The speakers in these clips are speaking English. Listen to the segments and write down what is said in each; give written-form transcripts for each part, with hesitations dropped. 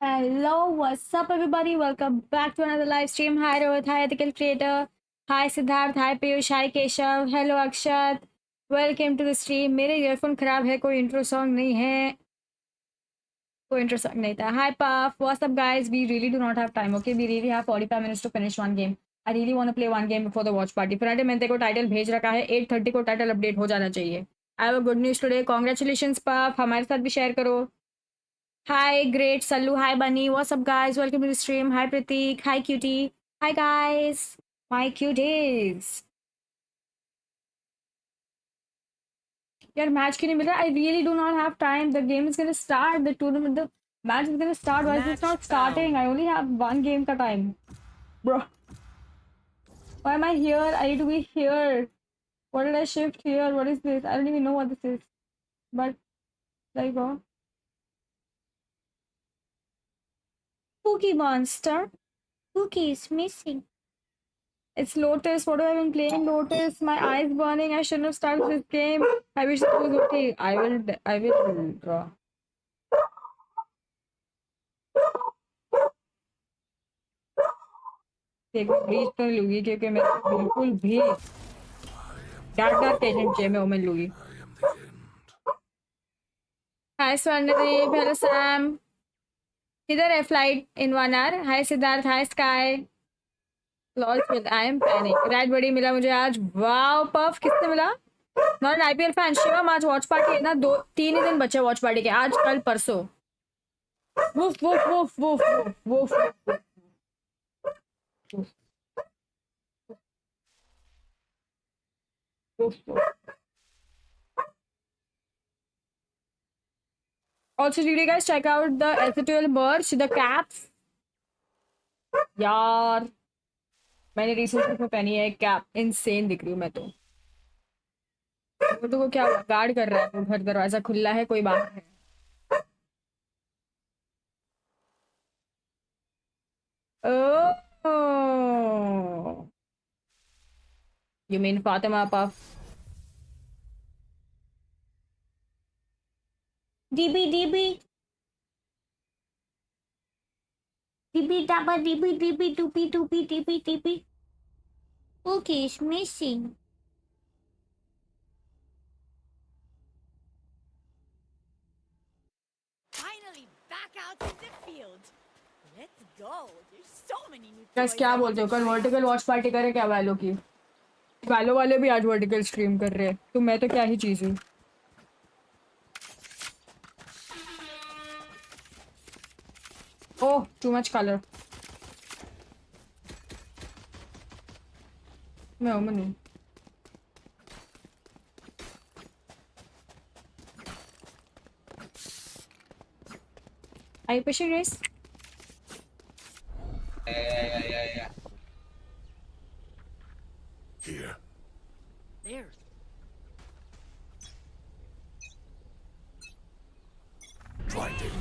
Hello, what's up, everybody? Welcome back to another live stream. Hi, Rohit. Hi, ethical creator. Hi, Siddharth. Hi, Piyush. Hi, Keshav. Hello, Akshat. Welcome to the stream. मेरे earphone खराब है, कोई intro song नहीं है, कोई intro song नहीं था. Hi, Puff. What's up, guys? We really do not have time. Okay, we really have 45 minutes to finish one game. I really want to play one game before the watch party. Friday मैंने तेरे को title भेज रखा है. 8:30 को title update हो जाना चाहिए. I have a good news today. Congratulations, Puff. हमारे साथ भी शेयर करो. Hi, great Sallu. Hi, Bunny. What's up, guys? Welcome to the stream. Hi, Pratik. Hi, Cutie. Hi, guys. My cuties. यार match क्यों नहीं मिल रहा? I really do not have time. The game is gonna start. The tournament, the match is gonna start. Why is it not starting? I only have one game ka time, bro. Why am I here? I need to be here. What did I shift here? What is this? I don't even know what this is. But there you go. Cookie monster. Cookie is missing. It's Lotus. What have I been playing? Lotus. My eyes burning. I shouldn't have started this game. I wish it was okay. I will draw. एक bleach तो लूंगी क्योंकि मैं बिल्कुल भी dark agent चाहिए मैं women लूंगी. Hi Swarnadeep. Hello Sam. किधर है flight in 1 hour? Hi Siddharth. Hi Sky. Lost with I am panic. Red बड़ी मिला मुझे आज. वाओ पफ किससे मिला? Not IPL fan. शिवम आज वॉच पार्टी है ना. 2-3 ही दिन बचे वॉच पार्टी के. आज कल परसों. Woof woof woof woof woof woof. Also, did you guys check out the STL merch, the caps? यार मैंने रिसेंटली में पहनी है कैप. इनसेन दिख रही हूँ मैं तो. को क्या हुआ? गार्ड कर रहा है. घर दरवाजा खुला है, कोई बाहर है. Oh, you mean Fatima Puff? DB dabba DB doopy. Okay, it's missing. Finally back out in the field. Let's go. There's so many new Guys, क्या बोलते हो? कल वर्टिकल वॉच पार्टी करें क्या वैलो की? वैलो वाले भी आज वर्टिकल स्ट्रीम कर रहे हैं, तो मैं तो क्या ही चीज हूँ. Oh, too much color. मैं ओमन हूँ. Are you pushing race? Yeah. Here. There. Blinding.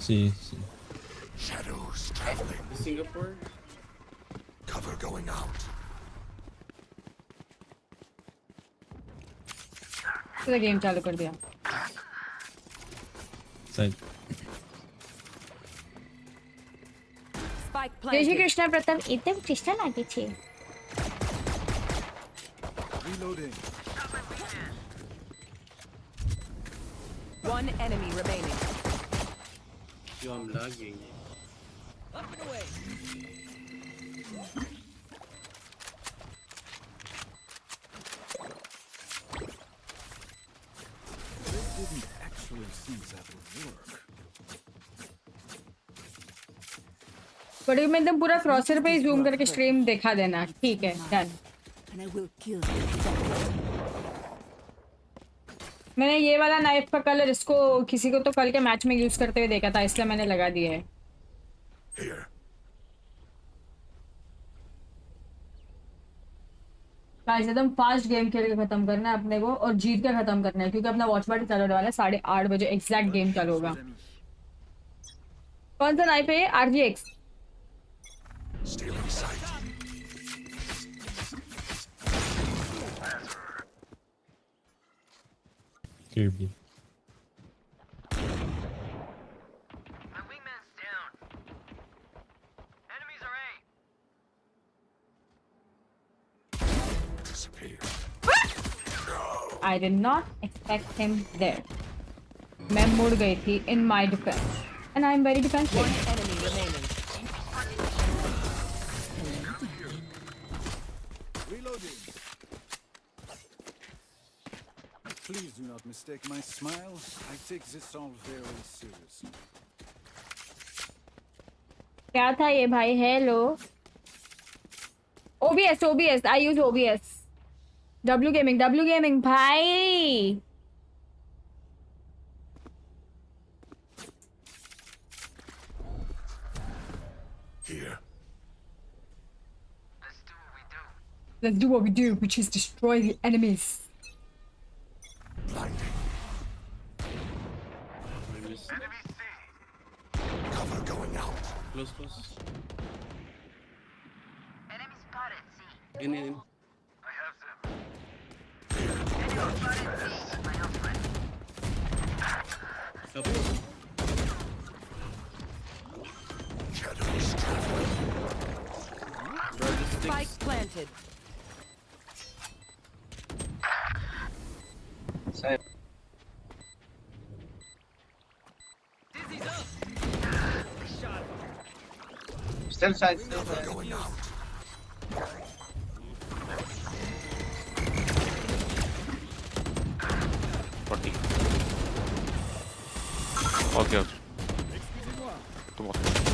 See. Shadows traveling. Singapore? Cover going going out. तो गेम चालू कर दिया. Side. Spike जय श्री planted. कृष्ण प्रताप एकदम कृष्ण लागे छे. Reloading. One enemy remaining. Yo, I'm lagging. Up and away. They didn't actually think that would work. But मैं एकदम पूरा क्रॉसर पे ही जूम करके स्ट्रीम देखा देना. ठीक है done. And I will kill you. मैंने ये वाला नाइफ का कलर इसको किसी को तो कल के मैच में यूज करते हुए देखा था, इसलिए मैंने लगा दिया है. Here. गाइस एकदम फास्ट गेम खेल के खत्म करना है अपने को और जीत के खत्म करना है क्योंकि अपना वॉच पार्टी चालू होने वाला है 8:30 बजे एग्जैक्ट गेम चालू होगा. कौन सा नाइफ है ये? RGX. Stealing sight. Clear B. My wingman's down. Enemies are A. Disappear. I did not expect him there. मैं मुड़ गई थी in my defense and I am very defensive. One enemy remaining. Reloading. Please do not mistake my smile. I take this all very seriously. क्या था ये भाई? Hello. OBS I use OBS. W gaming भाई. Here. Let's do what we do. Let's do what we do, which is destroy the enemies. Blinding. Minus. Enemy C. Cover going out. Close, close. Enemy spotted C. In. I have them. Enemy spotted C. My ultimate. Up. Shadows traveling. Spike planted. Side. Dizzy's up. Shot. Still side. Cover going out. Okay.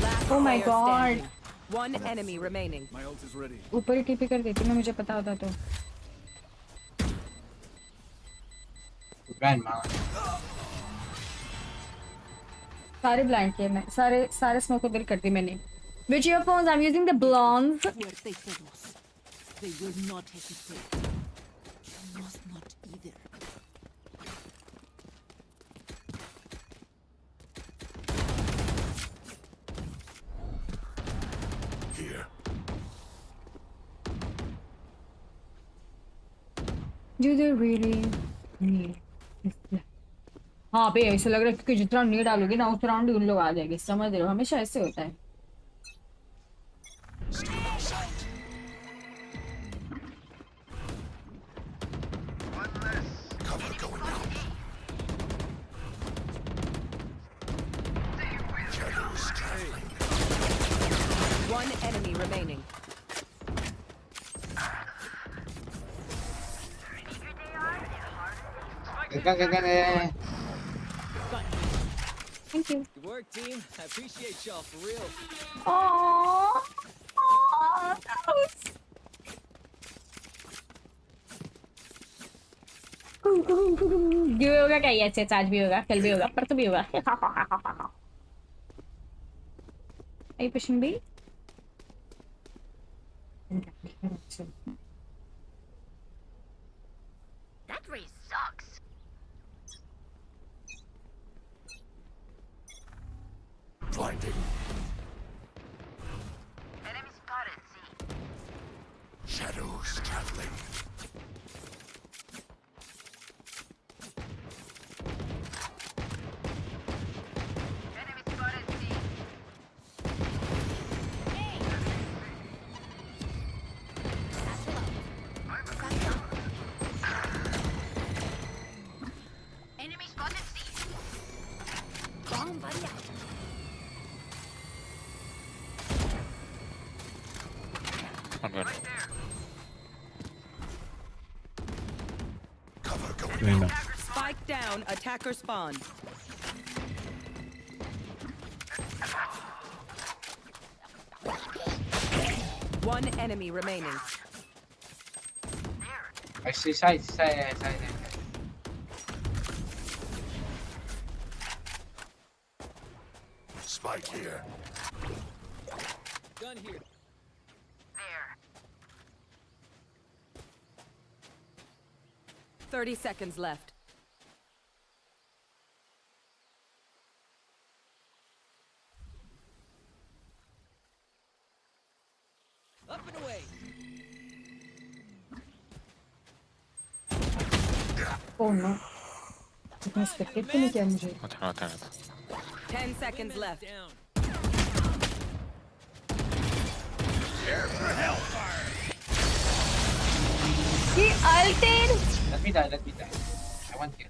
Last Oh my player God. standing. One enemy remaining. My ult is ready. ऊपर ही TP कर देती मैं, मुझे पता होता तो. सारे blind किए मैं, सारे स्मोक उधर कर दी मैंने. Which earphones? I'm using the blondes. Fuerte todos. They will not hesitate. You must not either. Here. Do they really need this? हाँ पे ऐसा लग रहा है कि जितना नहीं डालोगे ना उस राउंड उन लोग आ जाएंगे, समझ रहे हो? हमेशा ऐसे होता है. Stealing sight. One less. Cover going out. Shadows traveling. One enemy remaining. Thank you. Good work, team. I appreciate y'all for real. Aww. Give होगा क्या? ये अच्छा आज भी होगा, कल भी होगा, परसों भी होगा. Are you pushing B? That race sucks. Blinding. Enemy spotted C. Bomb buddy out. One gun. Cover going Reyna. Spike down. Attacker spawn. One enemy remaining. I see side. Spike here. Gun here. 30 seconds left. Up and away. Oh no. इतना expected तो नहीं किया मुझे. Nothing. 10 seconds left. Down. He ulted. Let me die. I want kill.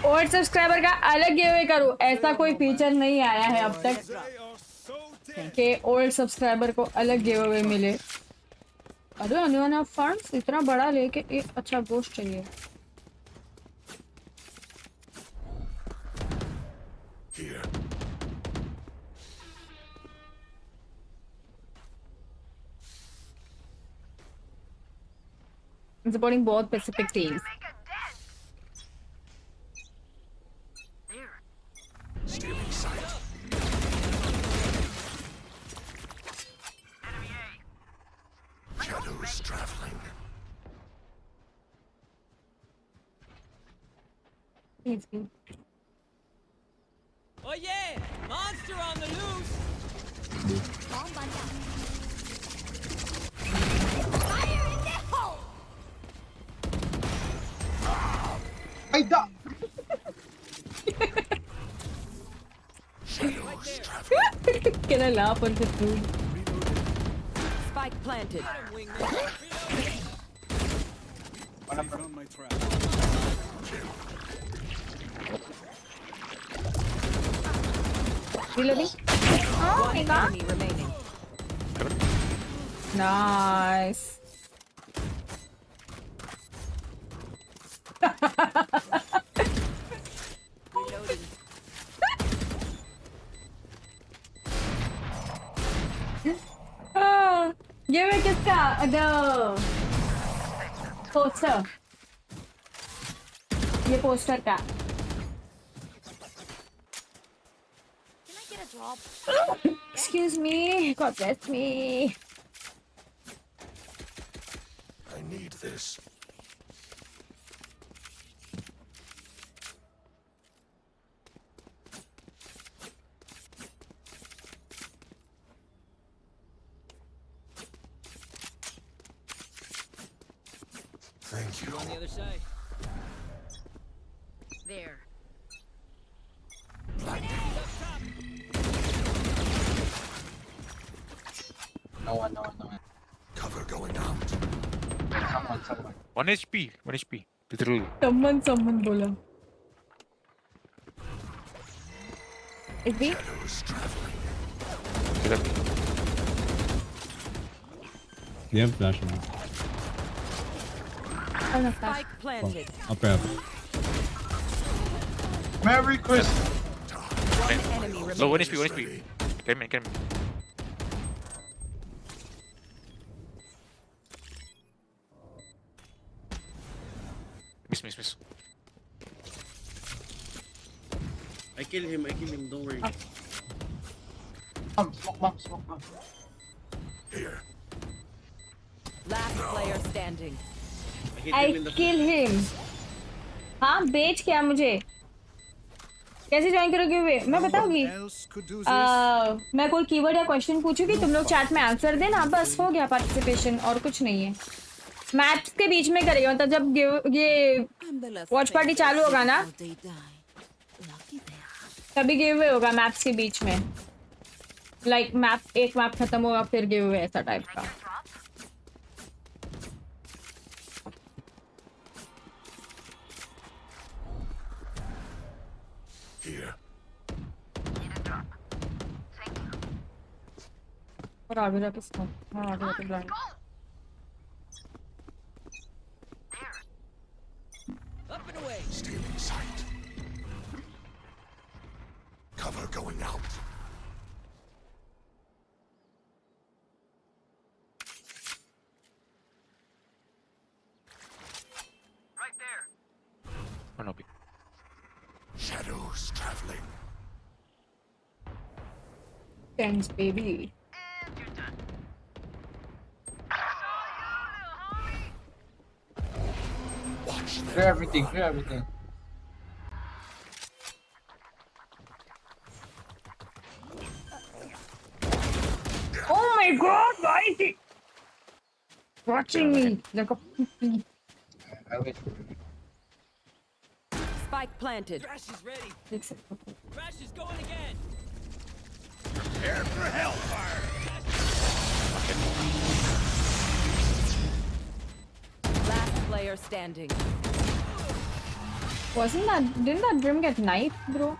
और subscriber का अलग give करूँ, ऐसा कोई फीचर नहीं आया है अब तक They are so dead. कि ओल्ड सब्सक्राइबर को अलग गिव अवे मिले. अरे अनिवार्य फंड्स इतना बड़ा लेके एक अच्छा गोश्त चाहिए. Here. Supporting both Pacific teams. Stealing sight. Shadows traveling. Please be. Oh yeah! Monster on the loose! Bomb buddy out. Fire in the hole! Ay, da! Shadows traveling. Can I laugh on the food? Spike planted. Wingman. They found my trap. Reloading. Oh my god. Enemy remaining. Nice. Reloading. ये मैं किसका poster, ये poster का. Can I get a drop? Excuse me, God bless me. I need this. Thank you. On the other side. There. No one. Cover going out. Someone. 1 HP. Literally. Someone बोला. Is he? Shadows traveling. They have flash on. Oh no, flash. Spike planted. Up. Merry Christmas. One enemy remaining. Low 1 HP. Get me. Miss. I kill him. Don't worry. Smoke bomb. Here. Last player standing. I kill him. हाँ बेच क्या मुझे? कैसे join करोगे वे? मैं बताऊंगी. Else could do this. मैं कोई कीवर्ड या क्वेश्चन पूछूंगी, तुम लोग चैट में आंसर देना, बस हो गया पार्टिसिपेशन, और कुछ नहीं है. मैच के बीच में करेगा, मतलब जब ये वॉच पार्टी चालू होगा ना, तभी गिव अवे होगा मैप्स के बीच में. लाइक मैप, एक मैप खत्म होगा फिर गिव अवे, ऐसा टाइप का. Here. और आगे जाके स्मोक हाँ आगे जाके blind Up and away. Stealing sight. Cover going out. Right there. One OP. Shadows traveling. thanks baby And you're done. Saw you, little homie. Watch them. Clear everything, clear everything. oh my god why is it watching me like a puppy I wait for you. Spike planted. Crash is ready. एक second. Crash is going again. Prepare for hellfire. Last player standing. didn't that Brim get knifed bro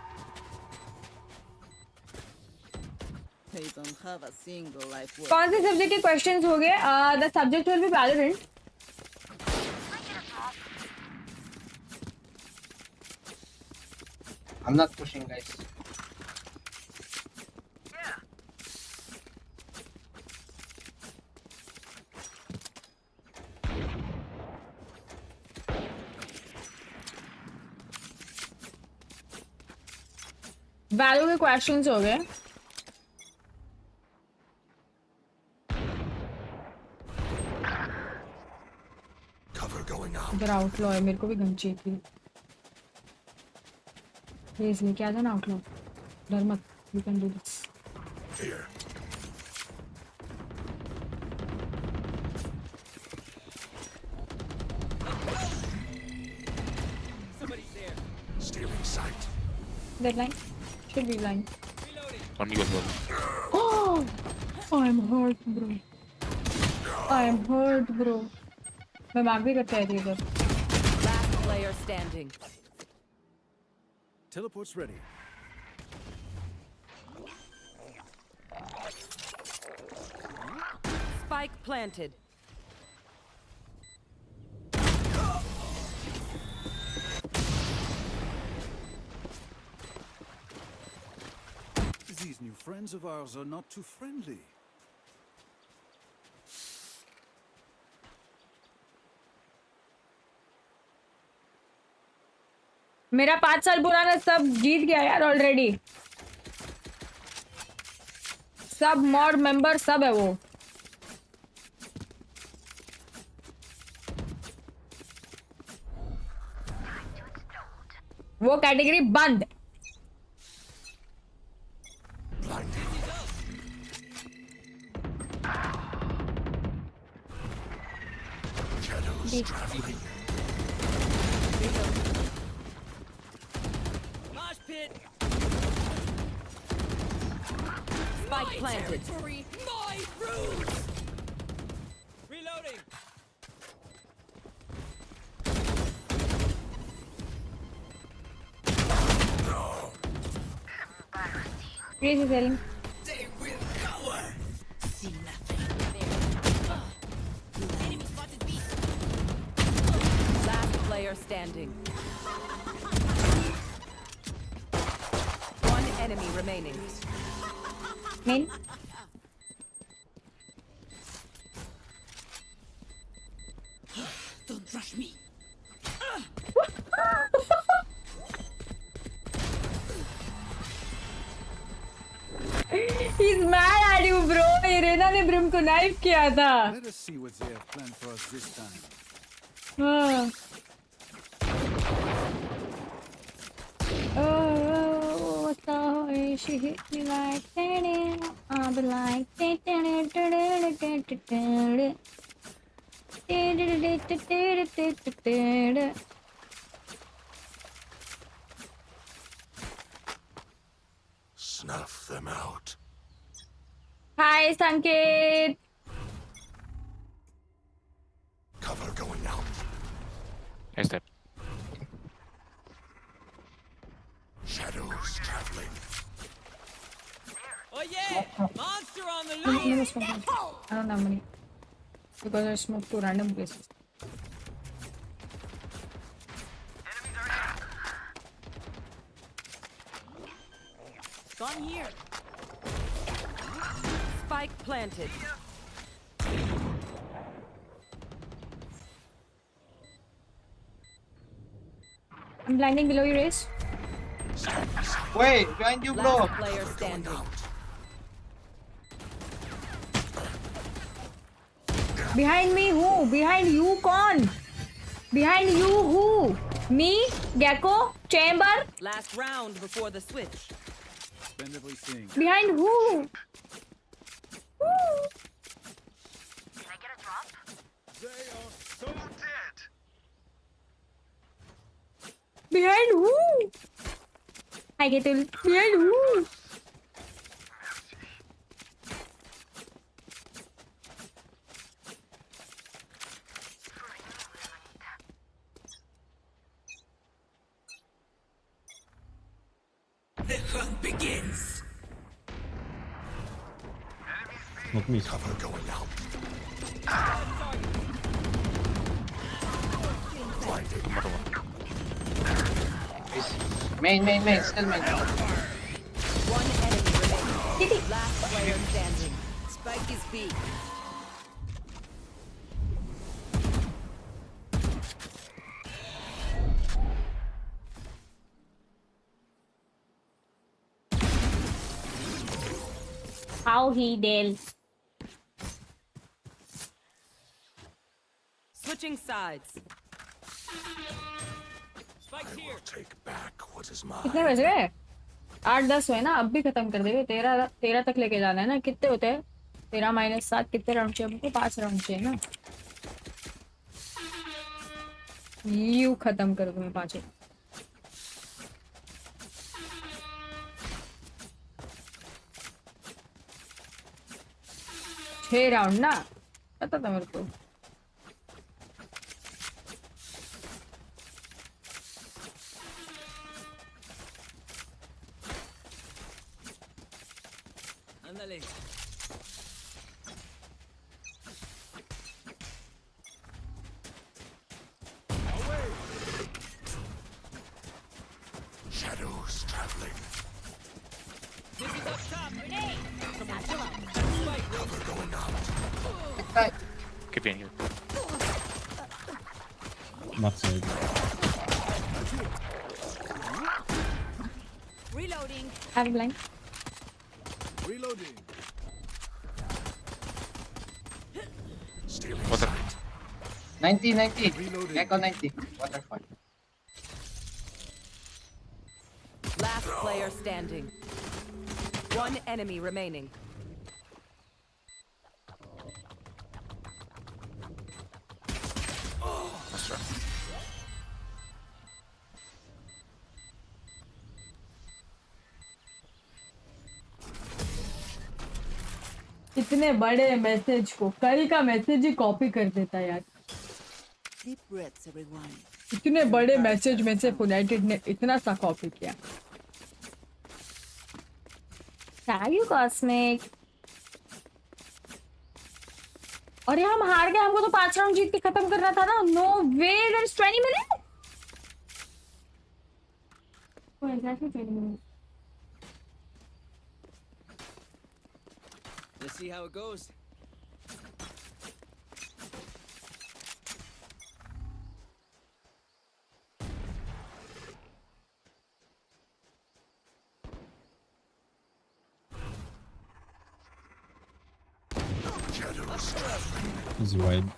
They don't have a single life worth. कौन से subject के questions हो गए the subject will be Valorant I'm not pushing, guys. Yeah. वैलो के questions हो गए Cover going out. इधर outlaw है मेरे को भी गन चाहिए थी प्लीज लेके आ जाना आउटलॉ डर मत you can do this Here. Somebody's there. Stealing sight. Deadline should be line Reloading. On me as well. oh I'm hurt bro I'm hurt bro मैं मार भी करता है इधर Last player standing. Teleport's ready. Spike planted. These new friends of ours are not too friendly. मेरा 5 साल पुराना सब जीत गया यार ऑलरेडी सब मॉड मेंबर सब है वो कैटेगरी बंद Blinded. Shadows traveling. Mosh pit. Spike planted. Territory. My roots. Reloading. Please is selling They will cower. See nothing. Enemy spotted B. Last player standing. One enemy remaining. main Don't rush me. he's mad at you bro ये रेना ने brim को knife किया था Let us see what they have planned for us this time. हाँ oh what's the she hit me like that I'll be like Snuff them out. hi Sanket Cover going out. Nice step. Shadows traveling. Oh yeah! Monster on the Let me loose! smoke. I don't have money because I smoke to random places. Enemies are here. Gone here. Spike planted. I'm blinding below you, Race. Wait, behind you, bro. Last player standing. Behind me, who? Behind you, con? Behind you, who? Me, Gecko, Chamber. Last round before the switch. Spend everything. Behind who? Who? Can I get a drop? They are so Dead. Behind who? I get to behind who? Smoke me. Cover going out. Blinded. Main, still main. One enemy remaining. Last player standing. Spike is B. How he deal? Switching sides. Spike's here. Will take back what is mine. कितने बज रहे हैं? 8-10 हुए ना, अब भी खत्म कर देंगे। 13 तक लेके जाना है ना। कितने होते हैं? 13 - 7 कितने राउंड चाहिए हमको? 5 राउंड चाहिए ना। यू खत्म कर दूं मैं 5। 6 राउंड ना, पता था मेरे को। Ándale. Shadows traveling. This is up top. Grenade. Someone Spike. Cover going out. Keep in here. Not side. Reloading. I have blind. Reloading. Stealing Water. sight. 90. Reloading. Gecko 90. Waterfall. Last player standing. One enemy remaining. That's right. इतने बड़े message को कल का message ही copy कर देता यार। Deep breaths, everyone. इतने बड़े मैसेज में से यूनाइटेड ने इतना सा कॉपी किया। Thank you cosmic. और ये हम हार गए, हमको तो 5 राउंड जीत के खत्म करना था ना। No way, there is 20 minute. Oh exactly 20 minute. Let's see how it goes. Shadows traveling. He's wide.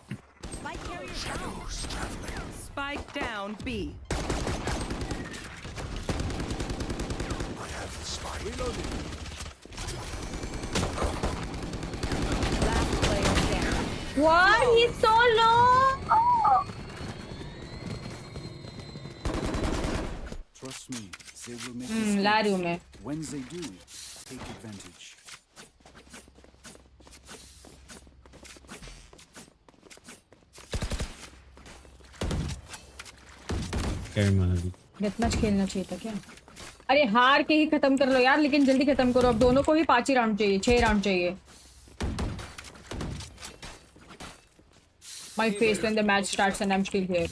Spike carrier down. Shadows traveling. Spike down B. I have the spike. Reloading. Last player standing. What? He's so low. Oh. Trust me, they will make ला रही हूँ mistakes. मैं। When they do, take advantage. Carry man अभी. Death match खेलना चाहिए था क्या? अरे हार के ही खत्म कर लो यार, लेकिन जल्दी खत्म करो। अब दोनों को ही 5 ही राउंड चाहिए, 6 राउंड चाहिए। My face when the match starts and I'm still here.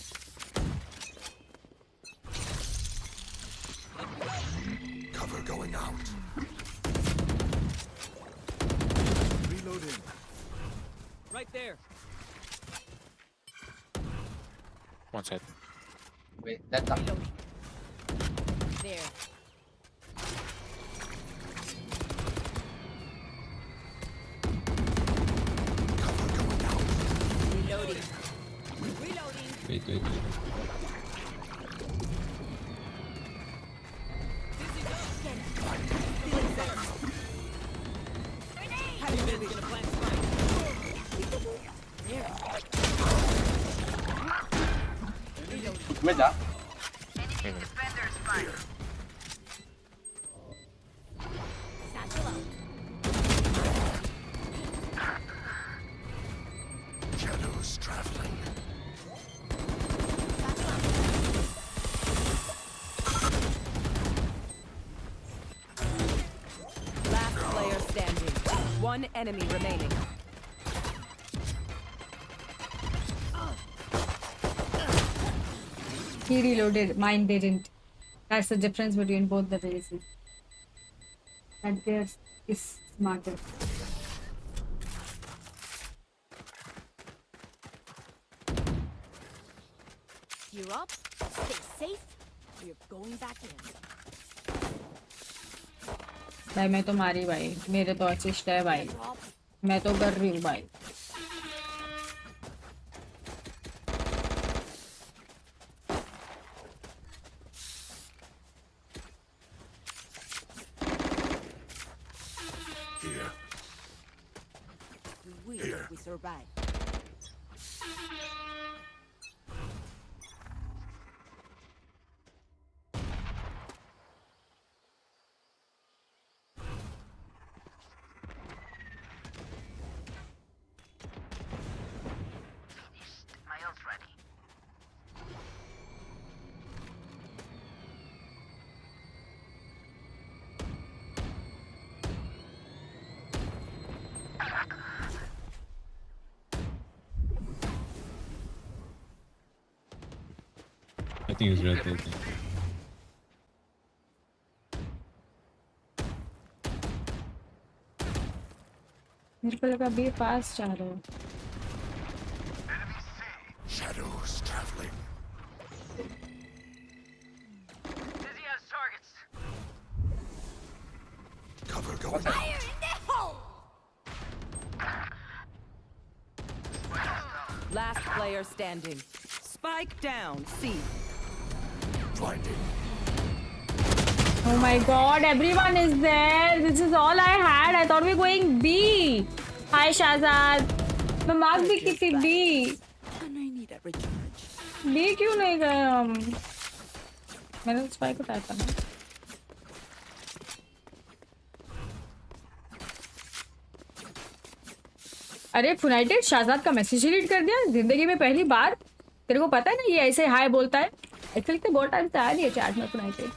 Cover going out. Reloading. Right there. One side. Wait, that's up. There. Cover going out. Reloading. Reloading. Wait. Mid, ah. Maybe. Defenders fire. Satchel out. Shadows traveling. Last player standing. One enemy remaining. He reloaded, mine didn't. That's the difference between both the races. And theirs is smarter. Gear up. Stay safe. We're going back in. भाई मैं तो मारी भाई, मेरे तो assist है भाई, Drop. मैं तो कर रही हूँ भाई। Here. We Here. we survive. My ult's ready. I think it's red. मेरे को लगा भी पास जा रहे हो। Enemy C. Shadows traveling. Dizzy has targets. Cover going Fire out. in the hole. Last player standing. Spike down. C. Blinding. Oh my god, everyone is there. This is all I had. I thought we were going B. Hi Shahzad. मैं mark भी की थी B. And I need a recharge. B क्यों नहीं गए हम? मैंने तो स्पाइक उठाया था ना। अरे फुनाइटेड शहजाद का मैसेज डिलीट कर दिया जिंदगी में पहली बार। तेरे को पता है ना ये ऐसे हाय बोलता है। एक्चुअली तो बहुत टाइम से आया नहीं है चैट में फुनाइटेड।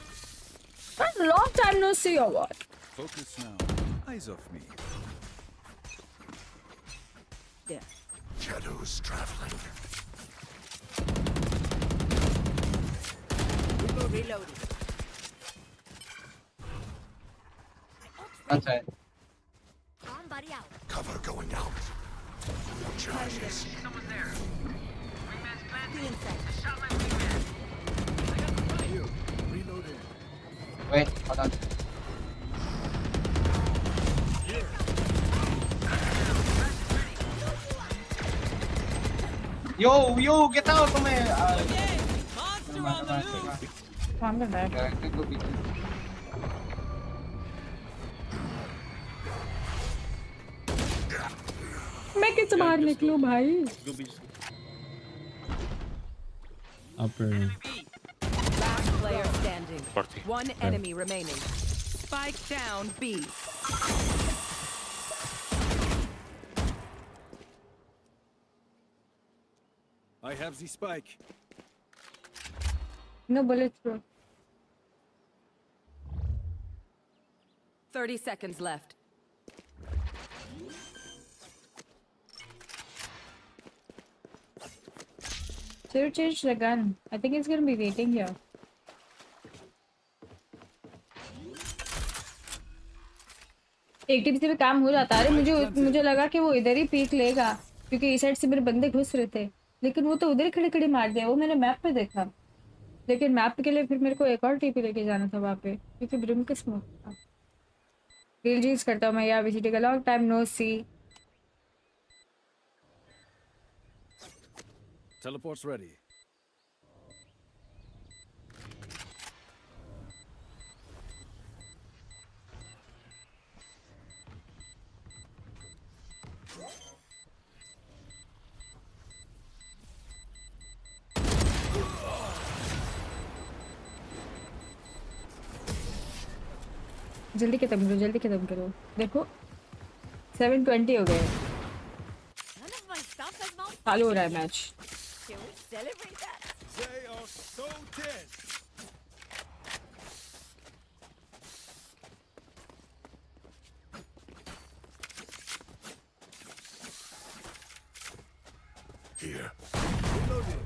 Long time no see or what? Focus now. Eyes off me. There. Shadows traveling. Reloading. One side. Somebody out. Cover going out. Charges. Someone's there. Wingman's planted. Feeling safe. Shot my wingman. You. Reloading. Wait, hold on. Yo, get out of me! Monster on the loose. Calm down, back. Go B. मैं कैसे बाहर निकलूं भाई? Upper. Last player standing. 40. One enemy remaining. Spike down B. I have the spike. No bullets, bro. 30 seconds left. So change the gun. I think it's gonna be waiting here. एक team से भी काम हो जाता है। अरे मुझे लगा कि वो इधर ही पीक लेगा क्योंकि इस साइड से मेरे बंदे घुस रहे थे, लेकिन वो तो उधर ही खड़े खड़े मार दिया। वो मैंने मैप पे देखा, लेकिन मैप के लिए फिर मेरे को एक और टीपी लेके जाना था वहाँ पे क्योंकि ब्रिम का स्मोक था। रील्स करता हूँ मैं यार, वीसीटी का लॉन्ग टाइम नो सी। Teleport's ready. जल्दी खत्म करो, जल्दी खत्म करो। देखो 7:20 हो गए, None of my stuff has malfunctioned. चालू हो रहा है match. Can we celebrate that? They are so dead. Here. Reloading.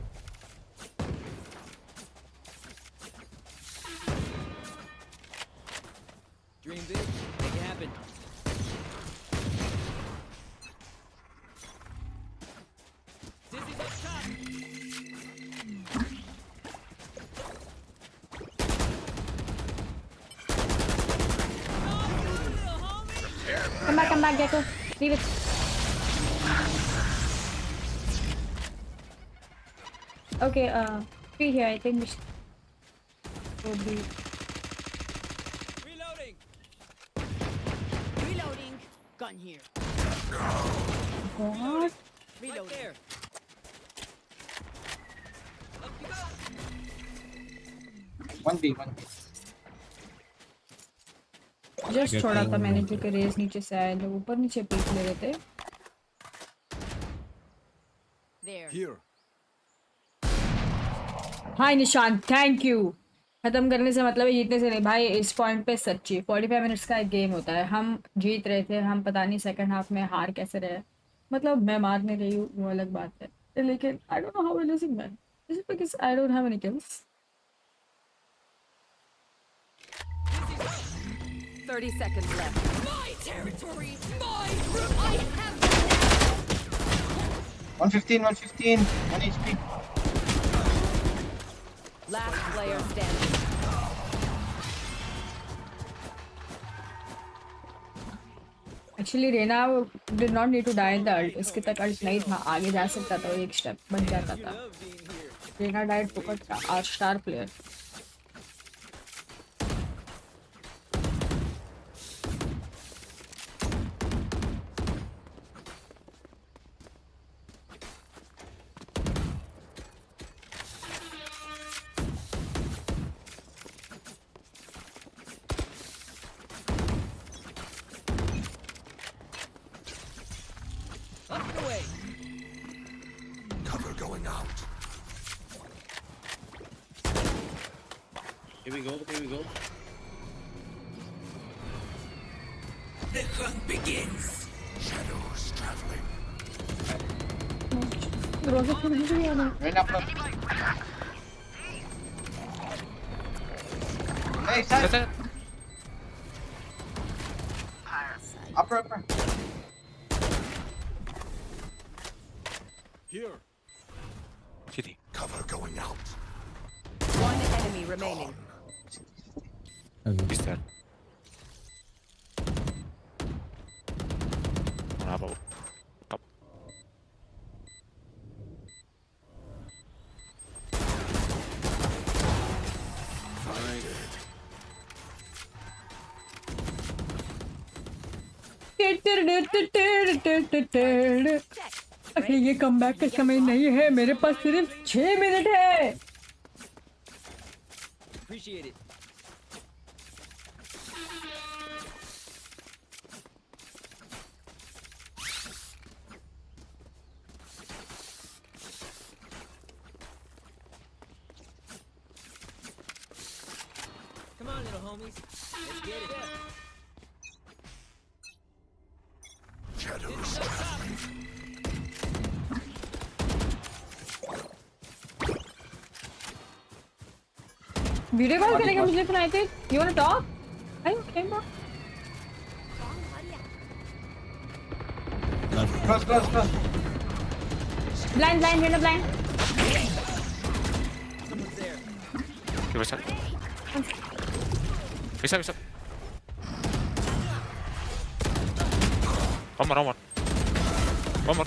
Dream big, make it happen. Dizzy's up top. Come back, Gecko. Leave it. Okay, three here. I think we should go B. Reloading. Reloading. Gun here. What? Right Reloading. there. Up you go. 1B. Just छोड़ा था मैंने क्योंकि race नीचे से आए लोग ऊपर नीचे पीक ले रहे थे। There. Here. हाय निशान, थैंक यू। खत्म करने से मतलब है जीतने से नहीं भाई। इस पॉइंट पे सच्ची 45 मिनट्स का एक गेम होता है। हम जीत रहे थे, हम पता नहीं सेकंड हाफ में हार कैसे रहे। मतलब मैं मार नहीं रही हूँ वो अलग बात है, लेकिन I don't know how we losing man. This is because I don't have any kills. 30 seconds left. My territory. My room. I have 115. 1 HP. Last player standing. Actually Rena did not need to die in the ult. उसके तक alt नहीं था, आगे जा सकता था, एक step बन जाता था। Love being here. Rena died फोकट का our star player. Up and away. Cover going out. Here we go. Shadows traveling. दरवाजा खोल दीजिए यार। Rain up. Hey, side. Upper. Here. City. Cover going out. One enemy remaining. He's there. Bravo. Up. अरे ये comeback का समय नहीं है, मेरे पास सिर्फ 6 मिनट है। Appreciate it. Come on, little homies. Let's get it. Video call करेगा मुझे United. You wanna talk? Are you okay, bro? Close, close, close. Blind, window blind. Someone's there. Give us a Bisa. One more.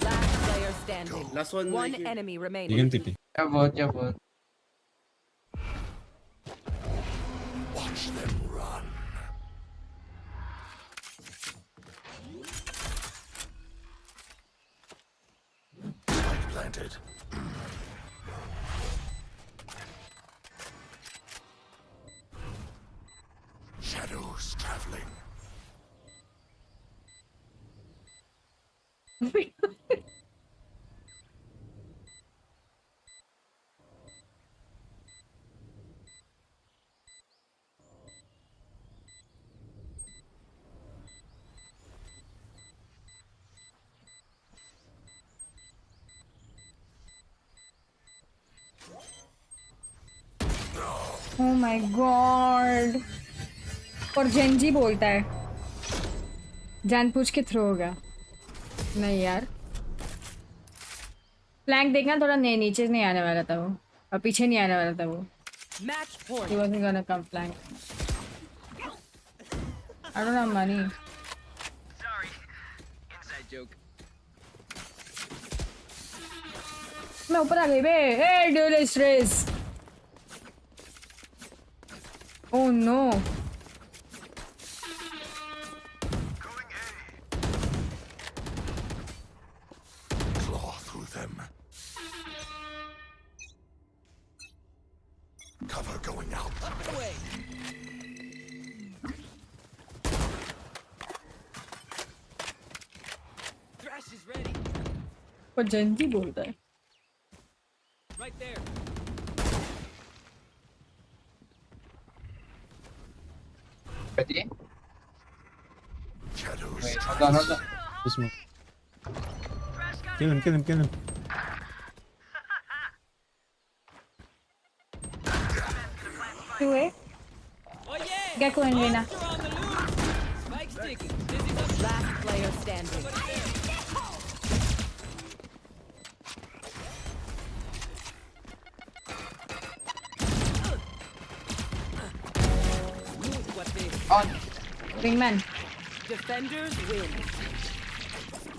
Last player standing. Last one. One enemy You remaining. can TP. Yeah, both. Watch them run. Spike planted. Shadows traveling. Oh my god. और Gen Z बोलता है जानबूझ के throw होगा. नहीं यार. Flank देखना थोड़ा नीचे नहीं आने वाला था वो और पीछे नहीं आने वाला था वो. Match point. He wasn't gonna come flank. I don't have money. Sorry. Inside joke. मैं ऊपर आ गई बे. Hey, duelist race. Oh no. Going A. Claw through them. Cover going out. Up and away. Thrash is ready. वो Gen Z बोलता है. Right there. Ready? Shadows Wait, traveling. hold on. Just move. Kill him. Two A. Oh yeah. Gecko and Reyna. Monster on the loose. Spike sticky. Dizzy's up. Last player standing. Somebody there. Smooth what they On. Wingman. Defenders win.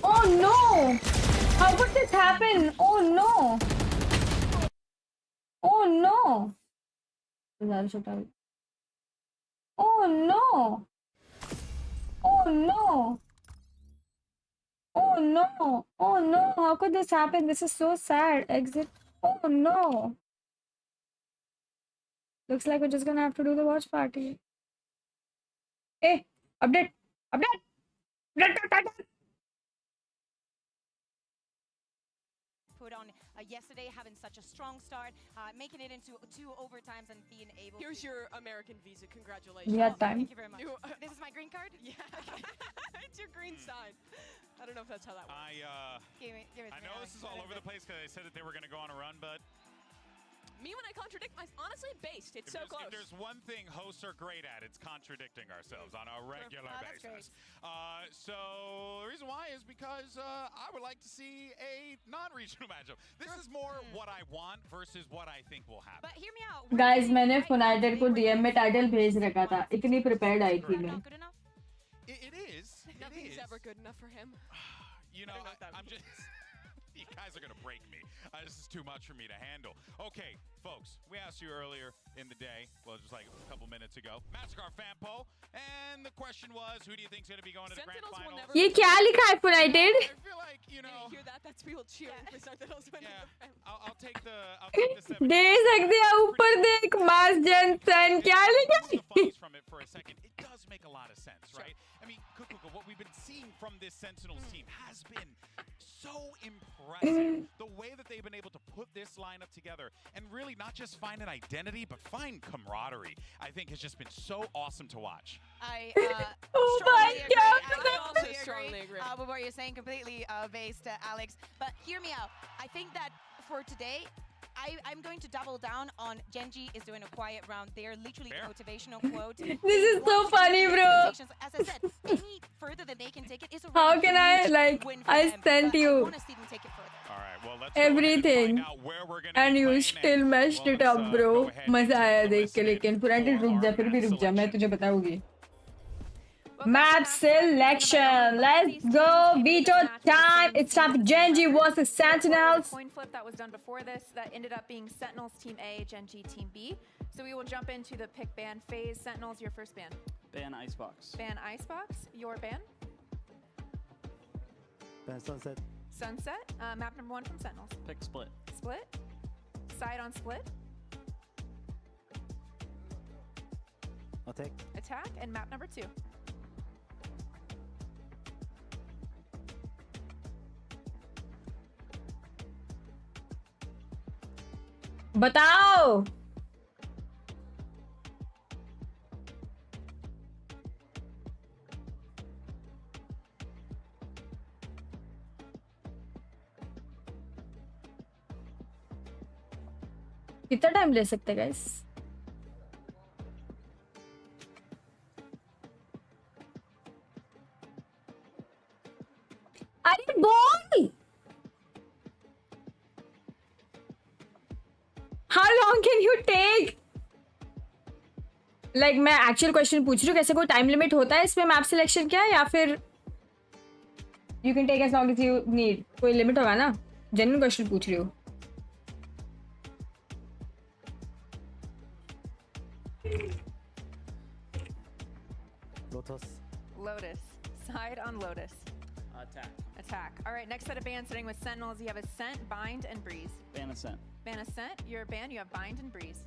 Oh no! How could this happen? Oh no! Oh no! Oh no! Oh no! Oh no! Oh no! How could this happen? This is so sad. Exit. Oh no! Looks like we're just gonna have to do the watch party. Hey! Update! Put on yesterday, having such a strong start, making it into 2 overtimes and being able. Here's your American visa. Congratulations. We had time. Thank you very much. You- This is my green card. Yeah. It's your green sign. I don't know if that's how that works. Give it I to me, know Alex. this is all over the place because they said that they were going to go on a run, but Me, when I contradict, honestly, based. It's so close. if there's one thing hosts are great at, it's contradicting ourselves on a regular that's basis. So the reason why is because I would like to see a non-regional matchup. This is more what I want versus what I think will happen. But hear me out. Guys, मैंने United को DM में title भेज रखा था. इतनी prepared आई थी मैं. Good enough? It is. Nothing's ever good enough for him. You know, I don't know what that I'm just. You guys are going to break me. This is too much for me to handle. Okay, folks, we asked you earlier in the day, well, just like a couple minutes ago, Massacre fan poll, and the question was, who do you think's going to be going to the grand Sentinels will finals? never- ये क्या लिखा है United? I feel like, you Did know, you hear that? That's people cheering for Sentinels winning yeah, the final. I'll take the 70. दे सकते हैं ऊपर देख मास Jansen क्या लिखा The funnies from it for a second. It does make a lot of sense, right? I mean, Kukuka, what we've been seeing from this Sentinels team has been so impressive. The way that they've been able to put this lineup together and really not just find an identity, but find camaraderie, I think has just been so awesome to watch. I Oh my strongly agree. God. I also totally strongly agree. with what you're saying, completely based, Alex. But hear me out. I think that for today, I'm going to double down on Genji is doing a quiet round. They're literally the motivational quote. This is so funny, bro. As I said, any further that they can take it is a How really can I, huge like, win for I them, sent but I you wanna see them take it further. All right, well, let's go ahead and everything find out where we're gonna and be you playing still next. messed Well, it up, let's, bro. go ahead and मजा आया take a देख के, listen लेकिन पुरानी for रुक जा, our फिर भी map रुक जा, मैं selection. तुझे बताऊंगी. Map selection. Let's go. Veto time. It's time for Genji versus Sentinels. Coin flip that was done before this that ended up being Sentinels Team A, Genji Team B. So we will jump into the pick ban phase. Sentinels, your first ban. Ban Icebox. Ban Icebox, your ban. Ban Sunset. Sunset, map number 1 from Sentinels. Pick Split. Split. Side on Split. I'll take. Attack, and map number 2. बताओ. कितना time ले सकते guys? अरे बोल. How long can you take? Like मैं actual question पूछ रही हूँ, कैसे कोई टाइम लिमिट होता है इसमें मैप सिलेक्शन क्या, या फिर you can take as long as you need? कोई लिमिट होगा ना? जेन्युइन क्वेश्चन पूछ रही हूँ. Lotus. Lotus. Side on Lotus. Attack. Attack. All right, next set of bans starting with Sentinels. You have Ascent, Bind, and Breeze. Ban Ascent. Ban Ascent, your ban, you have Bind and Breeze.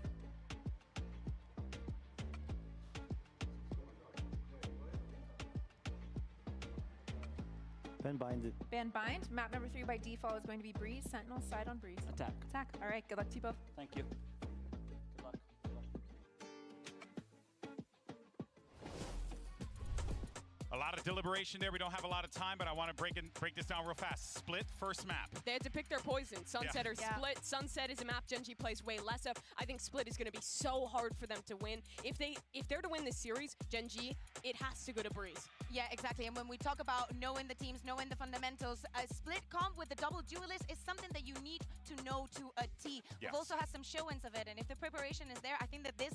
Ban Bind. Ban Bind. Map number 3 by default is going to be Breeze. Sentinel, side on Breeze. Attack. Attack. All right, good luck to you both. Thank you. Good luck. A lot of deliberation there. We don't have a lot of time, but I want to break this down real fast. Split first map. They had to pick their poison. Sunset or Split. Sunset is a map Genji plays way less of. I think Split is going to be so hard for them to win. If they're to win this series, Genji, it has to go to Breeze. Yeah, exactly. And when we talk about knowing the teams, knowing the fundamentals, a split comp with a double duelist is something that you need to know to a T. We've also had some showings of it, and if the preparation is there, I think that this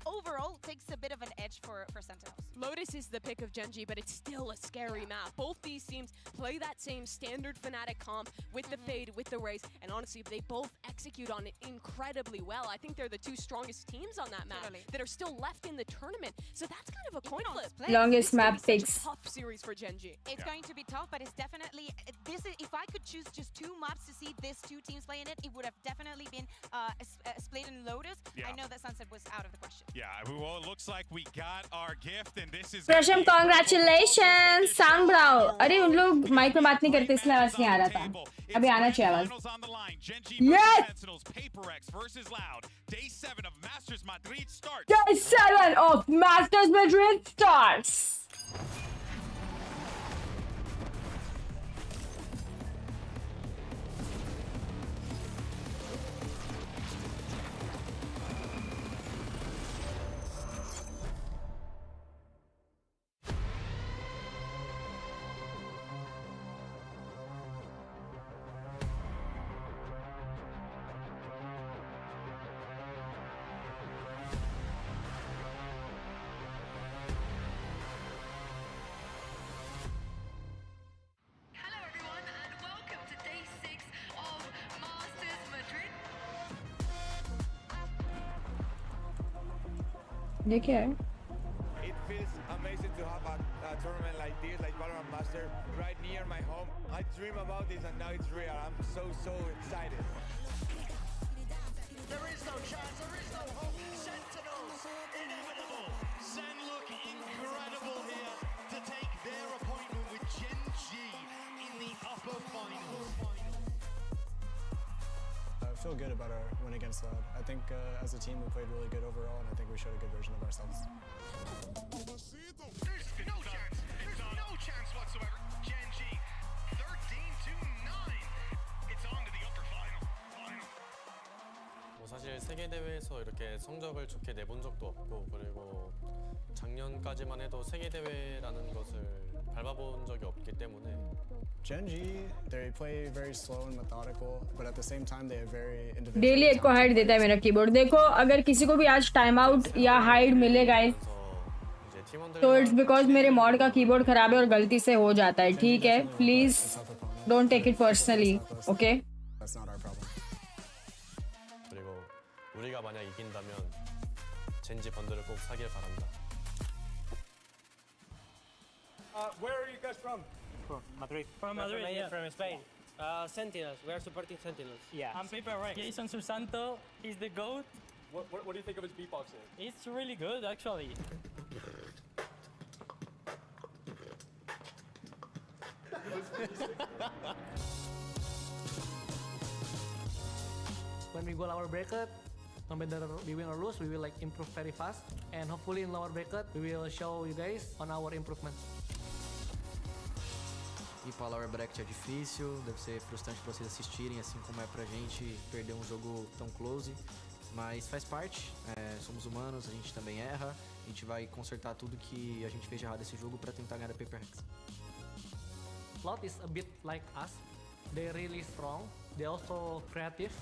overall takes a bit of an edge for Sentinels. Lotus is the pick of Genji, but it's still a scary map. Both these teams play that same standard Fnatic comp with the fade, with the race, and honestly, they both execute on it incredibly well. I think they're the two strongest teams on that map that are still left in the tournament. So that's kind of a coin flip. Longest map picks. Tough series for Genji. It's going to be tough, but it's definitely if I could choose just 2 maps to see these 2 teams play in it, it would have definitely been Split and Lotus. I know that Sunset was out of the question. Yeah, well, it looks like we got our gift, and this is. Prasham, congratulations. Sound brow. अरे उन लोग mic में बात नहीं करते इसलिए आवाज नहीं आ रहा था. अभी आना चाहिए आवाज. Yes. PRX versus Loud. Day 7 of Masters Madrid starts. Day 7 of Masters Madrid starts. ये क्या है? It feels amazing to have a tournament like this, like Valorant Master, right near my home. I dream about this and now it's real. I'm so excited. There is no chance, there is no hope. Sentinels, inevitable. Sen look incredible here to take their appointment with Genji in the upper finals. I feel good about our win against Loud. I think as a team we played really good overall, and I think we showed a good version of ourselves. There's no chance. There's no chance whatsoever. Genji, 13-9. It's on to the upper final. 사실 세계 대회에서 이렇게 성적을 좋게 내본 적도 없고 그리고 작년까지만 해도 세계 대회라는 것을 밟아본 적이 없기 때문에 Gen G, they play very slow and methodical, but at the same time they have very individual. Daily एक को hide देता है मेरा keyboard. देखो अगर किसी को भी आज टाइम आउट या हाइड मिले गाइस तो इट्स बिकॉज मेरे मॉड का कीबोर्ड खराब है और गलती से हो जाता है. ठीक है, please don't take it personally. Okay That's not our problem. 그리고 우리가 만약 이긴다면 젠지 번들을 꼭 사길 바란다. Where are you guys from? From Madrid. From Madrid, yeah. From Spain. Sentinels. We are supporting Sentinels. Yeah. I'm PRX. Jason Susanto is the GOAT. What do you think of his beatboxing? It's really good, actually. When we go lower bracket, no matter we win or lose, we will like improve very fast. And hopefully in lower bracket, we will show you guys on our improvement. Ir para lower bracket é difícil, deve ser frustrante para vocês assistirem, assim como é pra gente perder um jogo tão close. Mas faz parte, somos humanos, a gente também erra. A gente vai consertar tudo que a gente fez de errado nesse jogo para tentar ganhar a PRX. Lot is a bit like us. They're really strong. They're also creative.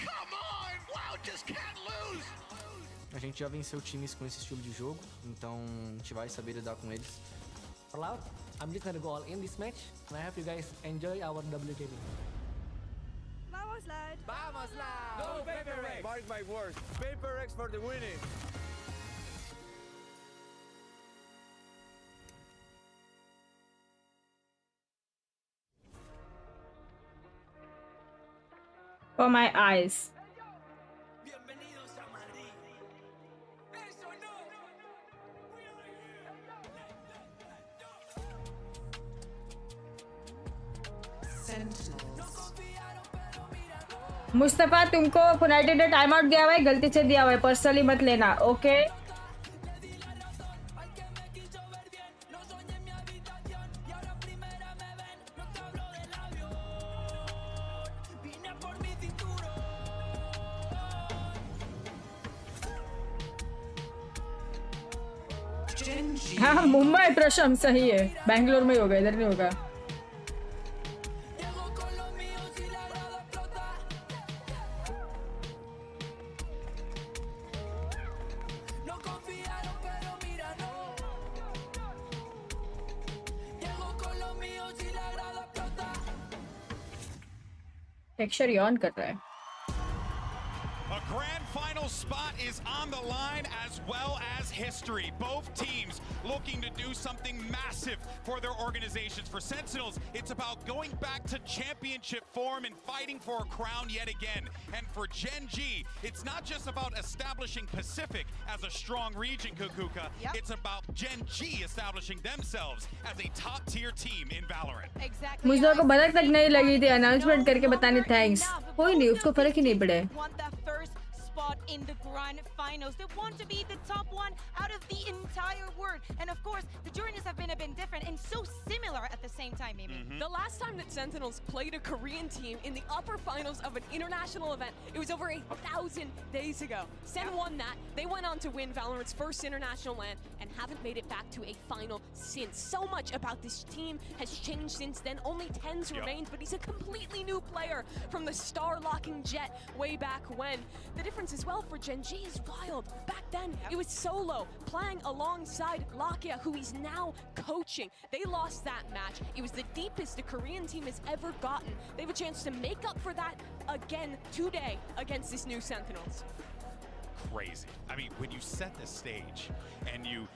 Come on! Wow, just can't lose! A gente já venceu times com esse estilo de jogo, então a gente vai saber lidar com eles. Loud. I'm just gonna go all in this match, and I hope you guys enjoy our W gaming. Vamos, lad. Vamos, lad! Go PRX! Mark my words. PRX for the winning. for my eyes. Mustafa तुमको United ने time out दिया हुआ है, गलती से दिया हुआ है, पर्सनली मत लेना. ओके हाँ मुंबई प्रशम सही है, बैंगलोर में ही होगा, इधर नहीं होगा. टेक्सचर ही ऑन कर रहा है. A grand final spot is on the line as well as history. Both teams looking to do something massive for their organizations. For Sentinels, it's about going back to championship form and fighting for a crown yet again. And for Gen G, it's not just about establishing Pacific as a strong region, Kukuka. It's about Gen G establishing themselves as a top-tier team in Valorant. Exactly. मुझे को बदक तक नहीं लगी थी announcement करके बताने thanks. कोई नहीं, उसको फर्क ही नहीं पड़े. Spot in the grand finals. They want to be the top one out of the entire world. And of course, the journeys have been a bit different and so similar at the same time, maybe. The last time that Sentinels played a Korean team in the upper finals of an international event, it was over 1,000 days ago. Sen won that. They went on to win Valorant's first international LAN and haven't made it back to a final since. So much about this team has changed since then. Only TenZ remains, but he's a completely new player from the star-locking Jet way back when. The difference as well for Gen G is wild. Back then, it was solo, playing alongside Lakia, who he's now coaching. They lost that match. It was the deepest the Korean team has ever gotten. They have a chance to make up for that again today against this new Sentinels. Crazy. I mean, when you set the stage and you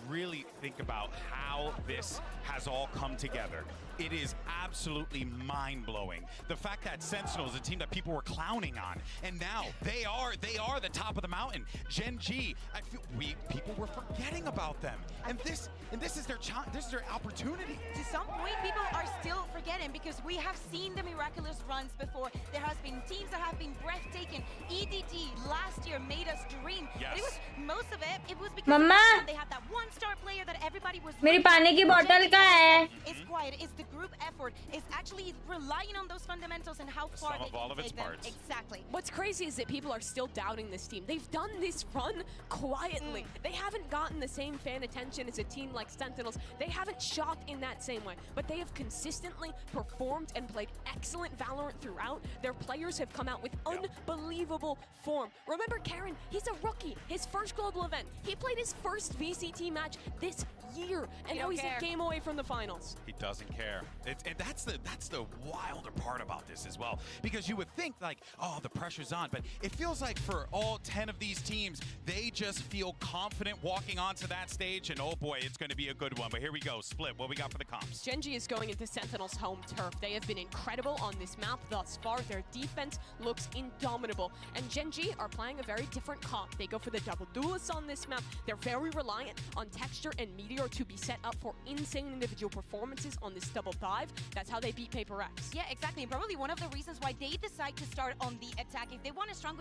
really think about how this has all come together, it is absolutely mind-blowing. The fact that Sentinels, a team that people were clowning on, and now they are the top of the mountain. Gen G, I feel people were forgetting about them, and this is their opportunity. To some point, people are still forgetting because we have seen the miraculous runs before. There has been teams that have been breathtaking. EDT last year made us dream. Yes. But it was most of it. It was because Mama! they had that one-star player that everybody was. मेरी पानी की बोतल कहाँ है? It's quiet. It's the group effort. It's actually relying on those fundamentals and how far Sum they of all can of its take them. parts. Exactly. What's crazy is that people are still doubting this team. They've done this run quietly. They haven't gotten the same fan attention as a team like Sentinels. They haven't shocked in that same way, but they have consistently performed and played excellent Valorant throughout. Their players have come out with unbelievable form. Remember Karen, he's a rookie. His first global event. He played his first VCT match this year, and now he's a game away from the finals. He doesn't care. And that's the wilder part about this as well. Because you would think like, oh, the pressure's on, but it feels like for all 10 of these teams, they just feel confident walking onto that stage, and oh boy, it's going to be a good one. But here we go, Split. What we got for the comps? Gen.G is going into Sentinel's home turf. They have been incredible on this map thus far. Their defense looks indomitable. And Gen.G are playing a very different comp. They go for the double duelists on this map. They're very reliant on Texture and Meteor to be set up for insane individual performances on this double dive. That's how they beat PRX. Yeah, exactly. And probably one of the reasons why they decide to start on the attack. If they want to start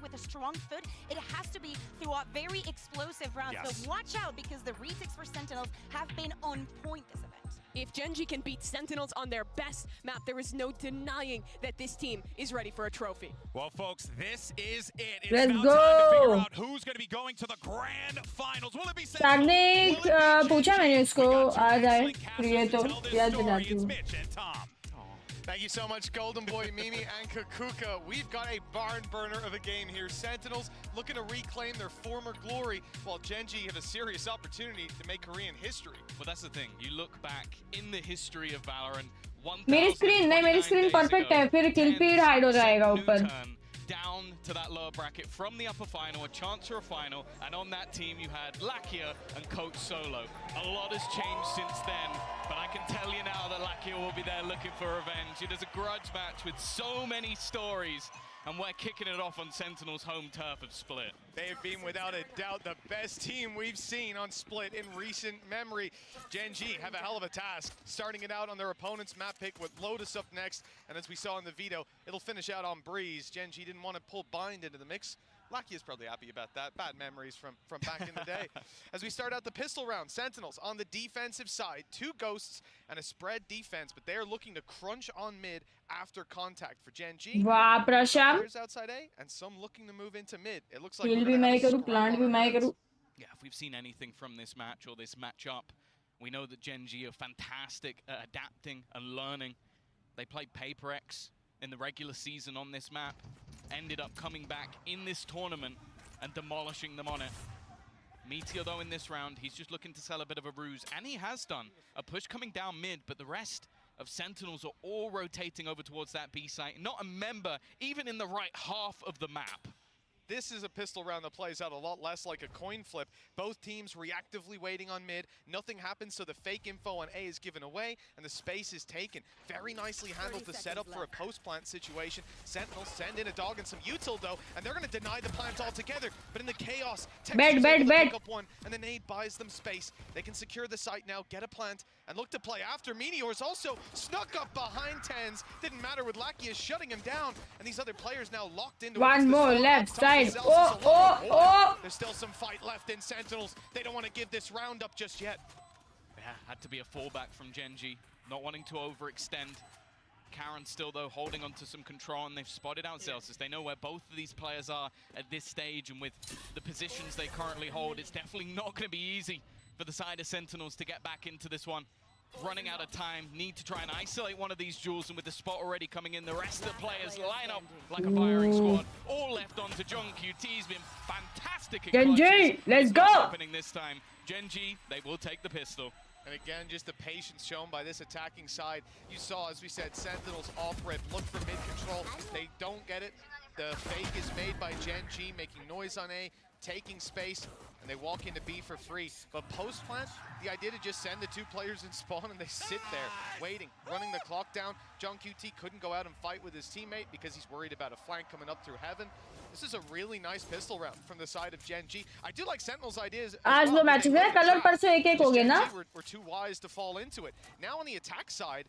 with a strong foot, it has to be throughout very explosive rounds. Yes. So watch out, because the retakes for Sentinels have been on point this event. If Gen.G can beat Sentinels on their best map, there is no denying that this team is ready for a trophy. Well, folks, this is it. It's Let's now go. time to figure out who's going to be going to the grand finals. Will it be साग ने पूछा मैंने उसको आ जाए फिर ये तो याद दिलाती हूँ. Mitch and Tom. Thank you so much, Golden Boy, Mimi, and Kakuka. We've got a barn burner of a game here. Sentinels looking to reclaim their former glory, while Gen.G have a serious opportunity to make Korean history. Well, that's the thing. You look back in the history of Valorant. मेरी screen नहीं, मेरी screen perfect है, फिर kill feed hide हो जाएगा ऊपर. Down to that lower bracket from the upper final, a chance for a final, and on that team you had Lakia and Coach Solo. A lot has changed since then, but I can tell you now that Lakia will be there looking for revenge. It is a grudge match with so many stories, and we're kicking it off on Sentinel's home turf of Split. They have been, without a doubt, the best team we've seen on Split in recent memory. Gen.G have a hell of a task, starting it out on their opponent's map pick with Lotus up next, and as we saw in the Veto, it'll finish out on Breeze. Gen.G didn't want to pull Bind into the mix. Lucky is probably happy about that. Bad memories from back in the day. As we start out the pistol round, Sentinels on the defensive side, 2 ghosts and a spread defense, but they are looking to crunch on mid after contact for Gen.G. वाह प्रशांत. Players outside A, and some looking to move into mid. It looks like kill we're भी gonna मैं have a करूँ, scrum plant on भी our मैं hands. करूँ. Yeah, if we've seen anything from this match or this matchup, we know that Gen.G are fantastic at adapting and learning. They played PRX in the regular season on this map, ended up coming back in this tournament and demolishing them on it. Meteor, though, in this round, he's just looking to sell a bit of a ruse, and he has done. A push coming down mid, but the rest of Sentinels are all rotating over towards that B site. Not a member, even in the right half of the map. This is a pistol round that plays out a lot less like a coin flip. Both teams reactively waiting on mid. Nothing happens, so the fake info on A is given away, and the space is taken. Very nicely handled the setup for a post-plant situation. Sentinels send in a dog and some util, though, and they're going to deny the plant altogether. But in the chaos, Texture's able to pick up one, and the nade buys them space. They can secure the site now, get a plant, and look to play after. Meteor's also snuck up behind Tens. Didn't matter with Lakia shutting him down, and these other players now locked into One more left side. There's still some fight left in Sentinels. They don't want to give this round up just yet. Yeah, had to be a fallback from Gen.G, not wanting to overextend. Karen still, though, holding on to some control, and they've spotted out Celsius. They know where both of these players are at this stage, and with the positions they currently hold, it's definitely not going to be easy for the side of Sentinels to get back into this one. Running out of time, need to try and isolate one of these jewels, and with the spot already coming in, the rest of the players line up like a firing squad. All left on to John QT's been fantastic at Gen.G, let's go! Happening this time. Gen.G, they will take the pistol. And again, just the patience shown by this attacking side. You saw, as we said, Sentinels off-rip, look for mid-control. They don't get it. The fake is made by Gen.G, making noise on A, taking space, and they walk into B for free. But post-plant, the idea to just send the 2 players in spawn and they sit there, waiting, running the clock down. John QT couldn't go out and fight with his teammate because he's worried about a flank coming up through heaven. This is a really nice pistol round from the side of Gen.G. I do like Sentinel's ideas. आज दो matches हैं, कल और परसों एक-एक हो गए ना? We're too wise to fall into it. Now on the attack side,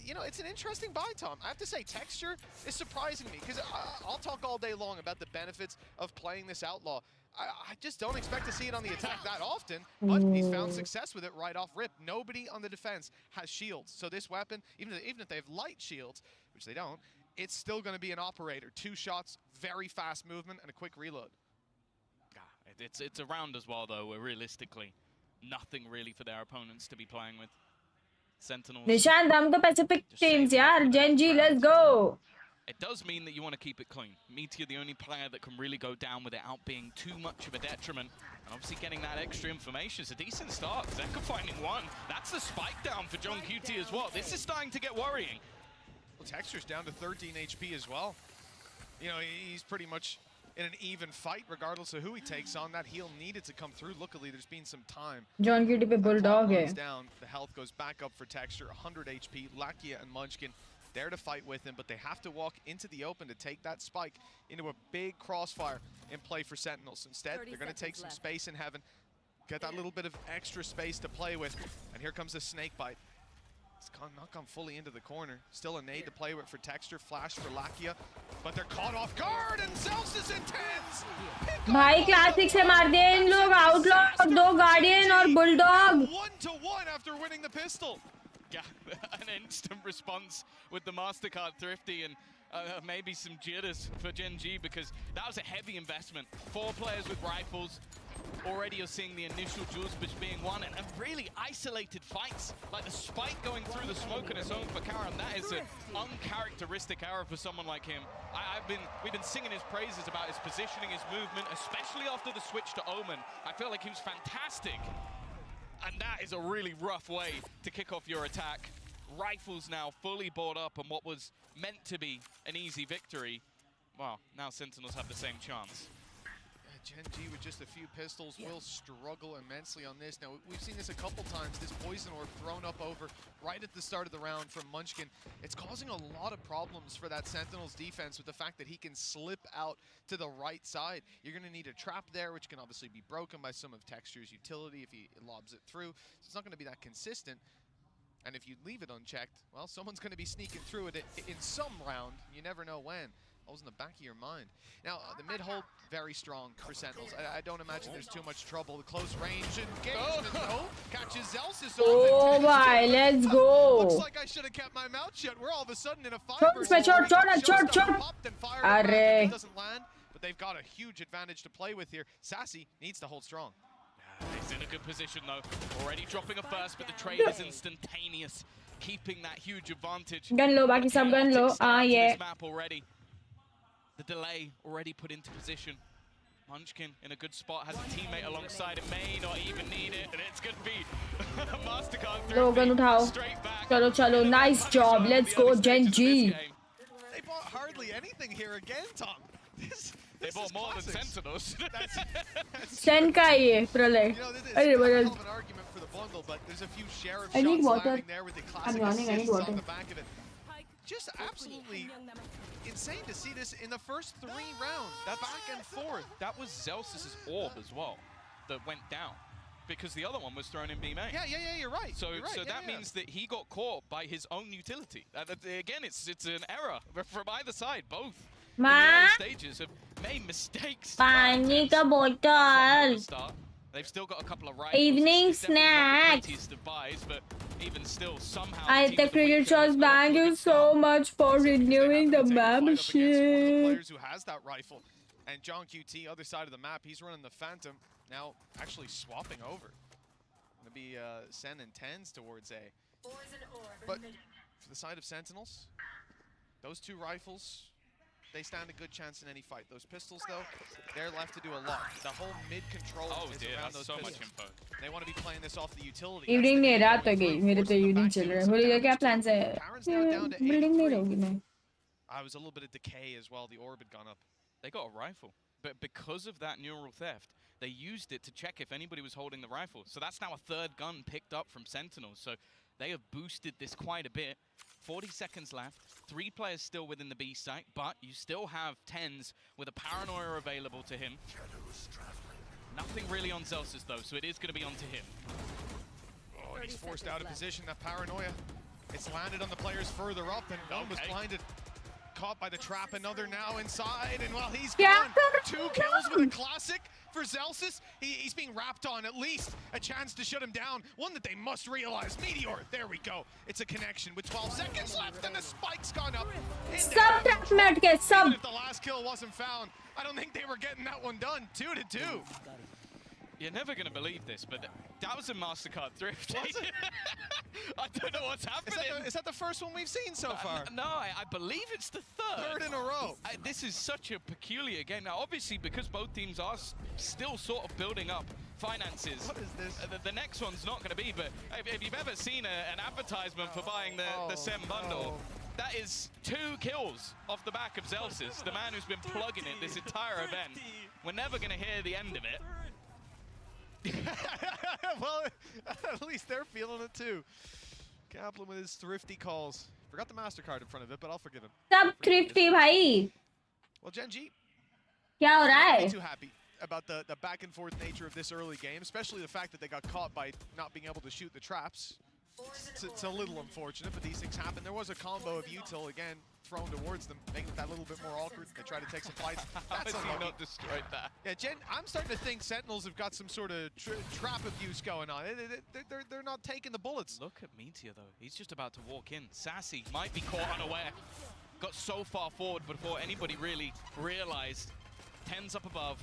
you know, it's an interesting buy, Tom. I have to say, Texture is surprising me because I'll talk all day long about the benefits of playing this Outlaw. I just don't expect to see it on the attack that often, but he's found success with it right off rip. Nobody on the defense has shields, so this weapon, even if they have light shields, which they don't, it's still going to be an operator. 2 shots, very fast movement, and a quick reload. It's a round as well, though, where realistically, nothing really for their opponents to be playing with. Sentinels. Nishan, हम तो Pacific teams यार. Gen G, let's go. It does mean that you want to keep it clean. Meteor, the only player that can really go down without being too much of a detriment. And obviously getting that extra information is a decent start. Zeka finding 1. That's the spike down for John QT as well. This is starting to get worrying. Well, Texture's down to 13 HP as well. You know, he's pretty much in an even fight regardless of who he takes on. That heal needed to come through. Luckily, there's been some time. John QT पे bulldog है. Down, the health goes back up for Texture. 100 HP. Lakia and Munchkin there to fight with him, but they have to walk into the open to take that spike into a big crossfire in play for Sentinels. Instead, they're going to take some space in heaven, get that little bit of extra space to play with, and here comes a snake bite. It's not gone fully into the corner. Still a nade to play with for Texture, flash for Lakia, but they're caught off guard, and Zeus is intense! भाई classic से मार दिए इन लोग. Outlaw, 2 guardian और bulldog. 1-to-1 after winning the pistol. Yeah, an instant response with the MasterCard Thrifty and maybe some jitters for Gen G because that was a heavy investment. 4 players with rifles. Already you're seeing the initial duels being won and really isolated fights. Like the spike going through the smoke on its own for Karam. That is an uncharacteristic error for someone like him. We've been singing his praises about his positioning, his movement, especially after the switch to Omen. I feel like he was fantastic. And that is a really rough way to kick off your attack. Rifles now fully bought up on what was meant to be an easy victory. Well, now Sentinels have the same chance. Gen G with just a few pistols will struggle immensely on this. Now, we've seen this a couple times, this poison orb thrown up over right at the start of the round from Munchkin. It's causing a lot of problems for that Sentinels defense with the fact that he can slip out to the right side. You're going to need a trap there, which can obviously be broken by some of Texture's utility if he lobs it through. So it's not going to be that consistent. And if you leave it unchecked, well, someone's going to be sneaking through it in some round. You never know when. Always in the back of your mind. Now, the mid-hold, very strong for Sentinels. I don't imagine there's too much trouble. The close range engagement, though, catches Zelsis Oh my, let's go. Looks like I should have kept my mouth shut. We're all of a sudden in a 5 versus 3. Short. It doesn't land, but they've got a huge advantage to play with here. Sassy needs to hold strong. He's in a good position, though. Already dropping a first, but the trade is instantaneous, keeping that huge advantage. Gun low, बाकी सब gun low. Yeah. This map already. The delay already put into position. Munchkin in a good spot, has a teammate alongside. It may not even need it, and it's going to be MasterCard Low gun उठाओ. चलो, nice job. Let's go, Gen G. They bought hardly anything here again, Tom. They bought more than Sentinels. Sen का ये Pralay. An argument for the bundle, but there's a few sheriff I need shots water. landing there with the classic assists on the back of it. Just absolutely insane to see this in the first 3 rounds. That back and forth. That was Zelsis' orb as well that went down because the other one was thrown in B main. Yeah, you're right. So, you're right. so that means that he got caught by his own utility. Again, it's an error from either side. Both in the early stages have made mistakes. पानी का बोतल. They've still got a couple of rifles. Evening It's definitely not the snack. prettiest of buys, but even still, somehow. AnkkitaC Cricket Shows, thank you so much for renewing the membership. Players who has that rifle, and John QT, other side of the map, he's running the Phantom. Now actually swapping over. Gonna be Sen and 10s towards A. But for the side of Sentinels, those 2 rifles, they stand a good chance in any fight. Those pistols, though, they're left to do a lot. The whole mid-control is around those pistols. Much info. They want to be playing this off the utility. Evening नहीं रात हो गई मेरे तो evening चल रहा है होली का क्या plans है building नहीं रहूँगी मैं. I was a little bit of decay as well. The orb had gone up. They got a rifle, but because of that neural theft, they used it to check if anybody was holding the rifle. So that's now a 3rd gun picked up from Sentinels. So they have boosted this quite a bit. 40 seconds left, 3 players still within the B site, but you still have 10s with a paranoia available to him. Nothing really on Zelsis though, so it is going to be onto him. Oh, he's forced out of position. That paranoia, It's landed on the players further up, and one was blinded. Caught by the trap, another now inside, and well, he's gone. 2 kills with a classic for Zelsis. He's being wrapped on, at least a chance to shut him down. One that they must realize. Meteor, there we go. It's a connection with 12 seconds left, and the spike's gone up. Sub trap में अटके, sub. Even if the last kill wasn't found, I don't think they were getting that one done. 2-2. You're never going to believe this, but that was a MasterCard thrift. I don't know what's happening. Is that the first one we've seen so far? No, I believe it's the third. Third in a row. This is such a peculiar game. Now, obviously, because both teams are still sort of building up finances. What is this? The next one's not going to be, but if you've ever seen an advertisement for buying the SEM bundle, that is 2 kills off the back of Zelsis, the man who's been plugging it this entire event. We're never going to hear the end of it. Well, at least they're feeling it too. Kaplan with his thrifty calls. Forgot the MasterCard in front of it, but I'll forgive him. Sub thrifty भाई. Well, Gen G, क्या हो रहा I'm है? not too happy about the back and forth nature of this early game, especially the fact that they got caught by not being able to shoot the traps. It's a little unfortunate, but these things happen. There was a combo of util again thrown towards them, making it that little bit more awkward. They tried to take some fights. That's unlucky. Not destroyed that. Yeah, I'm starting to think Sentinels have got some sort of trap abuse going on. They're not taking the bullets. Look at Meteor, though. He's just about to walk in. Sassy might be caught unaware. Got so far forward before anybody really realized. 10's up above.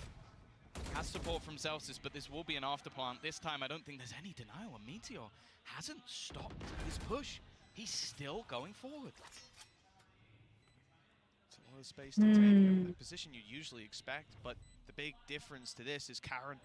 Has support from Zelsis, but this will be an afterplant. This time, I don't think there's any denial. And Meteor hasn't stopped his push. He's still going forward. It's a lot of space to take. The position you usually expect, but the big difference to this is Karen.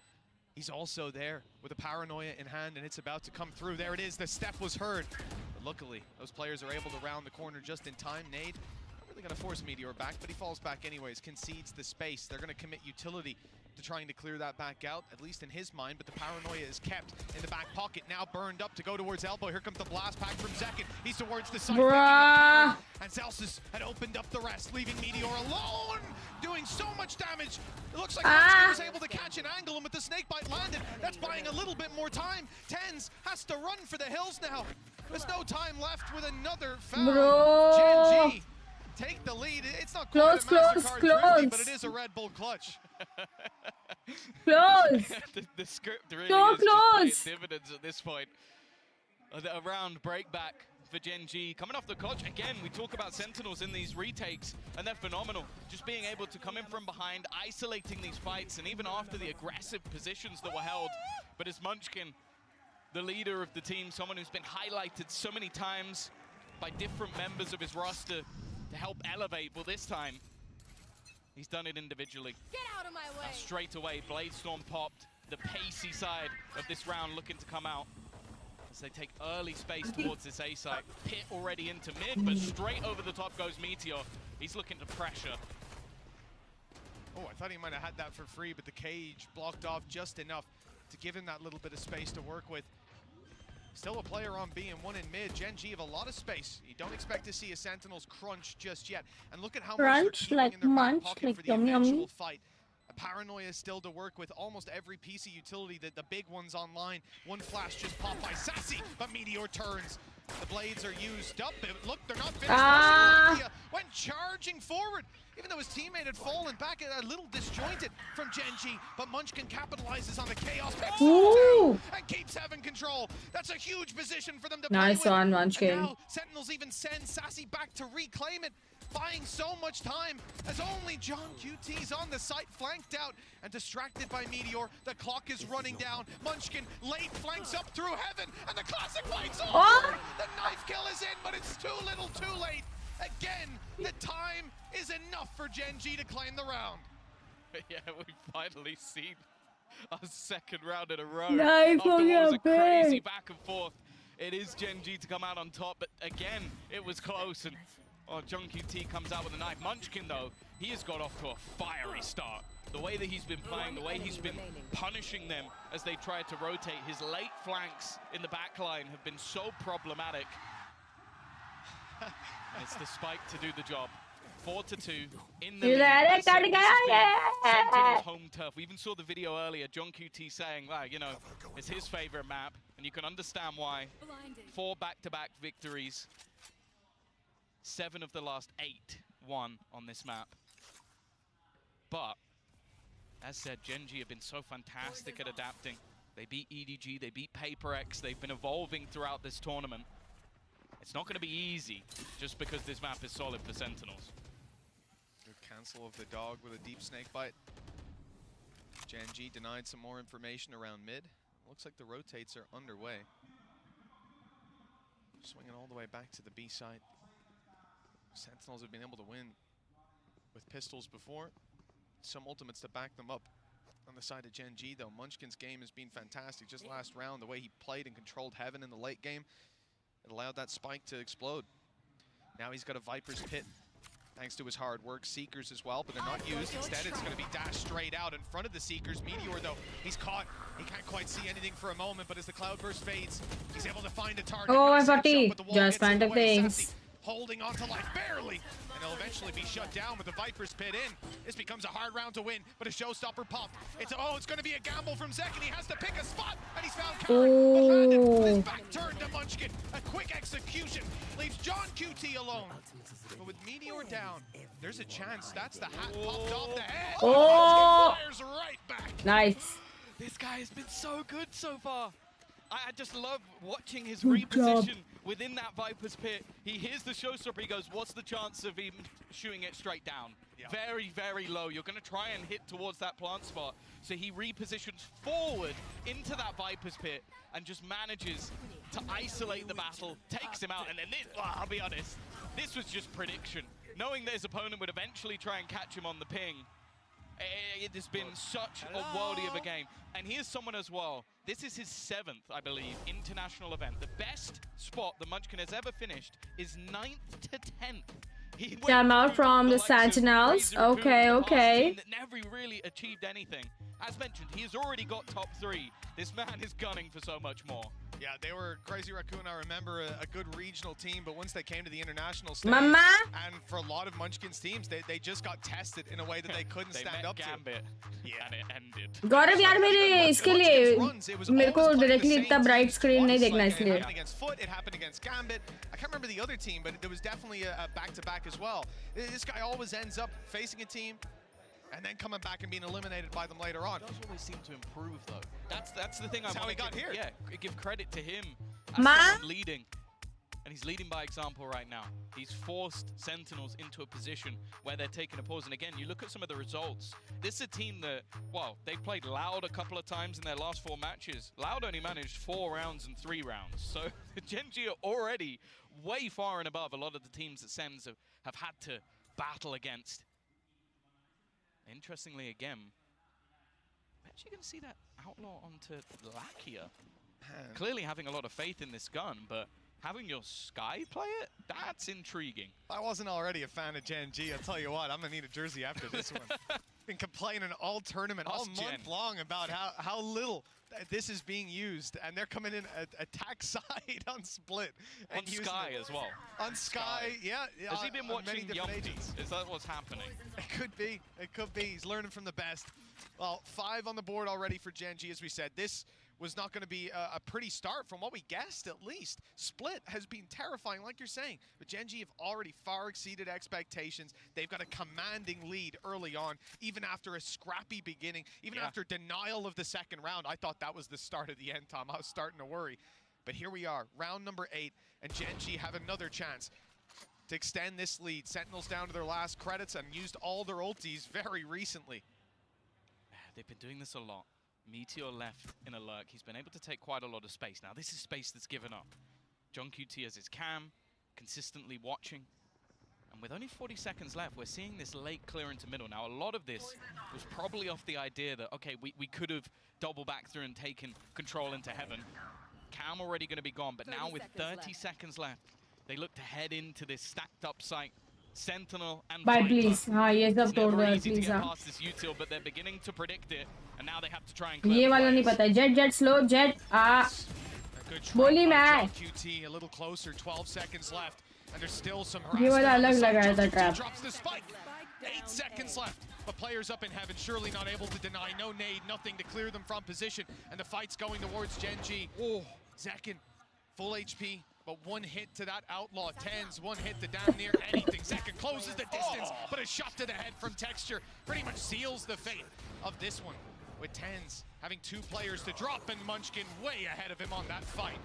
He's also there with a paranoia in hand, and it's about to come through. There it is. The step was heard. But luckily, those players are able to round the corner just in time. Nade not really going to force Meteor back, but he falls back anyways, concedes the space. They're going to commit utility to trying to clear that back out, at least in his mind, but the paranoia is kept in the back pocket, now burned up to go towards elbow. Here comes the blast pack from Zekin. He's towards the side, and Zelsis had opened up the rest, leaving Meteor alone, doing so much damage. It looks like he was able to catch an angle, and with the snake bite landed, that's buying a little bit more time. Tens has to run for the hills now. There's no time left with another foul. Gen G take the lead. It's not quite a MasterCard thrifty, but it is a Red Bull clutch. Close. the script really So is just paying close. dividends at this point. A round breakback for Gen G. Coming off the clutch, again, we talk about Sentinels in these retakes, and they're phenomenal. Just being able to come in from behind, isolating these fights, and even after the aggressive positions that were held. But it's Munchkin, the leader of the team, someone who's been highlighted so many times by different members of his roster to help elevate. Well, this time, he's done it individually. Get out of my way! Straight away, Blade Storm popped. The pacey side of this round looking to come out as they take early space towards this A site. Pit already into mid, but straight over the top goes Meteor. He's looking to pressure. Oh, I thought he might have had that for free, but the cage blocked off just enough to give him that little bit of space to work with. Still a player on B and one in mid. Gen G have a lot of space. You don't expect to see a Sentinels crunch just yet. And look at how much they're keeping in their back pocket for the eventual fight. A paranoia still to work with. Almost every piece of utility, that the big ones online. One flash just popped by Sassy, but Meteor turns. The blades are used up. Look, they're not finished. Went charging forward, even though his teammate had fallen back a little disjointed from Gen G. But Munchkin capitalizes on the chaos, picks and keeps having control. That's a huge position for them to play with. one, Munchkin. And now Sentinels even send Sassy back to reclaim it, buying so much time as only John QT's on the site, flanked out and distracted by Meteor. The clock is running down. Munchkin late flanks up through heaven, and the classic fight's over. The knife kill is in, but it's too little too late. Again, the time is enough for Gen G to claim the round. Yeah, we've finally seen our second round in a row. Nice, After what was a crazy big. back and forth. It is Gen G to come out on top, but again, it was close. And John QT comes out with a knife. Munchkin, though, he has got off to a fiery start. The way that he's been playing, the way he's been punishing them as they tried to rotate. His late flanks in the back line have been so problematic. It's the spike to do the job. 4-2 in the You lead. got it, As I said, got it, this got has it. been Sentinel's home turf. We even saw the video earlier, John QT saying, well, you know, it's his favorite map, and you can understand why. 4 back-to-back victories. 7 of the last 8 won on this map. But, as said, Gen G have been so fantastic at adapting. They beat EDG, they beat PRX, they've been evolving throughout this tournament. It's not going to be easy, just because this map is solid for Sentinels. Good cancel of the dog with a deep snake bite. Gen G denied some more information around mid. Looks like the rotates are underway. Swinging all the way back to the B side. Sentinels have been able to win with pistols before. Some ultimates to back them up. On the side of Gen G, though, Munchkin's game has been fantastic. Just last round, the way he played and controlled Heaven in the late game, it allowed that spike to explode. Now he's got a Viper's Pit, thanks to his hard work. Seekers as well, but they're not used. Instead, it's going to be dashed straight out in front of the Seekers. Meteor, though, he's caught. He can't quite see anything for a moment, but as the Cloudburst fades, he's able to find a target. Oh, Nice FRT. headshot, but the wall Just gets in the random way. things. Sassy holding on to life barely, and he'll eventually be shut down with the Viper's Pit in. This becomes a hard round to win, but a showstopper popped. It's going to be a gamble from Zek, and he has to pick a spot, and he's found cover. But landed with his back turned to Munchkin. A quick execution leaves John QT alone. But with Meteor down, there's a chance. That's the hat popped off the head. Oh! Munchkin fires right back. Nice. This guy has been so good so far. I just love watching his Good job. reposition within that Viper's Pit. He hears the showstopper, he goes, what's the chance of him shooting it straight down? Yeah. Very, very low. You're going to try and hit towards that plant spot. So he repositions forward into that Viper's Pit and just manages to isolate the battle, takes him out, and then this, I'll be honest, this was just prediction. Knowing that his opponent would eventually try and catch him on the ping, it has been such a worldie of a game. And here's someone as well. This is his 7th, I believe, international event. The best spot the Munchkin has ever finished is 9th to 10th. He Time out from the Sentinels. Okay, okay. that never really achieved anything. As mentioned, he has already got top 3. This man is gunning for so much more. Yeah, they were Crazy Raccoon. I remember a good regional team, but once they came to the international stage, Mama? and for a lot of Munchkin's teams, they just got tested in a way that they couldn't stand up Gambit, to. and it ended. गौरव यार मेरे इसके लिए मेरे को directly इतना bright screen नहीं देखना It इसलिए. happened against Foot, it happened against Gambit. I can't remember the other team, but there was definitely a back-to-back as well. This guy always ends up facing a team and then coming back and being eliminated by them later on. He does always seem to improve, though. That's the thing. That's how he got here. Yeah, give credit to him as Ma? someone leading. And he's leading by example right now. He's forced Sentinels into a position where they're taking a pause. And again, you look at some of the results. This is a team that, well, they played Loud a couple of times in their last 4 matches. Loud only managed 4 rounds and 3 rounds. So Gen G are already way far and above a lot of the teams that Sens have had to battle against. Interestingly, again, bet you're going to see that Outlaw onto Lakia. Clearly having a lot of faith in this gun, but having your Sky play it, that's intriguing. I wasn't already a fan of Gen G. I'll tell you what, I'm going to need a jersey after this one. Been complaining all tournament, all month long about how little this is being used, and they're coming in attack side on Split. On Sky as well. On Sky, yeah. Has he been watching different Yumpty? agents. Is that what's happening? It could be. It could be. He's learning from the best. Well, 5 on the board already for Gen G, as we said. This was not going to be a pretty start from what we guessed, at least. Split has been terrifying, like you're saying. But Gen G have already far exceeded expectations. They've got a commanding lead early on, even after a scrappy beginning, even after denial of the second round. I thought that was the start of the end, Tom. I was starting to worry. But here we are, round number 8, and Gen G have another chance to extend this lead. Sentinels down to their last credits and used all their ultis very recently. They've been doing this a lot. Meteor left in a lurk. He's been able to take quite a lot of space. Now, this is space that's given up. John QT has his cam, consistently watching. And with only 40 seconds left, we're seeing this late clear into middle. Now, a lot of this was probably off the idea that, okay, we could have double back through and taken control into heaven. Cam already going to be gone, but now with 30 seconds left, they look to head into this stacked up site. Sentinel and Bye, Viper. please. हाँ ये सब तोड़ दो Easy to please get हाँ. past this util, but they're beginning to predict it, and now they have to try and ये वाला नहीं पता. Jet slow jet. Good बोली try by मैं. John QT, a little closer, 12 seconds left. And there's still some ये harassment. वाला on the अलग side. लगाया था Jump trap. drops the spike. 8 seconds left. But players up in heaven, surely not able to deny. No nade, nothing to clear them from position. And the fight's going towards Gen G. Oh, Zekin, full HP. But one hit to that outlaw. Tens, one hit to damn near anything. Zekin closes the distance, but a shot to the head from Texture pretty much seals the fate of this one. With Tens having 2 players to drop and Munchkin way ahead of him on that fight.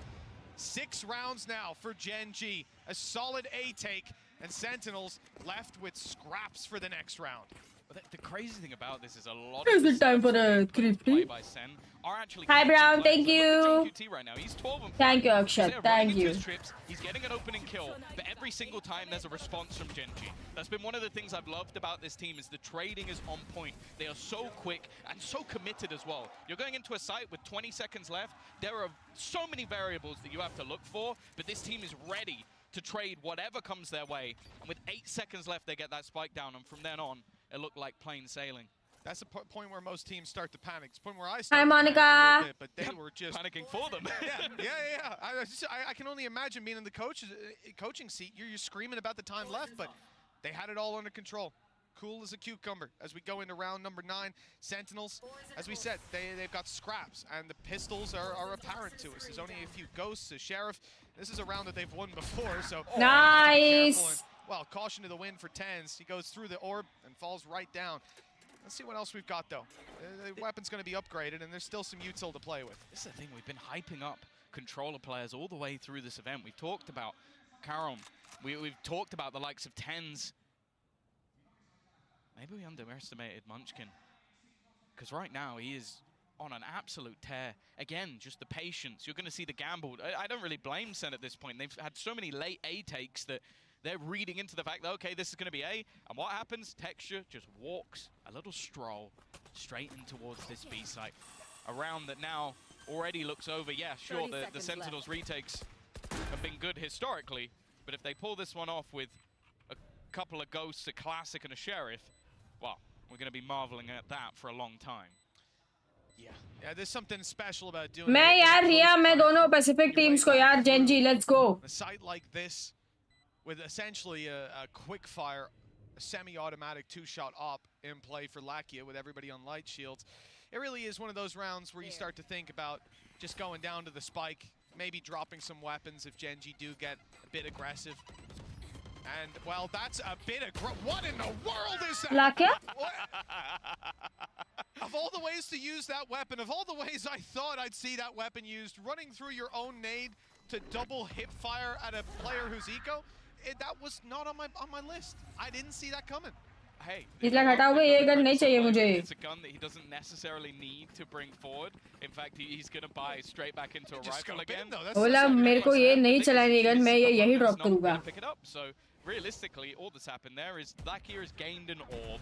6 rounds now for Gen G. A solid A take, and Sentinels left with scraps for the next round. But the crazy thing about this is a lot Is of the it time for setups the being played 3-3? by Sen are actually Hi, catching Brown. players. Thank Look at you. John QT right now. He's 12 and 5. Thank you, He's Akshat. there running Thank into you. his trips. He's getting an opening kill, but every single time there's a response from Gen G. That's been one of the things I've loved about this team is the trading is on point. They are so quick and so committed as well. You're going into a site with 20 seconds left. There are so many variables that you have to look for, but this team is ready to trade whatever comes their way. And with 8 seconds left, they get that spike down, and from then on, it looked like plain sailing. That's the point where most teams start to panic. It's the point where I Hi, started to panic a Monica. little bit, but they were just panicking for them. yeah. I can only imagine being in the coaching seat. You're screaming about the time left, but they had it all under control. Cool as a cucumber as we go into round number 9. Sentinels, as we said, they've got scraps, and the pistols are apparent to us. There's only a few ghosts, a sheriff. This is a round that they've won before, so Nice. well, caution to the wind for Tens. He goes through the orb and falls right down. Let's see what else we've got, though. The weapon's going to be upgraded, and there's still some util to play with. This is the thing, we've been hyping up controller players all the way through this event. We've talked about Karom. We've talked about the likes of Tens. Maybe we underestimated Munchkin. Because right now, he is on an absolute tear. Again, just the patience. You're going to see the gamble. I don't really blame Sen at this point. They've had so many late A takes that they're reading into the fact that, okay, this is going to be A. And what happens? Texture just walks a little stroll straight in towards this B site. A round that now already looks over. Yeah, sure, the Sentinels retakes have been good historically. But if they pull this one off with a couple of ghosts, a classic, and a sheriff, well, we're going to be marveling at that for a long time. Yeah, there's something special about doing मैं यार रिया मैं दोनों Pacific teams को यार Gen G, let's go. A site like this, with essentially a quick fire, a semi-automatic 2-shot op in play for Lakia with everybody on light shields. It really is one of those rounds where you start to think about just going down to the spike, maybe dropping some weapons if Gen G do get a bit aggressive. And, well, that's a bit what in the world is that? Lakia? Of all the ways to use that weapon, of all the ways I thought I'd see that weapon used, running through your own nade to double hip fire at a player who's eco, that was not on my list. I didn't see that coming. Hey, इसलिए हटाओ भाई ये gun नहीं चाहिए मुझे. It's a gun that he doesn't necessarily need to bring forward. In fact, he's going to buy straight back into a rifle again. बोला मेरे को ये नहीं चलानी गन, मैं ये यही ड्रॉप करूँगा. Pick it up. So realistically, all that's happened there is Lakia has gained an orb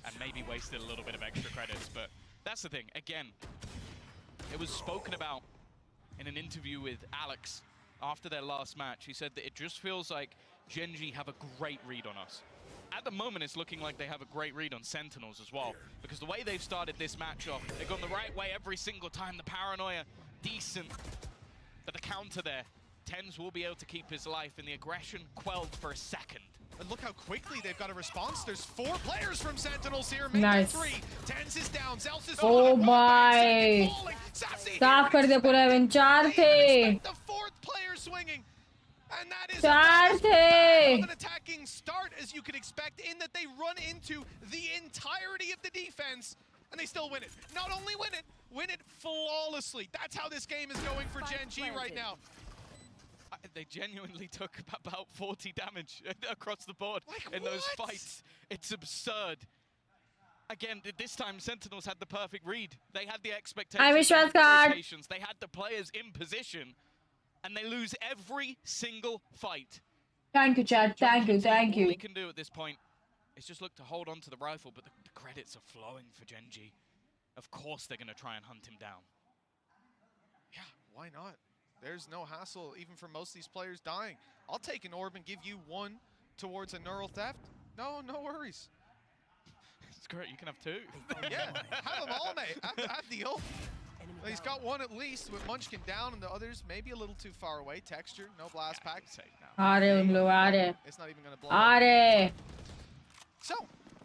and maybe wasted a little bit of extra credits. But that's the thing. Again, it was spoken about in an interview with Alex after their last match. He said that it just feels like Gen G have a great read on us. At the moment, it's looking like they have a great read on Sentinels as well, because the way they've started this match off, they've gone the right way every single time. The paranoia, decent, but the counter there, Tens will be able to keep his life, and the aggression quelled for a second. And look how quickly they've got a response. There's 4 players from Sentinels here. Nice. 3. Tens is down. Zels is Oh my. साफ कर दे पूरा event. 4 थे. The 4th player swinging. And that is 4 थे. an attacking start, as you could expect, in that they run into the entirety of the defense, and they still win it. Not only win it flawlessly. That's how this game is going for Gen G right now. They genuinely took about 40 damage across the board in those fights. It's absurd. Again, this time Sentinels had the perfect read. They had the expectations, they had the rotations, they had the players in position, and they lose every single fight. Thank you, Chad. Thank you. All we can do at this point is just look to hold on to the rifle, but the credits are flowing for Gen G. Of course they're going to try and hunt him down. Yeah, why not? There's no hassle, even for most of these players dying. I'll take an orb and give you 1 towards a neural theft. No worries. It's great, you can have 2. Yeah, have them all, mate. Have the ult. Well, he's got one at least with Munchkin down, and the others maybe a little too far away. Texture, no blast pack. It's not even going to blow up. So,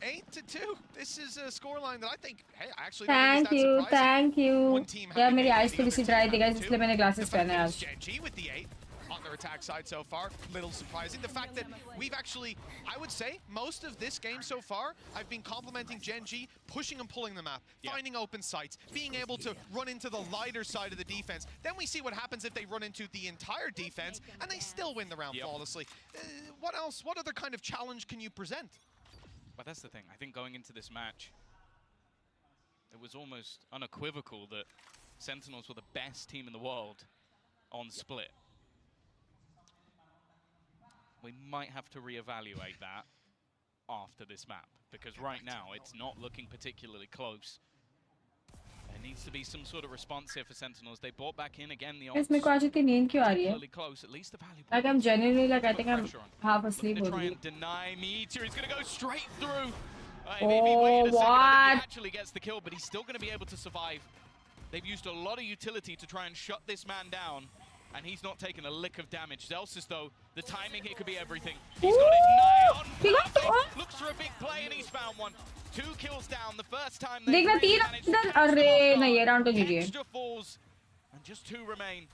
8-2. This is a scoreline that I think, hey, actually Thank you, thank you. यार मेरी eyes थोड़ी सी dry थी guys, इसलिए मैंने glasses पहने आज. Genji with the 8 on their attack side so far. Little surprising. The fact that we've actually, I would say, most of this game so far, I've been complimenting Genji, pushing and pulling the map, finding open sites, being able to run into the lighter side of the defense. Then we see what happens if they run into the entire defense, and they still win the round flawlessly. What else? What other kind of challenge can you present? But that's the thing. I think going into this match, it was almost unequivocal that Sentinels were the best team in the world on split. We might have to reevaluate that after this map, because right now it's not looking particularly close. There needs to be some sort of response here for Sentinels. They brought back in again the इसमें को आज इतनी नींद क्यों आ रही है? close. At least the Like I'm genuinely like I think I'm half asleep. Looking to try and deny Meteor. He's going to go straight through. Oh, what? He actually gets the kill, but he's still going to be able to survive. They've used a lot of utility to try and shut this man down, and he's not taken a lick of damage. Zelsis, though, the timing here could be everything. He's got it nigh on. Perfect. Looks for a big play, and he's found one. 2 kills down the first time they really managed to अरे नहीं ये round तो GG. extra falls, and just 2 remain.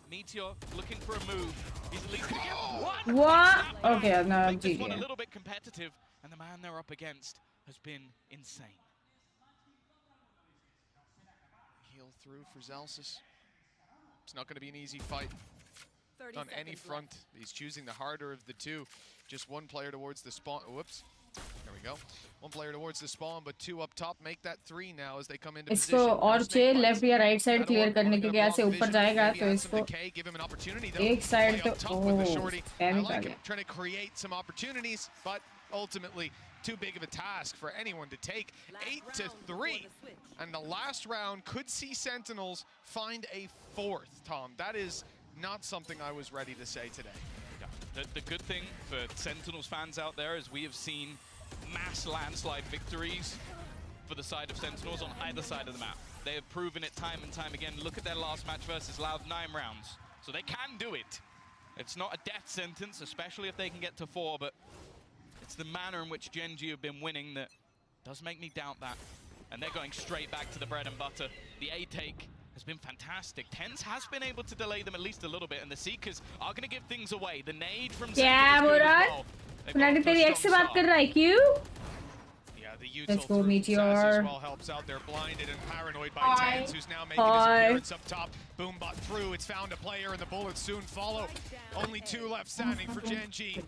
Meteor looking for a move. He's at least going to get one. What? Okay, no, Make this one a GG. little bit competitive, and the man they're up against has been insane. Heal through for Zelsis. It's not going to be an easy fight on any front. He's choosing the harder of the two. Just one player towards the spawn. Whoops. There we go. One player towards the spawn, but 2 up top. Make that 3 now as they come into इसको position. और चाहिए left या right side clear करने क्योंकि ऐसे ऊपर जाएगा तो इसको एक side तो I like him trying to create some opportunities, but ultimately too big of a task for anyone to take. 8-3, and the last round could see Sentinels find a 4th. Tom, that is not something I was ready to say today. The good thing for Sentinels fans out there is we have seen mass landslide victories for the side of Sentinels on either side of the map. They have proven it time and time again. Look at their last match versus Loud, 9 rounds. So they can do it. It's not a death sentence, especially if they can get to 4, but it's the manner in which Genji have been winning that does make me doubt that. And they're going straight back to the bread and butter. The A take has been fantastic. TenZ has been able to delay them at least a little bit, and the Seekers are going to give things away. The nade from Sentinels as well. Murad तेरी ex से बात कर रहा है क्यों? Yeah, the util Let's go, through Meteor. Sass as well helps out. They're blinded and paranoid by TenZ, who's now making his appearance up top. Boombot through. It's found a player, and the bullets soon follow. Only 2 left standing for Genji.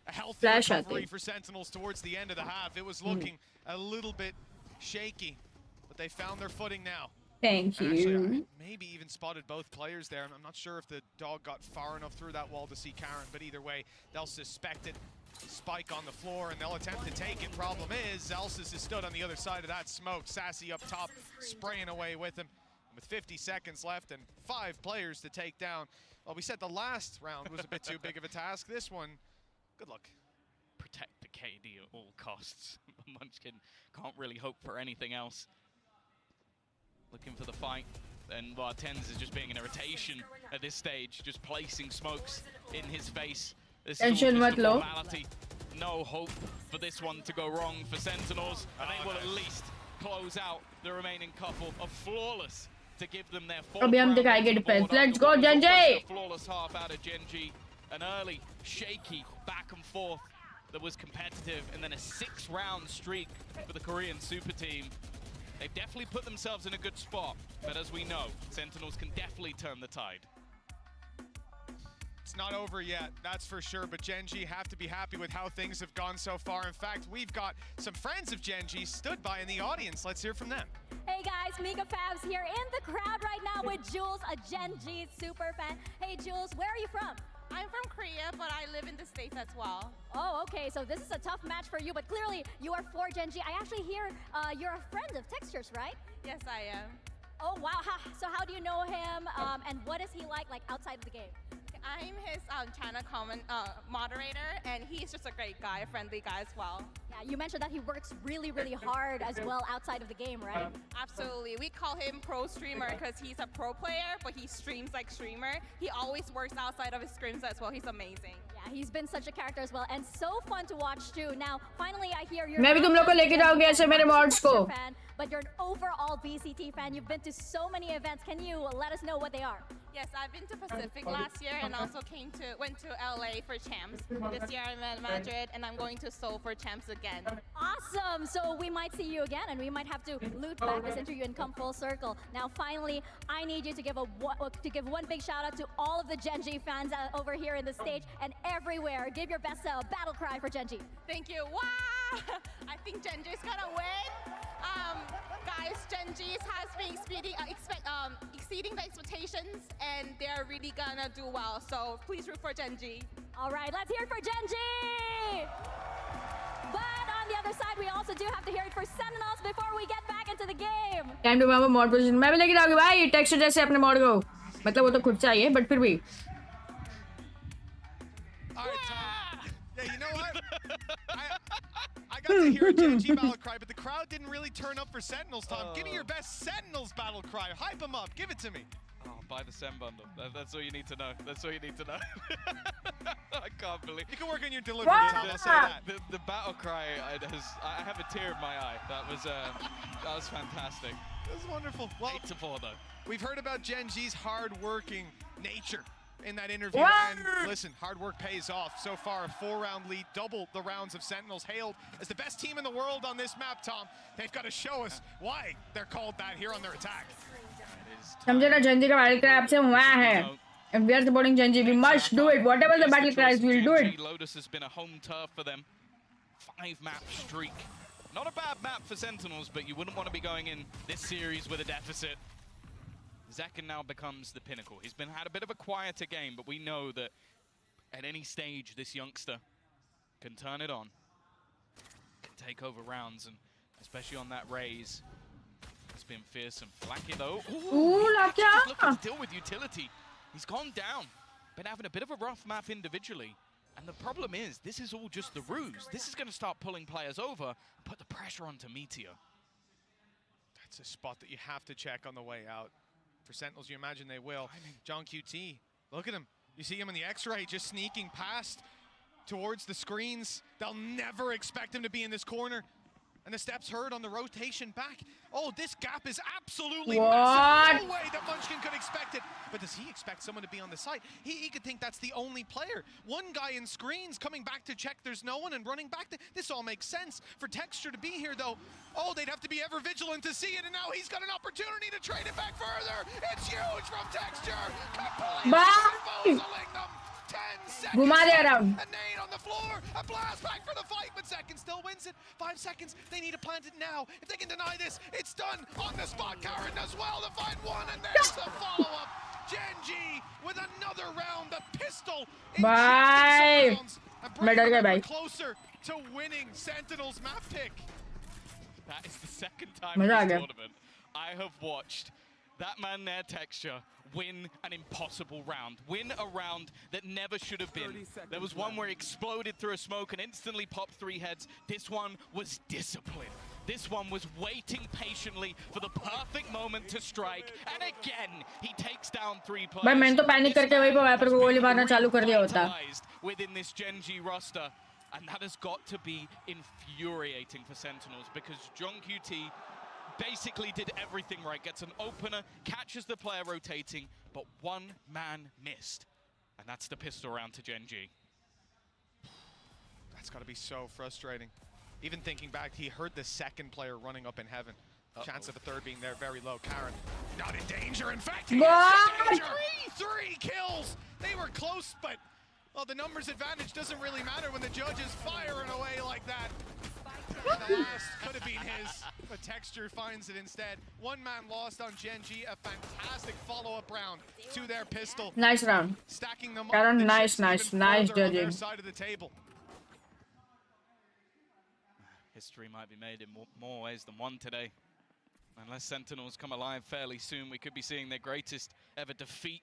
A healthy recovery for Sentinels towards the end of the half. It was looking a little bit shaky, but they found their footing now. Thank you. Actually, I maybe even spotted both players there. I'm not sure if the dog got far enough through that wall to see Karen, but either way, they'll suspect it. Spike on the floor, and they'll attempt to take it. Problem is, Zelsis is stood on the other side of that smoke. Sassy up top, spraying away with him. With 50 seconds left and 5 players to take down. Well, we said the last round was a bit too big of a task. This one, good luck. Protect the KD at all costs. Munchkin can't really hope for anything else. Looking for the fight, and TenZ is just being an irritation at this stage, just placing smokes in his face. This is all just a formality. No hope for this one to go wrong for Sentinels, and they will at least close out the remaining couple of flawless to give them their 4th round. Let's go, Genji! A flawless half out of Genji, an early shaky back and forth that was competitive, and then a 6-round streak for the Korean super team. They've definitely put themselves in a good spot, but as we know, Sentinels can definitely turn the tide. It's not over yet, that's for sure, but Genji have to be happy with how things have gone so far. In fact, we've got some friends of Genji stood by in the audience. Let's hear from them. Hey guys, Mika Fabs here in the crowd right now with Jules, a Genji super fan. Hey Jules, where are you from? I'm from Korea, but I live in the States as well. Oh, okay, so this is a tough match for you, but clearly you are for Genji. I actually hear you're a friend of Textures, right? Yes, I am. Oh, wow. So how do you know him, and what is he like outside of the game? I'm his channel moderator, and he's just a great guy, a friendly guy as well. Yeah, you mentioned that he works really, really hard as well outside of the game, right? Absolutely. We call him pro streamer because he's a pro player, but he streams like streamer. He always works outside of his streams as well. He's amazing. Yeah, he's been such a character as well, and so fun to watch too. Now, finally, I hear you're मैं भी तुम लोग को लेके जाऊंगी ऐसे मेरे mods को. fan, but you're an overall VCT fan. You've been to so many events. Can you let us know what they are? Yes, I've been to Pacific last year and also went to LA for champs. This year I'm at Madrid and I'm going to Seoul for champs again. Awesome! So we might see you again, and we might have to loot back this interview and come full circle. Now, finally, I need you to give one big shout out to all of the Genji fans over here in the stage and everywhere. Give your best battle cry for Genji. Thank you. Wow! I think Genji's gonna win. Guys, Genji has been exceeding the expectations, and they're really gonna do well. So please root for Genji. All right, let's hear it for Genji! But on the other side, we also do have to hear it for Sentinels before we get back into the game. Time to move mod position. मैं भी लेके जाऊंगी भाई texture जैसे अपने mod को. मतलब वो तो खुद चाहिए, but फिर भी. All right, Tom. Yeah, you know what? I got to hear a Genji battle cry, but the crowd didn't really turn up for Sentinels, Tom. Give me your best Sentinels battle cry. Hype them up. Give it to me. Oh, buy the Sen bundle. That's all you need to know. That's all you need to know. I can't believe. You can work on your delivery, Tom. I'll say that. The battle cry, I have a tear in my eye. That was fantastic. That was wonderful. Well, 8-4 though. We've heard about Genji's hard-working nature in that interview. And listen, hard work pays off. So far, a 4-round lead, double the rounds of Sentinels, hailed as the best team in the world on this map, Tom. They've got to show us why they're called that here on their attack. समझे ना Genji का battle cry आपसे हुआ है. And we are supporting Genji. We must do it. Whatever the battle cries, we'll do it. Lotus has been a home turf for them. 5-map streak. Not a bad map for Sentinels, but you wouldn't want to be going in this series with a deficit. Zekken now becomes the pinnacle. He's had a bit of a quieter game, but we know that at any stage, this youngster can turn it on, can take over rounds, and especially on that raise, it's been fearsome. Lucky though. Ooh, Lucky! Looking to deal with utility. He's gone down, been having a bit of a rough map individually. And the problem is, this is all just the ruse. This is going to start pulling players over, put the pressure onto Meteor. That's a spot that you have to check on the way out. For Sentinels, you imagine they will. John QT, look at him. You see him in the X-ray just sneaking past towards the screens. They'll never expect him to be in this corner. And the steps heard on the rotation back. Oh, this gap is absolutely massive. No way that Munchkin could expect it. But does he expect someone to be on the site? He could think that's the only player. One guy in screens coming back to check there's no one and running back. This all makes sense. For Texture to be here, though, oh, they'd have to be ever vigilant to see it. And now he's got an opportunity to trade it back further. It's huge from Texture. Completely disposing them. 10 seconds. घुमा दे around. A nade on the floor. A blast back for the fight, but Zekken still wins it. 5 seconds. They need to plant it now. If they can deny this, it's done on the spot. Karen does well to find one, and there's the follow-up. Genji with another round. The pistol. Bye. And closer to winning Sentinel's map pick. That is the second time in this tournament I have watched that man there, Texture, win an impossible round. Win a round that never should have been. There was one where he exploded through a smoke and instantly popped 3 heads. This one was discipline. This one was waiting patiently for the perfect moment to strike. And again, he takes down 3 players. भाई मैंने तो panic करके वही पे wiper को गोली मारना चालू कर दिया होता. Within this Genji roster. And that has got to be infuriating for Sentinels because John QT basically did everything right. Gets an opener, catches the player rotating, but one man missed. And that's the pistol round to Genji. That's got to be so frustrating. Even thinking back, he heard the second player running up in heaven. Chance of a third being there very low. Karen, not in danger. In fact, he is in danger. 3 kills. They were close, but well, the numbers advantage doesn't really matter when the judge is firing away like that. The last could have been his, but Texture finds it instead. 1 man lost on Genji. A fantastic follow-up round to their pistol. Nice round. Stacking them Karen, up. nice judging. Their side of the table. History might be made in more ways than one today. Unless Sentinels come alive fairly soon, we could be seeing their greatest ever defeat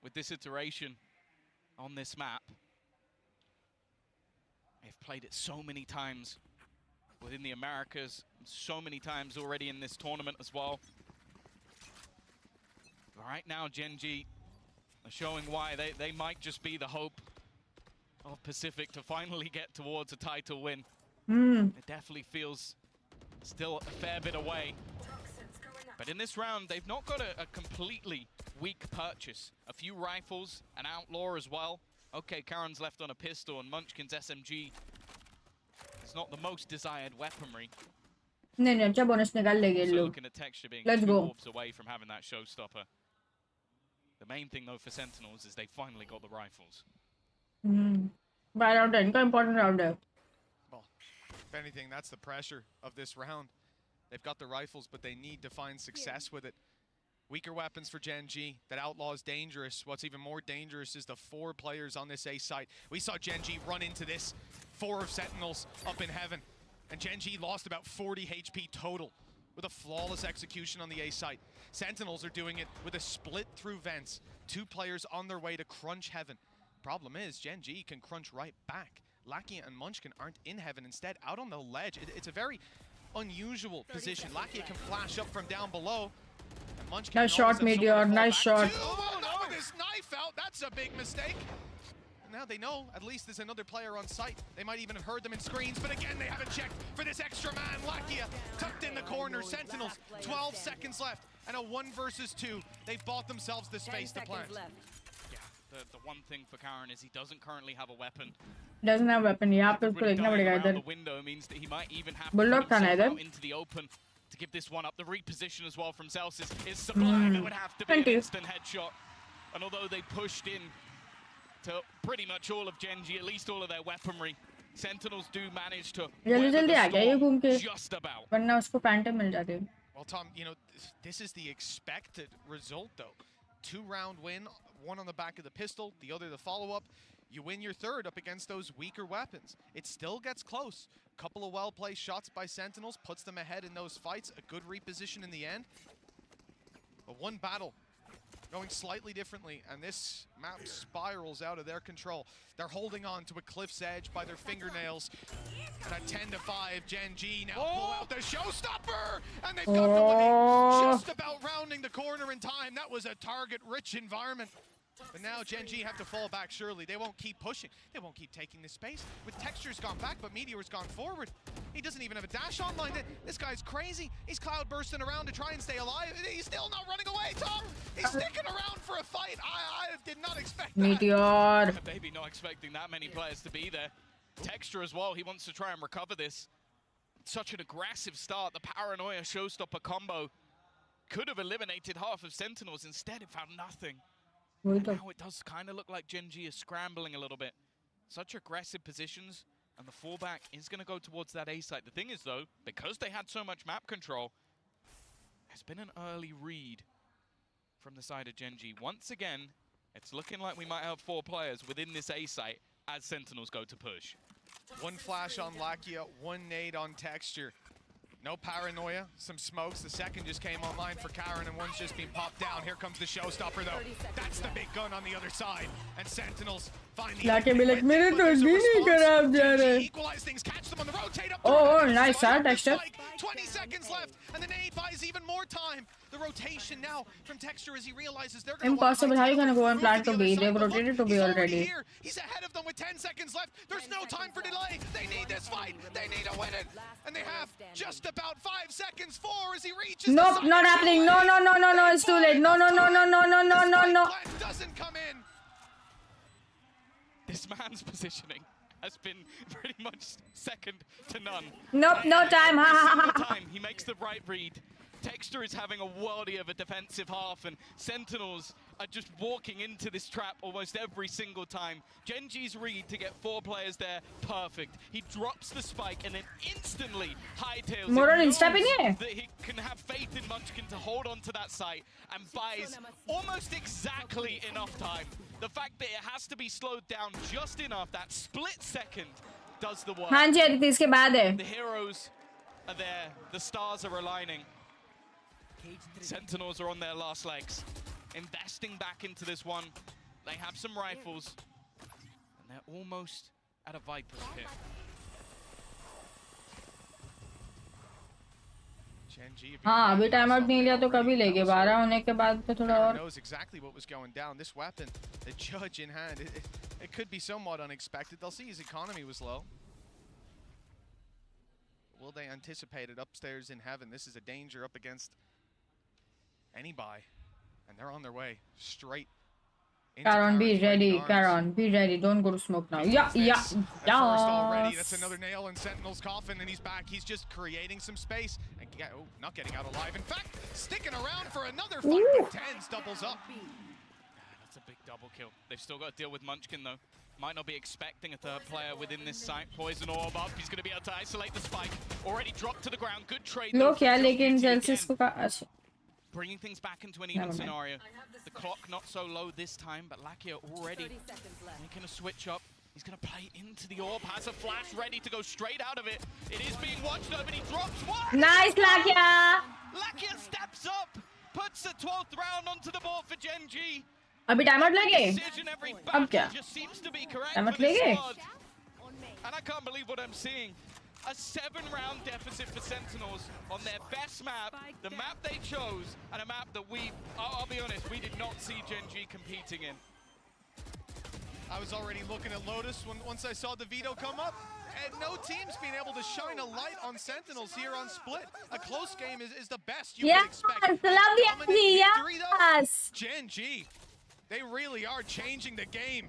with this iteration. on this map. They've played it so many times within the Americas, so many times already in this tournament as well. But right now, Gen G are showing why they might just be the hope of Pacific to finally get towards a title win. It definitely feels still a fair bit away. But in this round, they've not got a completely weak purchase. A few rifles, an outlaw as well. Okay, Karen's left on a pistol, and Munchkin's SMG is not the most desired weaponry. नहीं नहीं अच्छा bonus निकाल लेंगे Also लोग. looking at Texture being Let's two go. orbs away from having that showstopper. The main thing though for Sentinels is they finally got the rifles. By round 10 का important round है. Well, if anything, that's the pressure of this round. They've got the rifles, but they need to find success with it. Weaker weapons for Gen G. That outlaw is dangerous. What's even more dangerous is the 4 players on this A site. We saw Gen G run into this 4 of Sentinels up in heaven. And Gen G lost about 40 HP total with a flawless execution on the A site. Sentinels are doing it with a split through vents. 2 players on their way to crunch heaven. Problem is, Gen G can crunch right back. Lakia and Munchkin aren't in heaven. Instead, out on the ledge. It's a very unusual position. Lakia can flash up from down below. And Munchkin Nice shot, Meteor. Nice shot. Oh, no, with his knife out. That's a big mistake. Now they know at least there's another player on site. They might even have heard them in screens, but again, they haven't checked for this extra man. Lakia tucked in the corner. Sentinels, 12 seconds left, and a 1 versus 2. They've bought themselves the space to plant. Yeah, the one thing for Karen is he doesn't currently have a weapon. Doesn't have weapon. यहाँ पे उसको देखना पड़ेगा इधर. The window means that he might even have to Bulldog put था ना himself इधर. out into the open to give this one up. The reposition as well from Celsius is sublime. It would have to be an Thank you. instant headshot. And although they pushed in to pretty much all of Gen G, at least all of their weaponry, Sentinels do manage to जल्दी weather जल्दी आ the गया ये घूम के. storm just about. वरना उसको पैंटे मिल जाते. Well, Tom, you know, this is the expected result, though. 2-round win, one on the back of the pistol, the other the follow-up. You win your third up against those weaker weapons. It still gets close. Couple of well-placed shots by Sentinels puts them ahead in those fights. A good reposition in the end. But one battle going slightly differently, and this map spirals out of their control. They're holding on to a cliff's edge by their fingernails. And at 10-5, Gen G now pull out the showstopper, and they've got the winning. Just about rounding the corner in time. That was a target-rich environment. But now Gen G have to fall back, surely. They won't keep pushing. They won't keep taking this space. With Texture's gone back, but Meteor's gone forward. He doesn't even have a dash online. This guy's crazy. He's cloud bursting around to try and stay alive. He's still not running away, Tom. He's sticking around for a fight. I did not expect that. Meteor. Maybe not expecting that many players to be there. Texture as well, he wants to try and recover this. Such an aggressive start. The Paranoia showstopper combo could have eliminated half of Sentinels. Instead, it found nothing. And now it does kind of look like Gen G is scrambling a little bit. Such aggressive positions, and the fallback is going to go towards that A site. The thing is, though, because they had so much map control, there's been an early read from the side of Gen G. Once again, it's looking like we might have 4 players within this A site as Sentinels go to push. One flash on Lakia, 1 nade on Texture. No Paranoia, some smokes. The second just came online for Karen, and one's just been popped down. Here comes the showstopper, though. That's the big gun on the other side. And Sentinels find the लाके भी like मेरे तो भी नहीं खराब जा रहे. equalize things, catch them on the rotate up. Oh, nice shot, Texture. 20 seconds left, and the nade buys even more time. The rotation now from Texture as he realizes they're going to Impossible. How are you gonna go and plant to B? They've rotated to B already. He's ahead of them with 10 seconds left. There's no time for delay. They need this fight. They need to win it. And they have just about 5 seconds. 4 as he reaches. Nope, not happening. No, no, no, no, no. It's too late. No, no, no, no, no, no, no, no, no. Doesn't come in. This man's positioning has been pretty much second to none. Nope, no time. Time. He makes the right read. Texture is having a worldie of a defensive half, and Sentinels are just walking into this trap almost every single time. Gen G's read to get 4 players there, perfect. He drops the spike and then instantly hightails it. That he can have faith in Munchkin to hold on to that site and buys almost exactly enough time. The fact that it has to be slowed down just enough, that split second, does the work. हाँ जी, अदिति इसके बाद है. The heroes are there, the stars are aligning. Sentinels are on their last legs, investing back into this one. They have some rifles. They're almost at a Viper's pit. हाँ अभी time out नहीं लिया तो कभी लेंगे 12 होने के बाद तो थोड़ा और knows exactly what was going down. This weapon, the judge in hand, it could be somewhat unexpected. They'll see his economy was low. Will they anticipate it upstairs in heaven? This is a danger up against any buy, and they're on their way straight. Caron, be ready. Caron, be ready. Don't go to smoke now. Yeah. First already, that's another nail in Sentinel's coffin, and he's back. He's just creating some space and not getting out alive. In fact, sticking around for another fight. But Tens doubles up. That's a big double kill. They've still got to deal with Munchkin though. Might not be expecting a third player within this site. Poison orb up. He's going to be able to isolate the spike. Already dropped to the ground. Good trade. Look, yeah, लेकिन Celsius को bringing things back into an even scenario. The clock not so low this time, but Lakia already making a switch up. He's going to play into the orb, has a flash ready to go straight out of it. It is being watched over, and he drops one. Nice, Lakia! Lakia steps up, puts the 12th round onto the board for Gen G. अभी time out लगे अब क्या time out लगे And I can't believe what I'm seeing. A 7-round deficit for Sentinels on their best map, the map they chose, and a map that I'll be honest, we did not see Gen G competing in. I was already looking at Lotus once I saw the Veto come up, and no team's been able to shine a light on Sentinels here on Split. A close game is the best you can expect. Yes, Gen G, they really are changing the game.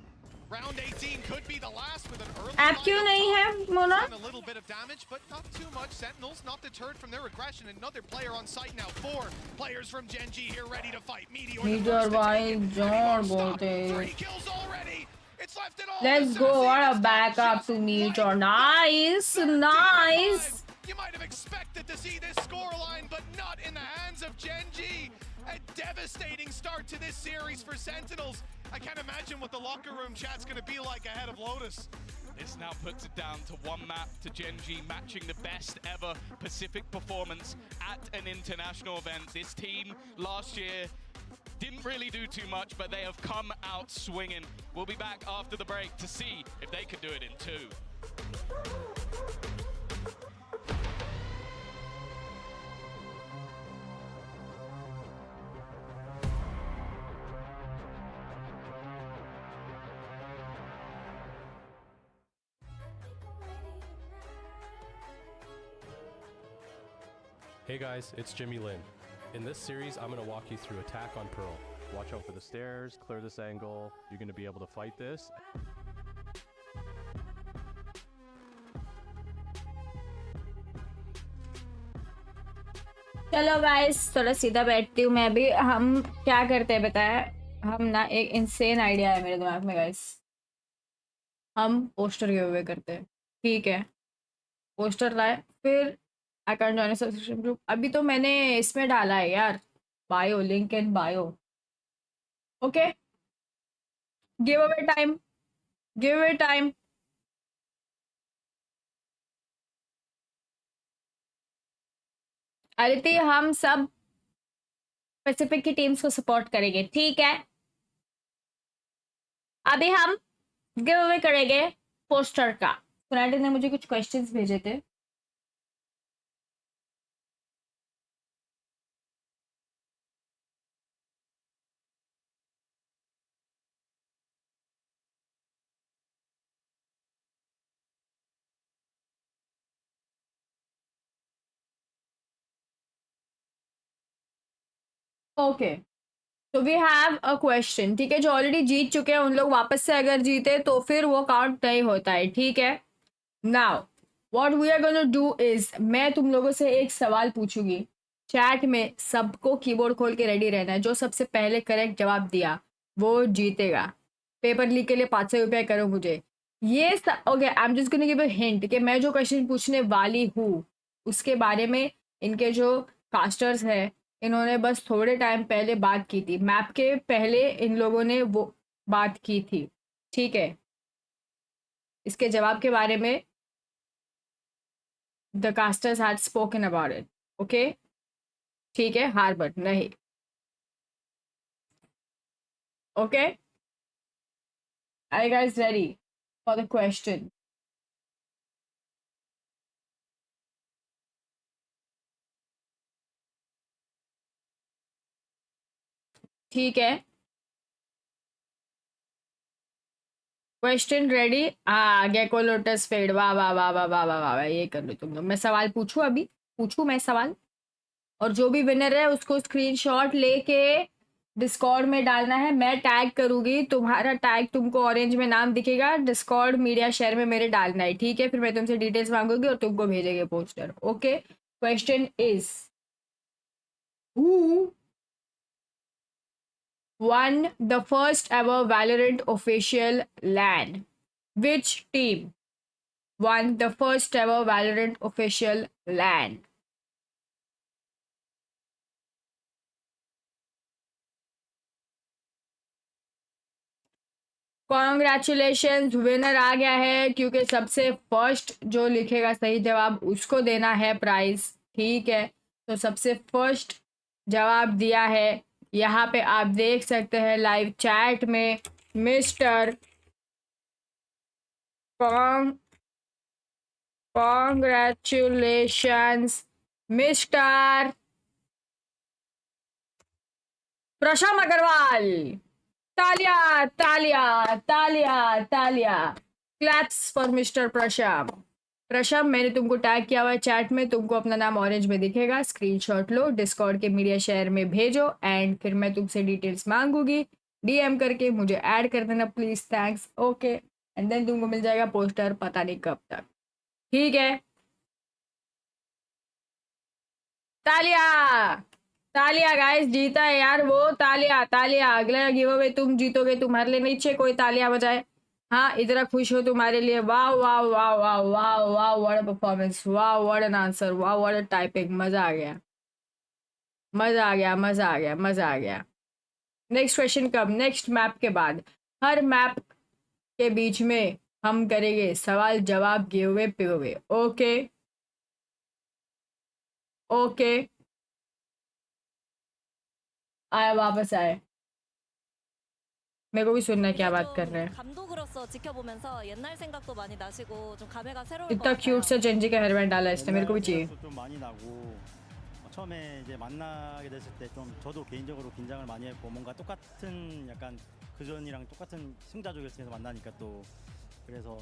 Round 18 could be the last with an early App क्यों नहीं है Mona? a little bit of damage, but not too much. Sentinels not deterred from their aggression. Another player on site now. 4 players from Gen G here ready to fight. Meteor भाई जोर बोलते. 3 kills already. It's left it all. Let's go. What a backup to Meteor. Nice, nice. You might have expected to see this scoreline, but not in the hands of Gen G. A devastating start to this series for Sentinels. I can't imagine what the locker room chat's going to be like ahead of Lotus. This now puts it down to one map to Gen G, matching the best ever Pacific performance at an international event. This team last year didn't really do too much, but they have come out swinging. We'll be back after the break to see if they can do it in 2. Hey guys, it's Jimmy Lin. In this series, I'm going to walk you through attack on Pearl. Watch out for the stairs, clear this angle, you're going to be able to fight this. चलो guys थोड़ा सीधा बैठती हूँ मैं भी. हम क्या करते हैं बताया, हम ना एक इंसेन आइडिया है मेरे दिमाग में गाइस. हम पोस्टर गिव अवे करते हैं, ठीक है? पोस्टर लाए, फिर I can join subscription group. अभी तो मैंने इसमें डाला है यार, bio, link in bio. Okay, give away time, give away time. Aditi, हम सब पैसिफिक की टीम्स को सपोर्ट करेंगे, ठीक है? अभी हम गिव अवे करेंगे पोस्टर का. फ्रेंड ने मुझे कुछ क्वेश्चंस भेजे थे. ओके, तो वी हैव अ क्वेश्चन, ठीक है? जो ऑलरेडी जीत चुके हैं उन लोग वापस से अगर जीते तो फिर वो काउंट नहीं होता है, ठीक है? Now what we are gonna do is, मैं तुम लोगों से एक सवाल पूछूंगी. चैट में सबको कीबोर्ड खोल के रेडी रहना है. जो सबसे पहले करेक्ट जवाब दिया वो जीतेगा. पेपर लीक के लिए 500 रुपये करो मुझे. ये okay, I am just gonna give a hint कि मैं जो क्वेश्चन पूछने वाली हूँ उसके बारे में इनके जो कास्टर्स हैं इन्होंने बस थोड़े टाइम पहले बात की थी. मैप के पहले इन लोगों ने वो बात की थी, ठीक है? इसके जवाब के बारे में the casters had spoken about it. Okay, ठीक है? हार्बर्ट नहीं. Okay, are you guys ready? for the question. ठीक है, क्वेश्चन रेडी। हाँ, गेको लोटस फेड, वाह वाह वाह वाह वाह वाह वाह, ये कर लो तुम लोग। मैं सवाल पूछूं, अभी पूछूं मैं सवाल, और जो भी विनर है उसको स्क्रीनशॉट लेके डिस्कॉर्ड में डालना है। मैं टैग करूंगी, तुम्हारा टैग तुमको ऑरेंज में नाम दिखेगा, डिस्कॉर्ड मीडिया शेयर में मेरे डालना है, ठीक है? फिर मैं तुमसे डिटेल्स मांगूंगी और तुमको भेजेंगे poster. Okay, question is who won the first ever Valorant official LAN? Which team won the first ever Valorant official LAN? Congratulations, winner आ गया है, क्योंकि सबसे फर्स्ट जो लिखेगा सही जवाब उसको देना है प्राइज, ठीक है? तो सबसे फर्स्ट जवाब दिया है, यहाँ पे आप देख सकते हैं लाइव चैट में, mister congratulations mister Prasham Agarwal. तालिया तालिया तालिया तालिया, claps for mister Prasham. Prasham, मैंने तुमको टैग किया हुआ है चैट में, तुमको अपना नाम ऑरेंज में दिखेगा, स्क्रीनशॉट लो, डिस्कॉर्ड के मीडिया शेयर में भेजो, एंड फिर मैं तुमसे डिटेल्स मांगूंगी, डीएम करके मुझे ऐड कर देना please, thanks. Okay, and then तुमको मिल जाएगा पोस्टर, पता नहीं कब तक, ठीक है? तालिया तालिया गाइस, जीता है यार वो, तालिया तालिया। अगला गिव अवे तुम जीतोगे, तुम्हारे लिए नीचे कोई तालियां बजाए। हाँ, इतना खुश हो तुम्हारे लिए, वाह वाह वाह वाह वाह वाह, व्हाट अ परफॉर्मेंस, वाह व्हाट एन आंसर, वाह व्हाट अ टाइपिंग, मजा आ गया मजा आ गया मजा आ गया मजा आ गया। नेक्स्ट क्वेश्चन कब? नेक्स्ट मैप के बाद। हर मैप के बीच में हम करेंगे सवाल जवाब, गिव अवे, पिव अवे। ओके ओके, आया, वापस आए, मेरे को भी सुनना है क्या बात कर रहे हैं। 감독으로서 지켜보면서 옛날 생각도 많이 나시고 좀 감회가 새로울 것 इतना 같아요. क्यूट सा जेंजी का हेयरबैंड डाला है इसने, मेरे को भी चाहिए। 좀 많이 나고 처음에 이제 만나게 됐을 때 좀 저도 개인적으로 긴장을 많이 했고 뭔가 똑같은 약간 그전이랑 똑같은 승자조결승에서 만나니까 또 그래서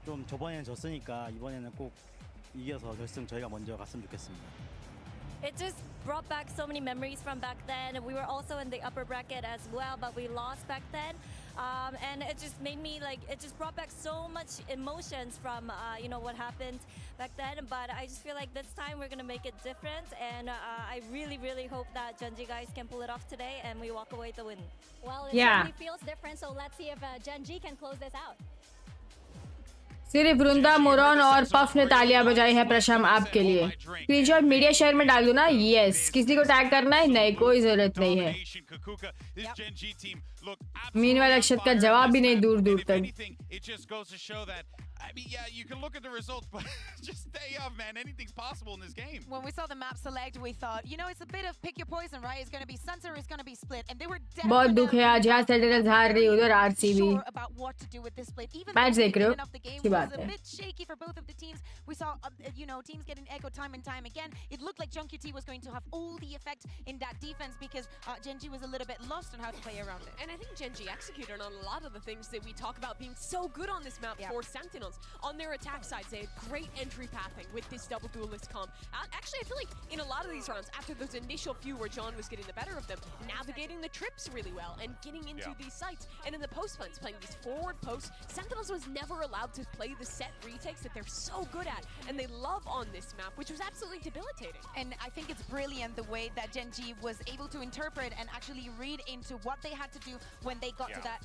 좀 저번에는 졌으니까 이번에는 꼭 이겨서 결승 저희가 먼저 갔으면 좋겠습니다. It just brought back so many memories from back then. We were also in the upper bracket as well, but we lost back then. And it just made me like, it just brought back so much emotions from, you know, what happened back then. But I just feel like this time we're going to make it different. And I really, really hope that Genji guys can pull it off today and we walk away with the win. Well, it certainly feels different, so let's see if Genji can close this out. सिर्फ वृंदा, मुरौन और puff ने तालियां बजाई है प्रशम आपके लिए। Screenshot media share में डाल दो ना। यस, किसी को टैग करना है? नहीं, कोई जरूरत नहीं है। मीनवाइल अक्षत का जवाब भी नहीं दूर दूर तक। I mean, yeah, you can look at the results, but just stay up, man. Anything's possible in this game. When we saw the map select, we thought, you know, it's a bit of pick your poison, right? It's going to be Sunset or it's going to be Split. And they were बहुत दुख है आज, यहाँ sentinels हार रही, उधर RCB. sure about what to do with this split. Even match though देख the रहे हो? beginning of the game की was बात a है। bit shaky for both of the teams. We saw, you know, teams getting echo time and time again. It looked like Ankkita was going to have all the effect in that defense because Genji was a little bit lost on how to play around it. And I think Genji executed on a lot of the things that we talk about being so good on this map for Sentinels. On their attack side, they had great entry pathing with this double duelist comp. Actually, I feel like in a lot of these rounds, after those initial few where John was getting the better of them, navigating the trips really well and getting into these sites. And in the post plans, playing these forward posts, Sentinels was never allowed to play the set retakes that they're so good at and they love on this map, which was absolutely debilitating. And I think it's brilliant the way that Genji was able to interpret and actually read into what they had to do when they got to that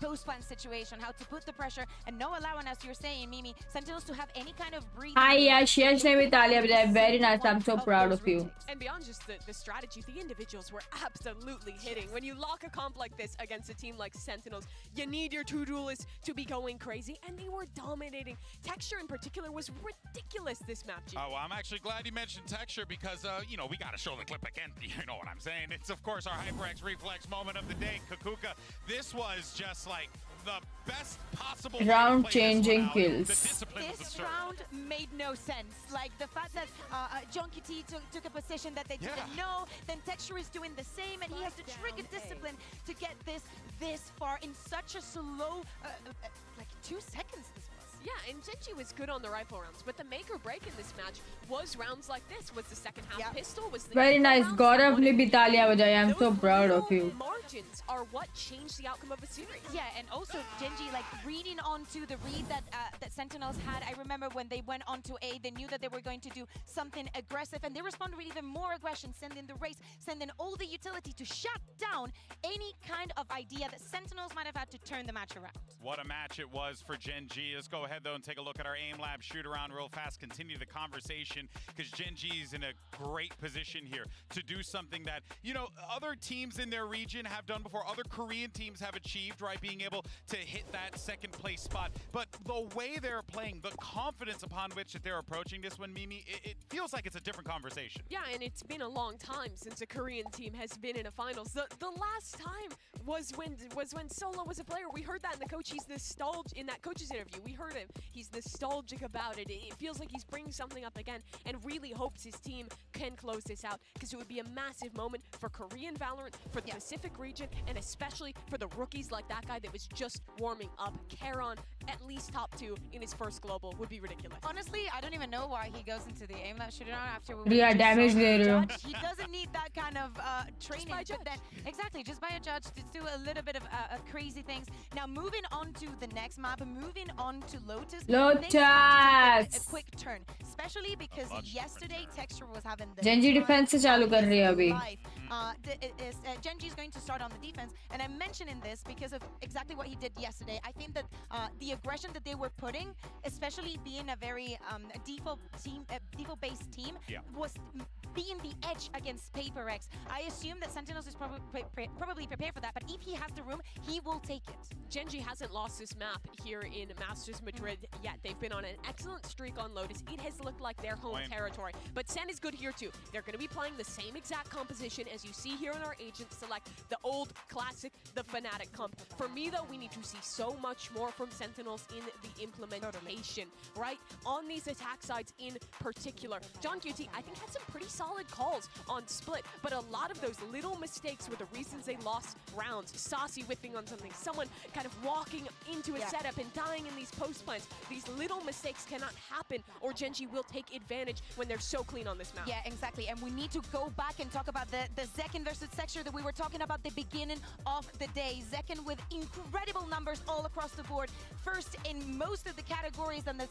post plan situation, how to put the pressure and no allowing as you're saying, Mimi, Sentinels to have any kind of breathing. Hi, Yash ne Vitalia bajaya. Very nice. I'm so proud of you. And beyond just the strategy, the individuals were absolutely hitting. When you lock a comp like this against a team like Sentinels, you need your two duelists to be going crazy, and they were dominating. Texture in particular was ridiculous this map, G. Oh, well, I'm actually glad you mentioned Texture because, you know, we got to show the clip again. You know what I'm saying? It's, of course, our HyperX Reflex moment of the day. KooKooka, this was just like the best possible round-changing kills. This round made no sense. Like the fact that Ankkita took a position that they didn't know, then Texture is doing the same, and he has to trigger discipline to get this far in such a slow, like 2 seconds. This was. Yeah, and Genji was good on the rifle rounds, but the make or break in this match was rounds like this. Was the second half pistol? Was the Very nice. Gaurav ne Vitalia bajaya. I'm so proud of you. Margins are what changed the outcome of a series. Yeah, and also Genji like reading onto the read that that Sentinels had. I remember when they went onto A, they knew that they were going to do something aggressive, and they responded with even more aggression, sending the race, sending all the utility to shut down any kind of idea that Sentinels might have had to turn the match around. What a match it was for Genji. Let's go ahead, though, and take a look at our aim lab shoot around real fast, continue the conversation, because Genji is in a great position here to do something that, you know, other teams in their region have done before, other Korean teams have achieved, right, being able to hit that second place spot. But the way they're playing, the confidence upon which that they're approaching this one, Mimi, it feels like it's a different conversation. Yeah, and it's been a long time since a Korean team has been in a finals. The last time was when Solo was a player. We heard that in the coach. He's nostalgic in that coach's interview. We heard him. He's nostalgic about it. It feels like he's bringing something up again, and really hopes his team can close this out, because it would be a massive moment for Korean Valorant, for the Pacific region, and especially for the rookies like that guy that was just warming up. Karon, at least top 2 in his first global, would be ridiculous. Honestly, I don't even know why he goes into the aim lab shooter after We are damage there. He doesn't need that kind of training. But then, exactly, just by a judge to do a little bit of crazy things. Now, moving on to the next map, moving on to Lotus. Lotus! A quick turn, especially because yesterday Texture was having the Genji defense se chalu kar rahi hai abhi. Genji is going to start on the defense, and I'm mentioning this because of exactly what he did yesterday. I think that the aggression that they were putting, especially being a very default-based team, was being the edge against PRX. I assume that Sentinels is probably prepared for that, but if he has the room, he will take it. Genji hasn't lost this map here in Masters Madrid yet. They've been on an excellent streak on Lotus. It has looked like their home territory, but Sen is good here too. They're going to be playing the same exact composition as you see here in our agent select, the old classic, the Fnatic comp. For me though, we need to see so much more from Sentinels in the implementation, right? On these attack sides in particular. John QT, I think, had some pretty solid calls on split, but a lot of those little mistakes were the reasons they lost rounds. Saucy whiffing on something, someone kind of walking into a setup and dying in these post plants. These little mistakes cannot happen, or Genji will take advantage when they're so clean on this map. Yeah, exactly. And we need to go back and talk about the Zekken versus Texture that we were talking about the beginning of the day. Zekken with incredible numbers all across the board. First in most of the categories and the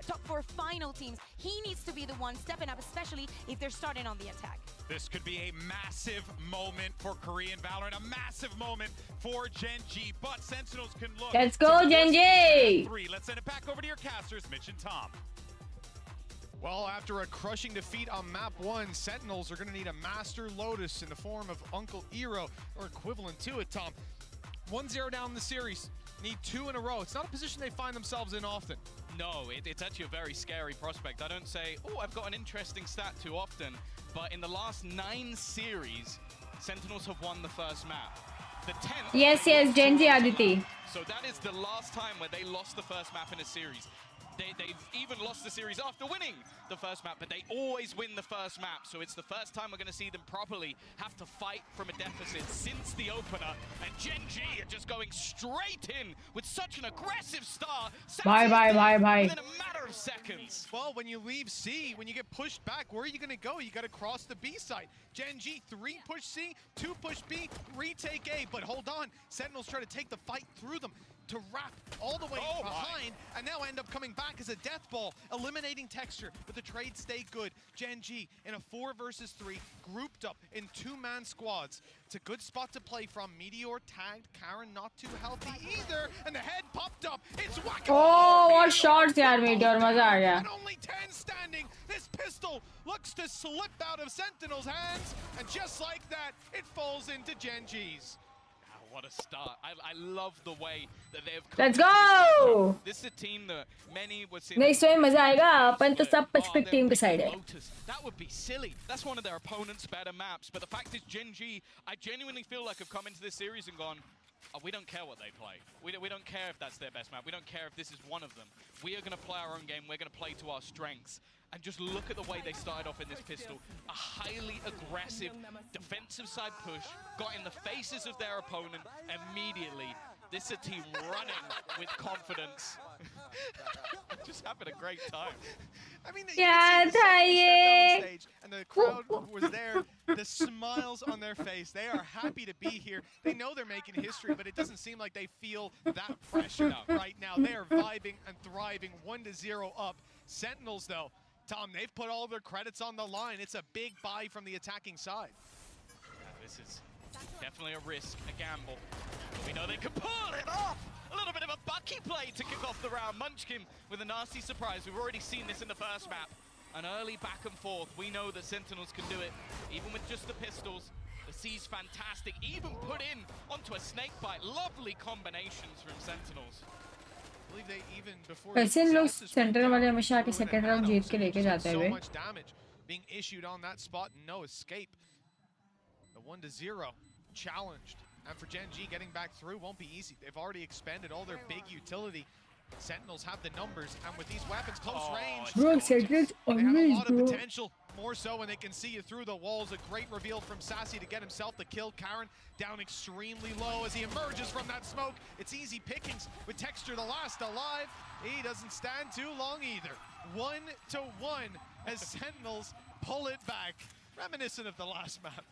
top 4 final teams. He needs to be the one stepping up, especially if they're starting on the attack. This could be a massive moment for Korean Valorant, a massive moment for Genji, but Sentinels can look. Let's go, Genji! Let's send it back over to your casters, Mitch and Tom. Well, after a crushing defeat on map 1, Sentinels are going to need a master Lotus in the form of Uncle Eero, or equivalent to it, Tom. 1-0 down in the series. Need 2 in a row. It's not a position they find themselves in often. No, it's actually a very scary prospect. I don't say, oh, I've got an interesting stat too often, but in the last 9 series, Sentinels have won the first map. The 10th... Yes, Genji Aditi. So that is the last time where they lost the first map in a series. They've even lost the series after winning the first map, but they always win the first map. So it's the first time we're going to see them properly have to fight from a deficit since the opener. And Genji are just going straight in with such an aggressive start. Bye. Within a matter of seconds. Well, when you leave C, when you get pushed back, where are you going to go? You got to cross the B side. Genji, 3 push C, 2 push B, retake A. But hold on, Sentinels try to take the fight through them. to wrap all the way behind, and now end up coming back as a death ball, eliminating Texture, but the trade stayed good. Gen G in a 4 versus 3, grouped up in 2-man squads. It's a good spot to play from. Meteor tagged, Karen not too healthy either, and the head popped up. It's whack. Oh, what shots yaar Meteor, maza aa gaya. And only 10 standing. This pistol looks to slip out of Sentinel's hands, and just like that, it falls into Gen G's. What a start. I love the way that they've Let's go. This is a team that many would say नहीं सोए मजा आएगा अपन तो सब Pacific team के side है. That would be silly. That's one of their opponent's better maps. But the fact is, Gen G, I genuinely feel like have come into this series and gone, oh, we don't care what they play. We don't care if that's their best map. We don't care if this is one of them. We are going to play our own game. We're going to play to our strengths. And just look at the way they started off in this pistol. A highly aggressive defensive side push, got in the faces of their opponent immediately. This is a team running with confidence. Just having a great time. I mean, you can see the second they stepped on stage, and the crowd was there, the smiles on their face. They are happy to be here. They know they're making history, but it doesn't seem like they feel that pressure right now. They are vibing and thriving, 1-0 up. Sentinels, though, Tom, they've put all their credits on the line. It's a big buy from the attacking side. This is definitely a risk, a gamble. We know they can pull it off! A little bit of a Bucky play to kick off the round. Munchkin with a nasty surprise. We've already seen this in the first map. An early back and forth. We know that Sentinels can do it, even with just the pistols. The C's fantastic, even put in onto a snake bite. Lovely combinations from Sentinels. वैसे लोग centre वाले हमेशा आके second round जीत के लेके जाते हैं. So much damage being issued on that spot, no escape. The 1-0 challenged, and for Gen G getting back through won't be easy. They've already expended all their big utility. Sentinels have the numbers, and with these weapons close range, Bro, Sentinels they have a lot of bro. potential. More so when they can see you through the walls. A great reveal from Sassy to get himself the kill. Karen down extremely low as he emerges from that smoke. It's easy pickings with Texture, the last alive. He doesn't stand too long either. 1-1 as Sentinels pull it back. Reminiscent of the last map.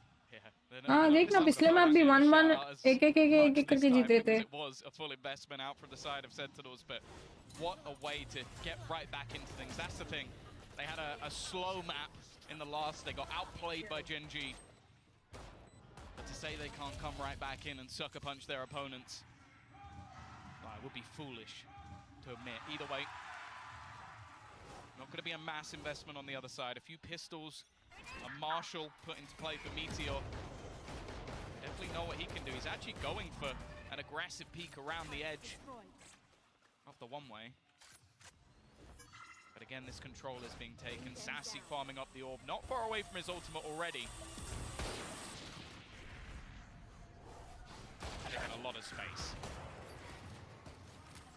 हाँ देखना पिछले map भी 1-1 एक करके जीते थे. It was a full investment out from the side of Sentinels, but what a way to get right back into things. That's the thing. They had a slow map in the last. They got outplayed by Gen G. But to say they can't come right back in and sucker punch their opponents, well, it would be foolish to admit. Either way, not going to be a mass investment on the other side. A few pistols, a Marshall put into play for Meteor. Definitely know what he can do. He's actually going for an aggressive peek around the edge of the one-way. But again, this control is being taken. Sassy farming up the orb, not far away from his ultimate already. Taking a lot of space.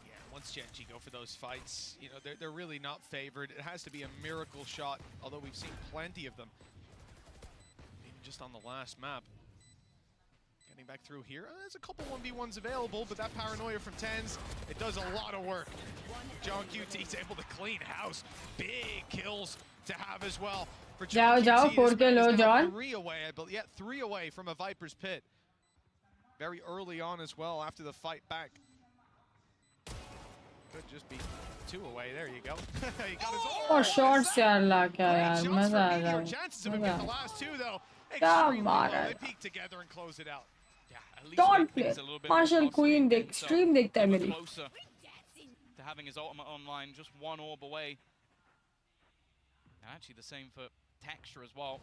Yeah, once Gen G go for those fights, you know, they're really not favored. It has to be a miracle shot, although we've seen plenty of them. Even just on the last map. Getting back through here. There's a couple 1v1s available, but that paranoia from TenZ, it does a lot of work. John QT's able to clean house. Big kills to have as well. For John जाओ 4K low John. 3 away, I believe. Yeah, 3 away from a Viper's Pit. Very early on as well after the fight back. Could just be 2 away. There you go. He got his Oh shots यार ला क्या यार मजा आ गया. chances of him getting the last 2 though. क्या मारा. They peek together and close it out. Don't play. Marshall Queen देख stream देखता है मेरी. Closer to having his ultimate online, just 1 orb away. And actually the same for Texture as well.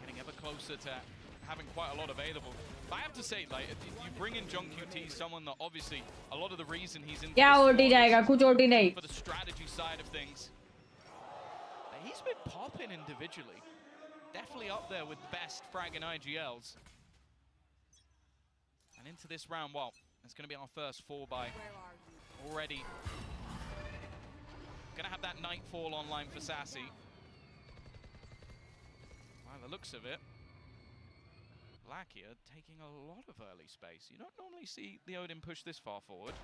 Getting ever closer to having quite a lot available. But I have to say, like, you bring in John QT, someone that obviously a lot of the reason he's in क्या OT जाएगा कुछ OT नहीं. for the strategy side of things. He's been popping individually. Definitely up there with the best frag and IGLs. And into this round, well, it's going to be our first 4 by already. Going to have that Nightfall online for Sassy. By the looks of it, Black here taking a lot of early space. You don't normally see the Odin push this far forward.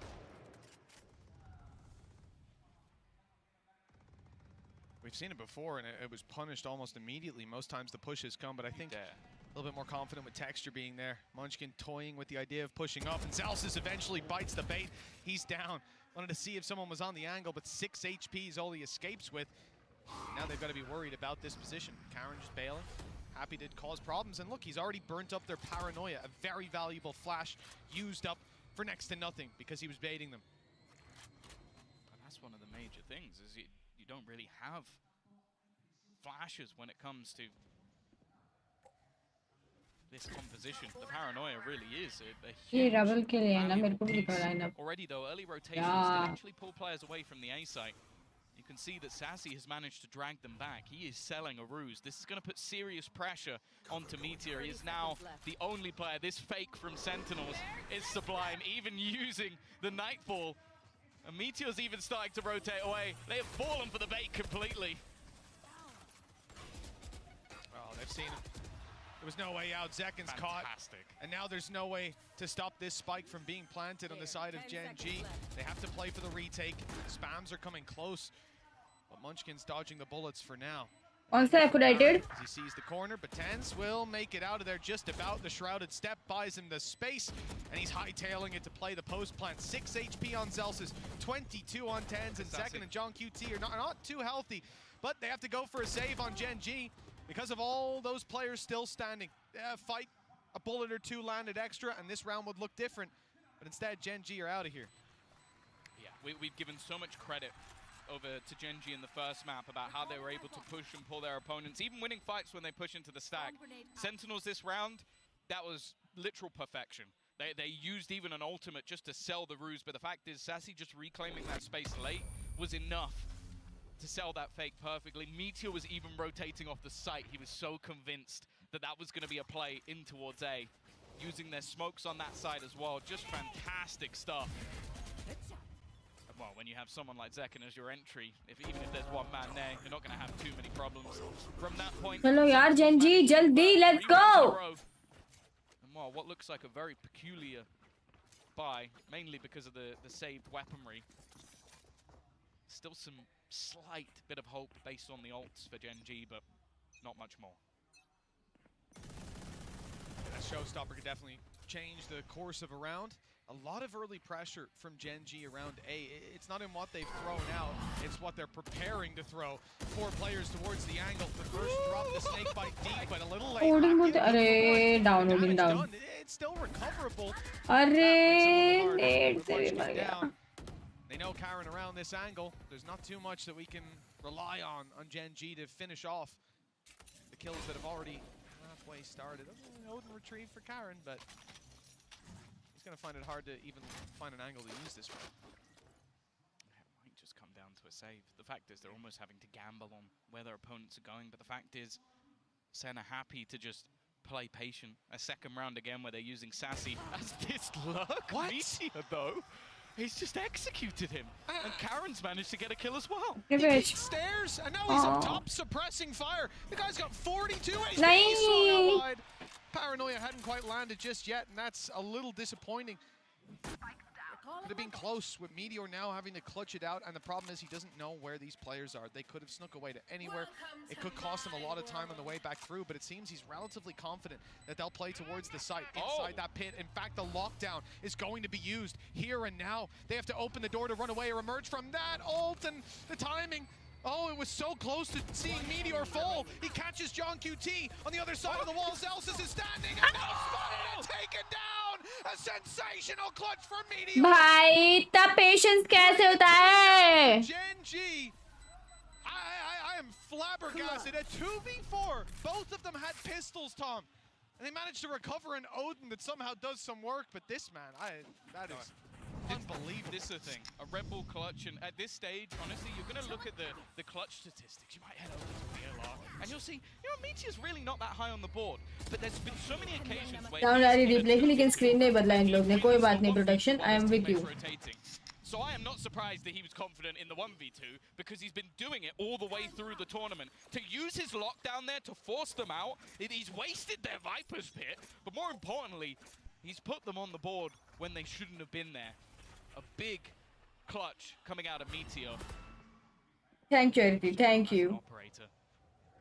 We've seen it before, and it was punished almost immediately. Most times the pushes come, but I think A little bit more confident with texture being there. Munchkin toying with the idea of pushing up, and Zalsis eventually bites the bait. He's down. Wanted to see if someone was on the angle, but 6 HP is all he escapes with. Now they've got to be worried about this position. Karen just bailing. Happy to cause problems, and look, he's already burnt up their paranoia. A very valuable flash used up for next to nothing because he was baiting them. And that's one of the major things, is you don't really have flashes when it comes to this composition. The paranoia really is a ये huge rubble के लिए है ना, मेरे को भी piece. दिखा lineup. Already though, early rotations Yeah. did actually pull players away from the A site. You can see that Sassy has managed to drag them back. He is selling a ruse. This is going to put serious pressure onto Meteor. He is now the only player. This fake from Sentinels is sublime, even using the Nightfall. And Meteor's even starting to rotate away. They have fallen for the bait completely. Oh, they've seen him. There was no way out. Zekken's caught. And now there's no way to stop this spike from being planted on the side of Gen G. They have to play for the retake. Spams are coming close. But Munchkin's dodging the bullets for now. On से accurate. As he sees the corner, but Tens will make it out of there just about. The Shrouded Step buys him the space, and he's hightailing it to play the post plant. 6 HP on Zelsis, 22 on Tens, and Zekken and John QT are not too healthy, but they have to go for a save on Gen G. Because of all those players still standing. Fight, a bullet or two landed extra, and this round would look different. But instead, Gen G are out of here. Yeah, we've given so much credit over to Gen G in the first map about how they were able to push and pull their opponents, even winning fights when they push into the stack. Sentinels this round, that was literal perfection. They used even an ultimate just to sell the ruse, but the fact is, Sassy just reclaiming that space late was enough to sell that fake perfectly. Meteor was even rotating off the site. He was so convinced that that was going to be a play in towards A. Using their smokes on that side as well. Just fantastic stuff. Well, when you have someone like Zekken as your entry, even if there's one man there, you're not going to have too many problems. From that point... चलो यार Gen G, जल्दी, let's go! And well, what looks like a very peculiar buy, mainly because of the saved weaponry. Still some slight bit of hope based on the ults for Gen G, but not much more. That showstopper could definitely change the course of a round. A lot of early pressure from Gen G around A. It's not in what they've thrown out, it's what they're preparing to throw. 4 players towards the angle. The first drop, the snake bite deep, but a little late. अरे down. It's still recoverable. अरे down. They know Karen around this angle. There's not too much that we can rely on Gen G to finish off the kills that have already halfway started. Odin retrieve for Karen, but he's going to find it hard to even find an angle to use this one. It might just come down to a save. The fact is they're almost having to gamble on where their opponents are going, but the fact is Senna happy to just play patient. A second round again where they're using Sassy as this luck. What? Meteor, though. He's just executed him. And Karen's managed to get a kill as well. He kicked stairs, and now he's up top suppressing fire. The guy's got 42 HP. Nice. So wide. Paranoia hadn't quite landed just yet, and that's a little disappointing. Could have been close with Meteor now having to clutch it out, and the problem is he doesn't know where these players are. They could have snuck away to anywhere. It could cost him a lot of time on the way back through, but it seems he's relatively confident that they'll play towards the site, inside that pit. In fact, the lockdown is going to be used here and now. They have to open the door to run away or emerge from that ult, and the timing. Oh, it was so close to seeing Meteor fall. He catches John QT on the other side of the wall. Zelsis is standing and now spotted and taken down. A sensational clutch for Meteor. भाई इतना patience कैसे होता है? Gen G, I am flabbergasted. At 2v4, both of them had pistols, Tom. And they managed to recover an Odin that somehow does some work, but this man, that is unbelievable. This is the thing, a Red Bull clutch, and at this stage, honestly, you're going to look at the clutch statistics. You might head over to PLR, and you'll see, Meteor's really not that high on the board, but there's been so many occasions where... Down वाली replay के लेकिन screen नहीं बदला इन लोग ने, कोई बात नहीं protection, I am with you. So I am not surprised that he was confident in the 1v2, because he's been doing it all the way through the tournament. To use his lockdown there to force them out, he's wasted their Viper's pit, but more importantly, he's put them on the board when they shouldn't have been there. A big clutch coming out of Meteor. Thank you, Ariti. Thank you. Operator.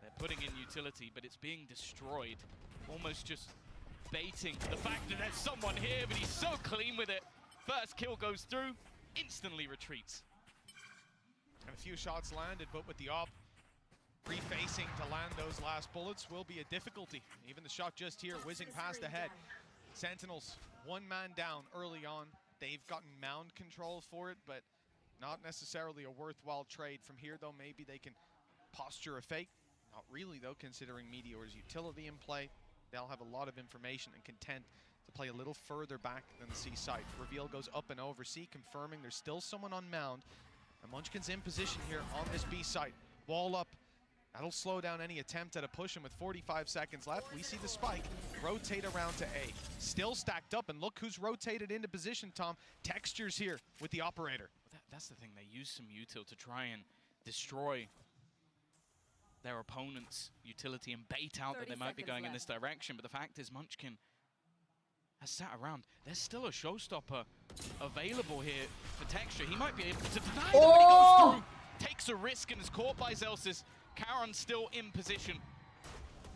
They're putting in utility, but it's being destroyed. almost just baiting the fact that there's someone here, but he's so clean with it. First kill goes through, instantly retreats. And a few shots landed, but with the op refacing to land those last bullets will be a difficulty. Even the shot just here whizzing past the head. Sentinels, one man down early on. They've gotten mound control for it, but not necessarily a worthwhile trade. From here, though, maybe they can posture a fake. Not really, though, considering Meteor's utility in play. They'll have a lot of information and content to play a little further back than the C site. Reveal goes up and over C, confirming there's still someone on mound. And Munchkin's in position here on this B site. Wall up. That'll slow down any attempt at a push, and with 45 seconds left, we see the spike rotate around to A. Still stacked up, and look who's rotated into position, Tom. Textures here with the operator. That's the thing, they use some util to try and destroy their opponent's utility and bait out that they might be going in this direction, but the fact is Munchkin has sat around. There's still a showstopper available here for Texture. He might be able to deny them, but he goes through, takes a risk and is caught by Zelsis. Karen's still in position.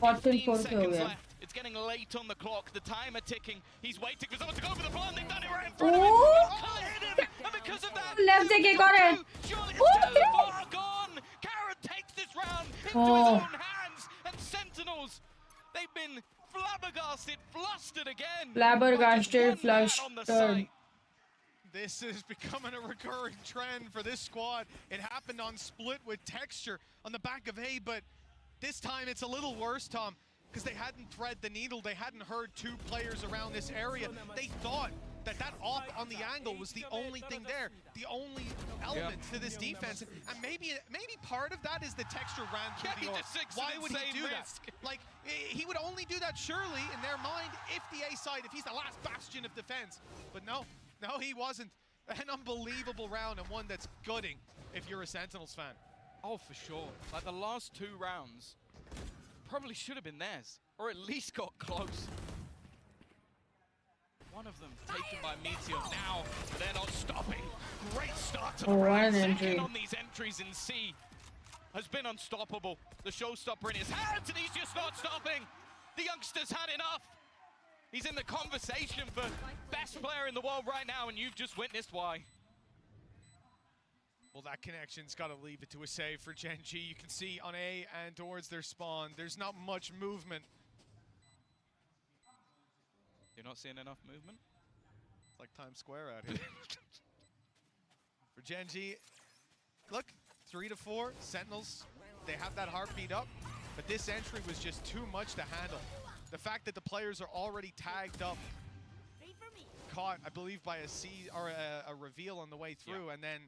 15 seconds left. It's getting late on the clock. The timer ticking. He's waiting for someone to go for the plant. They've done it right in front of him. And because of that, left take got it. surely it's too far gone. Karen takes this round into his own hands. And Sentinels, they've been flabbergasted, flustered again. Flabbergasted, flustered. This is becoming a recurring trend for this squad. It happened on Split with Texture on the back of A, but this time it's a little worse, Tom, because they hadn't thread the needle. They hadn't heard two players around this area. They thought that op on the angle was the only thing there, the only element to this defense. And maybe part of that is the Texture ran through the orb. Why would he do that? Like, he would only do that surely in their mind if the A side, if he's the last bastion of defense. But no, he wasn't. An unbelievable round, and one that's gutting if you're a Sentinels fan. Oh, for sure. Like, the last two rounds probably should have been theirs, or at least got close. One of them taken by Meteor now, but they're not stopping. Great start to the round. Second on these entries in C has been unstoppable. The showstopper in his hands, and he's just not stopping. The youngster's had enough. He's in the conversation for best player in the world right now, and you've just witnessed why. Well, that connection's got to leave it to a save for Gen G. You can see on A and towards their spawn, there's not much movement. You're not seeing enough movement? It's like Times Square out here. For Gen G, look, 3 to 4, Sentinels, they have that heartbeat up, but this entry was just too much to handle. The fact that the players are already tagged up, caught, I believe, by a C or a reveal on the way through, and then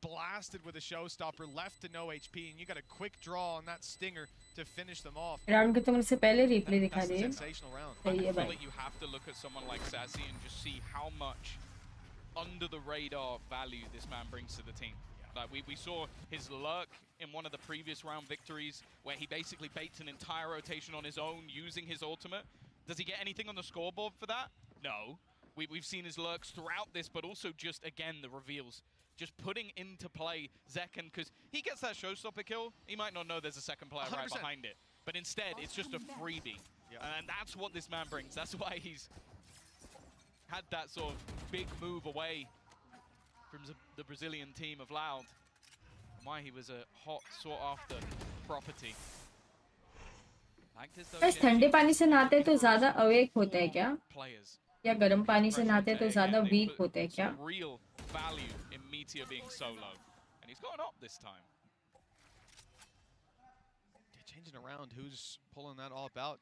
blasted with a showstopper, left to no HP, and you got a quick draw on that stinger to finish them off. Round के तुमने से पहले replay दिखा दिए. Sensational round. I feel like you have to look at someone like Sassy and just see how much under the radar value this man brings to the team. Like we saw his lurk in one of the previous round victories where he basically baits an entire rotation on his own using his ultimate. Does he get anything on the scoreboard for that? No. We've seen his lurks throughout this, but also just, again, the reveals. Just putting into play Zekken, because he gets that showstopper kill. He might not know there's a second player 100%. Right behind it. But instead, it's just a freebie. And that's what this man brings. That's why he's had that sort of big move away from the Brazilian team of Loud, and why he was a hot, sought-after property. बस ठंडे पानी से नहाते तो ज़्यादा awake होते हैं क्या? या गर्म पानी से नहाते तो ज़्यादा weak होते हैं क्या? Real value in Meteor being solo, and he's gone up this time. Changing around, who's pulling that all about?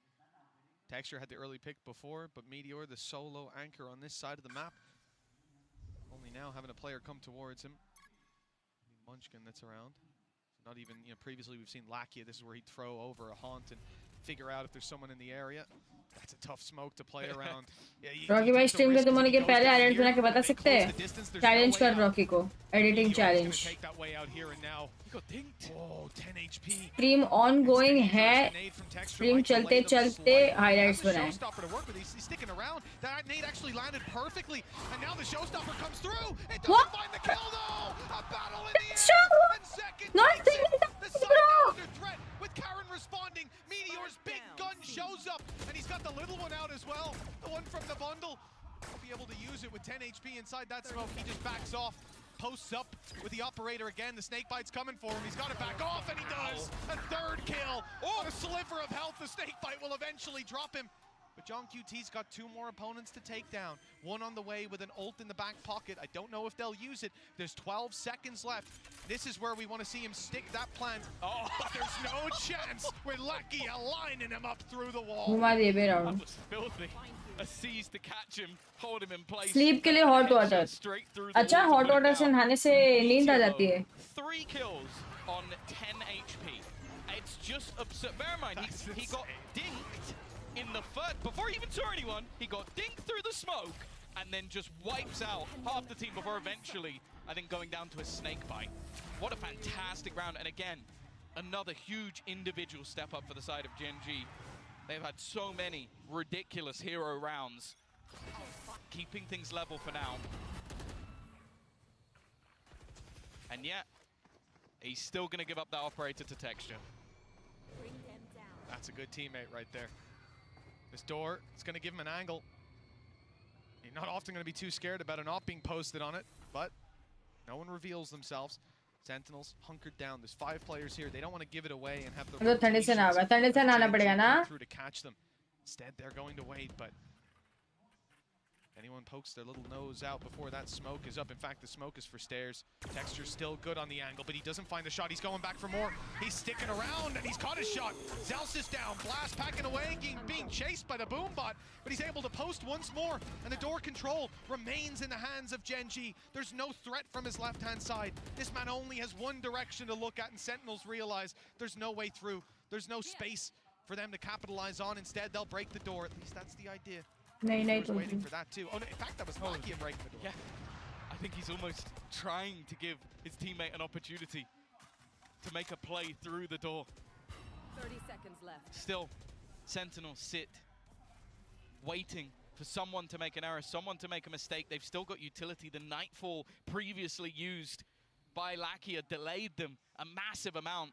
Texture had the early pick before, but Meteor, the solo anchor on this side of the map. Only now having a player come towards him. Munchkin that's around. Not even, previously we've seen Lakia. This is where he'd throw over a haunt and figure out if there's someone in the area. That's a tough smoke to play around. Rocky भाई stream के तुम के पहले edit बना के बता सकते हैं? चैलेंज कर रॉकी को, एडिटिंग चैलेंज. स्ट्रीम ऑनगोइंग है, स्ट्रीम चलते चलते हाइलाइट्स बनाएं. What? Not The side now under threat with Karen responding. Meteor's big gun shows up, and he's got the little one out as well. The one from the bundle. He'll be able to use it with 10 HP inside that smoke. He just backs off. Posts up with the operator again. The snake bite's coming for him. He's got to back off, and he does. A third kill. Oh, a sliver of health. The snake bite will eventually drop him. But John QT's got 2 more opponents to take down. One on the way with an ult in the back pocket. I don't know if they'll use it. There's 12 seconds left. This is where we want to see him stick that plant. Oh, but there's no chance with Lakia lining him up through the wall. That was filthy. A seize to catch him, hold him in place. Sleep के लिए hot water अच्छा hot water से नहाने से नींद आ जाती है 3 kills on 10 HP. It's just absurd. Bear in mind, he got dinked in the first, before he even saw anyone, he got dinked through the smoke and then just wipes out half the team before eventually, I think, going down to a snake bite. What a fantastic round. And again, another huge individual step up for the side of Gen G. They've had so many ridiculous hero rounds, keeping things level for now. And yet, he's still going to give up that operator to Texture. That's a good teammate right there. This door, it's going to give him an angle. You're not often going to be too scared about an op being posted on it, but no one reveals themselves. Sentinels hunkered down. There's 5 players here. They don't want to give it away and have the through to catch them. Instead, they're going to wait, but anyone pokes their little nose out before that smoke is up. In fact, the smoke is for stairs. Texture's still good on the angle, but he doesn't find the shot. He's going back for more. He's sticking around, and he's caught his shot. Zeus is down. Blast packing away, being chased by the boom bot, but he's able to post once more, and the door control remains in the hands of Gen G. There's no threat from his left-hand side. This man only has one direction to look at, and Sentinels realize there's no way through. There's no space for them to capitalize on. Instead, they'll break the door. At least that's the idea. नहीं Waiting for that too. Oh, no, in fact, that was Lakia breaking the door. Yeah, I think he's almost trying to give his teammate an opportunity to make a play through the door. 30 seconds left. Still, Sentinels sit, waiting for someone to make an error, someone to make a mistake. They've still got utility. The Nightfall previously used by Lakia delayed them a massive amount.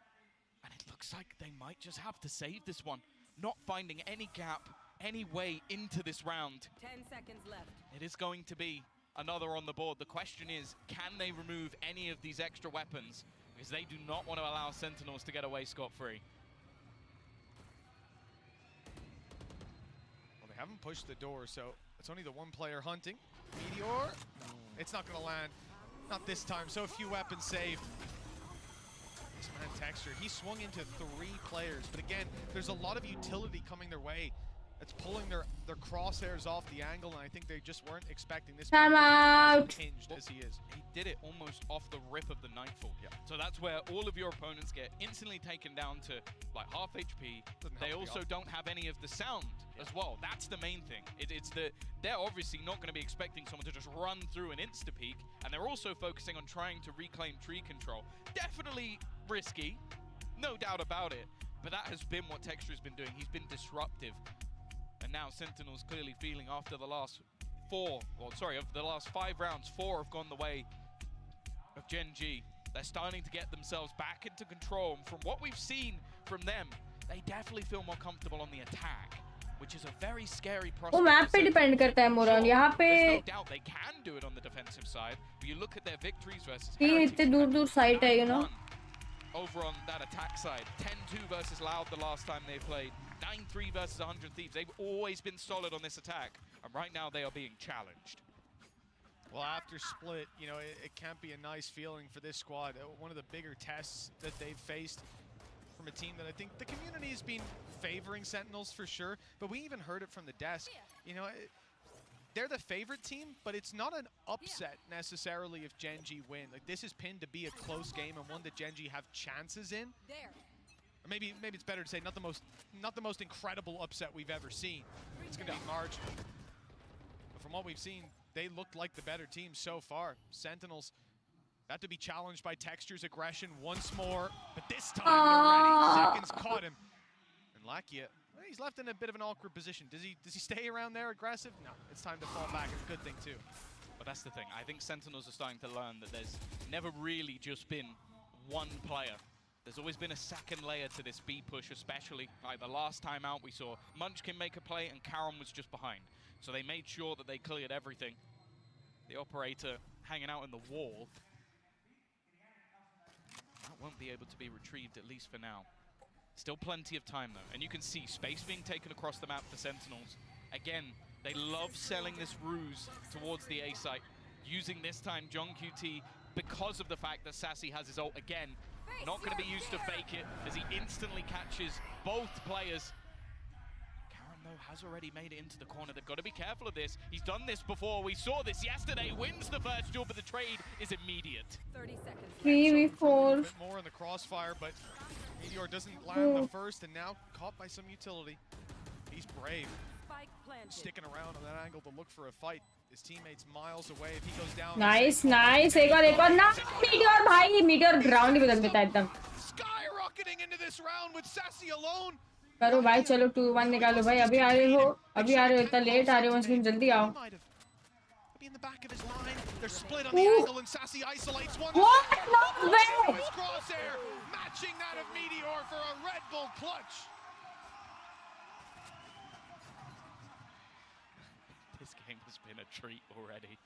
And it looks like they might just have to save this one. Not finding any gap, any way into this round. 10 seconds left. It is going to be another on the board. The question is, can they remove any of these extra weapons? Because they do not want to allow Sentinels to get away scot-free. Well, they haven't pushed the door, so it's only the one player hunting. Meteor, it's not going to land. Not this time, so few weapons saved. This man Texture, he swung into 3 players, but again, there's a lot of utility coming their way. It's pulling their crosshairs off the angle, and I think they just weren't expecting this. Time out. Hinged as he is. He did it almost off the rip of the Nightfall. Yeah. So that's where all of your opponents get instantly taken down to like half HP. They also don't have any of the sound as well. That's the main thing. It's that they're obviously not going to be expecting someone to just run through an insta-peek, and they're also focusing on trying to reclaim tree control. Definitely risky, no doubt about it, but that has been what Texture has been doing. He's been disruptive. And now Sentinels clearly feeling after the last of the last 5 rounds, 4 have gone the way of Gen G. They're starting to get themselves back into control. And from what we've seen from them, they definitely feel more comfortable on the attack, which is a very scary prospect. वो map पे depend करता है मोरन यहाँ पे There's no doubt they can do it on the defensive side, but you look at their victories versus ये इतने दूर site है, you know. Over on that attack side, 10-2 versus Loud the last time they played, 9-3 versus 100 Thieves. They've always been solid on this attack, and right now they are being challenged. Well, after split, you know, it can't be a nice feeling for this squad. One of the bigger tests that they've faced from a team that I think the community has been favoring Sentinels for sure, but we even heard it from the desk. You know, they're the favorite team, but it's not an upset necessarily if Gen G win. Like, this is pinned to be a close game and one that Gen G have chances in. Or maybe it's better to say not the most incredible upset we've ever seen. It's going to be marginal. But from what we've seen, they looked like the better team so far. Sentinels had to be challenged by Texture's aggression once more, but this time they're ready. Seconds caught him. And Lakia, he's left in a bit of an awkward position. Does he stay around there aggressive? No, it's time to fall back. It's a good thing too. But that's the thing. I think Sentinels are starting to learn that there's never really just been one player There's always been a second layer to this B push, especially. Like the last time out, we saw Munchkin make a play and Karen was just behind. So they made sure that they cleared everything. The operator hanging out in the wall. That won't be able to be retrieved, at least for now. Still plenty of time, though. And you can see space being taken across the map for Sentinels. Again, they love selling this ruse towards the A site. Using this time John QT because of the fact that Sassy has his ult again. Not going to be used to fake it as he instantly catches both players. Karen, though, has already made it into the corner. They've got to be careful of this. He's done this before. We saw this yesterday. Wins the first duel, but the trade is immediate. 30 seconds. 3v4. A bit more in the crossfire, but Meteor doesn't land the first, and now caught by some utility. He's brave. Spike planted. Sticking around on that angle to look for a fight. His teammates miles away. If he goes down. Nice, nice. एक और ना Meteor भाई Meteor ground ही बदल देता है एकदम. Skyrocketing into this round with Sassy alone. करो भाई चलो 2-1 निकालो भाई अभी आ रहे हो इतना लेट आ रहे हो इसमें जल्दी आओ. Be in the back of his line. They're split on the angle, and Sassy isolates one. What? No way! His crosshair, matching that of Meteor for a Red Bull clutch. This game has been a treat already.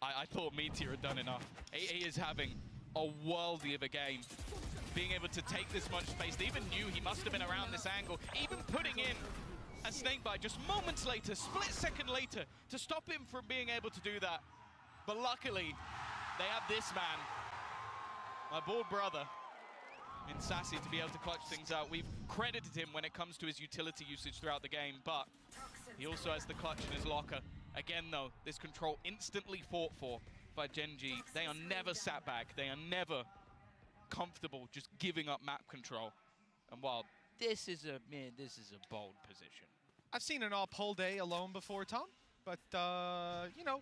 I thought Meteor had done enough. He is having a worldie of a game. Being able to take this much space. They even knew he must have been around this angle. Even putting in a snakebite just moments later, split second later, to stop him from being able to do that. But luckily, they have this man, my bald brother, in Sassy, to be able to clutch things out. We've credited him when it comes to his utility usage throughout the game, but he also has the clutch in his locker. Again, though, this control instantly fought for by Genji. They are never sat back. They are never comfortable just giving up map control. And while this is a bold position. I've seen an all pull day alone before, Tom, but you know,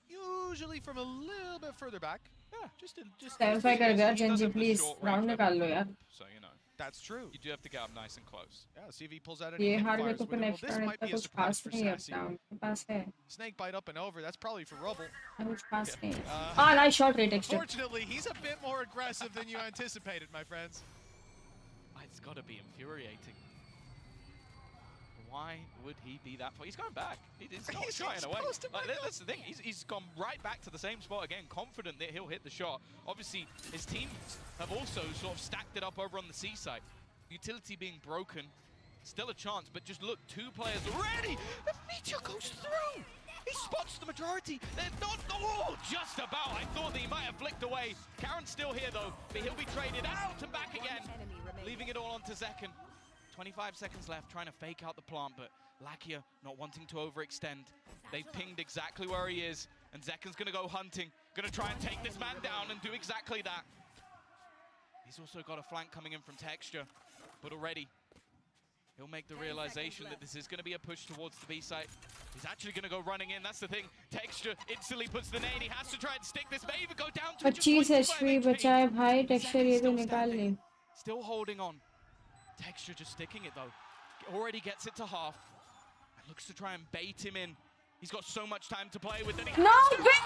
usually from a little bit further back. Yeah, just 7-5 कर गया Genji please round निकाल लो यार. So you know, that's true. You do have to get up nice and close. Yeah, see if he pulls out any ये हार में fires तो with it. Well, this might be a कुछ surprise खास for नहीं है Sassy. अपना उनके पास है. Snake bite up and over. That's probably for Rubble. कुछ खास नहीं है. Ah, nice shot rate extra. Fortunately, he's a bit more aggressive than you anticipated, my friends. It's got to be infuriating. Why would he be that far? He's going back. He's not shying away. Like, that's the thing. He's gone right back to the same spot again, confident that he'll hit the shot. Obviously, his teams have also sort of stacked it up over on the C side. Utility being broken, still a chance, but just look, 2 players already. The Meteor goes through. He spots the majority. They're not, oh, just about. I thought that he might have flicked away. Karen's still here though, but he'll be traded out and back again, leaving it all on to Zekken. 25 seconds left, trying to fake out the plant, but Lakia not wanting to overextend. They've pinged exactly where he is, and Zekken's gonna go hunting, gonna try and take this man down and do exactly that. He's also got a flank coming in from Texture, but already he'll make the realization that this is gonna be a push towards the B site. He's actually gonna go running in, that's the thing. Texture instantly puts the nade, he has to try and stick this, may even go down to 25 HP बचा है भाई. Texture ये तो निकाल ले. Still holding on. Texture just sticking it though. Already gets it to half. And looks to try and bait him in. He's got so much time to play with. No way!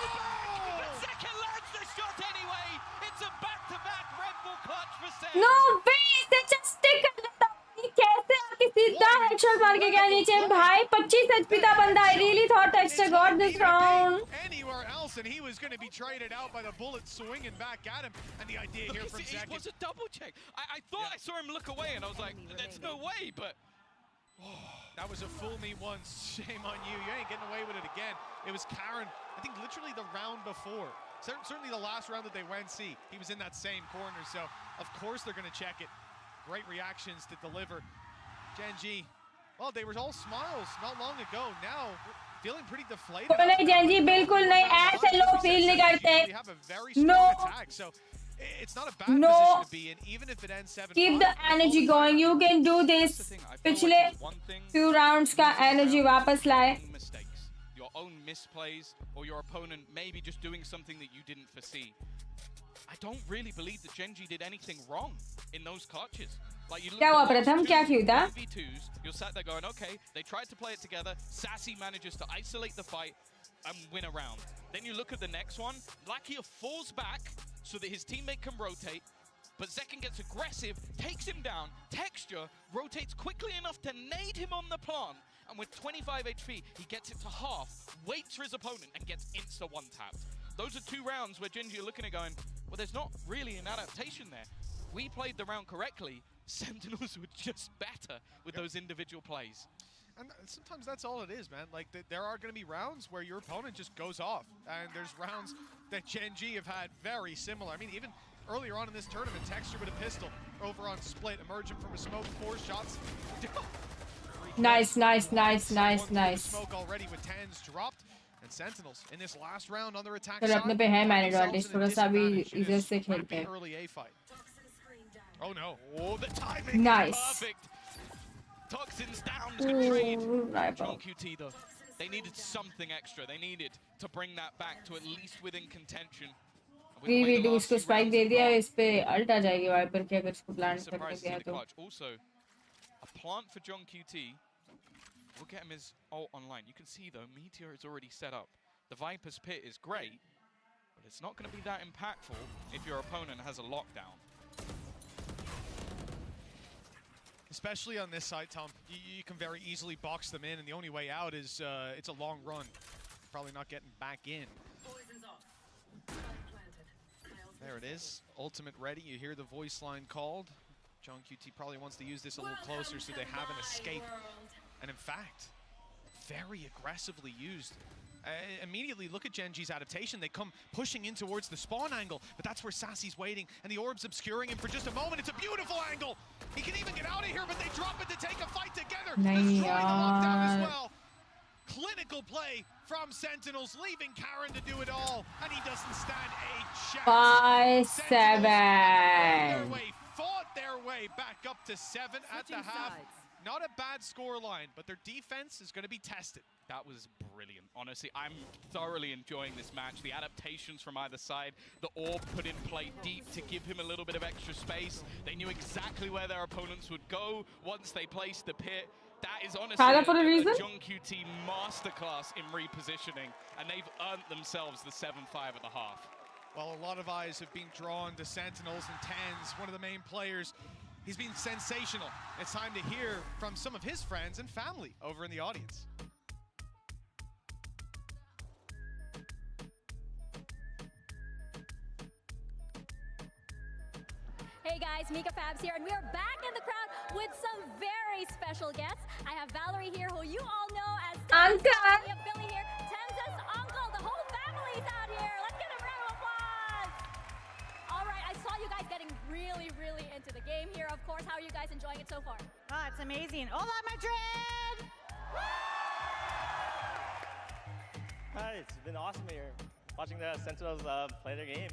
Zekken lands the shot anyway. It's a back-to-back Red Bull clutch for Sen. No way! They just stick कर देता. ये कैसे आके सीधा headshot मार के गया नीचे भाई. 25 HP था बंदा. I really thought Texture got this round. Anywhere else, and he was going to be traded out by the bullet swinging back at him. And the idea here from Zekken. It was a double check. I thought I saw him look away, and I was like, "There's no way." But that was a fool me once. Shame on you. You ain't getting away with it again. It was Karen. I think literally the round before. Certainly the last round that they went see. He was in that same corner, so of course they're going to check it. Great reactions to deliver. Genji, well, they were all smiles not long ago. Now, feeling pretty deflated. नहीं Genji बिल्कुल नहीं. ऐसे low feel नहीं करते. They have a very strong attack, so it's not a bad position to be in, even if it ends 7-5. Keep the energy going. You can do this. पिछले few rounds का energy वापस लाए. Your own misplays, or your opponent maybe just doing something that you didn't foresee. I don't really believe that Genji did anything wrong in those clutches. Like you look क्या हुआ at प्रथम क्या क्यों था? V2s, you're sat there going, okay, they tried to play it together. Sassy manages to isolate the fight and win a round. Then you look at the next one, Lakia falls back so that his teammate can rotate. But Zekken gets aggressive, takes him down, texture, rotates quickly enough to nade him on the plant, and with 25 HP, he gets it to half, waits for his opponent, and gets insta one-tapped. Those are 2 rounds where Gen G are looking at going, well, there's not really an adaptation there. We played the round correctly. Sentinels were just better with those individual plays. And sometimes that's all it is, man. Like, there are going to be rounds where your opponent just goes off. And there's rounds that Gen G have had very similar. I mean, even earlier on in this tournament, Texture with a pistol over on Split, emerging from a smoke, 4 shots. Nice. Smoke already with 10s dropped. And Sentinels in this last round on their attack तो side. अपने पे है man advantage थोड़ा सा भी इधर से खेलते हैं. Early A fight. Oh no. Oh, the timing Nice. is perfect. Toxins down to trade. John QT though, they needed something extra. They needed to bring that back to at least within contention. We do उसको spike दे दिया इस पे alt आ जाएगी wiper के अगर इसको plan करके Surprised to दिया see the तो. clutch. Also, a plant for John QT will get him his ult online. You can see though, Meteor is already set up. The Viper's Pit is great, but it's not going to be that impactful if your opponent has a lockdown. Especially on this side, Tom, you can very easily box them in, and the only way out is it's a long run. Probably not getting back in. There it is. Ultimate ready. You hear the voice line called. John QT probably wants to use this a little closer so they have an escape. And in fact, very aggressively used. Immediately look at Gen G's adaptation. They come pushing in towards the spawn angle, but that's where Sassy's waiting, and the orb's obscuring him for just a moment. It's a beautiful angle. He can even get out of here, but they drop it to take a fight together. Destroying the lockdown as well. Clinical play from Sentinels, leaving Karen to do it all, and he doesn't stand a chance. 5-7. Fought their way back up to 7 at the half. Not a bad score line, but their defense is going to be tested. That was brilliant. Honestly, I'm thoroughly enjoying this match. The adaptations from either side, the orb put in play deep to give him a little bit of extra space. They knew exactly where their opponents would go once they placed the pit. That is honestly a John QT masterclass in repositioning, and they've earned themselves the 7-5 at the half. Well, a lot of eyes have been drawn to Sentinels and Tens, one of the main players. He's been sensational. It's time to hear from some of his friends and family over in the audience. Hey guys, Mika Fabs here, and we are back in the crowd with some very special guests. I have Valerie here, who you all know as Ankkita. We have Billy here, Tenza's uncle, the whole family's out here. Let's give a round of applause. All right, I saw you guys getting really into the game here. Of course, how are you guys enjoying it so far? Oh, it's amazing. Hola, Madrid! Hi, it's been awesome here, watching the Sentinels play their game.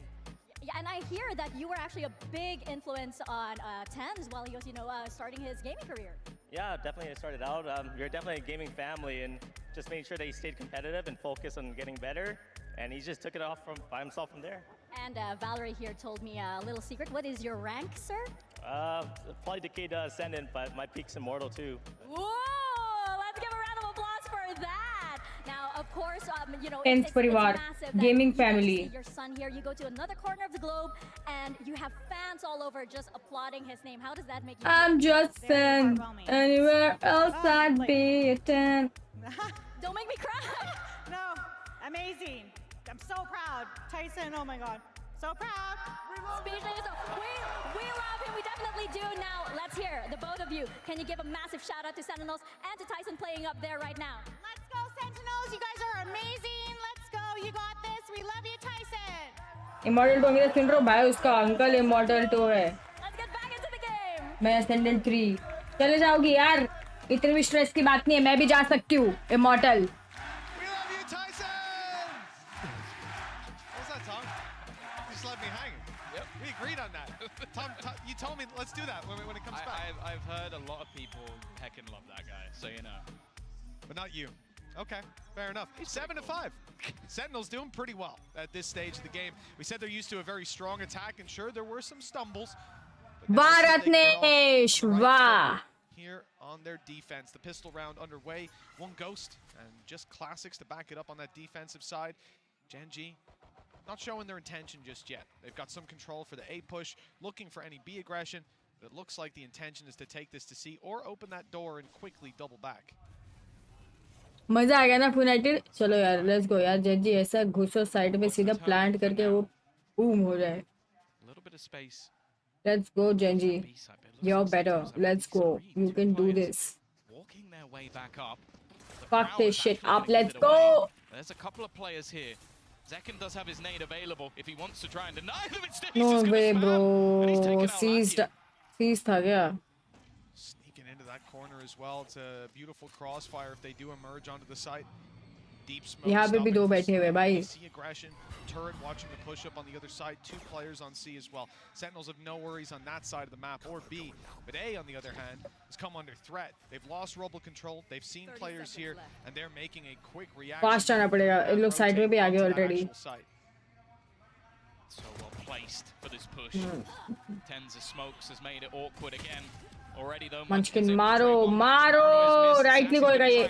Yeah, and I hear that you were actually a big influence on Tens while he was, starting his gaming career. Yeah, definitely I started out. You're definitely a gaming family, and just making sure that he stayed competitive and focused on getting better. And he just took it off by himself from there. And Valerie here told me a little secret. What is your rank, sir? Probably Decade Ascendant, but my peak's Immortal too. Whoa! Let's give a round of applause for that. Now, of course, Tens Parivar, gaming you guys family. see your son here. You go to another corner of the globe, and you have fans all over just applauding his name. How does that make you I'm feel? just saying, anywhere else I'd be a 10. Don't make me cry. No, amazing. I'm so proud. Tyson, oh my God. So proud. Speechless. We love him. We definitely do. Now, let's hear the both of you. Can you give a massive shout out to Sentinels and to Tyson playing up there right now? Let's go, Sentinels. You guys are amazing. Let's go. You got this. We love you, Tyson. Immortal 2 मेरा सुन रहा हूँ भाई, उसका uncle Immortal 2 है. Let's get back into the game. मैं Ascendant 3. चले जाओगी यार. इतनी भी स्ट्रेस की बात नहीं है, मैं भी जा सकती हूँ. Immortal. We love you, Tyson! What's that, Tom? You just left me hanging. Yep. We agreed on that. Tom, you told me let's do that when it comes back. I've heard a lot of people heckin' love that guy, so you know. But not you. Okay, fair enough. 7-5. Sentinels doing pretty well at this stage of the game. We said they're used to a very strong attack, and sure, there were some stumbles. Bharatnesh, wow. Here on their defense, the pistol round underway. One ghost, and just classics to back it up on that defensive side. Gen G not showing their intention just yet. They've got some control for the A push, looking for any B aggression, but it looks like the intention is to take this to C or open that door and quickly double back. मजा आ गया ना United. चलो यार let's go यार. जेजी ऐसा घुसो side में सीधा plant करके वो बूम हो जाए. A little bit of space. Let's go Genji. You're better. Let's go. You can do this. Walking their way back up. Fuck this shit up. Let's go. There's a couple of players here. Zekken does have his nade available if he wants to try and deny them. Instead, No he's just way, gonna spam. And he's bro. taken out Seized था क्या? Sneaking into that corner as well. It's a beautiful crossfire if they do emerge onto the site. Deep smoke. यहाँ पे भी दो बैठे हुए भाई. See aggression. Turret watching the push up on the other side. 2 players on C as well. Sentinels have no worries on that side of the map or B. But A, on the other hand, has come under threat. They've lost Robo control. They've seen players here, and they're making a quick reaction. Fast आना पड़ेगा. ये लोग side में भी आ गए already. So well placed for this push. Tens of smokes has made it awkward again. Already though, Munchkin मारो right click होएगा ये.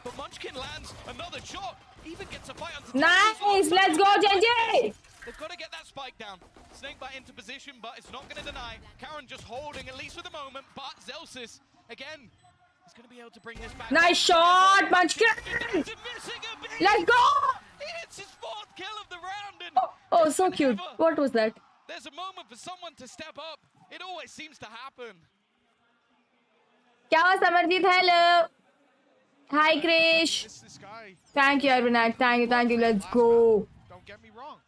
But Munchkin lands another shot. Even gets a bite onto Nice. Let's go Genji. They've got to get that spike down. Snakebite into position, but it's not going to deny. Karen just holding, at least for the moment. But Zelsis, again, is going to be able to bring this back. Nice shot, Munchkin. Let's go. He hits his 4th kill of the round. And Oh, so cute. What was that? there's a moment for someone to step up. It always seems to happen. क्या हुआ Samarjeet? Hello. Hi Krish. This guy. Thank you Arvinak. Thank you. Let's go. Don't get me wrong.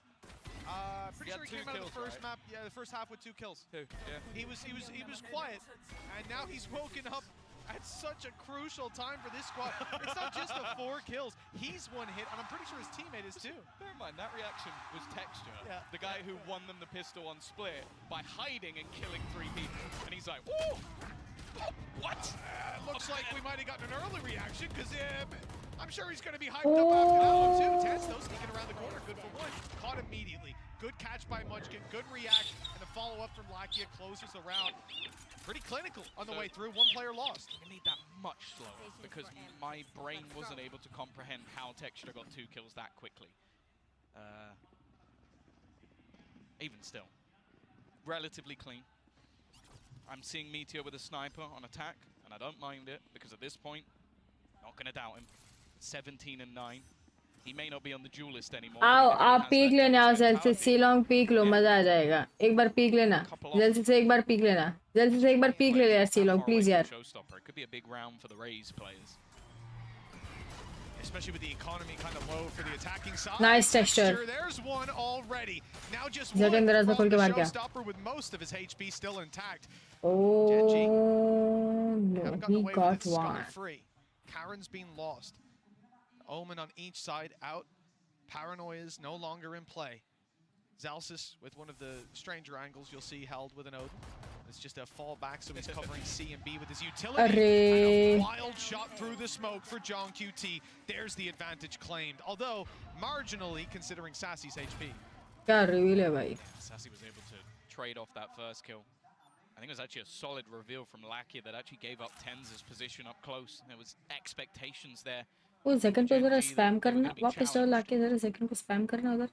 Pretty sure he came out of the first map. Yeah, the first half with 2 kills. Yeah. He was quiet, and now he's woken up at such a crucial time for this squad. It's not just the 4 kills. He's 1 hit, and I'm pretty sure his teammate is too. Bear in mind, that reaction was Texture, Yeah. the guy who won them the pistol on split by hiding and killing 3 people. And he's like, whoa! What? Looks like we might have gotten an early reaction, because I'm sure he's going to be hyped up after that one too. Tess, though, sneaking around the corner. Good for 1. Caught immediately. Good catch by Munchkin. Good react. And a follow-up from Lakia closes the round. Pretty clinical on the way through. 1 player lost. I need that much slower because my brain wasn't able to comprehend how Texture got 2 kills that quickly. Even still, relatively clean. I'm seeing Meteor with a sniper on attack, and I don't mind it because at this point, not going to doubt him. 17 and 9. He may not be on the duelist anymore. आओ आप peak लेने आओ जल्दी से. सी long peak लो, मजा आ जाएगा. एक बार peak लेना. जल्दी से एक बार पीक लेना. जल्दी से एक बार पीक ले यार सी लॉन्ग प्लीज यार. Showstopper. It could be a big round for the Rays players. Especially with the economy kind of low for the attacking side. Nice Texture. There's 1 already. Now just Zekken 1 दरवाजा खोल के मार from the गया. Showstopper with most of his HP still intact. Oh no, he got one. Free. Karen's been lost. Omen on each side out. Paranoia is no longer in play. Zalsis with one of the stranger angles you'll see held with an Odin. It's just a fall back, so he's covering C and B with his utility. And a wild shot through the smoke for John QT. There's the advantage claimed, although marginally considering Sassy's HP. क्या reveal है भाई? Sassy was able to trade off that first kill. I think it was actually a solid reveal from Lakia that actually gave up Tenz's position up close. There was expectations there. वो second पे जरा spam करना. वापस जाओ लाके जरा second को spam करना उधर.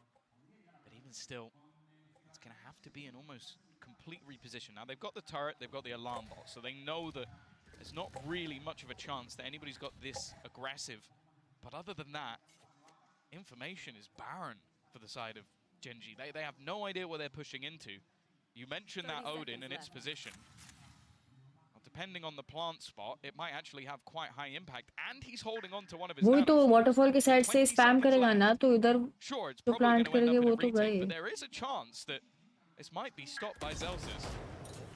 But even still, it's going to have to be an almost complete reposition. Now, they've got the turret, they've got the alarm bot, so they know that there's not really much of a chance that anybody's got this aggressive. But other than that, information is barren for the side of Genji. They have no idea what they're pushing into. You mentioned that Odin in its position. Depending on the plant spot, it might actually have quite high impact. And he's holding on to one of his वही तो nanos. waterfall के side से spam करेगा ना तो इधर Sure, it's तो probably plant going to करेंगे end वो up तो in a retake, भाई. but there is a chance that this might be stopped by Zelsis.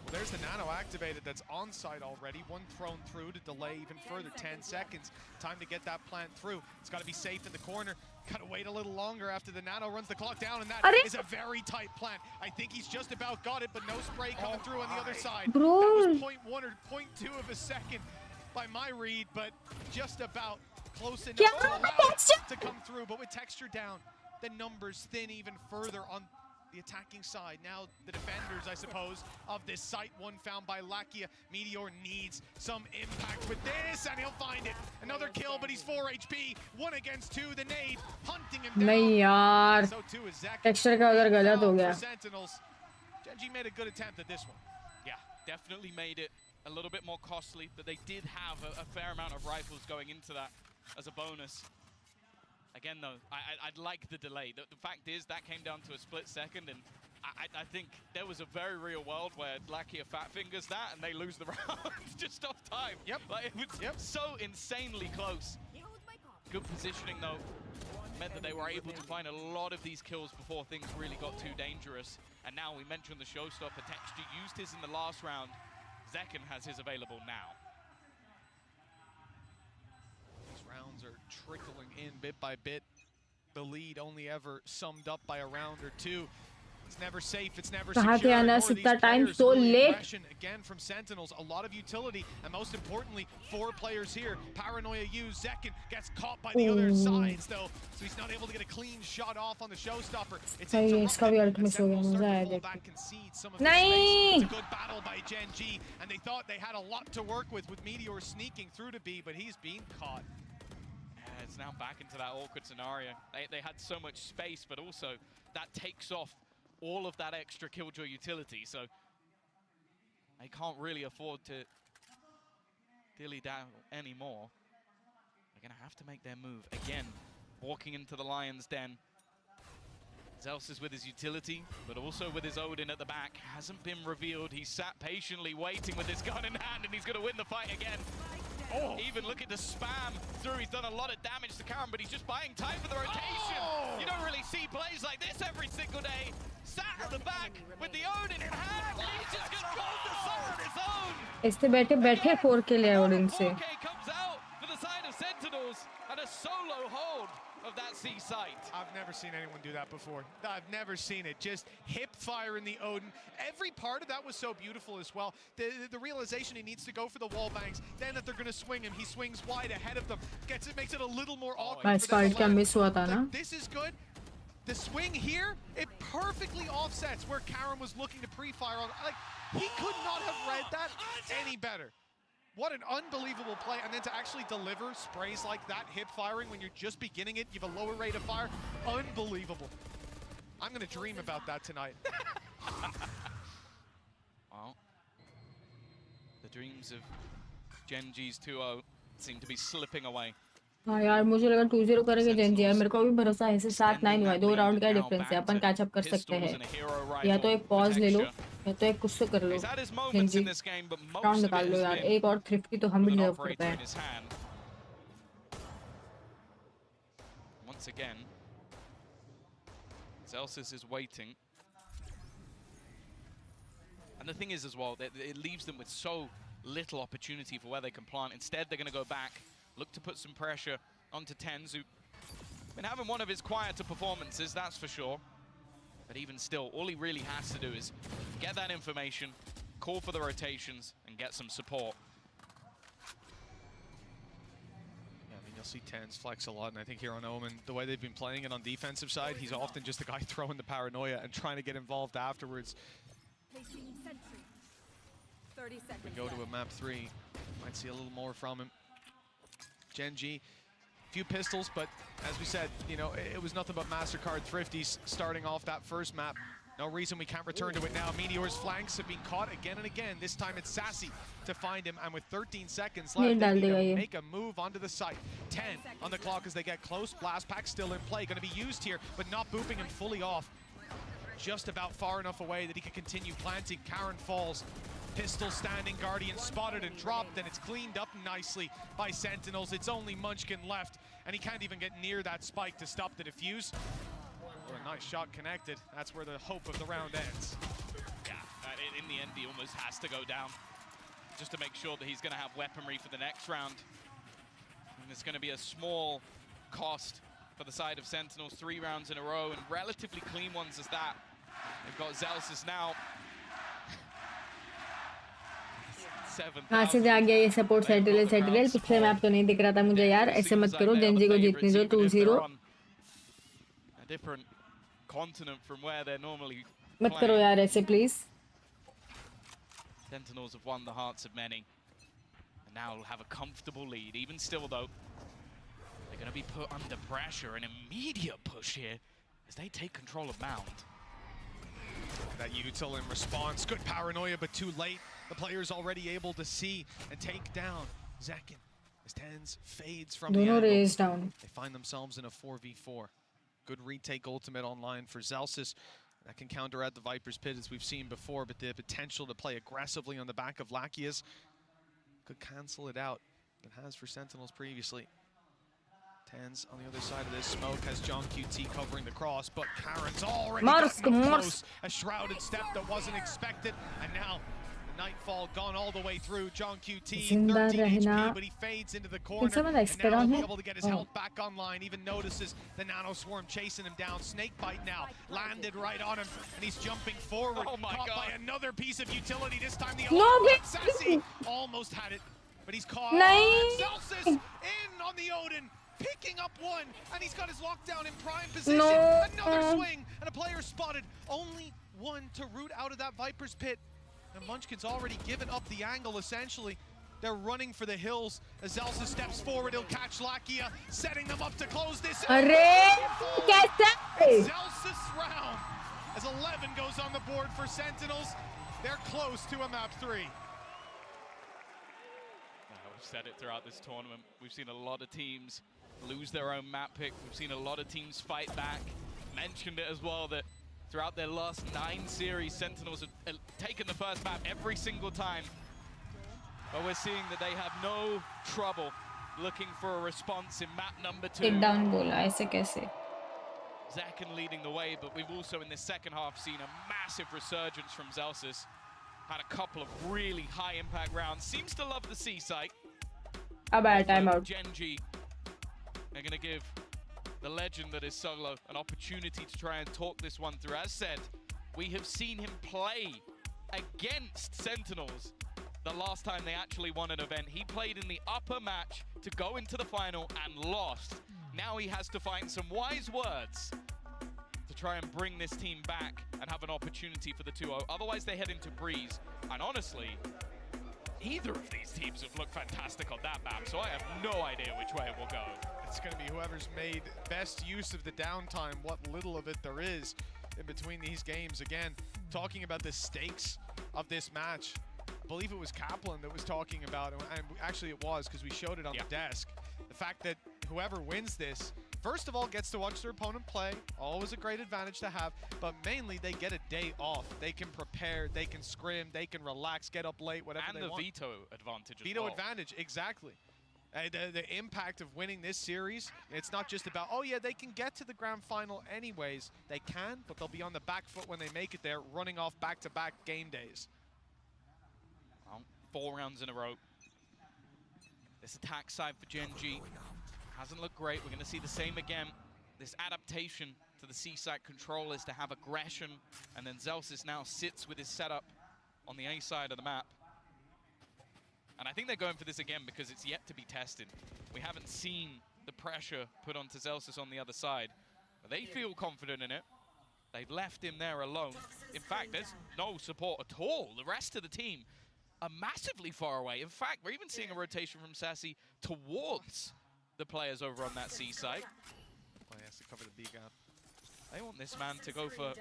Well, there's the nano activated that's on site already. 1 thrown through to delay even further. 10 seconds. Time to get that plant through. It's got to be safe in the corner. Got to wait a little longer after the nano runs the clock down, and that is a very tight plant. I think he's just about got it, but no spray coming through on the other side. Bro. That was 0.1 or 0.2 of a second by my read, but just about close enough to allow it to come through. But with texture down, the numbers thin even further on the attacking side. Now the defenders, I suppose, of this site. One found by Lakia. Meteor needs some impact with this, and he'll find it. Another kill, but he's 4 HP. 1 against 2. The nade hunting him down. नहीं यार, So too is Zek. Texture का उधर गलत हो गया. Sentinels. Genji made a good attempt at this one. Yeah, definitely made it a little bit more costly, but they did have a fair amount of rifles going into that as a bonus. Again, though, I'd like the delay. The fact is that came down to a split second, and I think there was a very real world where Lakia fat fingers that and they lose the round just off time. Yep. Like, it was so insanely close. Good positioning, though, meant that they were able to find a lot of these kills before things really got too dangerous. And now we mentioned the showstopper. Texture used his in the last round. Zekken has his available now. These rounds are trickling in bit by bit. The lead only ever summed up by a round or two. It's never safe, it's never secure. कहाँ थे आना इतना time so late? Again from Sentinels, a lot of utility, and most importantly, 4 players here. Paranoia used, Zekken gets caught by the other sides though, so he's not able to get a clean shot off on the showstopper. It's इसका भी ultimate हो गया, मजा आया देख के. नहीं! It's a good battle by Genji, and they thought they had a lot to work with Meteor sneaking through to B, but he's being caught. Yeah, it's now back into that awkward scenario. They had so much space, but also that takes off all of that extra killjoy utility, so they can't really afford to dilly-dally anymore. They're gonna have to make their move again, walking into the Lion's Den. Zels is with his utility, but also with his Odin at the back. Hasn't been revealed. He's sat patiently waiting with his gun in hand, and he's gonna win the fight again. Oh. Even look at the spam through. He's done a lot of damage to Karen, but he's just buying time for the rotation. Oh. You don't really see plays like this every single day. Sat at the back with the Odin in hand, and he's just gonna go the sun on his own. इससे बैठे 4 के लिए Odin से. 4K comes out for the side of Sentinels, and a solo hold of that C site. I've never seen anyone do that before. I've never seen it. Just hip fire in the Odin. Every part of that was so beautiful as well. The realization he needs to go for the wall bangs. Then that they're going to swing him, he swings wide ahead of them. Makes it a little more awkward. This is good. The swing here, it perfectly offsets where Karen was looking to pre-fire on. Like, he could not have read that any better. What an unbelievable play, and then to actually deliver sprays like that, hip firing, when you're just beginning it, you have a lower rate of fire. Unbelievable. I'm going to dream about that tonight. Well, the dreams of Genji's 2-0 seem to be slipping away. हाँ यार, मुझे लगा 2-0 करेंगे Gen Z यार. मेरे को भी भरोसा है. 7-9 हुआ है, 2 राउंड का डिफरेंस है. अपन कैच अप कर सकते हैं. या तो एक पॉज ले लो, या तो एक कुछ तो कर लो. जेंजी राउंड निकाल लो यार. एक और थ्रिफ्ट की तो हम भी डिजर्व करते हैं. Once again, Celsius is waiting. And the thing is as well, that it leaves them with so little opportunity for where they can plant. Instead, they're going to go back, look to put some pressure onto Tens, who's been having one of his quieter performances, that's for sure. But even still, all he really has to do is get that information, call for the rotations, and get some support. Yeah, I mean, you'll see Tens flex a lot, and I think here on Omen, the way they've been playing it on defensive side, he's often just the guy throwing the paranoia and trying to get involved afterwards. 30 seconds. We go to a map 3, might see a little more from him. Genji, few pistols, but as we said, you know, it was nothing but MasterCard thrifties starting off that first map. No reason we can't return to it now. Meteor's flanks have been caught again and again. This time it's Sassy to find him, and with 13 seconds left, they need to make a move onto the site. 10 on the clock as they get close. Blast pack still in play, going to be used here, but not booping him fully off. Just about far enough away that he can continue planting. Karen falls. Pistol standing, Guardian spotted and dropped, and it's cleaned up nicely by Sentinels. It's only Munchkin left, and he can't even get near that spike to stop the defuse. What a nice shot connected. That's where the hope of the round ends. Yeah, in the end, he almost has to go down just to make sure that he's going to have weaponry for the next round. And it's going to be a small cost for the side of Sentinels. 3 rounds in a row, and relatively clean ones as that. They've got Zelsis now. कहाँ से जा गया ये support settle पिछले map तो नहीं दिख रहा था मुझे यार. ऐसे मत करो, जेंजी को जीतने दो. 2-0. continent from where they're normally मत करो यार ऐसे please. Sentinels have won the hearts of many. And now will have a comfortable lead. Even still, though, they're going to be put under pressure. An immediate push here as they take control of Mound. That util in response. Good paranoia, but too late. The player's already able to see and take down Zekin. As Tens fades from the Dono angle. raise down. They find themselves in a 4v4. Good retake ultimate online for Zelsis. That can counteract the Viper's Pit as we've seen before, but the potential to play aggressively on the back of Lakia's could cancel it out. It has for Sentinels previously. Tens on the other side of this. Smoke has John QT covering the cross, but Karen's already gotten up close. A shrouded step that wasn't expected, and now the Nightfall gone all the way through. John QT, 13 HP, but he fades into the corner, and now he'll be able to get his health back online. Even notices the Nano Swarm chasing him down. Snakebite now landed right on him, and he's jumping forward. Oh my caught God. by another piece of utility. This time the No, almost had it, but he's caught. Nice. Zelsis in on the Odin, picking up one, and he's got his lockdown in prime position. No. Another swing, and a player spotted. Only one to root out of that Viper's Pit. And Munchkin's already given up the angle, essentially. They're running for the hills. As Zelsis steps forward, he'll catch Lakia, setting them up to close this. Zelsis round. As 11 goes on the board for Sentinels. They're close to a map 3. We've said it throughout this tournament. We've seen a lot of teams lose their own map pick. We've seen a lot of teams fight back. Mentioned it as well that throughout their last 9 series, Sentinels have taken the first map every single time. But we're seeing that they have no trouble looking for a response in map number 2. Take down bola, ऐसे कैसे? Zekin leading the way, but we've also in the second half seen a massive resurgence from Zelsis. Had a couple of really high impact rounds. Seems to love the C site. अब आया time out. Genji are going to give the legend that is Solo an opportunity to try and talk this one through. As said, we have seen him play against Sentinels the last time they actually won an event. He played in the upper match to go into the final and lost. Now he has to find some wise words to try and bring this team back and have an opportunity for the 2-0. Otherwise they head into Breeze. And honestly, either of these teams have looked fantastic on that map, so I have no idea which way it will go. It's going to be whoever's made best use of the downtime, what little of it there is in between these games. Again, talking about the stakes of this match, I believe it was Kaplan that was talking about it, and actually it was because we showed it on the desk. The fact that whoever wins this, first of all, gets to watch their opponent play, always a great advantage to have, but mainly they get a day off. They can prepare, they can scrim, they can relax, get up late, whatever they want. And the veto advantage as Veto well. advantage, exactly. The impact of winning this series, it's not just about, oh yeah, they can get to the grand final anyways. They can, but they'll be on the back foot when they make it there, running off back-to-back game days. Well, 4 rounds in a row. This attack side for Genji hasn't looked great. We're going to see the same again. This adaptation to the C-side control is to have aggression, and then Zelsis now sits with his setup on the A side of the map. And I think they're going for this again because it's yet to be tested. We haven't seen the pressure put onto Zelsis on the other side. But they feel confident in it. They've left him there alone. In fact, there's no support at all. The rest of the team are massively far away. In fact, we're even seeing a rotation from Sassy towards the players over on that C site. Play has to cover the B gap. They want this man to go for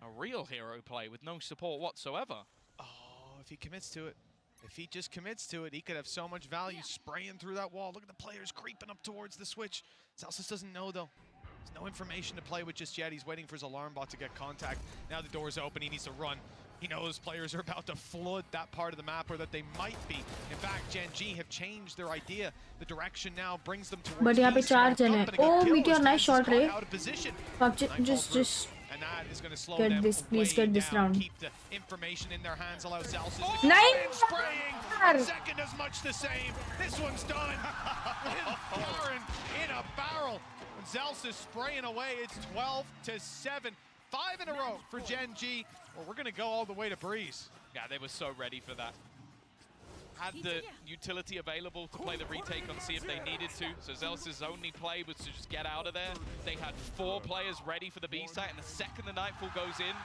a real hero play with no support whatsoever. Oh, if he commits to it. If he just commits to it, he could have so much value spraying through that wall. Look at the players creeping up towards the switch. Zelsis doesn't know, though. There's no information to play with just yet. He's waiting for his alarm bot to get contact. Now the door's open. He needs to run. He knows players are about to flood that part of the map, or that they might be. In fact, Gen.G have changed their idea. The direction now brings them towards. But यहाँ पे 4 जन हैं. Oh, Meteor, nice shot, Ray. Just and that is going to slow get them this. Please get this down. round. Keep the information in their hands. Allow Zelsis. Nice. Spraying. Second as much the same. This one's done. Karen in a barrel. Zelsis spraying away. It's 12-7. 5 in a row for Gen.G. Well, we're going to go all the way to Breeze. Yeah, they were so ready for that. had the utility available to play the retake on C if they needed to. So Zels's only play was to just get out of there. They had 4 players ready for the B site, and the second the Nightfall goes in,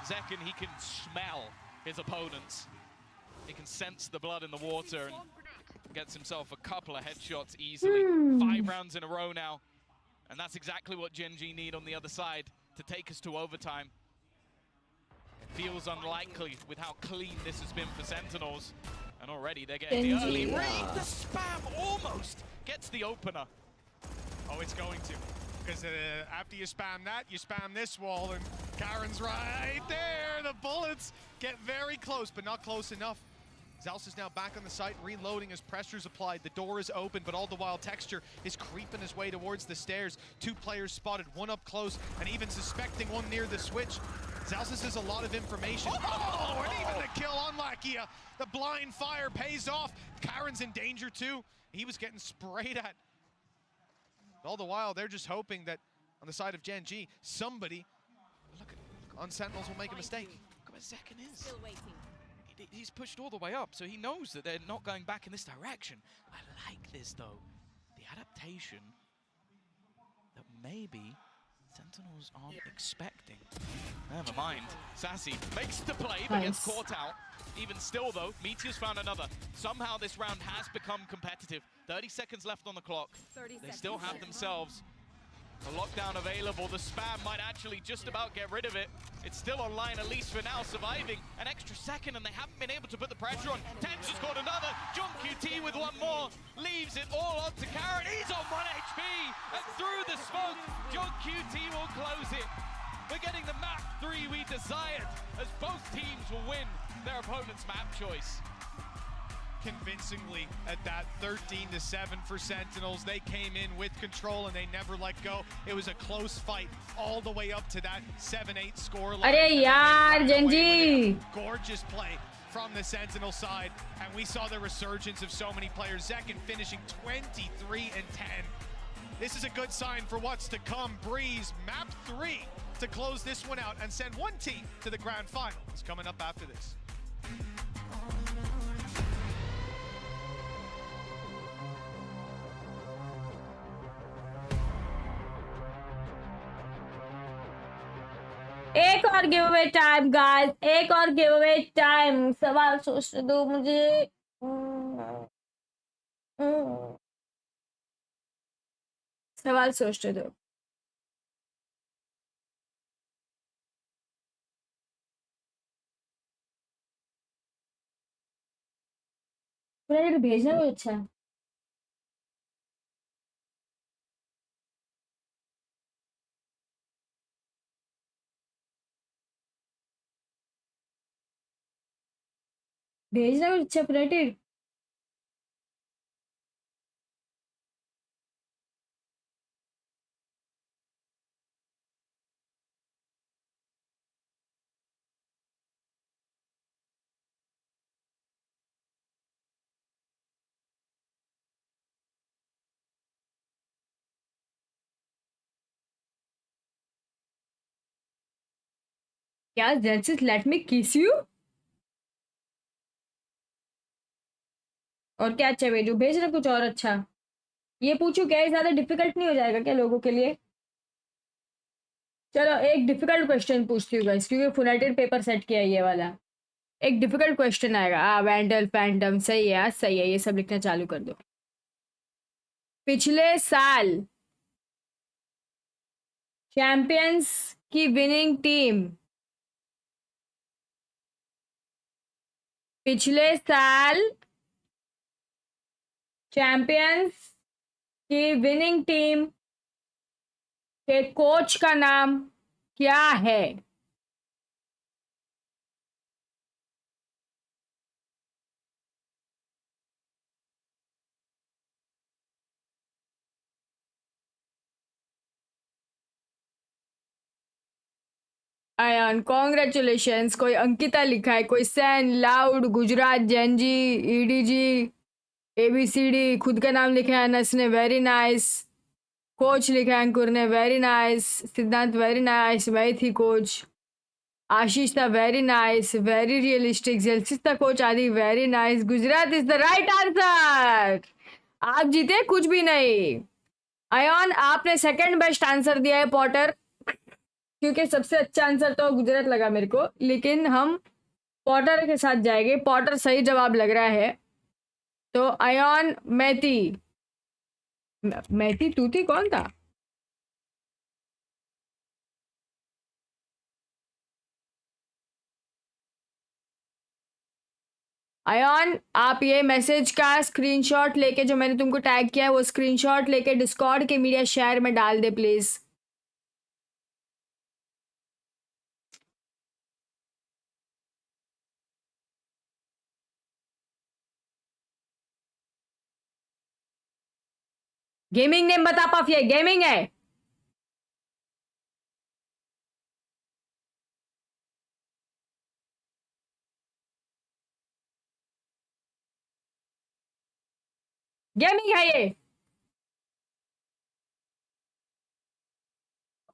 Zekken, he can smell his opponents. He can sense the blood in the water and gets himself a couple of headshots easily. 5 rounds in a row now. And that's exactly what Gen G need on the other side to take us to overtime. It feels unlikely with how clean this has been for Sentinels. And already they're getting the early read. The spam almost gets the opener. Oh, it's going to. Because after you spam that, you spam this wall, and Karen's right there. The bullets get very close, but not close enough. Zels is now back on the site, reloading as pressure's applied. The door is open, but all the while Texture is creeping his way towards the stairs. 2 players spotted, 1 up close, and even suspecting 1 near the switch. Zalsis has a lot of information. Oh, and even the kill on Lakia. The blind fire pays off. Karen's in danger too. He was getting sprayed at. All the while, they're just hoping that on the side of Gen G, somebody, look on Sentinels will make a mistake. Look where Zekken is. Still waiting. He's pushed all the way up, so he knows that they're not going back in this direction. I like this, though. The adaptation that maybe Sentinels aren't expecting. Never mind. Sassy makes the play, but gets caught out. Even still, though, Meteor's found another. Somehow this round has become competitive. 30 seconds left on the clock. They still have themselves a lockdown available. The spam might actually just about get rid of it. It's still online, at least for now, surviving an extra second, and they haven't been able to put the pressure on. Tench has got another. John QT with 1 more. Leaves it all on to Karen. He's on 1 HP. And through the smoke, John QT will close it. We're getting the map 3 we desired, as both teams will win their opponent's map choice. Convincingly at that 13-7 for Sentinels. They came in with control and they never let go. It was a close fight all the way up to that 7-8 score line. अरे यार Genji. Gorgeous play from the Sentinel side, and we saw the resurgence of so many players. Zekken finishing 23-10. This is a good sign for what's to come. Breeze, map 3 to close this one out and send 1 team to the grand final. It's coming up after this. एक और give away time guys, एक और give away time. सवाल सोचने दो मुझे। सवाल सोचने दो। भेजना भी अच्छा है। भेजना कुछ अच्छा प्लेटेड। क्या जस्ट लेट मी किस यू। और क्या अच्छा भेजू, भेज रहा कुछ और अच्छा। ये पूछू क्या ज्यादा डिफिकल्ट नहीं हो जाएगा क्या लोगों के लिए? चलो एक डिफिकल्ट क्वेश्चन पूछती हूँ गाइस, क्योंकि फुनेटेड पेपर सेट किया ये वाला। एक डिफिकल्ट क्वेश्चन आएगा। वैंडल फैंटम सही है, सही है, ये सब लिखना चालू कर दो। पिछले साल चैंपियंस की विनिंग टीम, पिछले साल चैंपियंस की विनिंग टीम के कोच का नाम क्या है? आयान कॉन्ग्रेचुलेशंस। कोई अंकिता लिखा है, कोई सैन, loud, Gujarat, Gen Z, EDG, ABCD, खुद का नाम लिखा है अनस ने, वेरी नाइस। कोच लिखा है अंकुर ने, वेरी नाइस। सिद्धांत वेरी नाइस, मैं थी कोच। Ashish था very nice, very realistic. Zelsis था coach Adi very nice. Gujarat is the right answer. आप जीते कुछ भी नहीं. आयन आपने सेकंड बेस्ट आंसर दिया है पॉटर, क्योंकि सबसे अच्छा आंसर तो गुजरात लगा मेरे को, लेकिन हम पॉटर के साथ जाएंगे. पॉटर सही जवाब लग रहा है. तो आयन मैती तू थी, कौन था? आयन आप ये मैसेज का स्क्रीनशॉट लेके, जो मैंने तुमको टैग किया है वो स्क्रीनशॉट लेके डिस्कॉर्ड के मीडिया शेयर में डाल दे प्लीज. गेमिंग नेम बता पाफ, ये गेमिंग है. गेमिंग है ये.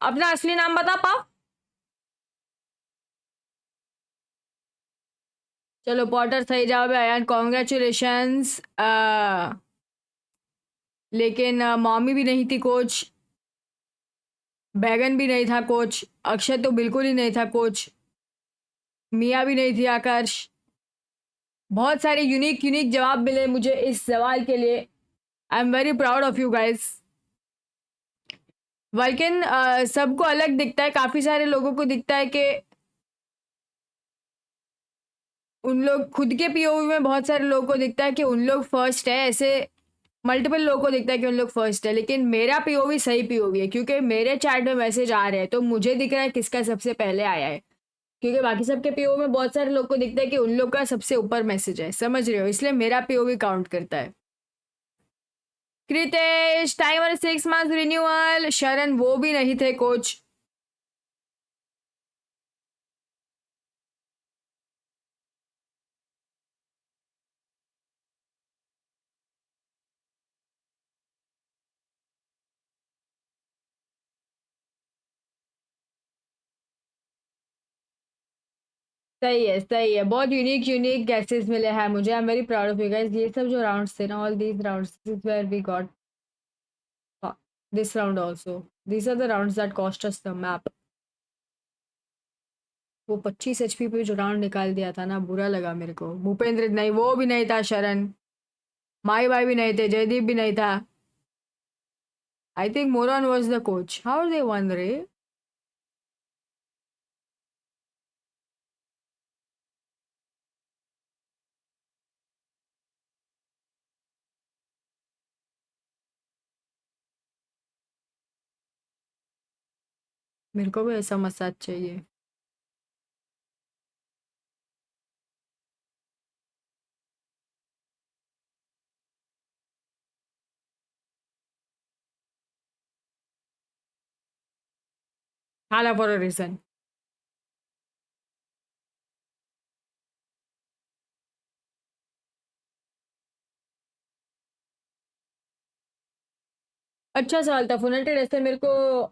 अपना असली नाम बता पाफ. चलो पॉटर सही जवाब है. अयान कॉन्ग्रेचुलेशंस. लेकिन मॉमी भी नहीं थी कोच, बैगन भी नहीं था कोच, अक्षय तो बिल्कुल ही नहीं था कोच, मिया भी नहीं थी, आकर्ष. बहुत सारे यूनिक जवाब मिले मुझे इस सवाल के लिए. आई am very proud of you guys. लेकिन सबको अलग दिखता है. काफ़ी सारे लोगों को दिखता है कि उन लोग खुद के पीओवी में, बहुत सारे लोगों को दिखता है कि उन लोग फर्स्ट है. ऐसे मल्टीपल लोगों को दिखता है कि उन लोग फर्स्ट है. लेकिन मेरा पीओवी सही पीओवी है, क्योंकि मेरे चैट में मैसेज आ रहे हैं तो मुझे दिख रहा है किसका सबसे पहले आया है. क्योंकि बाकी सबके पीओवी में बहुत सारे लोग को दिखता है कि उन लोग का सबसे ऊपर मैसेज है. समझ रहे हो? इसलिए मेरा पीओवी काउंट करता है. Kritesh timer 6 month renewal. शरण वो भी नहीं थे कोच. सही है. बहुत यूनिक गैसेस मिले हैं मुझे. I am very proud of you guys. ये सब जो राउंड्स थे ना, all these rounds, this is where we got this round also. These are the rounds that cost us the map. वो 25 एचपी पे जो राउंड निकाल दिया था ना, बुरा लगा मेरे को. भूपेंद्र नहीं, वो भी नहीं था. शरण, माई भाई भी नहीं थे, जयदीप भी नहीं था. I think Moran was the coach. How they won रे? मेरे को भी ऐसा मसाज चाहिए. हाला फॉर अ रीजन. अच्छा सवाल था फुनेटेड. ऐसे मेरे को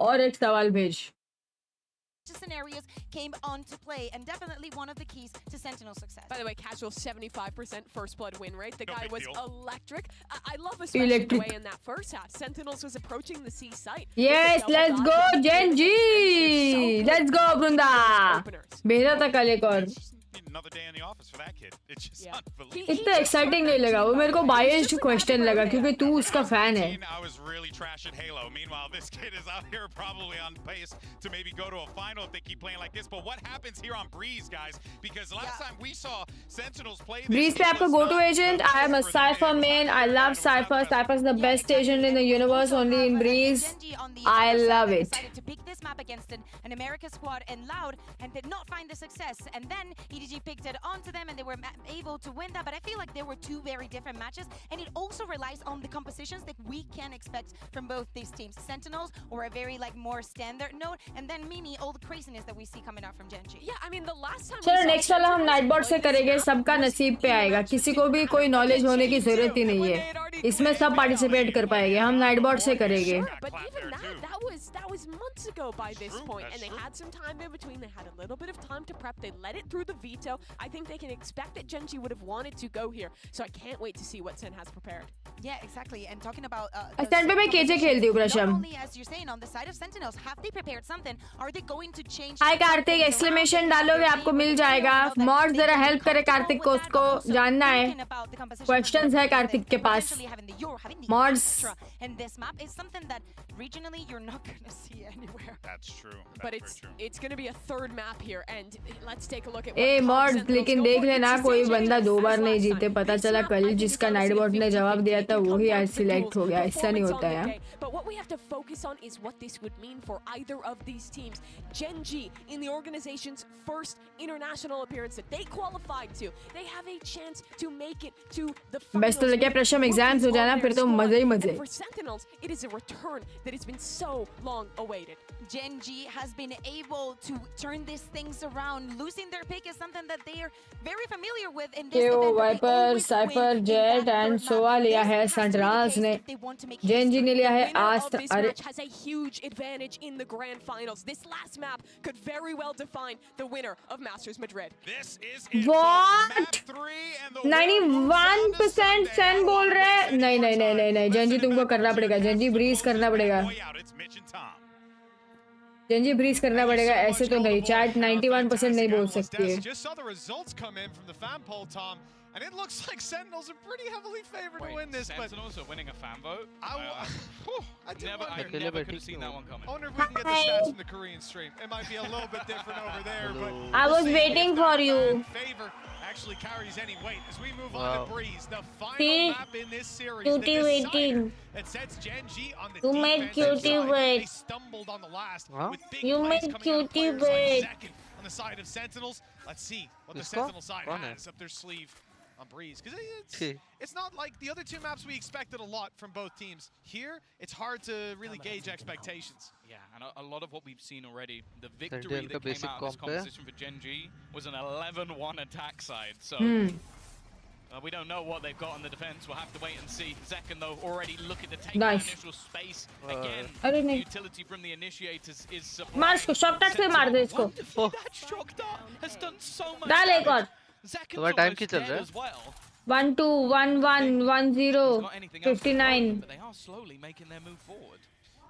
और एक सवाल भेज. Scenarios came on to play and definitely one of the keys to Sentinel success. By the way, Casual 75% first blood win rate. The No guy big was deal. electric. I love especially Electric. the way in that first half Sentinels was approaching the C site. Yes, let's go Genji. Let's go Brunda. भेजा था कल एक और. Another day in the office for that kid. It's just unbelievable. इतना exciting नहीं लगा वो. मेरे को बायस्ड क्वेश्चन लगा क्योंकि तू उसका फैन है. I was really trashing Halo. Meanwhile, this kid is out here probably on pace to maybe go to a final if they keep playing like this. But what happens here on Breeze, guys? Because last time we saw Sentinels play this, Breeze पे आपका go to agent. I am a Cypher main. I love Cypher. Cypher is the best agent in the universe. Only in Breeze. I love it. Decided to pick this map against an America squad and Loud and did not find the success. And then EDG picked it onto them and they were able to win that. But I feel like there were two very different matches, and it also relies on the compositions that we can expect from both these teams. Sentinels or a very like more standard note, and then Mimi, all the craziness that we see coming out from Genji. Yeah, I mean the last time. चलो next वाला हम night bot से करेंगे, सबका नसीब पे आएगा, किसी को भी कोई नॉलेज होने की जरूरत ही नहीं है, इसमें सब पार्टिसिपेट कर पाएंगे, हम नाइट बॉट से करेंगे. But even that was months ago by this point, and they had some time in between. They had a little bit of time to prep. They let it through the veto. I think they can expect that Genji would have wanted to go here, so I can't wait to see what Sen has prepared. Yeah, exactly. And talking about stand पे मैं KJ खेलती हूँ Prasham. not only as you're saying on the side of Sentinels, have they prepared something? Are they going to change? Hi Kartik, exclamation डालोगे आपको मिल जाएगा. Mod जरा help करे कार्तिक को, उसको जानना है, क्वेश्चंस है कार्तिक के पास. Mods. And this map is something that regionally you're not going to see anywhere. That's true. But it's going to be a third map here, and let's take a look at. A mods, लेकिन देख लेना कोई बंदा 2 बार नहीं जीते. पता चला कल जिसका नाइट बॉट ने जवाब दिया था वही आज सिलेक्ट हो गया. ऐसा नहीं होता है. But what we have to focus on is what this would mean for either of these teams. Genji, in the organization's first international appearance that they qualified to, they have a chance to make it to the finals. Best तो लगे Prasham exams हो जाना, फिर तो मजे ही मजे. For Sentinels, it is a return that has been so long awaited. Genji has been able to turn these things around. Losing their pick is something that they are very familiar with in this event. Viper, Cypher, Jett and Sova लिया है संटराज ने. Gen Z ने लिया है आस्त्र. अरे has a huge advantage in the grand finals. This last map could very well define the winner of Masters Madrid. This is What? 91% Sen बोल रहे हैं. नहीं नहीं नहीं नहीं नहीं, जेंजी तुमको करना पड़ेगा. जेंजी ब्रीज करना पड़ेगा. जेंजी ब्रीज करना पड़ेगा. ऐसे तो नहीं, चैट 91% नहीं बोल सकती है. Just saw the results come in from the fan poll, Tom, and it looks like Sentinels are pretty heavily favored to win this. Sentinels are winning a fan vote? I never could have seen that one coming. I wonder if we can get the stats from the Korean stream. It might be a little bit different over there, but I was waiting for you. Favor actually carries any weight as we move on to Breeze, the final See? map in this series. Cutie waiting. It sets Genji on the You made defensive cutie side. wait. They stumbled on the last with big You plays made coming out of cutie players like wait. second on the side of Sentinels. Let's see what the Let's go. Sentinel side Run has up their sleeve on Breeze, because Okay. it's not like the other two maps we expected a lot from both teams. Here, it's hard to really gauge expectations. Yeah, and a lot of what we've seen already, the Third victory game that का came basic out of this comp है. competition for Genji was an 11-1 attack side, so we don't know what they've got on the defense. We'll have to wait and see. Zekken, though, already looking to take Nice. the initial space. Again, अरे the नहीं. utility from the initiators is मार इसको, shock tag से मार दे इसको. That shock dart has done so much डाल एक और. Zekken's तुम्हारा टाइम almost की चल dead रहा है? as well. 1 2 1 1 1 0 59. But they are slowly making their move forward.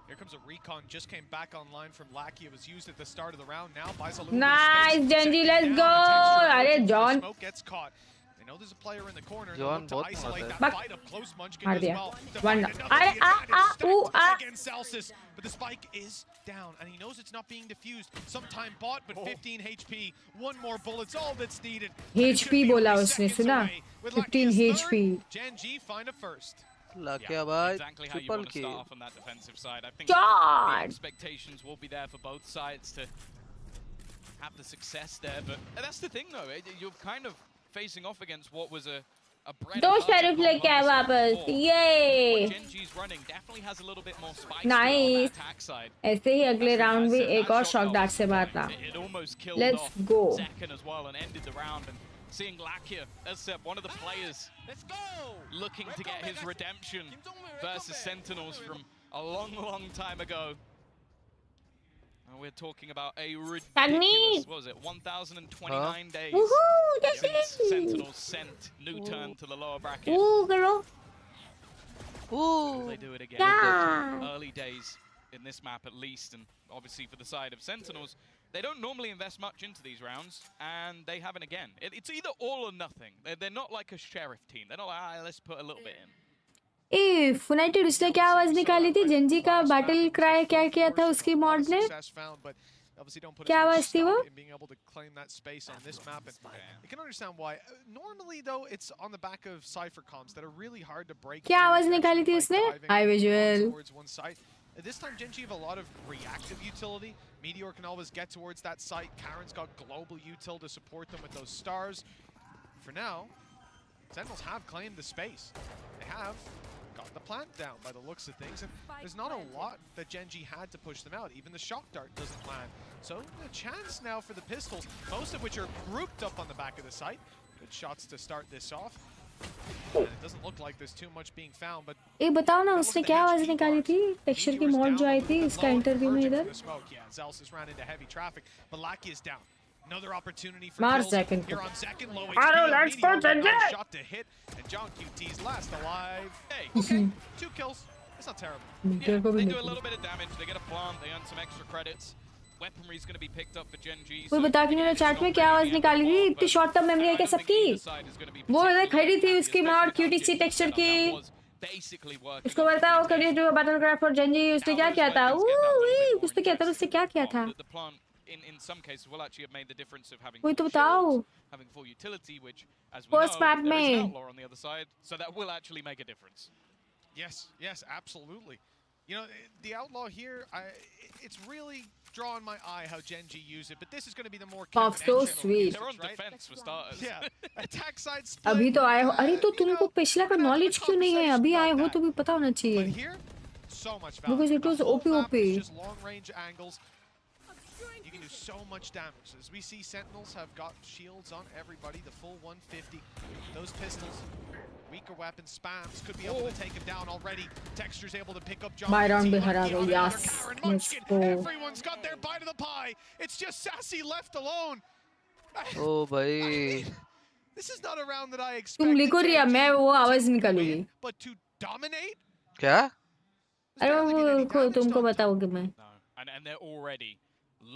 Here comes a recon, just came back online from Lackey. It was used at the start of the round. Now buys a little Nice, bit of space. Genji, Second let's down, go. texture Arey, emerging, John. Smoke gets caught. They know there's a player in the corner. They John, look to बहुत isolate मारता that है. fight up close. Munchkin मार as दिया. well. To One. find another अरे advantage ooh against Celsius, but the spike is down, and he knows it's not being diffused. Sometime bought, but 15 HP. One more bullet's all that's needed. HP बोला उसने, सुना? 15 HP. Genji find a first. लग Yeah, गया भाई. exactly how you Triple want to kill. start off on that defensive side. I think God. the expectations will be there for both sides to have the success there. But that's the thing, though. You're kind of facing off against what was a bread दो and butter sheriff लेके आए comp on वापस. this side before. ये What Genji's running definitely has a little bit more spice Nice. to it on that attack side. ऐसे ही अगले round भी एक और शॉक डार्ट से मारना. It almost killed Let's off go. Zekken as well and ended the round. And seeing Lakia as one of the players looking to get his redemption versus Sentinels from a long, long time ago. And we're talking about a ridiculous, what was it, 1,029 days since Sentinels sent new turn to the lower bracket. Ooh, girl. Will they do it again? Yeah. Early days in this map at least, and obviously for the side of Sentinels, they don't normally invest much into these rounds, and they haven't again. It's either all or nothing. They're not like a sheriff team. They're not like, let's put a little bit in. ए फुनाइटेड उसने क्या आवाज निकाली थी? Gen Z का battle cry क्या किया था उसकी मॉड ने? क्या आवाज थी वो? Being able to claim that space on this map, and you can understand why. Normally, though, it's on the back of cipher comms that are really hard to break. क्या आवाज निकाली थी उसने? High visual. This time Gen G have a lot of reactive utility. Meteor can always get towards that site. Karen's got global util to support them with those stars. For now, Sentinels have claimed the space. They have got the plant down by the looks of things, and there's not a lot that Gen G had to push them out. Even the shock dart doesn't land. So a chance now for the pistols, most of which are grouped up on the back of the site. Good shots to start this off. And it doesn't look like there's too much being found, but एक बताओ ना उसने क्या आवाज निकाली थी texture की mod जो आई थी इसका इंटरव्यू में इधर Zelsis ran into heavy traffic, but Lackey is down. Another opportunity for Mars kills second. here on second. Low Hello, HP. let's Meteor go, with no Jet. shot to hit, and John QT's last alive. Hey, okay, 2 kills. That's not terrible. Yeah, they do a little bit of damage. They get a plant. They earn some extra credits. Weaponry is going to be picked up for Gen G. कोई बता के मेरे chat में क्या आवाज निकाली थी इतनी शॉर्ट टर्म मेमोरी है क्या सबकी वो इधर खड़ी थी उसकी मॉड क्यूटीसी टेक्सचर की उसको बताओ कैन यू डू अ बैटलग्राफ फॉर जेनजी उसने क्या किया था कुछ तो क्या था उससे क्या किया था In some cases, will actually have made the difference of having कोई तो बताओ having full utility, which, as we know, first map there is an में outlaw on the other side, so that will actually make a difference. Yes, yes, absolutely. You know, the outlaw here, it's really drawn my eye how Gen G use it, but this is going to be the more so sweet. They're on defense for starters. Yeah, attack side split. अभी तो आए हो अरे तो तुमको पिछला का knowledge क्यों नहीं है अभी आए हो तो भी पता होना चाहिए So much because it was OP just long range angles. You can do so much damage. As we see, Sentinels have got shields on everybody, the full 150. Those pistols, weaker weapon spams, could be able to take him down already. Texture's able to pick up John. By round be hara gayi, yes. Let's go. Everyone's got their bite of the pie. It's just Sassy left alone. Oh, bhai. This is not a round that I expected. तुम लिखो रिया मैं वो आवाज निकालूंगी But to dominate? क्या? अरे वो तुमको बताओगे मैं And they're already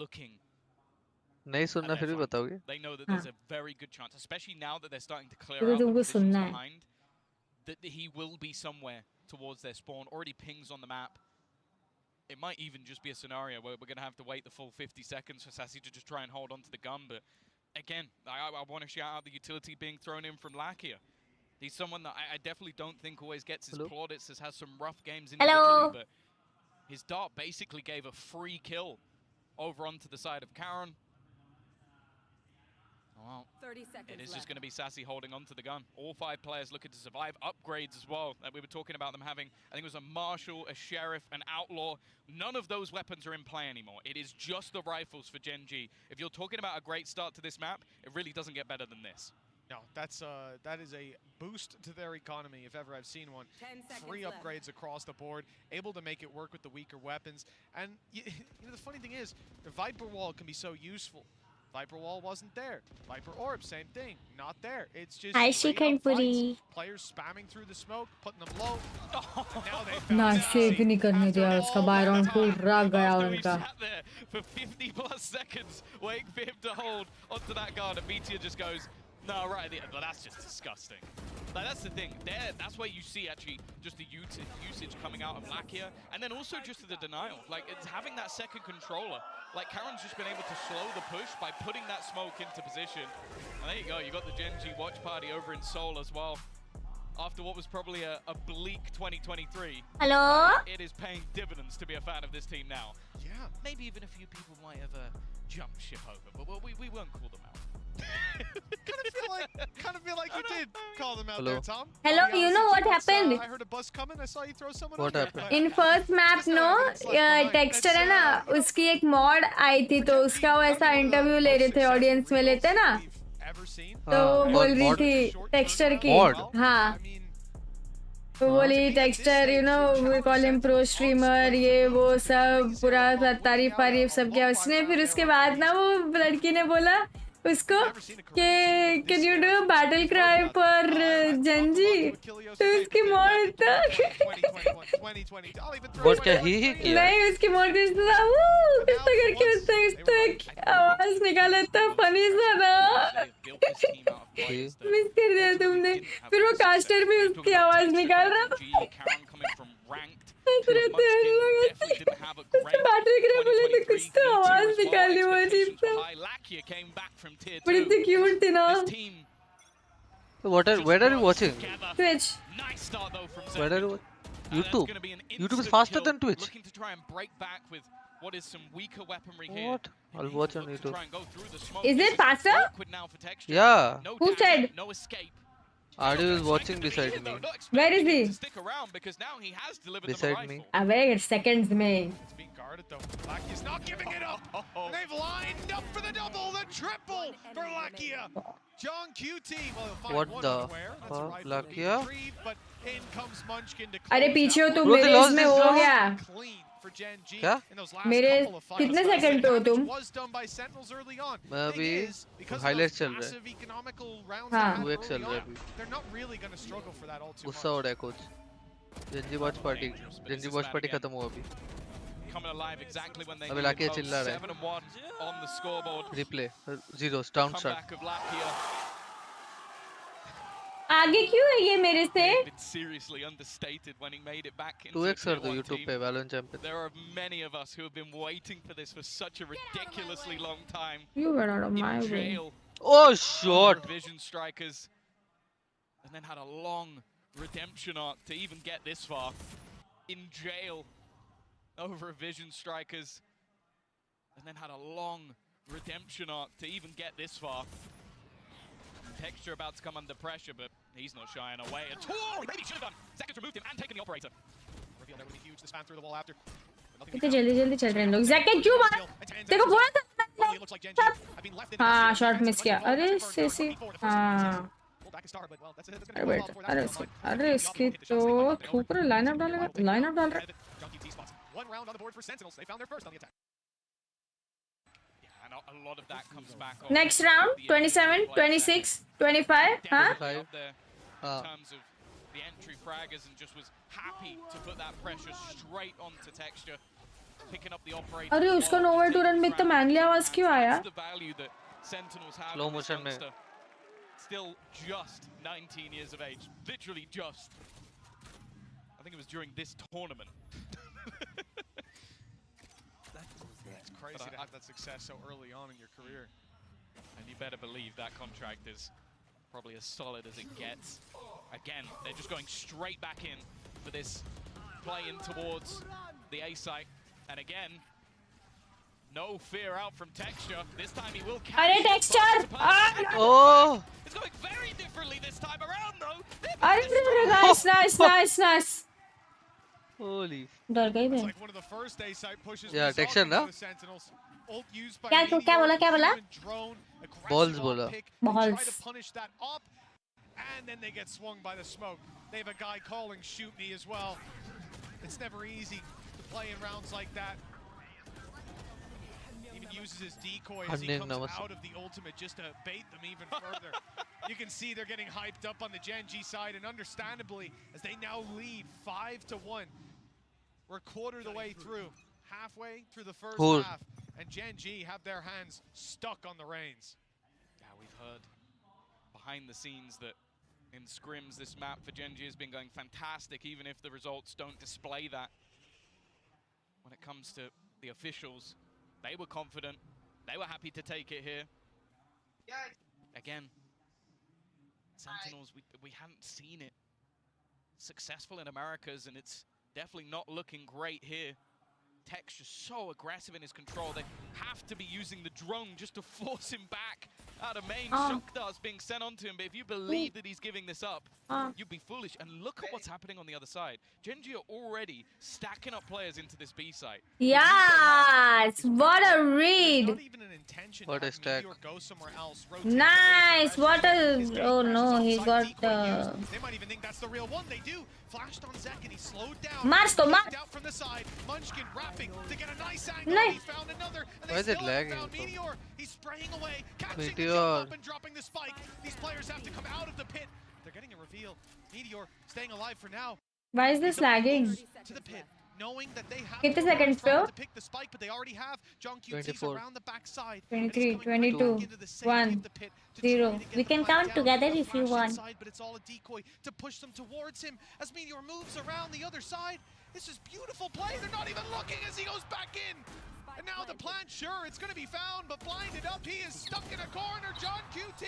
looking. नहीं सुनना फिर भी बताओगे? They know that there's a very good chance, especially now that they're starting to clear तो out the तुमको positions सुनना है behind, that he will be somewhere towards their spawn. Already pings on the map. It might even just be a scenario where we're going to have to wait the full 50 seconds for Sassy to just try and hold on to the gun. But again, I want to shout out the utility being thrown in from Lakia. He's someone that I definitely don't think always gets his plaudits, has some rough games individually, but his dart basically gave a free kill over onto the side of Karen. Well, 30 seconds it is left. just going to be Sassy holding on to the gun. All 5 players looking to survive. Upgrades as well. We were talking about them having, I think it was a Marshal, a Sheriff, an Outlaw. None of those weapons are in play anymore. It is just the rifles for Gen G. If you're talking about a great start to this map, it really doesn't get better than this. No, that is a boost to their economy if ever I've seen one. 10 seconds 3 left. upgrades across the board, able to make it work with the weaker weapons. And you know, the funny thing is, the Viper Wall can be so useful. Viper Wall wasn't there. Viper Orb, same thing, not there. It's just straight up fights. Players spamming through the smoke, putting them low. And now they found ना Sassy. Save ही नहीं करने दिया उसका bye round पूरा गया उनका Sat there for 50 plus seconds, waiting for him to hold onto that guard, and Meteor just goes, no, right at the end. But that's just disgusting. Like, that's the thing. That's where you see actually just the usage coming out of Lakia, and then also just the denial. Like, it's having that second controller. Like, Karen's just been able to slow the push by putting that smoke into position. And there you go. You got the Gen G watch party over in Seoul as well. After what was probably a bleak 2023. Hello? It is paying dividends to be a fan of this team now. Yeah. Maybe even a few people might have jumped ship over, but we won't call them out. kind of feel like you did call them out Hello. there, Tom. Hello, you know what happened? I heard a bus coming. I saw you throw someone. What over. happened? In first map no texture है ना उसकी एक mod आई थी तो उसका वो ऐसा interview ले रहे थे ऑडियंस में लेते ना तो वो बोल रही थी टेक्सचर की हाँ तो बोली texture you know we call him pro streamer ये वो सब पूरा तारीफ वारीफ सब किया उसने फिर उसके बाद ना वो लड़की ने बोला उसको कि can you do battle cry for Gen Z तो उसकी मॉड What क्या ही किया? नहीं उसकी मॉड कुछ तो करके उसने आवाज निकाला इतना फनी सा ना मिस कर दिया तुमने फिर वो कास्टर भी उसकी आवाज निकाल रहा रहते हैं लोग ऐसे बैटल क्राई बोले तो कुछ तो आवाज निकाली वो अजीब सा बड़ी इतनी क्यूट थी ना Where are you watching? Twitch Where are you? YouTube. Gonna be an YouTube is instant faster kill, than Twitch. Looking to try and break back with what is some weaker weaponry here. What? I'll watch on YouTube. Try and go through the smoke. Is This it faster? awkward now for Texture. Yeah. No Who dash, said? no escape. Adu is watching beside me. Where is he? Stick around because now he has delivered Beside them a me. rifle. I very seconds में. It's being guarded though. Lakia's not giving it up. They've lined up for the double, the triple for Lakia. John QT. Well, he'll find What one the unaware. That's a fuck, rifle being Lakia? retrieved, but in comes Munchkin to अरे close पीछे हो out. तुम Bro, they मेरे lost इसमें this हो round. गया. Clean for Gen G क्या? in those last मेरे couple of fights. कितने But सेकंड पे हो damage तुम? was done by Sentinels early on. मैं Thing अभी is, because of highlights those चल रहा है. massive economical rounds हाँ. they had 2x चल early रहा है on, अभी. they're not really going to struggle for that all too गुस्सा much. हो रहा है coach. Gen Z watch party. Gen Z watch party खत्म हुआ अभी. Coming alive exactly when they अबे needed लाकिया most. चिल्ला रहा है. 7-1 on the scoreboard. Replay. Zeros. Down shot. Comeback of Lakia. आगे क्यों है ये मेरे से? Been seriously understated when he made it back into 2x the कर tier दो 1 YouTube team. पे Valorant Champion. There are many of us who have been waiting for this for such a ridiculously long time. You were out of my In way. jail. Oh shot. Vision Strikers. And then had a long redemption arc to even get this far. In jail. Over a Vision Strikers. And then had a long redemption arc to even get this far. Texture about to come under pressure, but he's not shying away at all. He maybe should have done. Seconds removed him and taken the operator. Reveal there would be huge. The span through the wall after. कितने जल्दी जल्दी चल रहे हैं लोग. Jacket क्यों मार? देखो बोला था. हाँ शॉट मिस किया. अरे सीसी. हाँ. अरे इसकी तो थूक रहे. लाइनअप डालेगा. लाइनअप डाल रहा. One round on the board for Sentinels. They found their first on the attack. And a lot of that comes back on Next round 27, 26, 25. Huh? up there in terms of the entry fraggers and just was happy to put that pressure straight onto Texture, picking up the operator. अरे उसका nowhere to run में इतना मैंगली आवाज क्यों आया? The value that Sentinels have Slow in this motion में. youngster. Still just 19 years of age, literally just. I think it was during this tournament. It's crazy to have that success so early on in your career. And you better believe that contract is probably as solid as it gets. Again, they're just going straight back in for this play in towards the A site. And again, no fear out from Texture. This time he will catch. अरे Texture. Oh. It's going very differently this time around though. अरे nice, nice, nice, nice. Holy. डर गई मैं. It's like one of the first A site pushes. Yeah, Texture ना. Ult used by क्या बोला क्या बोला? Balls बोला. Balls. Try to punish that up, and then they get swung by the smoke. They have a guy calling shoot me as well. It's never easy to play in rounds like that. Even uses his decoy as he comes out of the ultimate just to bait them even further. You can see they're getting hyped up on the Gen G side, and understandably, as they now lead 5-1. We're a quarter of the way through, halfway through the first half, and Gen G have their hands stuck on the reins. Yeah, we've heard behind the scenes that in scrims this map for Gen G has been going fantastic, even if the results don't display that. When it comes to the officials, they were confident, they were happy to take it here. Again, Sentinels, we hadn't seen it successful in Americas, and it's definitely not looking great here. Texture so aggressive in his control. They have to be using the drone just to force him back out of main. Shock darts being sent onto him, but if you believe that he's giving this up, you'd be foolish. And look at what's happening on the other side. Gen G are already stacking up players into this B site. Yes, what a read. What a stack. Nice, what a... Oh no, he got... They might even think that's the real one. They do. Flashed on Zek and he slowed down. Mars to Mars. Out from the side. Munchkin wrapping to get a nice angle. He found another. And Why is it lagging? Meteor. He's spraying away, catching Meteor. the jump up and dropping the spike. These players have to come out of the pit. They're getting a reveal. Meteor staying alive for now. Why is this lagging? To the pit. Knowing that they have कितने seconds पे हो? to pick the spike, but they already have John QT's 24. around the backside. 23, 22, 1, 0. We can count together if you want. But it's all a decoy to push them towards him as Meteor moves around the other side. This is beautiful play. They're not even looking as he goes back in. And now the plant, sure, it's going to be found, but blinded up. He is stuck in a corner. John QT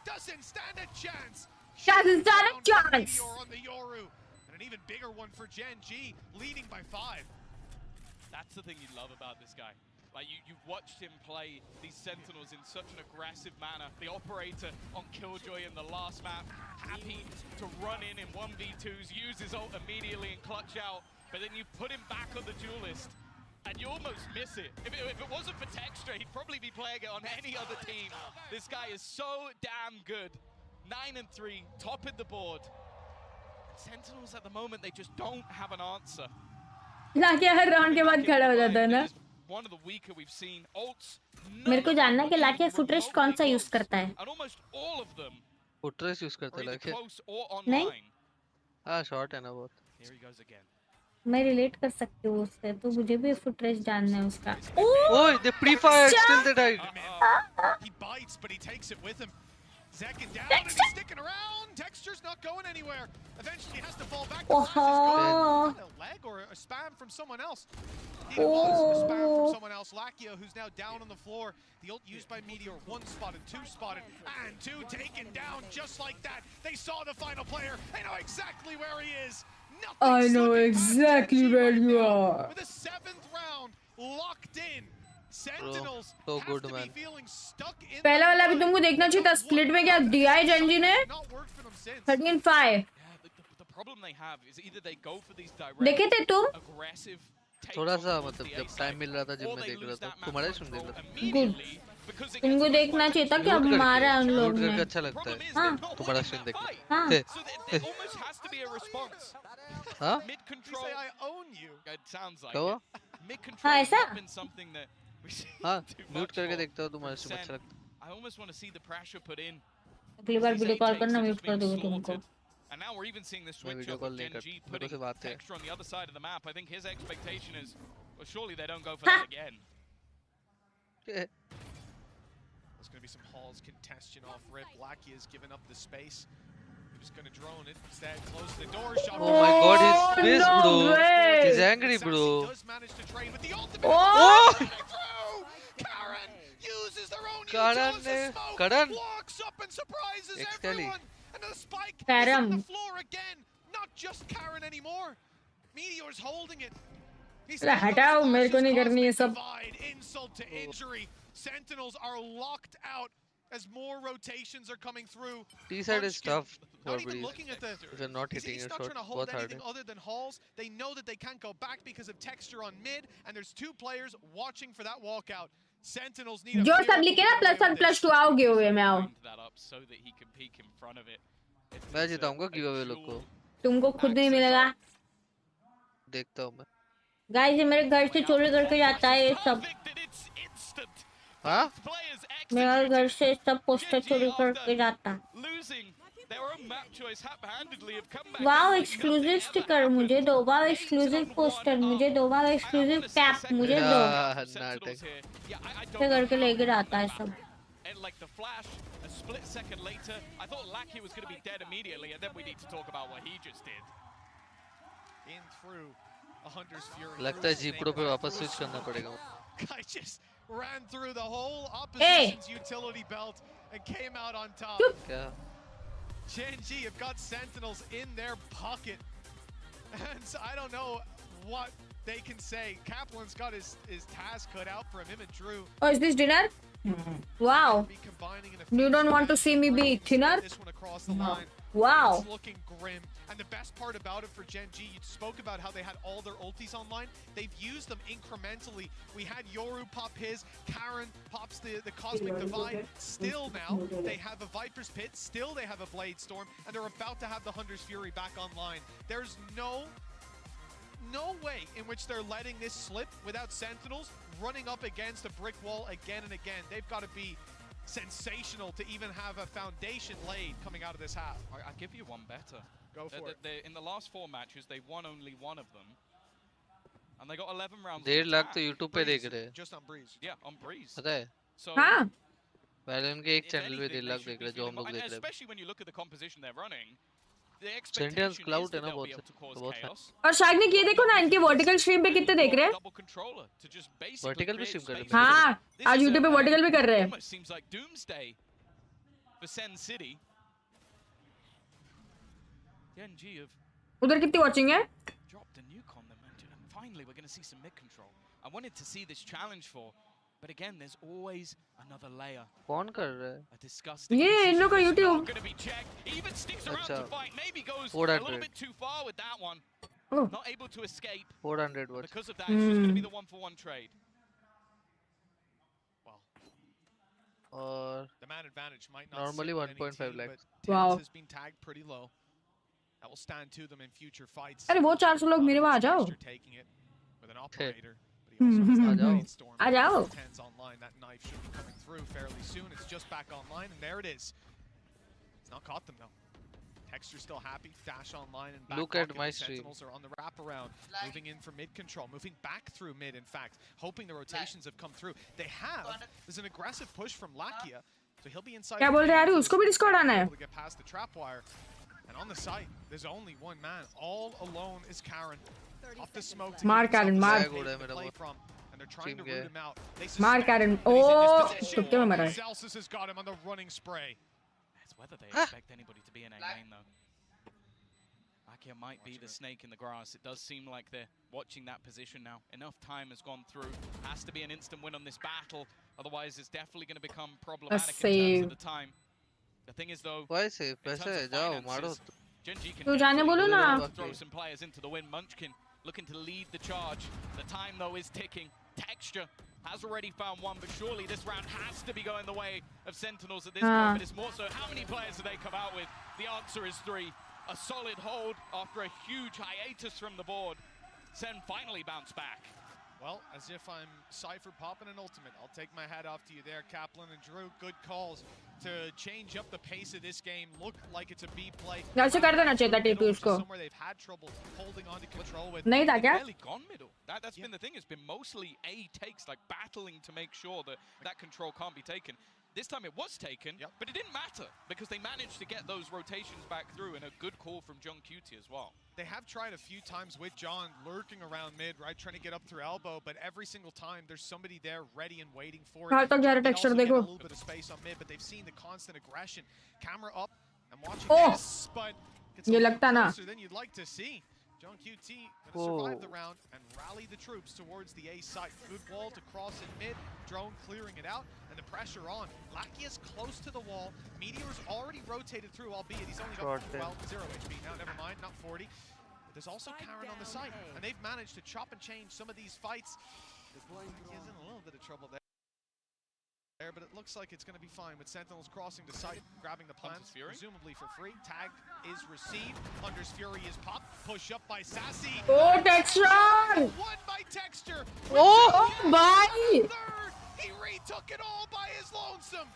doesn't stand a chance. Doesn't stand a chance. Meteor on the Yoru. And an An even bigger one for Gen G, leading by 5. That's the thing you love about this guy. Like, you've watched him play these Sentinels in such an aggressive manner. The operator on Killjoy in the last map, happy to run in 1v2s, use his ult immediately and clutch out. But then you put him back on the duelist, and you almost miss it. If it wasn't for Textra, he'd probably be playing it on any other team. This guy is so damn good. 9 and 3, top of the board. Sentinels at the moment, they just don't have an answer. लाके हर round के बाद खड़ा हो जाता है ना. One of the weaker we've seen. Ults. मेरे को जानना है कि लाके फुटरेस्ट कौन सा यूज करता है. And almost all of them footrest use करता है लाके. नहीं. हाँ शॉर्ट है ना बहुत. Here he goes again. मैं रिलेट कर सकती हूँ उससे, तो मुझे भी फुटरेस्ट जानना है उसका. ओह they pre-fired, still they died. He bites, but he takes it with him. Second down, and he's sticking around. Texture's not going anywhere. Eventually, he has to fall back. Oh. A leg or a spam from someone else. It was a spam from someone else. Lakia, who's now down on the floor. The ult used by Meteor. 1 spotted, 2 spotted, and 2 taken down just like that. They saw the final player. They know exactly where he is. I know exactly where you are. With the 7th round locked in. Sentinels so have good, to man. be feeling stuck in पहला वाला भी तुमको देखना चाहिए था. Split में क्या दिया है जेनजी ने? 13-5. The problem they have is either they go for these देखे थे तुम? aggressive थोड़ा सा मतलब जब टाइम मिल रहा था जब मैं देख रहा था तुम्हारा स्ट्रीम देख रहा था. गुड. तुमको देखना चाहिए था कि अब मारा उन लोग ने. अच्छा लगता है. हाँ. तुम्हारा स्ट्रीम देख. हाँ. So there almost has to be a response. हाँ? Mid control. I own you. It sounds like क्या हुआ? Mid control has been something that we see हाँ. too म्यूट much करके of. देखता हूँ तुम्हारा स्ट्रीम अच्छा लगता है. I almost want to see the pressure put in. अगली बार वीडियो कॉल करना, म्यूट कर दूंगा तुमको. And now we're even seeing the switch video up call of नहीं Gen कर. G मेरे putting को से बात है. Textra on the other side of the map. I think his expectation is, well, surely they don't go for that again. There's going to be some Halls congestion off rip. Lakia has given up the space. He's going to drone it. Instead, close the door. Shot. Oh my God, he's pissed, bro. He's angry, bro. Does manage to trade with the ultimate. Oh! Karen uses their own Karan utility ने smoke. Karan Walks up and surprises Excali. everyone. And the spike is Karam. on the floor again. Not just Karen anymore. Meteor's holding it. He's हटाओ, मेरे को नहीं करनी ये सब. Insult to injury. Sentinels are locked out as more rotations are coming through. T-side is tough. Not even looking at the. If you're not hitting He's your not shot, trying to hold बहुत hard anything है. other than Halls. They know that they can't go back because of texture on mid, and there's 2 players watching for that walkout. Sentinels need a जो सब लिखे ना +1+2 आओगे हुए मैं आओ. That up so that he can peek in front of it. मैं जिताऊंगा giveaway लोग को. तुमको खुद नहीं मिलेगा. देखता हूँ मैं. गाइस ये मेरे घर से चोरी करके जाता है ये सब. हाँ? मेरे घर से सब पोस्टर चोरी करके जाता. वाओ एक्सक्लूसिव स्टिकर मुझे दो. वाओ एक्सक्लूसिव पोस्टर मुझे दो. वाओ एक्सक्लूसिव कैप मुझे दो. नाटक. ये करके लेके जाता है सब. And like the flash, a split second later, I thought Lackey was going to be dead immediately, and then we need to talk about what he just did. In through a Hunter's Fury. लगता है जीप्रो पे वापस switch करना पड़ेगा. Guy just ran through the whole opposition's utility belt and came out on top. क्या? Gen G have got Sentinels in their pocket. And so I don't know what they can say. Kaplan's got his task cut out for him and Drew. Oh, is this dinner? Wow. You don't want to see me be thinner? This one across the line. Wow. It's looking grim. And the best part about it for Gen G, you spoke about how they had all their ultis online. They've used them incrementally. We had Yoru pop his, Karen pops the Cosmic Divide. Still now, they have a Viper's Pit, still they have a Blade Storm, and they're about to have the Hunter's Fury back online. There's no way in which they're letting this slip without Sentinels running up against a brick wall again and again. They've got to be sensational to even have a foundation laid coming out of this half. I'll give you one better. Go for it. In the last 4 matches, they won only 1 of them. And they got 11 rounds. 1.5 lakh तो YouTube पे देख रहे हैं. Just on Breeze. Yeah, on Breeze. पता है? So, हाँ. पहले उनके एक चैनल पे 1.5 लाख देख रहे हैं जो हम लोग देख रहे हैं. Especially when you look at the composition they're running. Sentinels cloud है ना बहुत. और शायद ने ये देखो ना इनके वर्टिकल स्ट्रीम पे कितने देख रहे हैं. वर्टिकल भी स्ट्रीम कर रहे हैं. हाँ. आज YouTube पे वर्टिकल भी कर रहे हैं. Almost seems like doomsday for Sen City. Gen G have उधर कितनी watching है? Dropped a nuke on them, and finally we're going to see some mid control. I wanted to see this challenge for, but again, there's always another layer. कौन कर रहा है? A disgusting ये इन लोगों का YouTube. going to be checked. Even sticks around अच्छा. to fight. Maybe goes a 400. little bit too far with that one. Oh. Not able to escape. 400 watch. Because of that, it's just going to be the 1-for-1 trade. और The man advantage might not normally sit with any 1.5 team, lakhs. but Wow. Tens has been tagged pretty low. That will stand to them in future fights. अरे वो 400 लोग मेरे वहाँ आ जाओ. Texture taking it with an operator, but he also has that brainstorm. आ जाओ. Tens online. That knife should be coming through fairly soon. It's just back online, and there it is. It's not caught them though. Texture still happy. Dash online and back. Look at my the stream. Sentinels are on the wraparound, moving in for mid control, moving back through mid. In fact, hoping the rotations have come through. They have. There's an aggressive push from Lakia, so he'll be inside. क्या बोल रहे हैं यार? उसको भी Discord आना है. Able to get past the trap wire. And on the site, there's only one man. All alone is Karen. Off the smoke to मार get Karen, himself मार. a place to play from. And they're trying to root him out. They मार suspect Karen. that he's in this Oh, position. तुक्के में मरा है. Celsius has got him on the running spray. It's whether they expect anybody to be in A lane though. Lakia might be the snake in the grass. It does seem like they're watching that position now. Enough time has gone through. Has to be an instant win on this battle. Otherwise, it's definitely going to become problematic in terms of the time. The thing is though, Why save? पैसे है जाओ मारो. Genji can तू जाने बोलो ना. throw some players into the wind. Munchkin looking to lead the charge. The time though is ticking. Texture has already found one, but surely this round has to be going the way of Sentinels at this point. But it's more so, how many players do they come out with? The answer is 3. A solid hold after a huge hiatus from the board. Sen finally bounced back. Well, as if I'm Cypher popping an ultimate. I'll take my hat off to you there, Kaplan and Drew. Good calls to change up the pace of this game. Look like it's a B play. ऐसे कर देना चाहिए था TP उसको. Somewhere they've had trouble holding on to control with. नहीं था क्या? Barely gone middle. That's been the thing. It's been mostly A takes, like battling to make sure that that control can't be taken. This time it was taken, but it didn't matter because they managed to get those rotations back through, and a good call from John Cutie as well. They have tried a few times with John lurking around mid, right, trying to get up through elbow, but every single time there's somebody there ready and waiting for it. कहाँ तक जा रहा They texture also get देखो. a little bit of space on mid, but they've seen the constant aggression. Camera up and watching Oh! this, but it's a ये little लगता ना. closer than you'd like to see. John QT going to survive the round and rally the troops towards the A site. Good wall to cross in mid, drone clearing it out, and the pressure on. Lakia's close to the wall. Meteor's already rotated through, albeit he's only got 0 HP now, never mind, not 40. But there's also Karen on the site, and they've managed to chop and change some of these fights. He's in a little bit of trouble there. But it looks like it's going to be fine with Sentinels crossing the site, grabbing the plants, presumably for free. Tag is received. Hunter's Fury is popped. Push up by Sassy. Oh, Texture! One by Texture. Oh, bye! Third. He retook it all by his lonesome.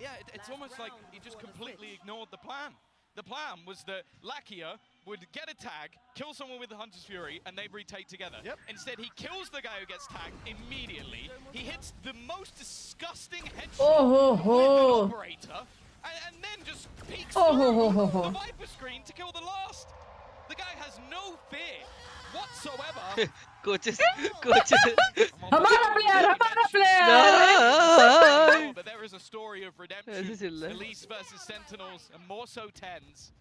Yeah, it's almost like he just completely ignored the plan. The plan was that Lakia would get a tag, kill someone with the Hunter's Fury, and they retake together. Instead, he kills the guy who gets tagged immediately. He hits the most disgusting headshot with an operator, and then just peeks through the Viper screen to kill the last. The guy has no fear whatsoever. coaches. हमारा player. But there is a story of redemption. Elise versus Sentinels, and more so Tens.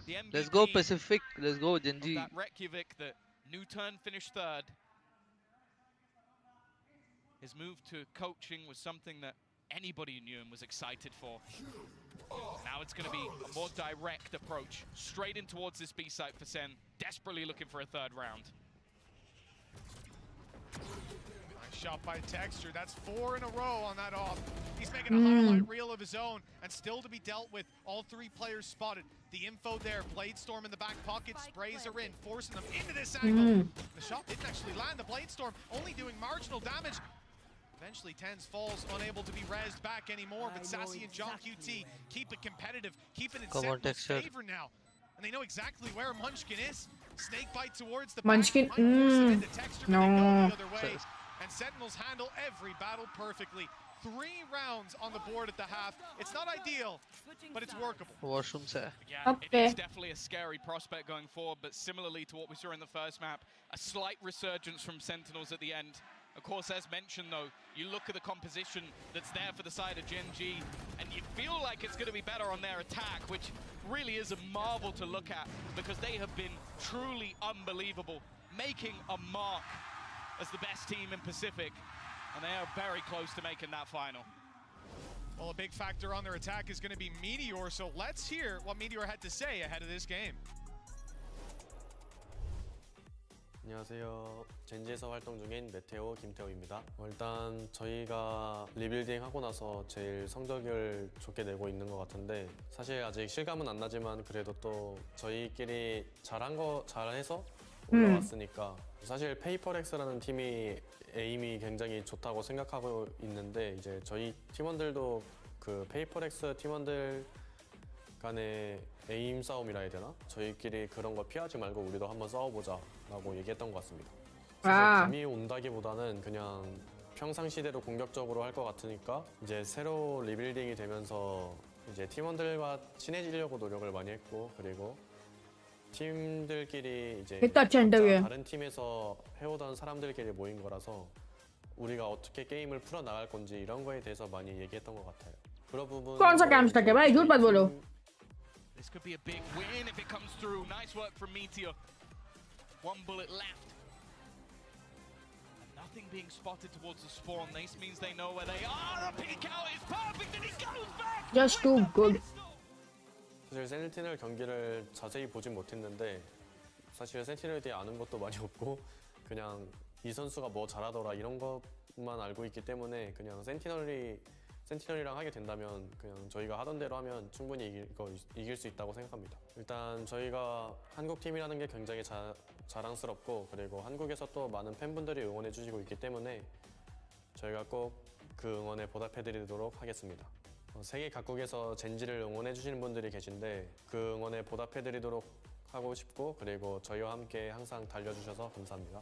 The MVP Let's go Pacific. Let's go Genji. That Reykjavik, that new turn finished 3rd. His move to coaching was something that anybody knew and was excited for. Now it's going to be a more direct approach, straight in towards this B site for Sen, desperately looking for a 3rd round. Nice shot by Texture. That's 4 in a row on that off. He's making a highlight reel of his own, and still to be dealt with. All 3 players spotted. The info there. Bladestorm in the back pocket. Sprays are in, forcing them into this angle. The shot didn't actually land. The Bladestorm only doing marginal damage. Eventually, Tens falls, unable to be rezzed back anymore, but Sassy and John QT keep it competitive, keep it in Sentinel's favor now. And they know exactly where Munchkin is. Snake bite towards the Munchkin, back, might force him into Texture, but they go no. the other way. And Sentinels handle every battle perfectly. 3 rounds on the board at the half. It's not ideal, but it's workable. Washroom se. Yeah, it's definitely a scary prospect going forward, but similarly to what we saw in the first map, a slight resurgence from Sentinels at the end. Of course, as mentioned though, you look at the composition that's there for the side of Gen G, and you feel like it's going to be better on their attack, which really is a marvel to look at because they have been truly unbelievable, making a mark as the best team in Pacific, and they are very close to making that final. Well, a big factor on their attack is going to be Meteor, so let's hear what Meteor had to say ahead of this game. 안녕하세요. 젠지에서 활동 중인 메테오 김태호입니다. 일단 저희가 리빌딩 하고 나서 제일 성적을 좋게 내고 있는 것 같은데 사실 아직 실감은 안 나지만 그래도 또 저희끼리 잘해서 올라왔으니까 사실 페이퍼렉스라는 팀이 에임이 굉장히 좋다고 생각하고 있는데 이제 저희 팀원들도 그 페이퍼렉스 팀원들 간의 에임 싸움이라 해야 되나? 저희끼리 그런 거 피하지 말고 우리도 한번 싸워보자 라고 얘기했던 것 같습니다. 감이 온다기보다는 그냥 평상시대로 공격적으로 할 것 같으니까 이제 새로 리빌딩이 되면서 이제 팀원들과 친해지려고 노력을 많이 했고 그리고 팀들끼리 이제 다른 팀에서 해오던 사람들끼리 모인 거라서 우리가 어떻게 게임을 풀어나갈 건지 이런 거에 대해서 많이 얘기했던 것 같아요. 그런 부분 This could be a big win if it comes through. Nice work from Meteor. One bullet left. And nothing being spotted towards the spawn. This means they know where they are. A peek out is perfect and he goes back. Just too good. 사실 센티넬 경기를 자세히 보진 못했는데 사실 센티넬에 대해 아는 것도 많이 없고 그냥 이 선수가 뭐 잘하더라 이런 것만 알고 있기 때문에 그냥 센티널이랑 하게 된다면 그냥 저희가 하던 대로 하면 충분히 이길 수 있다고 생각합니다. 일단 저희가 한국 팀이라는 게 굉장히 자랑스럽고 그리고 한국에서 또 많은 팬분들이 응원해 주시고 있기 때문에 저희가 꼭 그 응원에 보답해 드리도록 하겠습니다. 세계 각국에서 젠지를 응원해 주시는 분들이 계신데 그 응원에 보답해 드리도록 하고 싶고 그리고 저희와 함께 항상 달려주셔서 감사합니다.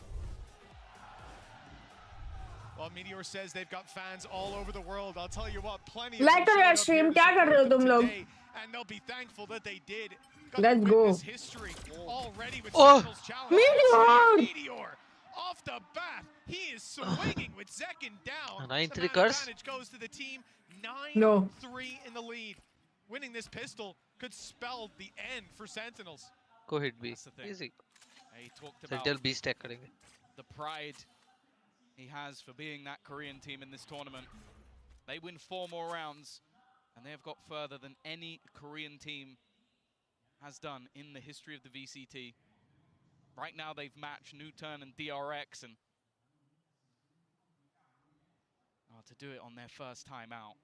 Well, Meteor says they've got fans all over the world. I'll tell you what, plenty of Like them your showed up here stream, to क्या कर रहे हो support तुम them लोग? today, and they'll be thankful that they did. Got Let's to go. witness history already with Sentinel's challenge. Meteor off the bat, he is swinging with Zekin down. 9-3 The curse. advantage goes to the team. 9-3 No. in the lead. Winning this pistol could spell the end for Sentinels. Go hit B. That's the thing. Easy. He talked about Sentinel B stack करेंगे. the pride he has for being that Korean team in this tournament. They win 4 more rounds, and they have got further than any Korean team has done in the history of the VCT. Right now they've matched Newturn and DRX, and to do it on their first time out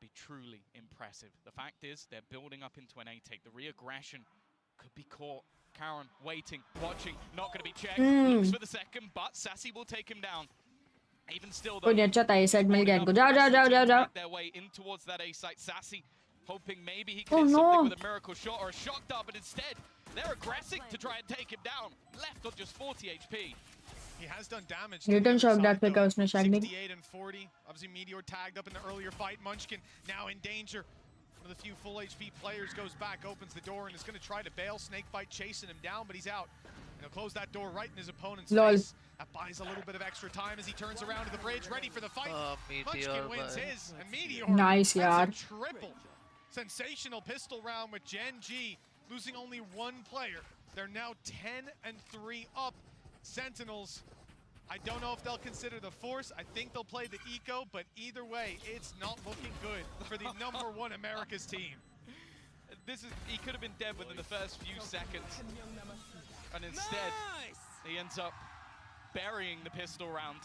be truly impressive. The fact is they're building up into an A-take. The re-aggression could be caught. Karen waiting, watching, not going to be checked. Looks for the second, but Sassy will take him down. Even still, though, कोई अच्छा था ये side मिल गया इनको जाओ जाओ जाओ जाओ जाओ their way in towards that A site. Sassy hoping maybe he can hit something with a miracle shot or a shock dart, but instead they're aggressive to try and take him down. Left on just 40 HP. He has done damage. Return shot डाक पे का उसने शायद 68 and 40. Obviously, Meteor tagged up in the earlier fight. Munchkin now in danger. One of the few full HP players goes back, opens the door, and is going to try to bail. Snakebite chasing him down, but he's out. And he'll close that door right in his opponent's face. That buys a little bit of extra time as he turns around to the bridge, ready for the fight. Munchkin wins his, and Meteor Nice, has yaar. a triple. Sensational pistol round with Gen G, losing only one player. They're now 10-3 up. Sentinels, I don't know if they'll consider the Force. I think they'll play the Eco, but either way, it's not looking good for the #1 America's team. He could have been dead within the first few seconds. And instead, he ends up burying the pistol round.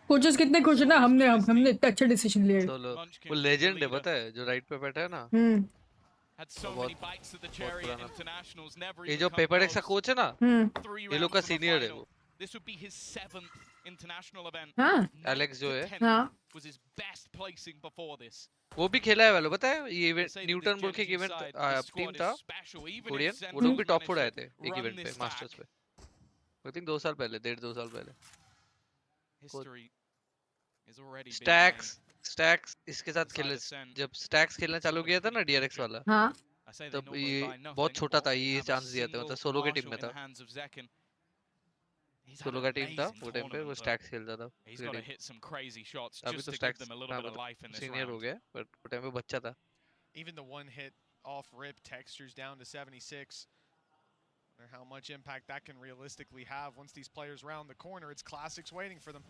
Coaches कितने खुश हैं ना हमने इतना अच्छा decision लिया solo वो legend है पता है जो राइट पे बैठा है ना Had so many bites at the cherry at internationals, never ये even जो come पेपर close. का कोच है ना 3 ये लोग rounds का from a सीनियर है final. वो This would be his 7th international event. हाँ एलेक्स जो है 10th was his best placing before this. वो भी खेला है वाला पता है ये इवेंट न्यूटन बोल के इवेंट टीम था कोरियन वो लोग भी टॉप 4 आए थे एक इवेंट पे मास्टर्स पे आई थिंक 2 साल पहले 1.5-2 साल पहले History is already being stacks इसके साथ खेले जब स्टैक्स खेलना चालू किया था ना डीआरएक्स वाला हाँ तब ये बहुत छोटा था ये चांस दिया था मतलब सोलो के टीम में था सोलो का टीम था वो टाइम पे वो स्टैक्स खेलता था He's got to hit some crazy shots अभी just तो to give stacks them a little bit of life in this senior हो round. गया बट वो टाइम पे बच्चा था Even the one hit off rip, Texture's down to 76. Wonder how much impact that can realistically have once these players round the corner. It's Classics waiting for them.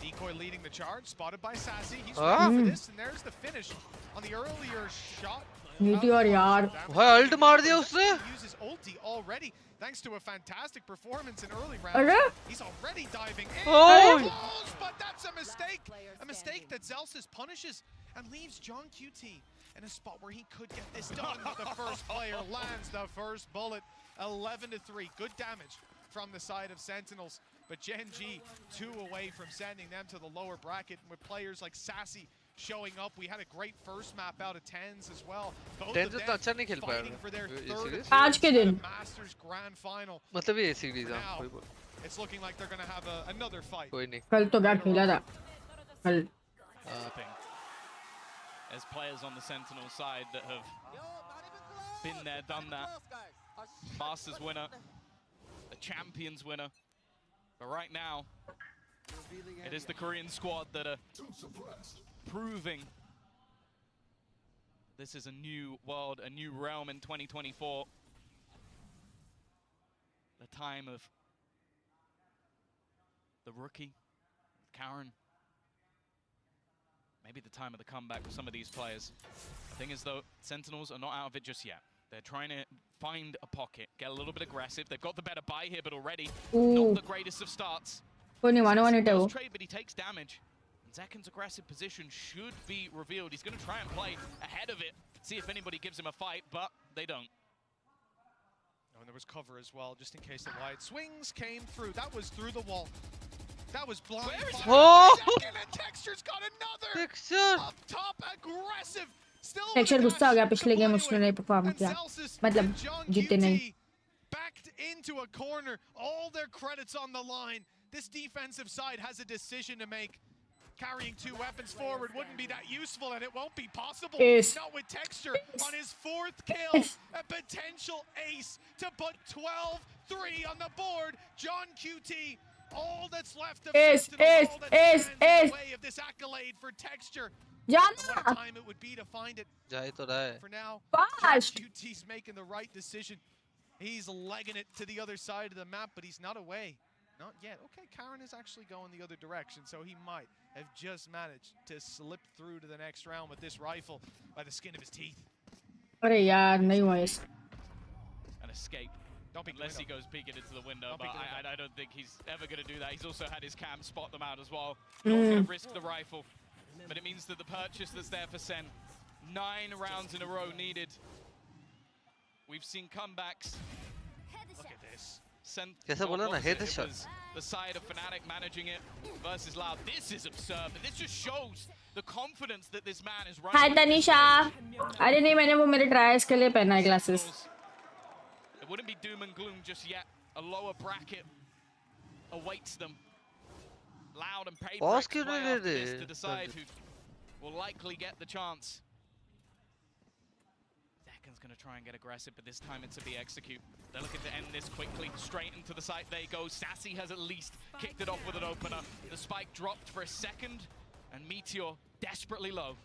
Decoy leading the charge, spotted by Sassy. He's ready for this, and there's the finish on the earlier shot. Meteor यार भाई alt मार दिया उसने Uses ulti already, thanks to a fantastic performance in early अरे rounds. He's already diving in. Oh! Close, but that's a mistake. A mistake that Zelsis punishes and leaves John QT in a spot where he could get this done. But the first player lands the first bullet. 11-3. Good damage from the side of Sentinels. But Gen G, 2 away from sending them to the lower bracket. And with players like Sassy showing up, we had a great first map out of 10s as well. Both of them fighting for their third आज के दिन Masters Grand Final. मतलब ये series है Now, कोई बोल it's looking like they're going to have another fight. कोई नहीं कल तो क्या खेला था कल There's players on the Sentinel side that have been there, done that. Masters winner, a Champions winner. But right now, it is the Korean squad that are proving this is a new world, a new realm in 2024. The time of the rookie, Karen. Maybe the time of the comeback for some of these players. The thing is though, Sentinels are not out of it just yet. They're trying to find a pocket, get a little bit aggressive. They've got the better buy here, but already not the greatest of starts. कोई नहीं मानो मानो Does trade, but he takes damage. And Zekan's aggressive position should be revealed. He's going to try and play ahead of it, see if anybody gives him a fight, but they don't. Oh, and there was cover as well, just in case the wide swings came through. That was through the wall. That was blind. Oh! And Texture's got another. Texture. Up top, aggressive. Still texture गुस्सा हो गया पिछले game उसने नहीं perform किया मतलब जीते नहीं backed into a corner. All their credits on the line. This defensive side has a decision to make. Carrying 2 weapons forward wouldn't be that useful, and it won't be possible. Not with Texture on his 4th kill. A potential ace to put 12-3 on the board. John QT, all that's left of Sentinels, all that stands in the way of this accolade for Texture. And what a time it would be to find it. For now, QT's making the right decision. He's legging it to the other side of the map, but he's not away. Not yet. Okay, Karen is actually going the other direction, so he might have just managed to slip through to the next round with this rifle by the skin of his teeth. अरे यार नहीं हुआ इस An escape. Unless he goes peeking into the window, but I don't think he's ever going to do that. He's also had his cam spot them out as well. Not going to risk the rifle, but it means that the purchase that's there for Sen, 9 rounds in a row needed. We've seen comebacks. Look at this. कैसा बोला ना headshot. The side of Fnatic managing it versus Loud. This is absurd, but this just shows the confidence that this man is running. हाय तनिषा अरे नहीं मैंने वो मेरे trials के लिए पहना है glasses It wouldn't be doom and gloom just yet. A lower bracket awaits them. Loud and PRX play after this to decide who will likely get the chance. Zekan's going to try and get aggressive, but this time it's a execute. They're looking to end this quickly. Straight into the site they go. Sassy has at least kicked it off with an opener. The spike dropped for a second, and Meteor desperately low.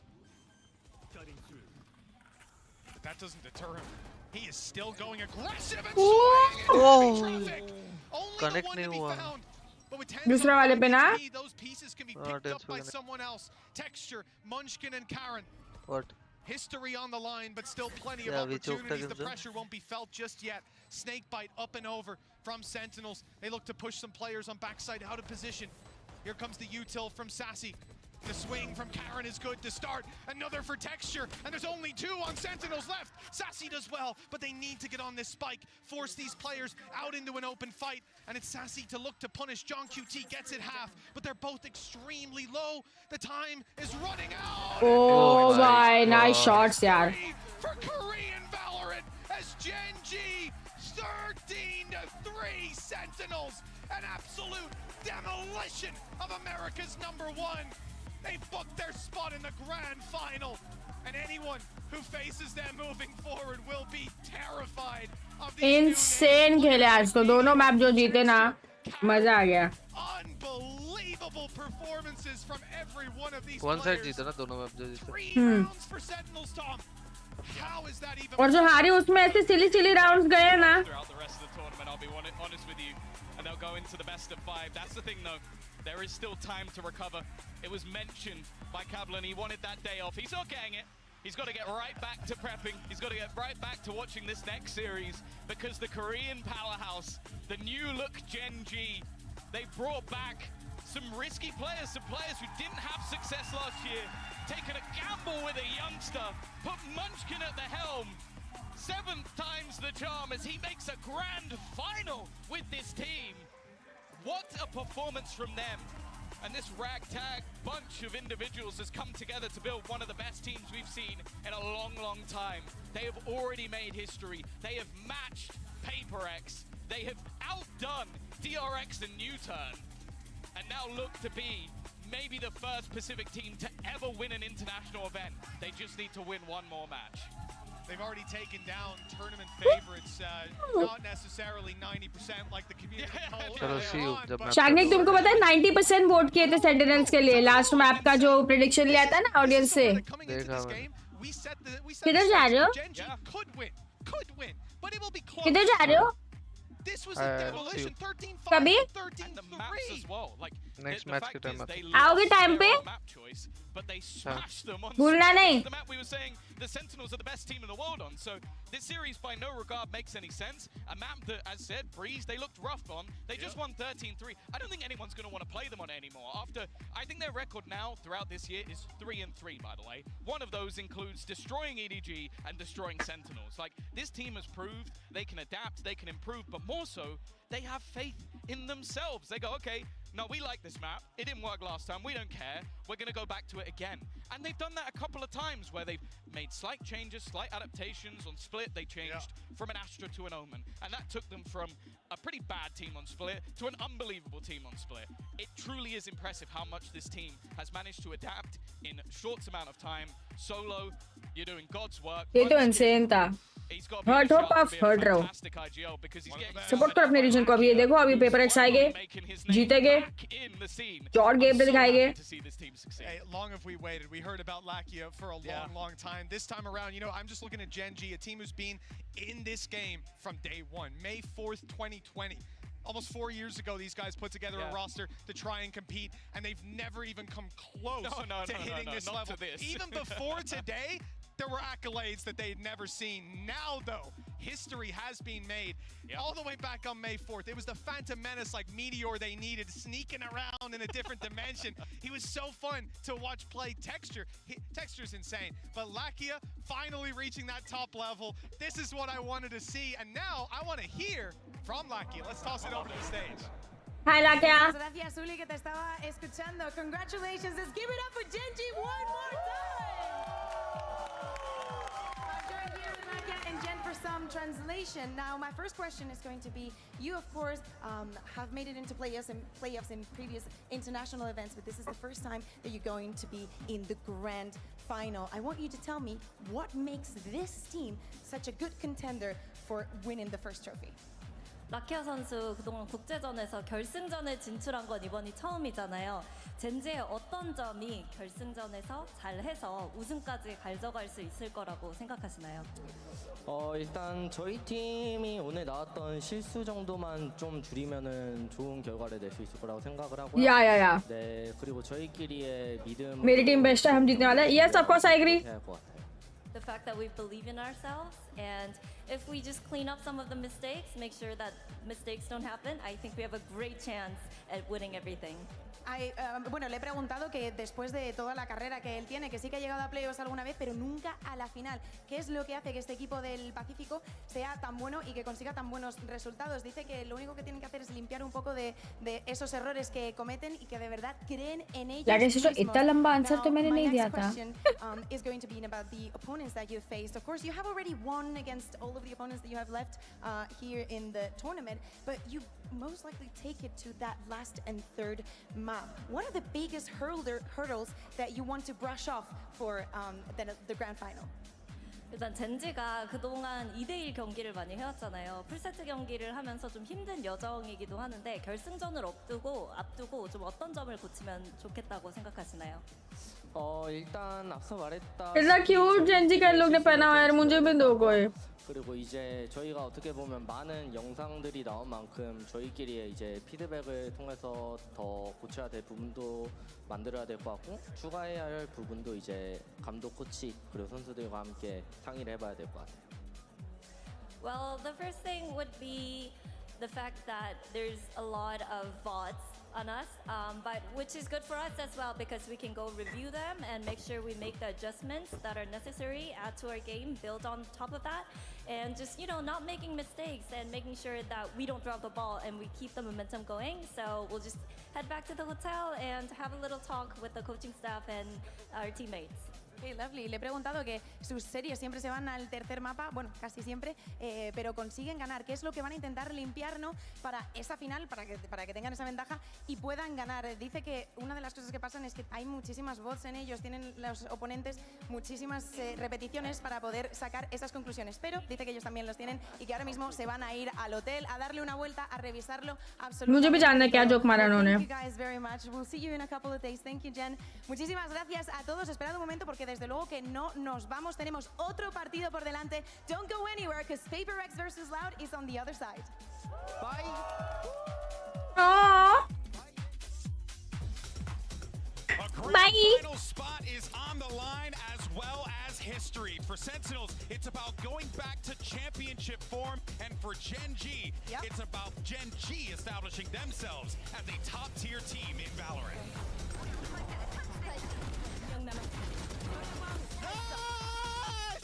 But that doesn't deter him. He is still going aggressive and swinging traffic. Only the one to be found. But with 10 दूसरा वाले पे ना those pieces can be picked up by someone else. Texture, Munchkin, and Karen. What? History on the line, but still plenty of opportunities. The pressure won't be felt just yet. Snakebite up and over from Sentinels. They look to push some players on backside out of position. Here comes the util from Sassy. The swing from Karen is good to start. Another for Texture, and there's only 2 on Sentinels left. Sassy does well, but they need to get on this spike, force these players out into an open fight, and it's Sassy to look to punish. John QT gets it half, but they're both extremely low. The time is running out. Oh my, nice shots, yaar. For Korean Valorant as Gen G 13-3 Sentinels, an absolute demolition of America's #1. They booked their spot in the grand final, and anyone who faces them moving forward will be terrified of these insane खेले आज तो दोनों map जो जीते ना मजा आ गया. Unbelievable performances from every one of these one side players. जीता ना दोनों में अब जो जीते. 3 rounds for Sentinels, Tom. How is that even? और जो हारे उसमें ऐसे सिली राउंड्स गए हैं ना. Throughout the rest of the tournament, I'll be honest with you, and they'll go into the best of 5. That's the thing, though. There is still time to recover. It was mentioned by Kablan. He wanted that day off. He's not getting it. He's got to get right back to prepping. He's got to get right back to watching this next series because the Korean powerhouse, the new look Gen G, they brought back some risky players, some players who didn't have success last year, taking a gamble with a youngster, put Munchkin at the helm. 7th times the charm as he makes a grand final with this team. What a performance from them. And this ragtag bunch of individuals has come together to build one of the best teams we've seen in a long, long time. They have already made history. They have matched PRX. They have outdone DRX and U-Turn. And now look to be maybe the first Pacific team to ever win an international event. They just need to win one more match. They've already taken down tournament favorites, not necessarily 90% like the community poll earlier on, but शाग्निक तुमको पता है 90% vote किए थे sentinels के लिए last map का जो prediction लिया था ना ऑडियंस से. किधर जा रहे हो? किधर जा रहे हो? This was a demolition 13 कभी? 13 नेक्स्ट मैच के टाइम आओगे टाइम पे? But they smashed them on भूलना नहीं. the map we were saying the Sentinels are the best team in the world on. So this series by no regard makes any sense. A map that, as said, Breeze, they looked rough on. They just won 13-3. I don't think anyone's going to want to play them on it anymore. After, I think their record now throughout this year is 3-3, by the way. One of those includes destroying EDG and destroying Sentinels. Like, this team has proved they can adapt, they can improve, but more so, they have faith in themselves. They go, okay, no, we like this map. It didn't work last time. We don't care. We're going to go back to it again. And they've done that a couple of times where they've made slight changes, slight adaptations. On Split, they changed from an Astra to an Omen. And that took them from a pretty bad team on Split to an unbelievable team on Split. It truly is impressive how much this team has managed to adapt in a short amount of time. Solo, you're doing God's work. ये तो insane था. Hurt हो puff hurt रहो. Support करो अपने reason को. अभी ये देखो अभी PRX आएंगे, जीतेंगे, जॉर्ड गेम पे दिखाएंगे. Hey, long have we waited. We heard about Lakia for a long time. This time around, you know, I'm just looking at Gen G, a team who's been in this game from day one. May 4th, 2020. Almost 4 years ago, these guys put together a roster to try and compete, and they've never even come close to hitting this level. Even before today, there were accolades that they'd never seen. Now, though, history has been made. All the way back on May 4th, it was the Phantom Menace like Meteor they needed, sneaking around in a different dimension. He was so fun to watch play. Texture's insane. But Lakia finally reaching that top level. This is what I wanted to see. And now I want to hear from Lakia. Let's toss it over to the stage. Hi, Lakia. Gracias, Uli, que te estaba escuchando. Congratulations. Let's give it up for Gen G one more time. Join here with Lakia and Jen for some translation. Now, my first question is going to be, you, of course, have made it into playoffs in previous international events, but this is the first time that you're going to be in the grand final. I want you to tell me what makes this team such a good contender for winning the first trophy. 라키아 선수 그동안 국제전에서 결승전에 진출한 건 이번이 처음이잖아요. 젠지의 어떤 점이 결승전에서 잘해서 우승까지 가져갈 수 있을 거라고 생각하시나요? 일단 저희 팀이 오늘 나왔던 실수 정도만 좀 줄이면은 좋은 결과를 낼 수 있을 거라고 생각을 하고요. 야. 네, 그리고 저희끼리의 믿음. मेरी team best है, हम जीतने वाले हैं. Yes, of course, I agree. The fact that we believe in ourselves, and if we just clean up some of the mistakes, make sure that mistakes don't happen, I think we have a great chance at winning everything. Bueno, le he preguntado que después de toda la carrera que él tiene, que sí que ha llegado a playoffs alguna vez, pero nunca a la final. ¿Qué es lo que hace que este equipo del Pacífico sea tan bueno y que consiga tan buenos resultados? Dice que lo único que tienen que hacer es limpiar un poco de esos errores que cometen y que de verdad creen en ellos mismos. इतना लंबा answer तो मैंने नहीं दिया था. Is going to be about the opponents that you faced. Of course, you have already won against all of the opponents that you have left here in the tournament, but you most likely take it to that last and third map. What are the biggest hurdles that you want to brush off for the grand final? 일단 젠지가 그동안 2대1 경기를 많이 해왔잖아요. 풀세트 경기를 하면서 좀 힘든 여정이기도 하는데 결승전을 앞두고 좀 어떤 점을 고치면 좋겠다고 생각하시나요? 일단 앞서 말했다. इतना cute Gen Z का इन लोग ने पहना हुआ है यार मुझे भी दो कोई 그리고 이제 저희가 어떻게 보면 많은 영상들이 나온 만큼 저희끼리의 이제 피드백을 통해서 더 고쳐야 될 부분도 만들어야 될 것 같고 추가해야 할 부분도 이제 감독, 코치 그리고 선수들과 함께 상의를 해봐야 될 것 같아요. Well, the first thing would be the fact that there's a lot of bots on us, but which is good for us as well because we can go review them and make sure we make the adjustments that are necessary, add to our game, build on top of that, and just not making mistakes and making sure that we don't drop the ball and we keep the momentum going. So we'll just head back to the hotel and have a little talk with the coaching staff and our teammates. Okay, lovely. Le he preguntado que sus series siempre se van al tercer mapa, bueno, casi siempre, pero consiguen ganar. ¿Qué es lo que van a intentar limpiar, ¿no? Para esa final, para que tengan esa ventaja y puedan ganar? Dice que una de las cosas que pasan es que hay muchísimas bots en ellos, tienen los oponentes muchísimas repeticiones para poder sacar esas conclusiones, pero dice que ellos también los tienen y que ahora mismo se van a ir al hotel a darle una vuelta, a revisarlo absolutamente. मुझे भी जानना है क्या joke मारा उन्होंने. Thank you guys very much. We'll see you in a couple of days. Thank you, Jen. Muchísimas gracias a todos. Esperad un momento porque desde luego que no nos vamos. Tenemos otro partido por delante. Don't go anywhere because PRX versus Loud is on the other side. Bye. Aww. Bye. Final spot is on the line as well as history. For Sentinels, it's about going back to championship form, and for Gen G, it's about Gen G establishing themselves as a top-tier team in Valorant.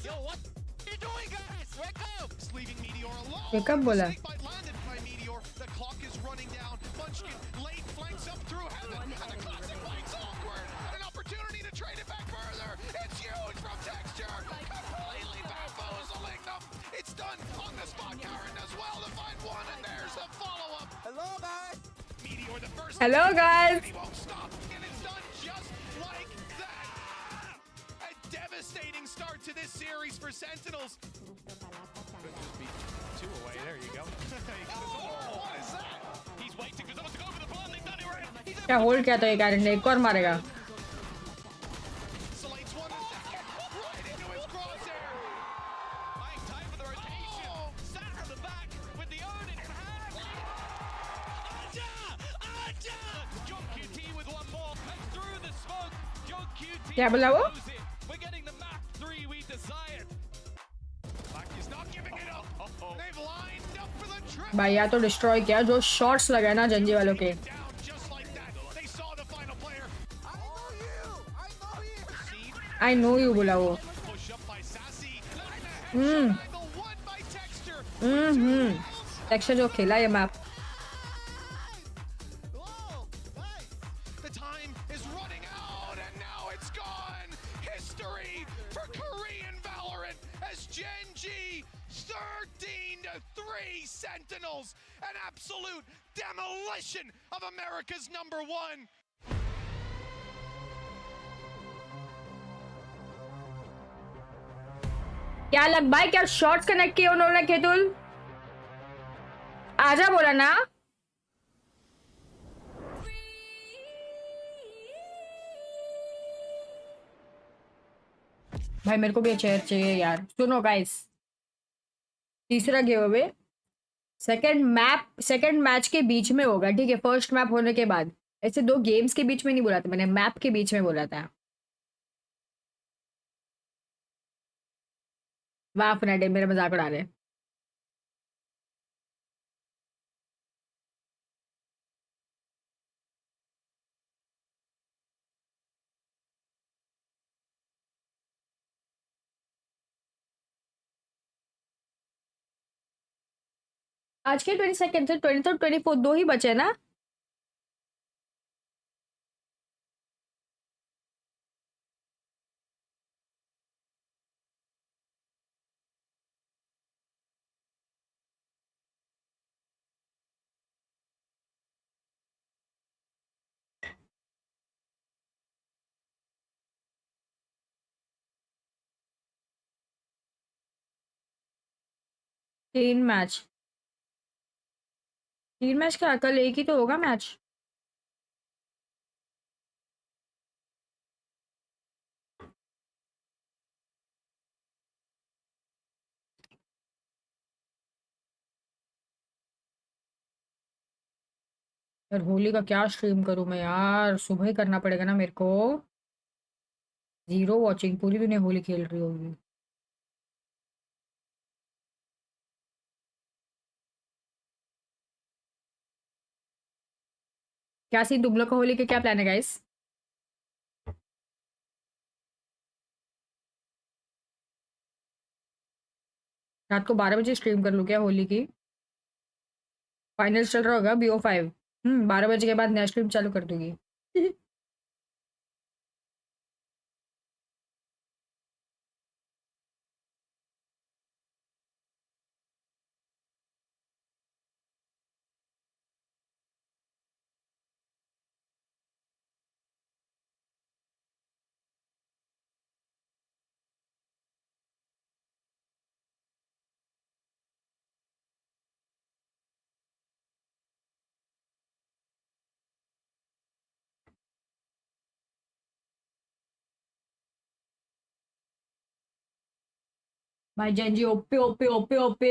Yo, what are you doing, guys? Wake up! Leaving Meteor alone. Wake up, bola. Landed by Meteor. The clock is running down. Munchkin late flanks up through heaven, and the classic flanks awkward. And an opportunity to trade it back further. It's huge from Texture. Completely bamboozling them. It's done on the spot. Karen as well to find one, and there's the follow-up. Hello, guys. Meteor, the first. Hello, guys. He won't stop, and it's done just like that. A devastating start to this series for Sentinels. Could just be two away. There you go. Oh, what is that? He's waiting for someone to go for the bomb. They've done it right. He's क्या hold किया तो ये कारण ने एक और मारेगा. Slates one second. Right into his crosshair. Buying time for the rotation. Sat on the back with the own in hand. Aja! John QT with one more. And through the smoke, John QT क्या बोला वो? knows it. We're getting the map 3 we desired. Black is not giving it up. They've lined up for the trip. भाई या तो destroy किया जो shots लगे ना जंजी वालों के. They saw the final player. I know you बोला वो. टेक्सचर जो खेला ये map. The time is running out, and now it's gone. History for Korean Valorant as Gen G 13-3 Sentinels, an absolute demolition of America's #1. क्या लग भाई क्या shots connect किए उन्होंने केतुल. आजा बोला ना. भाई मेरे को भी चेयर चाहिए यार. सुनो गाइस, तीसरा गिव अवे सेकंड मैच के बीच में होगा, ठीक है. फर्स्ट मैप होने के बाद. ऐसे 2 गेम्स के बीच में नहीं बोला था मैंने, मैप के बीच में बोला था. वाह फ्रेंड मेरा मजाक उड़ा रहे. आज के 22 से 23 24 2 ही बचे ना. 3 मैच 3 मैच क्या कल एक ही तो होगा मैच यार होली का क्या स्ट्रीम करूं मैं यार सुबह ही करना पड़ेगा ना मेरे को 0 वॉचिंग पूरी दुनिया होली खेल रही होगी क्या सीन तुम लोग का होली के क्या प्लान है गाइस रात को 12 बजे स्ट्रीम कर लूं क्या होली की फाइनल्स चल रहा होगा BO5 12 बजे के बाद नया स्ट्रीम चालू कर दूंगी My Genji OP OP OP OP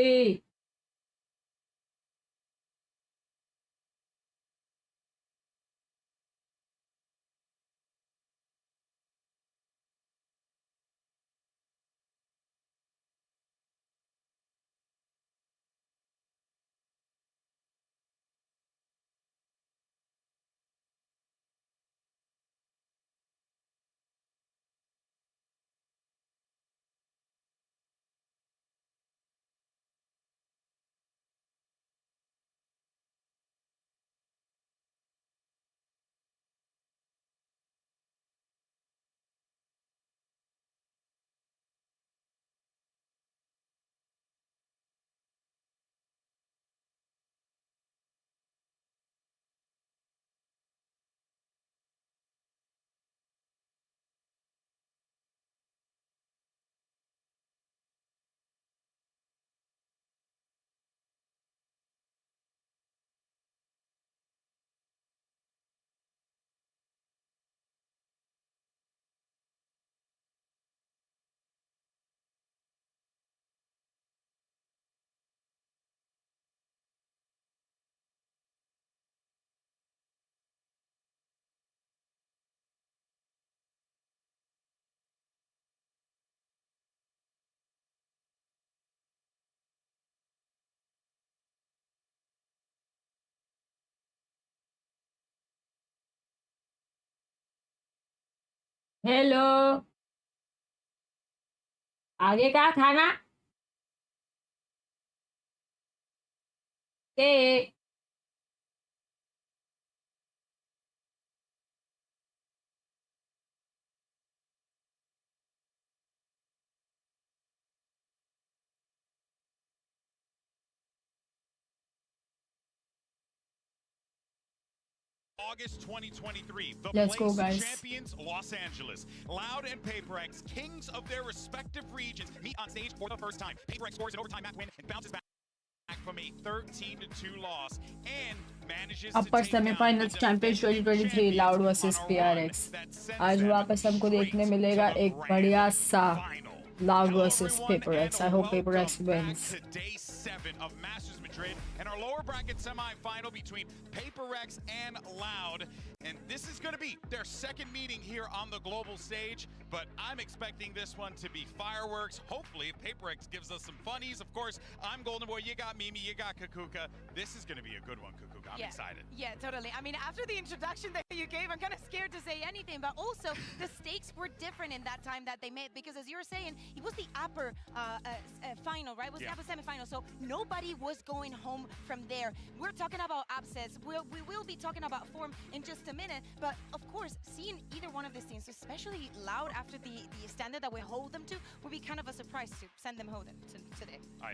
hello आगे का खाना के August 2023, the Let's go, place guys. champions Los Angeles. Loud and PRX, kings of their respective regions, meet on stage for the first time. PRX scores an overtime match win and bounces back from a 13-2 loss and manages to upper take down semifinals the champions defending 2023 loud versus on a PRX run that sends आज them वापस हमको देखने straight मिलेगा to the एक grand बढ़िया सा final. Loud Hello, versus everyone, PRX and I hope PRX welcome wins back to day 7 of Masters Madrid and our lower bracket semi-final between PRX and Loud. And this is going to be their second meeting here on the global stage, but I'm expecting this one to be fireworks. Hopefully, PRX gives us some funnies. Of course, I'm Golden Boy, you got Mimi, you got Kukuka. This is going to be a good one, Kukuka. I'm excited. Yeah, totally. I mean, after the introduction that you gave, I'm kind of scared to say anything, but also the stakes were different in that time that they made, because as you were saying, it was the upper final, right? It was the upper semifinal, so nobody was going home from there. We're talking about upsets. We will be talking about form in just a minute, but of course, seeing either one of these teams, especially Loud after the standard that we hold them to, would be kind of a surprise to send them home today. I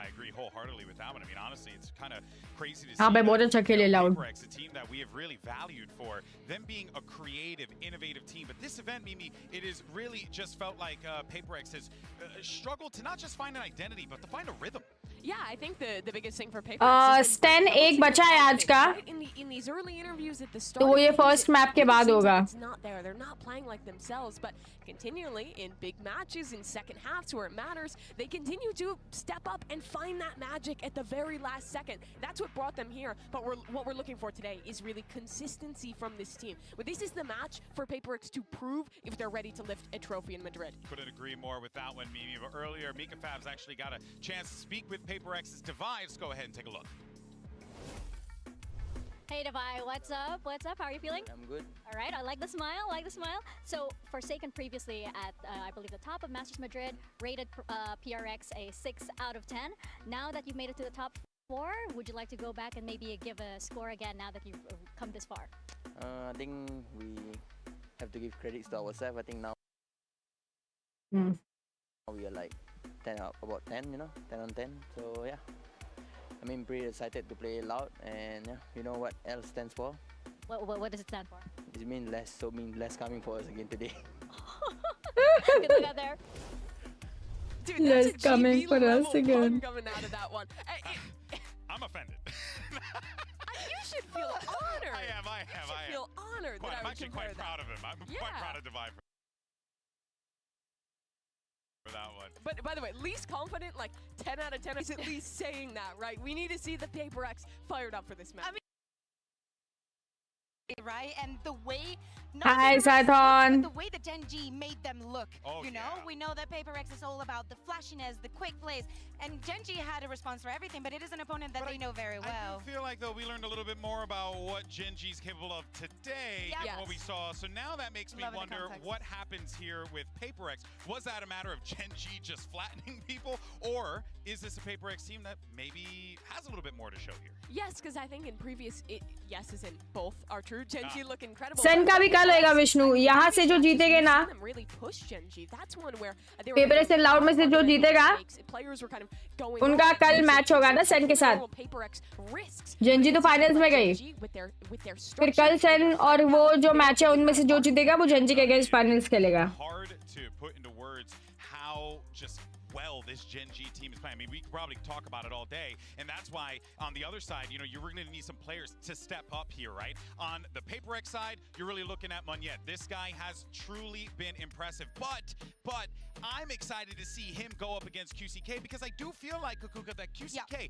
agree wholeheartedly with that one. I mean, honestly, it's kind of crazy to see हाँ भाई बहुत अच्छा खेले Loud PRX, a team that we have really valued for them being a creative, innovative team. But this event, Mimi, it has really just felt like PRX has struggled to not just find an identity, but to find a rhythm. Yeah, I think the biggest thing for PRX is stand एक बचा है आज का, in these early interviews at the start. तो वो ये first map के बाद होगा. It's not there. They're not playing like themselves, but continually in big matches in second halves where it matters, they continue to step up and find that magic at the very last second. That's what brought them here. But what we're looking for today is really consistency from this team. But this is the match for PRX to prove if they're ready to lift a trophy in Madrid. Couldn't agree more with that one, Mimi. But earlier, Mika Fabs actually got a chance to speak with PRX's Divide. Let's go ahead and take a look. Hey Devi, what's up? What's up? How are you feeling? I'm good. All right, I like the smile, So, Forsaken previously at, I believe, the top of Masters Madrid, rated PRX a 6 out of 10. Now that you've made it to the top 4, would you like to go back and maybe give a score again now that you've come this far? I think we have to give credits to ourselves. I think now we are like 10 out, about 10, 10 on 10. So yeah, I mean, pretty excited to play loud, and yeah, you know what L stands for? What does it stand for? It means less, so means less coming for us again today. Good luck out there. Dude, Less that's a coming GB for level us again. pun coming out of that one. I'm offended. You should feel honored. I am. You should feel honored that I I'm would actually compare quite proud of him. I'm quite proud of Divide for that one. But by the way, least confident, like 10 out of 10 is at least saying that, right? We need to see the PRX fired up for this match. I mean, right? And the way, Hi, Sathon. the way that Gen G made them look. We know that PRX is all about the flashiness, the quick plays, and Gen G had a response for everything, but it is an opponent that they know very well. I do feel like, though, we learned a little bit more about what Gen G's capable of today than what we saw. So now that makes me wonder what happens here with PRX. Was that a matter of Gen G just flattening people, or is this a PRX team that maybe has a little bit more to show here? Yes, because I think in previous, yes, as in both are true. Gen G look incredible. सन का भी कल होएगा विष्णु, यहाँ से जो जीतेगे ना, PRX से loud में से जो जीतेगा, उनका कल मैच होगा ना सन के साथ. जेनजी तो फाइनल्स में गई, फिर कल सन और वो जो मैच है उनमें से जो जीतेगा वो जेनजी के अगेंस्ट फाइनल्स खेलेगा. Hard to put into words how just well this Gen G team is playing. I mean, we could probably talk about it all day, and that's why on the other side, you're going to need some players to step up here, right? On the PRX side, you're really looking at Munyet. This guy has truly been impressive, but I'm excited to see him go up against QCK because I do feel like, Kukuka, that QCK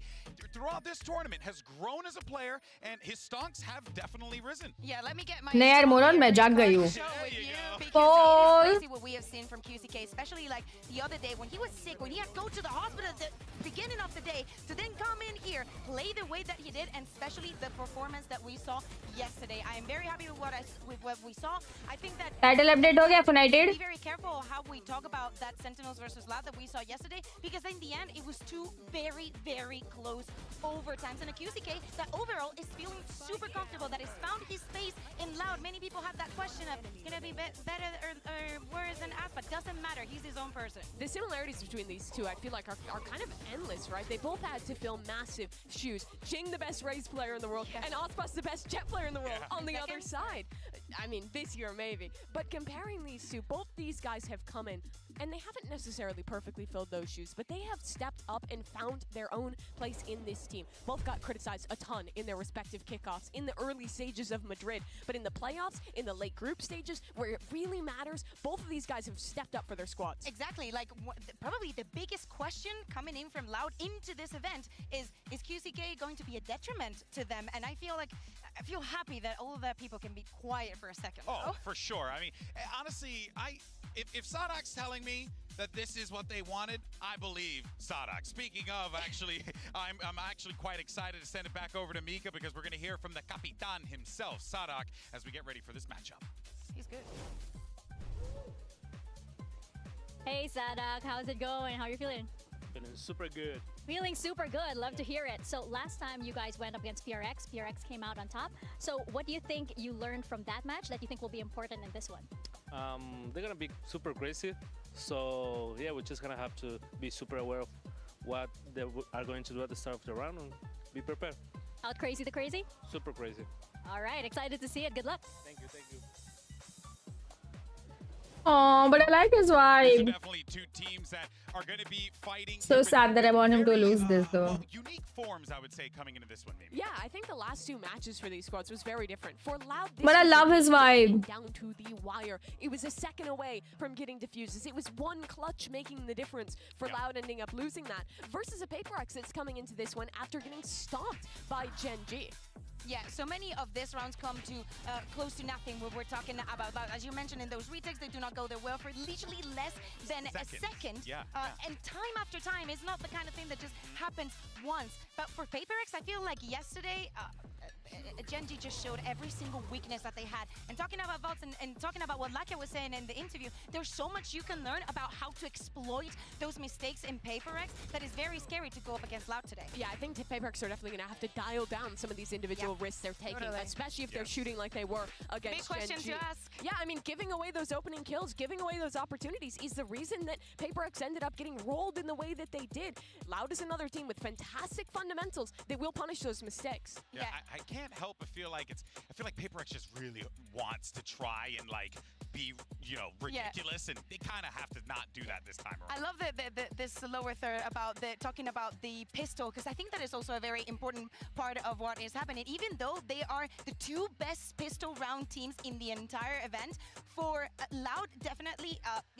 throughout this tournament has grown as a player, and his stonks have definitely risen. Yeah, let me get my नहीं यार मोरन मैं जाग गई हूँ. Crazy what we have seen from QCK, especially like the other day when he was sick, when he had to go to the hospital at the beginning of the day to then come in here, play the way that he did, and especially the performance that we saw yesterday. I am very happy with what we saw. I think that title update हो गया United. Be very careful how we talk about that Sentinels versus Loud that we saw yesterday, because in the end it was two very, very close overtimes, and a QCK that overall is feeling super comfortable, that has found his space in Loud. Many people have that question of gonna be better or worse than us, but doesn't matter. He's his own person. The similarities between these two, I feel like, are kind of endless, right? They both had to fill massive shoes. Jing, the best Raze player in the world, and Ospas, the best Jet player in the world, on the other side. I mean, this year maybe. But comparing these two, both these guys have come in, and they haven't necessarily perfectly filled those shoes, but they have stepped up and found their own place in this team. Both got criticized a ton in their respective kickoffs in the early stages of Madrid, but in the playoffs, in the late group stages, where it really matters, both of these guys have stepped up for their squads. Exactly. Like, probably the biggest question coming in from Loud into this event is QCK going to be a detriment to them? And I feel happy that all of that people can be quiet for a second. Oh, for sure. I mean, honestly, if Sadok's telling me that this is what they wanted, I believe Sadok. Speaking of, actually, I'm actually quite excited to send it back over to Mika because we're going to hear from the Capitan himself, Sadok, as we get ready for this matchup. He's good. Hey Sadok, how's it going? How are you feeling? Feeling super good. Feeling super good. Love to hear it. So last time you guys went up against PRX, PRX came out on top. So what do you think you learned from that match that you think will be important in this one? They're gonna be super crazy. So yeah, we're just gonna have to be super aware of what they are going to do at the start of the round and be prepared. Out crazy the crazy? Super crazy. All right, excited to see it. Good luck. Thank you, thank you. Oh, but I like his These are vibe. definitely two teams that are going to be fighting. So sad that I want him to lose this though. Unique forms, I would say, coming into this one, maybe. Yeah, I think the last two matches for these squads was very different. For Loud, this But I was love his vibe. down to the wire. It was a second away from getting diffuses. It was one clutch making the difference for Loud ending up losing that versus a PRX that's coming into this one after getting stomped by Gen G. Yeah, so many of these rounds come to close to nothing when we're talking about that. As you mentioned in those retakes, they do not go their well for literally less than a second. And time after time is not the kind of thing that just happens once. But for PRX, I feel like yesterday, Gen G just showed every single weakness that they had. And talking about vaults and talking about what Lakia was saying in the interview, there's so much you can learn about how to exploit those mistakes in PRX that is very scary to go up against Loud today. Yeah, I think PRX are definitely going to have to dial down some of these individual risks they're taking, especially if they're shooting like they were against Big question Gen G. to ask. Yeah, I mean, giving away those opening kills, giving away those opportunities is the reason that PRX ended up getting rolled in the way that they did. Loud is another team with fantastic fundamentals that will punish those mistakes. Yeah, I can't help but feel like I feel like PRX just really wants to try and like be, you know, ridiculous, and they kind of have to not do that this time around. I love this lower third about talking about the pistol, because I think that is also a very important part of what is happening. Even though they are the two best pistol round teams in the entire event, for Loud, definitely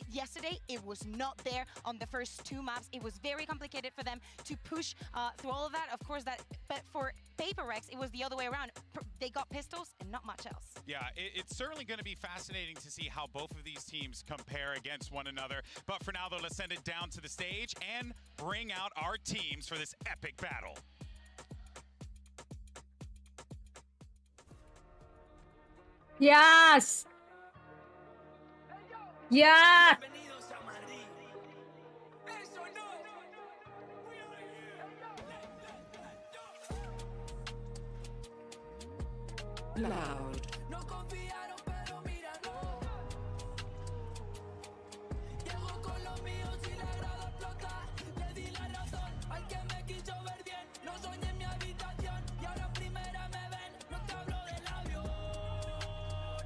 yesterday it was not there on the first two maps. It was very complicated for them to push through all of that. Of course, but for PRX, it was the other way around. They got pistols and not much else. Yeah, it's certainly going to be fascinating to see how both of these teams compare against one another. But for now, though, let's send it down to the stage and bring out our teams for this epic battle. Yes! Yeah! Loud.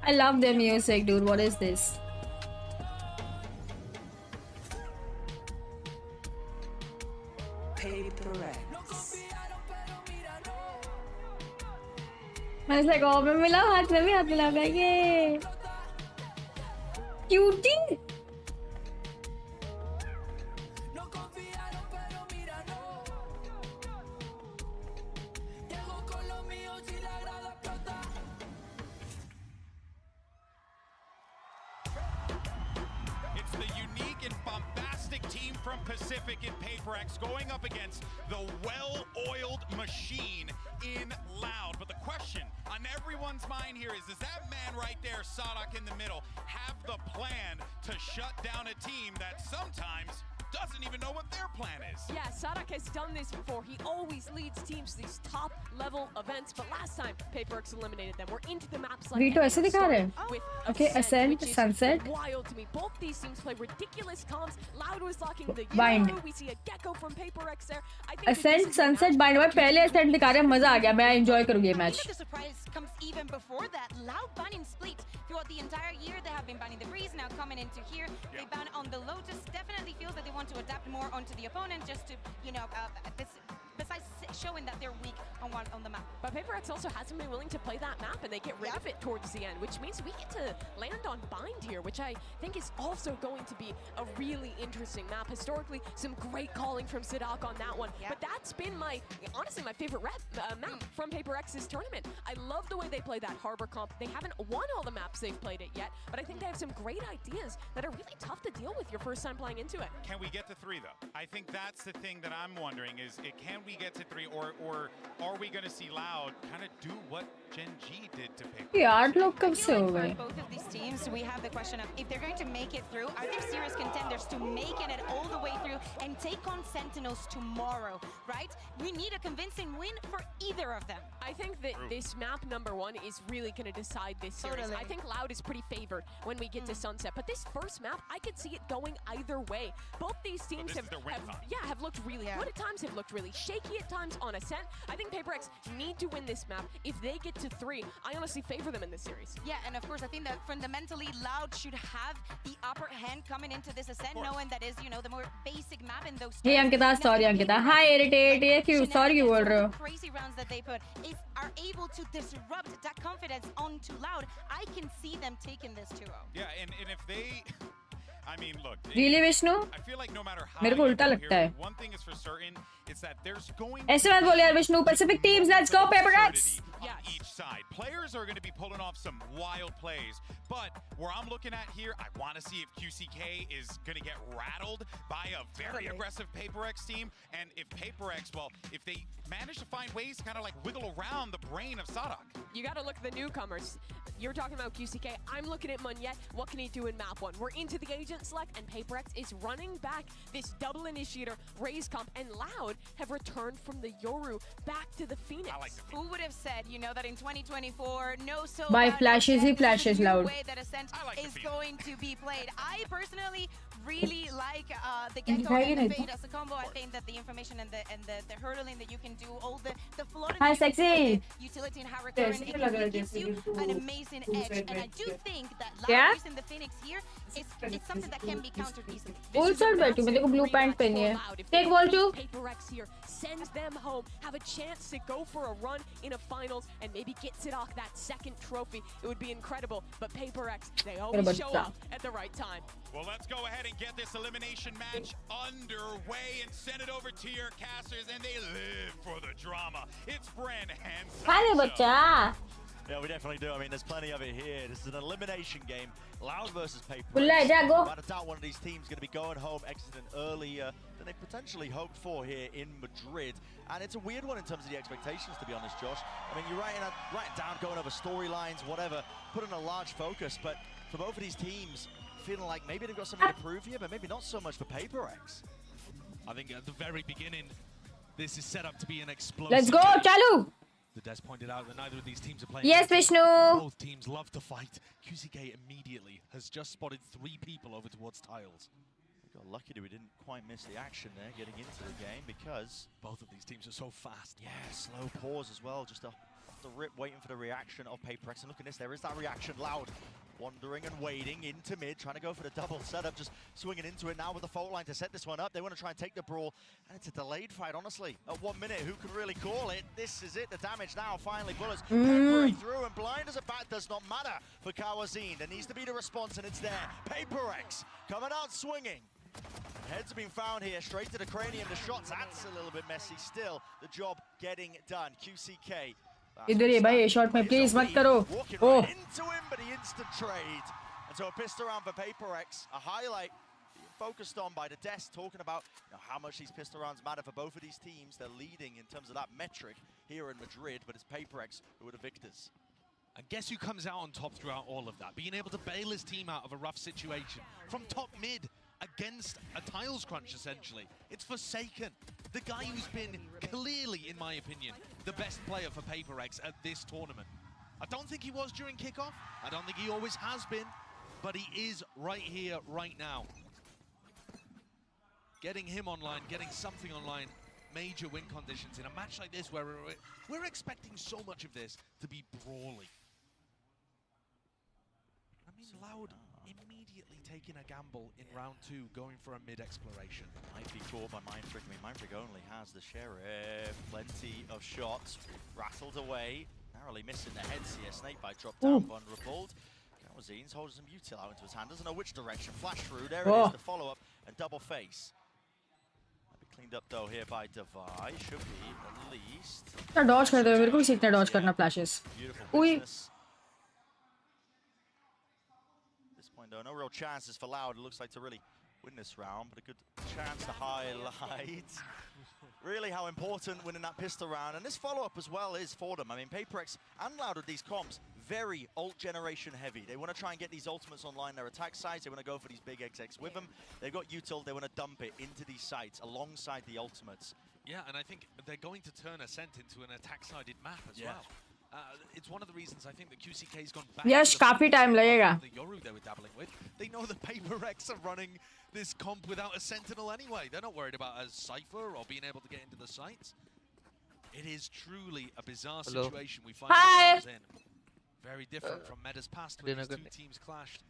I love their music, dude. What is this? I was like, oh, मैं मिला हाथ में भी हाथ मिला ये cutie. It's the unique and bombastic team from Pacific in PRX going up against the well-oiled machine in Loud. But the question on everyone's mind here is, does that man right there, Sadak in the middle, have the plan to shut down a team that sometimes doesn't even know what their plan is? Yeah, Sadak has done this before. He always leads teams to these top-level events, but last time PRX eliminated them. We're into the maps like Veto ऐसे दिखा रहे हैं. Okay, Ascent, Sunset. Wild to me. Both these teams play ridiculous comps. Loud was locking the Bind. Euro. We see a Gecko from PRX there. I think Ascent, Sunset, Bind. मैं पहले Ascent दिखा रहे हैं, मजा आ गया. मैं enjoy करूँगी ये match. The surprise comes even before that. Loud banning Split throughout the entire year. They have been banning the Breeze. Now coming into here, they ban on the Lotus. Definitely feels that they want to adapt more onto the opponent, just to, you know, besides showing that they're weak on the map. But PRX also hasn't been willing to play that map, and they get rid of it towards the end, which means we get to land on Bind here, which I think is also going to be a really interesting map. Historically, some great calling from Sadak on that one. But that's been honestly my favorite map from PRX's tournament. I love the way they play that Harbor comp. They haven't won all the maps they've played it yet, but I think they have some great ideas that are really tough to deal with your first time playing into it. Can we get to 3 though? I think that's the thing that I'm wondering is, can we get to 3, or are we going to see Loud kind of do what Gen G did to PRX? यार लोग कब से हो गए? Both of these teams, we have the question of if they're going to make it through, are they serious contenders to making it all the way through and take on Sentinels tomorrow, right? We need a convincing win for either of them. I think that this map *1 is really going to decide this series. I think Loud is pretty favored when we get to Sunset, but this first map, I could see it going either way. Both these teams have looked really good at times, have looked really shaky at times on Ascent. I think PRX need to win this map if they get to 3. I honestly favor them in this series. Yeah, and of course, I think that fundamentally Loud should have the upper hand coming into this ascent, knowing that is, you know, the more basic map in those. Hey Ankkita, sorry Ankkita. Hi Irritate. ये क्यों? Sorry क्यों बोल रहे हो? Crazy rounds that they put are able to disrupt that confidence onto Loud. I can see them taking this 2-0. Yeah, and if they, I mean, look. Really Vishnu? I feel like no matter how मेरे को उल्टा लगता है. one thing is for certain, it's that there's going ऐसे मत बोल यार Vishnu. Pacific teams, let's go PRX. on each side. Players are going to be pulling off some wild plays, but where I'm looking at here, I want to see if QCK is going to get rattled by a very aggressive PaperX team, and if PaperX, well, if they manage to find ways to kind of like wiggle around the brain of Sadak. You got to look at the newcomers. You're talking about QCK. I'm looking at Munyet. What can he do in map 1? We're into the agent select, and PaperX is running back this double initiator, Raise comp, and Loud have returned from the Yoru back to the Phoenix. Who would have said, you know, that in 2024, no so By bad flashes, he Ascent, flashes the new Loud. way that Ascent is going to be played. I personally really like the Gecko and the Fade as a combo. I think that the information and the hurdling that you can do, all the floating Hi sexy. utility and how recurrent it can be, gives you an amazing edge. And I do think that क्या? Loud using the Phoenix here is something that can be countered easily. Full shirt बैठी हूँ. मेरे को blue pant पहनी है. Take ball two. PaperX here sends them home, have a chance to go for a run in a finals and maybe get Sidok that second trophy. It would be incredible, but PaperX, they always show up at the right time. Well, let's go ahead and get this elimination match underway and send it over to your casters, and they live for the drama. It's Bren Hansen. Hi बच्चा. Yeah, we definitely do. I mean, there's plenty of it here. This is an elimination game. Loud versus PaperX. Bulla जा go. Without a doubt, one of these teams going to be going home exiting earlier than they potentially hoped for here in Madrid. And it's a weird one in terms of the expectations, to be honest, Josh. I mean, you're writing down, going over storylines, whatever, putting a large focus. But for both of these teams, feeling like maybe they've got something to prove here, but maybe not so much for PaperX. I think at the very beginning, this is set up to be an explosive. Let's go, Chalu. The Des pointed out that neither of these teams are playing. Yes, Vishnu. Both teams love to fight. QCK immediately has just spotted 3 people over towards tiles. We got lucky that we didn't quite miss the action there getting into the game because both of these teams are so fast. Yeah, slow pause as well, just off the rip, waiting for the reaction of PaperX. And look at this, there is that reaction. Loud wandering and waiting into mid, trying to go for the double setup, just swinging into it now with the fault line to set this one up. They want to try and take the brawl, and it's a delayed fight, honestly. At 1 minute, who can really call it? This is it, the damage now, finally. Bullets peppering through, and blind as a bat does not matter for Kawazine. There needs to be the response, and it's there. PaperX coming out swinging. Heads have been found here, straight to the cranium. The shots, that's a little bit messy still. The job getting done. QCK. इधर ये भाई shot में please मत करो. Oh. Into him, but the instant trade. And so a pistol round for PaperX, a highlight being focused on by the desk, talking about how much these pistol rounds matter for both of these teams. They're leading in terms of that metric here in Madrid, but it's PaperX who are the victors. And guess who comes out on top throughout all of that? Being able to bail his team out of a rough situation. From top mid against a tiles crunch, essentially. It's Forsaken. The guy who's been clearly, in my opinion, the best player for PaperX at this tournament. I don't think he was during kickoff. I don't think he always has been. But he is right here, right now. Getting him online, getting something online, major win conditions in a match like this where we're expecting so much of this to be brawly. I mean, Loud immediately taking a gamble in round 2, going for a mid-exploration. Might be caught by Mindfreak. I mean, Mindfreak only has the Sheriff. Plenty of shots. Rattled away. Narrowly missing the heads here. Snakebite dropped down, vulnerable. Kawazine's holding some util out into his hand. Doesn't know which direction. Flash through. There it is, the follow-up and double face. Might be cleaned up though here by Devi. Should be at least. dodge कर दो. मेरे को भी सीखना dodge करना flashes. Beautiful business. Though no real chances for Loud, it looks like, to really win this round, but a good chance to highlight really how important winning that pistol round. And this follow-up as well is for them. I mean, PaperX and Loud with these comps, very ult generation heavy. They want to try and get these ultimates online, their attack sites. They want to go for these big XX with them. They've got util, they want to dump it into these sites alongside the ultimates. Yeah, and I think they're going to turn Ascent into an attack-sided map as well. It's one of the reasons I think the QCK's gone back. Yes, काफी time लगेगा. The Yoru they were dabbling with. They know the PaperX are running this comp without a Sentinel anyway. They're not worried about a Cypher or being able to get into the sites. It is truly a bizarre Hello. situation we find Hi. ourselves in. Very different from Meta's past when these two teams clashed.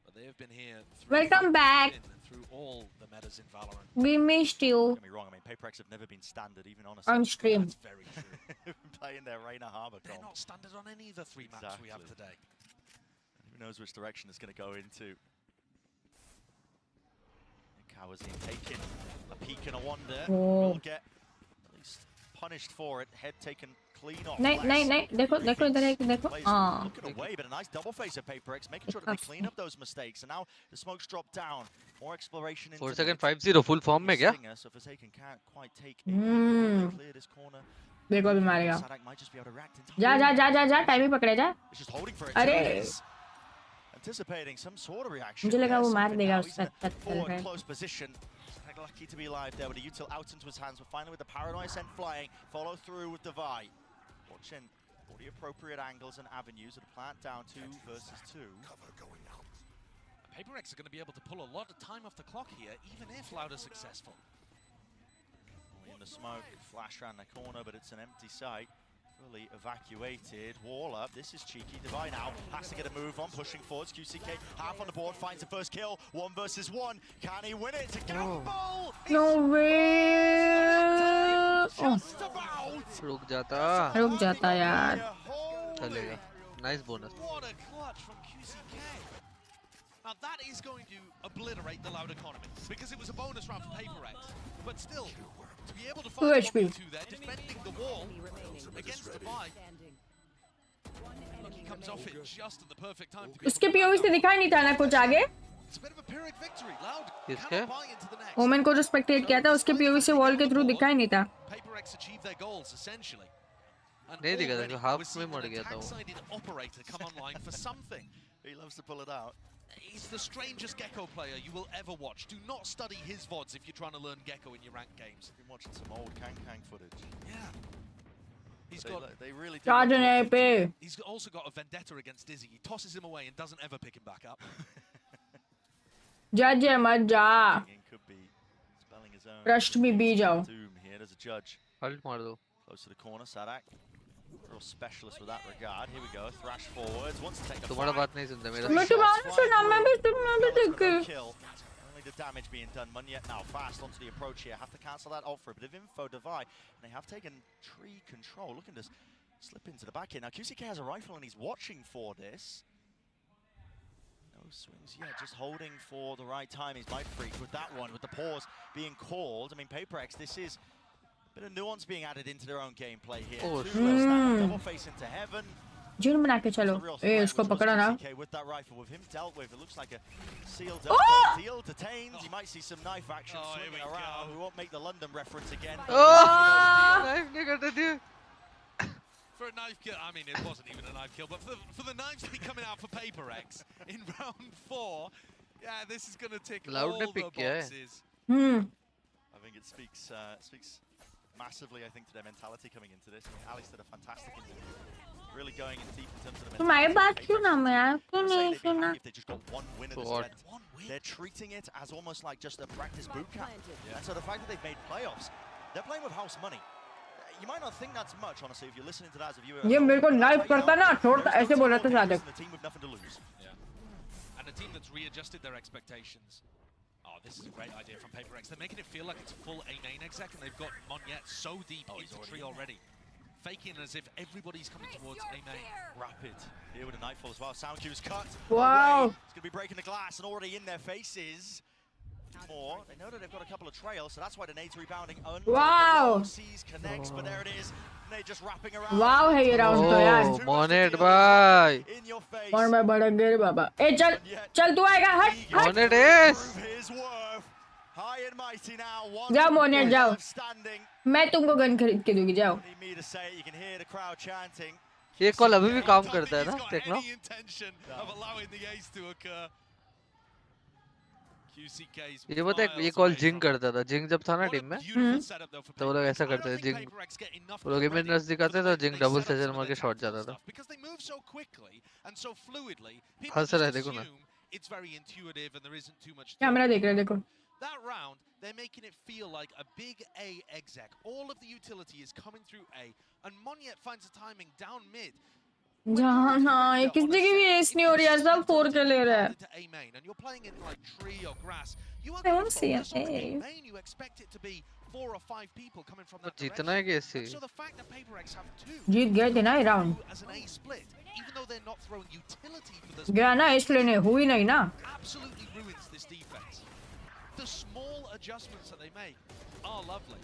But they have been here Welcome back. through all the metas in Valorant. We missed you. Don't get me wrong, I mean, PRX have never been standard, even on a On stream. That's very true. playing their Reina Harbor They're comp. not standard on any of the three maps we have today. Who knows which direction it's going to go into. Kawazin taking a peek and a wander. Oh. Will get at least punished for it. Head taken clean off. नहीं देखो इधर एक देखो हाँ Looking away, but a nice double face of PRX, making sure that they clean up those mistakes. And now the smoke's dropped down. More exploration. 4 second 5-0 full form में क्या? So Forsaken can't quite take it. Clear this corner. देखो अभी मारेगा Sadak might just be able to react in time. जा time ही पकड़े जा It's just holding for it. अरे Anticipating some sort of reaction. मुझे लगा वो मार देगा He's in उसका a forward close position. Lucky to be alive there with a util out into his hands, but finally with the paranoia sent flying, follow through with Devi. Watching all the appropriate angles and avenues of the plant down 2 versus 2. Cover going out. PRX are going to be able to pull a lot of time off the clock here, even if Loud is successful. In the smoke, flash around the corner, but it's an empty site. Fully evacuated. Wall up. This is cheeky. Devi now has to get a move on, pushing forwards. QCK half on the board, finds the first kill. 1 versus 1. Can he win it? To gamble! No way! Just about! रुक जाता यार चलेगा nice bonus. What a clutch from QCK. Now that is going to obliterate the Loud economy because it was a bonus round for PRX. But still, to be able to find 1v2 there, defending the wall against the buy. He comes off it just at the perfect time to be उसके POV से दिखाई नहीं था ना कुछ आगे It's a bit of a Pyrrhic victory. Loud किसके? cannot buy into the next. Omen को जो स्पेक्टेट किया था उसके POV से वॉल के थ्रू दिखाई नहीं था PRX achieved their goals essentially. And नहीं दिखा था already हाफ we're में seeing मर an गया था वो attack-sided operator come online for something. He loves to pull it out. He's the strangest Gecko player you will ever watch. Do not study his VODs if you're trying to learn Gecko in your ranked games. Been watching some old Kang footage. Yeah. He's They really do charge नहीं पे He's also got a vendetta against Dizzy. He tosses him away and doesn't ever pick him back up. जज है मत जा Could be spelling his own. Trust me, बी जाओ Doom here. There's a judge. Ult मार दो Close to the corner, Sadak. Real specialist with that regard. Here we go. Thrash forwards. Wants to take the तुम्हारा बात नहीं सुनता मेरा मैं तुम्हारा सुना मैं भी देखे kill. Only the damage being done. Munyet now fast onto the approach here. Have to cancel that off for a bit of info. Devi. And they have taken tree control. Looking to slip into the back here. Now QCK has a rifle and he's watching for this. No swings yet. Just holding for the right time. He's might freak with that one. With the pause being called. I mean, PRX, this is a bit of nuance being added into their own gameplay here. Oh, Double face into heaven. जून बना के चलो ए उसको पकड़ा ना With that rifle, with him dealt with, it looks like a sealed Oh! deal. Detained. You might see some knife action swinging around. We won't make the London reference again. knife नहीं करते थे For a knife kill, I mean, it wasn't even a knife kill, but for the knives to be coming out for PRX in round 4, yeah, this is going to tick Loud all ने the pick किया है boxes. I think it speaks massively, I think, to their mentality coming into this. I mean, Alex did a fantastic interview. Really going in deep in terms of the तुम्हारी बात mentality. सुना मैं यार क्यों नहीं They'd be सुना happy if they just got one win at this event. They're treating it as almost like just a practice boot camp. And so the fact that they've made playoffs, they're playing with house money. You might not think that's much, honestly, if you're listening to that as a viewer. ये मेरे को knife करता ना छोड़ता ऐसे बोला था Sadiq The team with nothing to lose. Yeah. And a team that's readjusted their expectations. Oh, this is a great idea from PRX. They're making it feel like it's full A main exec, and they've got Monyet so deep into tree already. Faking as if everybody's coming towards A main. Rapid. Here with a nightfall as well. Sound cue's cut. Wow. Away. It's going to be breaking the glass and already in their faces. More. They know that they've got a couple of trails, so that's why the nade's rebounding. Wow. Sees connects, but there it is. Nade just wrapping around. वाव है ये round तो यार Monet भाई In your face. और मैं बड़ा गिर बाबा ए चल चल तू आएगा हट हट मोनेट एस His worth. High and mighty now. जाओ मोनेट जाओ Standing. मैं तुमको गन खरीद के दूंगी जाओ Need me to say it, you can hear the crowd chanting. ये कॉल अभी भी काम करता है ना देखना Any intention of allowing the ace to occur. QCK's ये पता है ये कॉल जिंग करता था जिंग जब था ना टीम में तो वो लोग ऐसा करते थे जिंग वो लोग इमेज नर्स दिखाते थे जिंग डबल सेजल मार के शॉट जाता था because they move so quickly and so fluidly. People हंस रहा है just देखो ना assume it's very intuitive and there isn't too much. Camera देख रहे देखो that round, they're making it feel like a big A exec. All of the utility is coming through A, and Monyet finds the timing down mid. हाँ ये किसी की भी S नहीं हो रही है सब 4 के ले रहा है To A main, and you're playing in like tree or grass. You are I going don't to see focus on the an B A. main. You expect it to be 4 or 5 people coming from that जीतना direction. है कैसे And so the fact that PRX have 2 जीत गए थे ना ये round as an A split, even though they're not throwing utility for this, गया ना इसलिए नहीं हुई नहीं ना absolutely ruins this defense. The small adjustments that they make are lovely.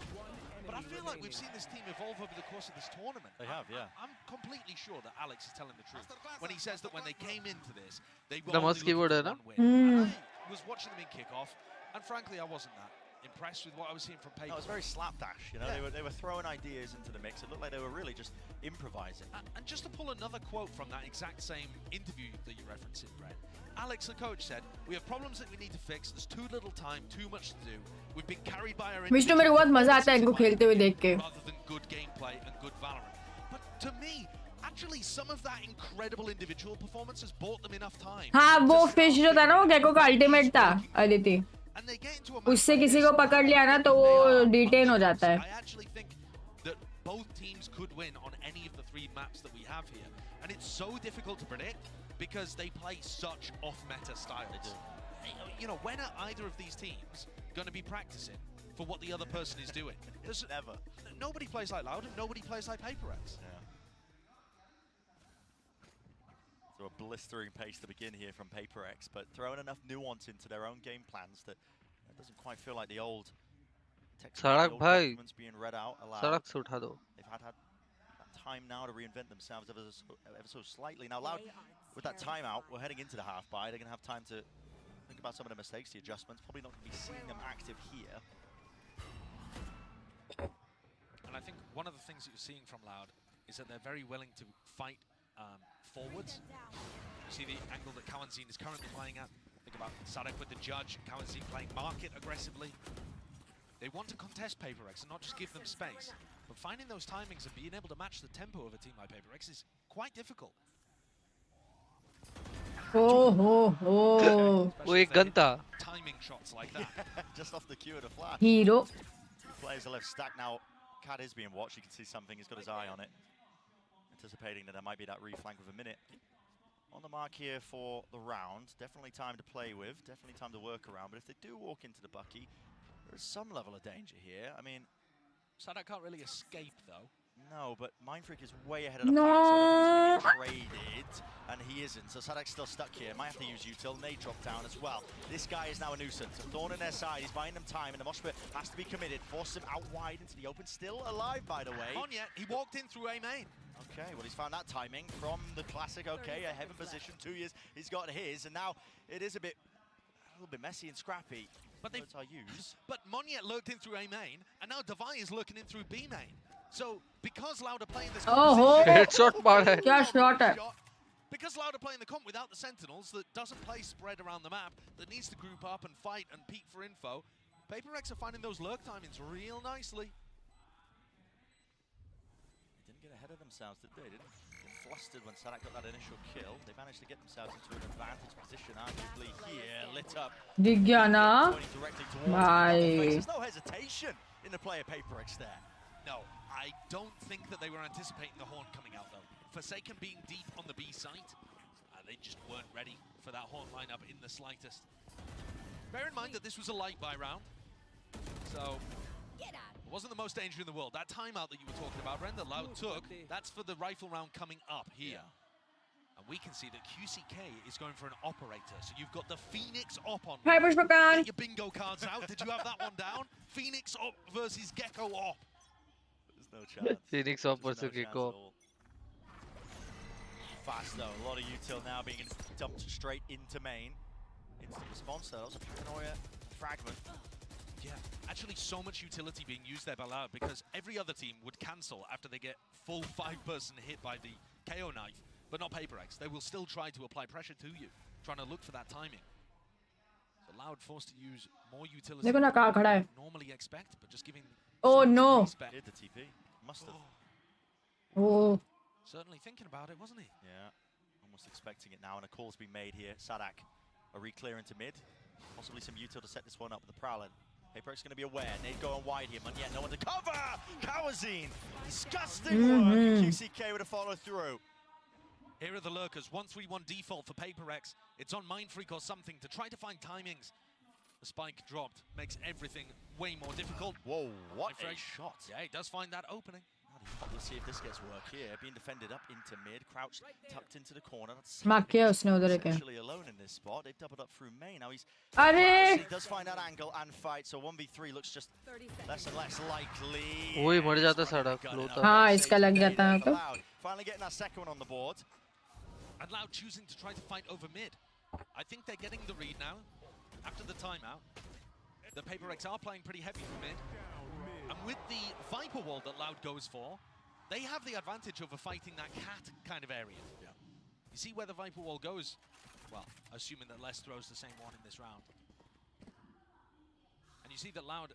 But I feel like we've seen this team evolve over the course of this tournament. They have, yeah. I'm completely sure that Alex is telling the truth when he says that when they came into this, they were The only most keyboard looking है for ना? one win. I was watching them in kickoff, and frankly, I wasn't that impressed with what I was seeing from Paper. No, it was very slapdash, you know. Yeah. They were throwing ideas into the mix. It looked like they were really just improvising. And just to pull another quote from that exact same interview that you referenced in, Brett, Alex, the coach, said, "We have problems that we need to fix. There's too little time, too much to do. We've been carried by our Vishnu मेरे को बहुत मजा आता है इनको खेलते हुए देख के rather than good gameplay and good Valorant." But to me, actually, some of that incredible individual performance has bought them enough time. हाँ वो फिश जो था ना वो गेको का अल्टीमेट था अदिति उससे किसी को पकड़ लिया ना तो वो डिटेन हो जाता है I actually think that both teams could win on any of the 3 maps that we have here, and it's so difficult to predict because they play such off-meta styles. You know, when are either of these teams going to be practicing for what the other person is doing? There's Never. Nobody plays like Loud and nobody plays like PaperX. Yeah. So a blistering pace to begin here from PaperX, but throwing enough nuance into their own game plans that it doesn't quite feel like the old सड़क भाई documents being read out aloud. सड़क से उठा दो They've had that time now to reinvent themselves ever so slightly. Now Loud, with that timeout, we're heading into the half bye. They're going to have time to think about some of the mistakes, the adjustments. Probably not going to be seeing them active here. And I think one of the things that you're seeing from Loud is that they're very willing to fight forwards. You see the angle that Kawanzin is currently playing at. Think about Sadek with the judge, Kawanzin playing market aggressively. They want to contest PaperX and not just give them space. But finding those timings and being able to match the tempo of a team like PaperX is quite difficult. वो एक gun था Timing shots like that. Just off the cue of the flash. Hero Two players are left stacked now. Cat is being watched. You can see something. He's got his eye on it. Anticipating that there might be that reflank with a minute on the mark here for the round. Definitely time to play with. Definitely time to work around. But if they do walk into the Bucky, there is some level of danger here. I mean, Sadek can't really escape though. no, but Mindfreak is way ahead of the pack, so I don't think he's going to get traded, and he isn't. So Sadek's still stuck here. Might have to use util. Nade drop down as well. This guy is now a nuisance. A thorn in their side. He's buying them time, and the mosh pit has to be committed. Force him out wide into the open. Still alive, by the way. On yet, he walked in through A main. Okay, well, he's found that timing from the classic. Okay, a heaven position. 2 years, he's got his, and now it is a little bit messy and scrappy. But they are used. But Monyet lurked in through A main, and now Davai is lurking in through B main. So because Loud are playing this headshot मारा है क्या shot है because Loud are playing the comp without the Sentinels that doesn't play spread around the map, that needs to group up and fight and peek for info, PaperX are finding those lurk timings real nicely. They didn't get ahead of themselves, did they? Didn't get flustered when Sadek got that initial kill. They managed to get themselves into an advantage position, arguably here, lit up. दिख गया ना भाई There's no hesitation in the play of PaperX there. No, I don't think that they were anticipating the horn coming out though. Forsaken being deep on the B site, they just weren't ready for that horn lineup in the slightest. Bear in mind that this was a light buy round, so it wasn't the most danger in the world. That timeout that you were talking about, Ren, that Loud took, that's for the rifle round coming up here. And we can see that QCK is going for an operator. So you've got the Phoenix op on. Get your bingo cards out. Did you have that one down? Phoenix op versus Gecko op. There's no chance. Phoenix op versus Gecko. Fast though, a lot of util now being dumped straight into main. Instant response though, that was a paranoia fragment. Yeah, actually so much utility being used there by Loud because every other team would cancel after they get full 5-person hit by the KO knife, but not PaperX. They will still try to apply pressure to you, trying to look for that timing. So Loud forced to use more utility than you normally expect, but just giving Did the TP. Must have. Oh. Certainly thinking about it, wasn't he? Yeah, almost expecting it now, and a call's been made here. Sadek, a re-clear into mid. Possibly some util to set this one up with the Prowler. PRX going to be aware. Nade going wide here. Munyet, no one to cover. Kawazine. Disgusting work. QCK with a follow through. Here are the lurkers. 1-3-1 default for PRX. It's on Mindfreak or something to try to find timings. The spike dropped. Makes everything way more difficult. Whoa, what a shot. Yeah, he does find that opening. Let's see if this gets work here. Being defended up into mid, crouched, tucked into the corner. That's essentially alone in this spot. They've doubled up through main. Now he does find that angle and fight. So 1v3 looks just less and less likely. वही मर जाता सारा हाँ इसका लग जाता है तो. Finally getting that second one on the board. And Loud choosing to try to fight over mid. I think they're getting the read now. After the timeout, the PRX are playing pretty heavy for mid. And with the Viper wall that Loud goes for, they have the advantage over fighting that cat kind of area. Yeah. You see where the Viper wall goes? Well, assuming that Les throws the same one in this round. And you see that Loud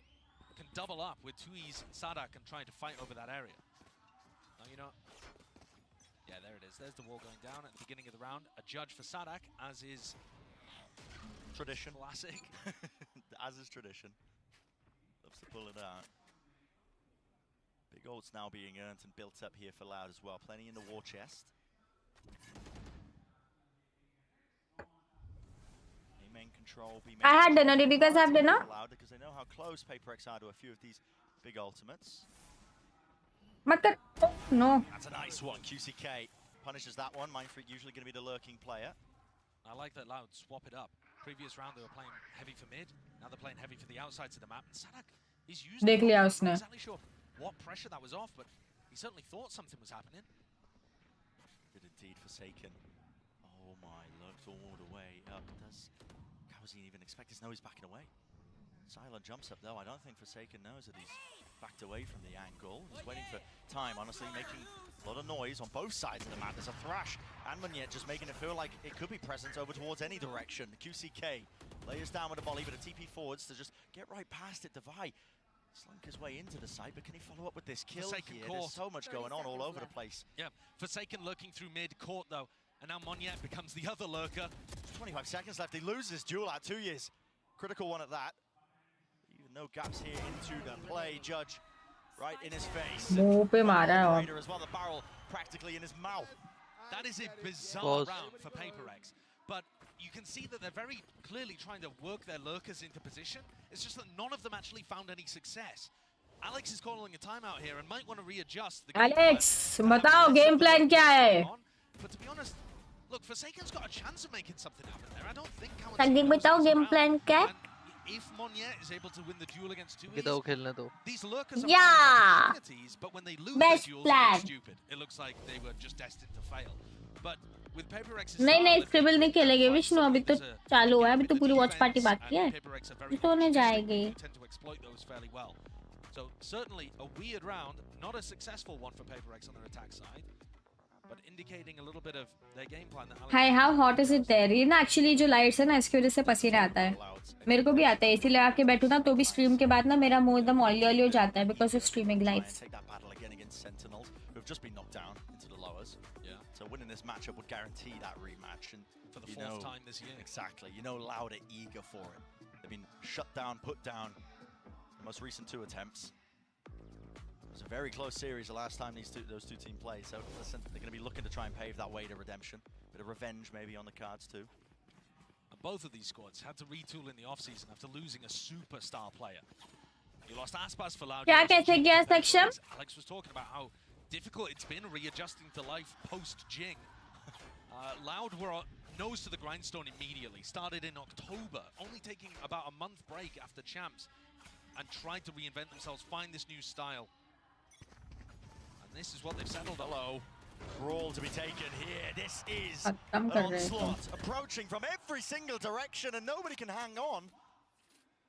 can double up with Tui's and Sadak and trying to fight over that area. Now, you know, yeah, there it is. There's the wall going down at the beginning of the round. A judge for Sadak, as is tradition. Classic. As is tradition. Loves to pull it out. Big ults now being earned and built up here for Loud as well. Plenty in the war chest. A-main control, B-main I had dinner. Did you guys have dinner? Loud because they know how close PRX are to a few of these big ultimates. No. That's a nice one. QCK punishes that one. Mindfreak usually going to be the lurking player. I like that Loud swap it up. Previous round they were playing heavy for mid. Now they're playing heavy for the outsides of the map. And Sadak, he's used it. I'm not exactly sure what pressure that was off, but he certainly thought something was happening. Did indeed Forsaken. Oh my, looked all the way up. Does Kawazine even expect this? No, he's backing away. Silent jumps up though. I don't think Forsaken knows that he's backed away from the angle. He's waiting for time, honestly, making a lot of noise on both sides of the map. There's a thrash and Munyet just making it feel like it could be presence over towards any direction. QCK layers down with a volley, but a TP forwards to just get right past it. Devi slunk his way into the site, but can he follow up with this kill here? There's so much going on all over the place. Yeah, Forsaken lurking through mid, caught though, and now Munyet becomes the other lurker. 25 seconds left. He loses this duel at 2 years. Critical one at that. Even no gaps here into the play. Judge right in his face. Raider as well, the barrel practically in his mouth. That is a bizarre round for PRX, but you can see that they're very clearly trying to work their lurkers into position. It's just that none of them actually found any success. Alex is calling a timeout here and might want to readjust the Alex, बताओ game plan क्या है? But to be honest, look, Forsaken's got a chance of making something happen there. I don't think Sandeep बताओ game plan क्या? If Munyet is able to win the duel against Tui, these lurkers are opportunities, but when they lose their duels, it's stupid. It looks like they were just destined to fail. But with PRX's नहीं scribble नहीं खेलेंगे विष्णु अभी तो चालू है अभी तो पूरी वॉच पार्टी बाकी है तो नहीं जाएगी. Tend to exploit those fairly well. So certainly a weird round, not a successful one for PRX on their attack side, but indicating a little bit of their game plan. Hi, how hot is it there? ये ना actually जो lights है ना इसकी वजह से पसीना आता है. मेरे को भी आता है. इसीलिए आके बैठूँ ना तो भी stream के बाद ना मेरा मुंह एकदम oily हो जाता है because of streaming lights. Take that battle again against Sentinels, who have just been knocked down into the lowers. Yeah. So winning this matchup would guarantee that rematch. And for the fourth time this year. Exactly. You know Loud are eager for it. They've been shut down, put down. The most recent 2 attempts. It was a very close series the last time those two teams played. So listen, they're going to be looking to try and pave that way to redemption. Bit of revenge maybe on the cards too. And both of these squads had to retool in the offseason after losing a superstar player. You lost Aspas for Loud. क्या कैसे गया section? Alex was talking about how difficult it's been readjusting to life post-Jing. Loud were nose to the grindstone immediately. Started in October, only taking about a month break after champs, and tried to reinvent themselves, find this new style. And this is what they've settled on. Hello. Brawl to be taken here. This is an onslaught approaching from every single direction, and nobody can hang on.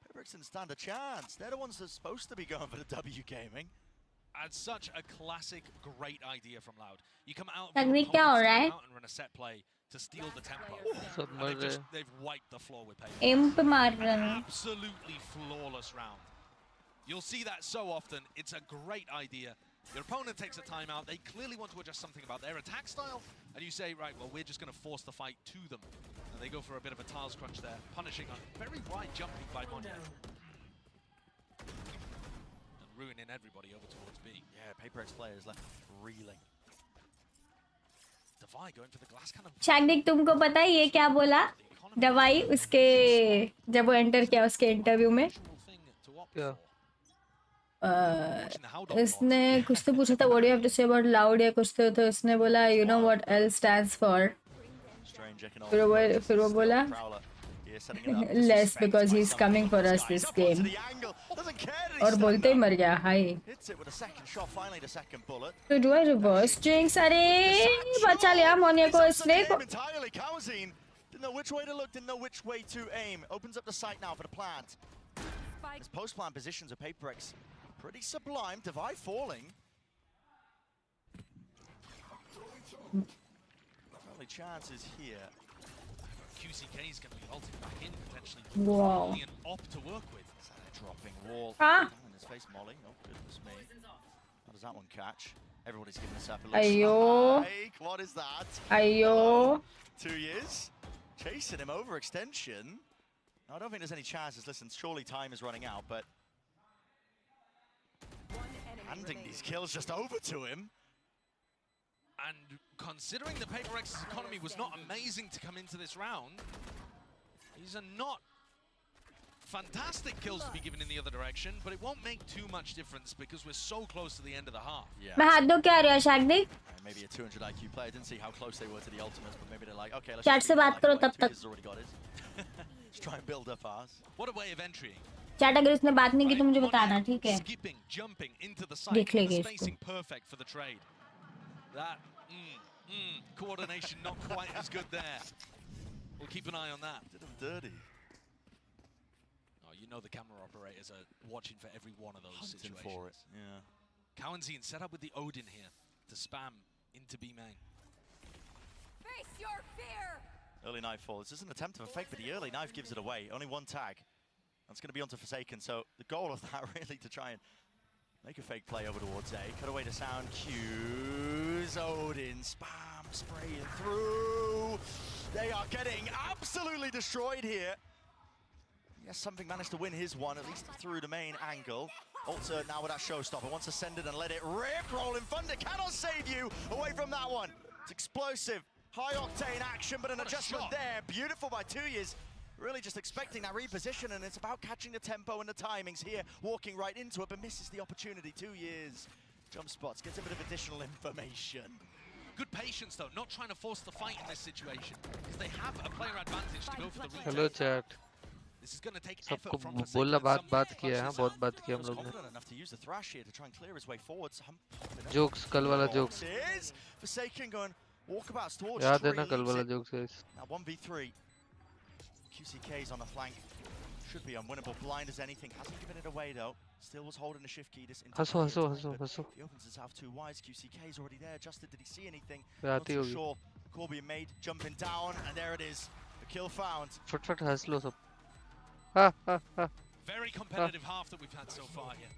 PRX didn't stand a chance. They're the ones that's supposed to be going for the W gaming. And such a classic, great idea from Loud. You come out and run a set play to steal the tempo. And they've wiped the floor with paper. Absolutely flawless round. You'll see that so often. It's a great idea. Your opponent takes a timeout, they clearly want to adjust something about their attack style, and you say, right, well, we're just going to force the fight to them. And they go for a bit of a tiles crunch there, punishing a very wide jumping by Monya. And ruining everybody over towards B. Yeah, PRX players left reeling. Devi going for the glass cannon. शैगनिक तुमको पता है ये क्या बोला दवाई उसके जब वो एंटर किया उसके इंटरव्यू में इसने कुछ तो पूछा था what do you have to say about Loud या कुछ तो इसने बोला you know what L stands for फिर वो बोला less because he is coming for us this game और बोलते ही मर गया हाय तो डू आई रिवर्स जिंक्स अरे बचा लिया मोनिया को इसने Didn't know which way to look, didn't know which way to aim. Opens up the sight now for the plant. His post-plant positions of PRX pretty sublime. Devi falling. Only chances here. QCK is going to be ulting back in potentially. Wow. Only an op to work with. Dropping wall. Ah. In his face, Molly. Oh, goodness me. How does that one catch? Everybody's giving this up a look. Ayo. Spike. What is that? Ayo. 2 years. Chasing him over extension. No, I don't think there's any chances. Listen, surely time is running out, but handing these kills just over to him. And considering the PRX's economy was not amazing to come into this round, these are not fantastic kills to be given in the other direction, but it won't make too much difference because we're so close to the end of the half. Yeah. मैं हाथ दो क्या रहा शैगनिक Maybe a 200 IQ player. Didn't see how close they were to the ultimates, but maybe they're like, okay, let's chat just से keep बात it करो like तब तक has already got it. Let's try and build up ours. What a way of entering. Chat अगर उसने बात नहीं की तो मुझे बताना ठीक है Skipping, jumping into the site, देख लेंगे the इसको spacing perfect for the trade. That coordination not quite as good there. We'll keep an eye on that. Did him dirty. Oh, you know the camera operators are watching for every one of those Hunting situations. for it. Yeah. Cowanzine set up with the Odin here to spam into B main. Face your fear. Early knife fall. This is an attempt of a fake, but the early knife gives it away. Only one tag. That's going to be onto Forsaken. So the goal of that really to try and make a fake play over towards A. Cut away to sound cues. Odin spam spraying through. They are getting absolutely destroyed here. Yes, something managed to win his one, at least through the main angle. Alter now with that showstopper. Wants to send it and let it rip. Rolling Thunder cannot save you away from that one. It's explosive. High octane action, but an adjustment there. Beautiful by 2 years. Really just expecting that reposition, and it's about catching the tempo and the timings here. Walking right into it, but misses the opportunity. 2 years. Jump spots, gets a bit of additional information. Good patience though, not trying to force the fight in this situation, because they have a player advantage to go for the retake. Hello chat. This is going to take सबको effort from बोला Forsaken. बात किया है हाँ बहुत बात किया हम लोग ने Confident enough to use the thrash here to try and clear his way forward. Jokes कल वाला jokes Forsaken going walkabouts towards याद है tree, ना कल leaves वाला it. Jokes guys Now 1v3. QCK's on the flank. Should be unwinnable. Blind as anything. Hasn't given it away though. Still was holding the shift key. This हंसो हंसो हंसो हंसो he opens his half too wide. QCK's already there. Justin, did he see anything? पे Not आती too होगी sure. Call being made. Jumping down, and there it is. The kill found. फटफट हंस लो सब हाँ हाँ हाँ Very competitive half that we've had so far here.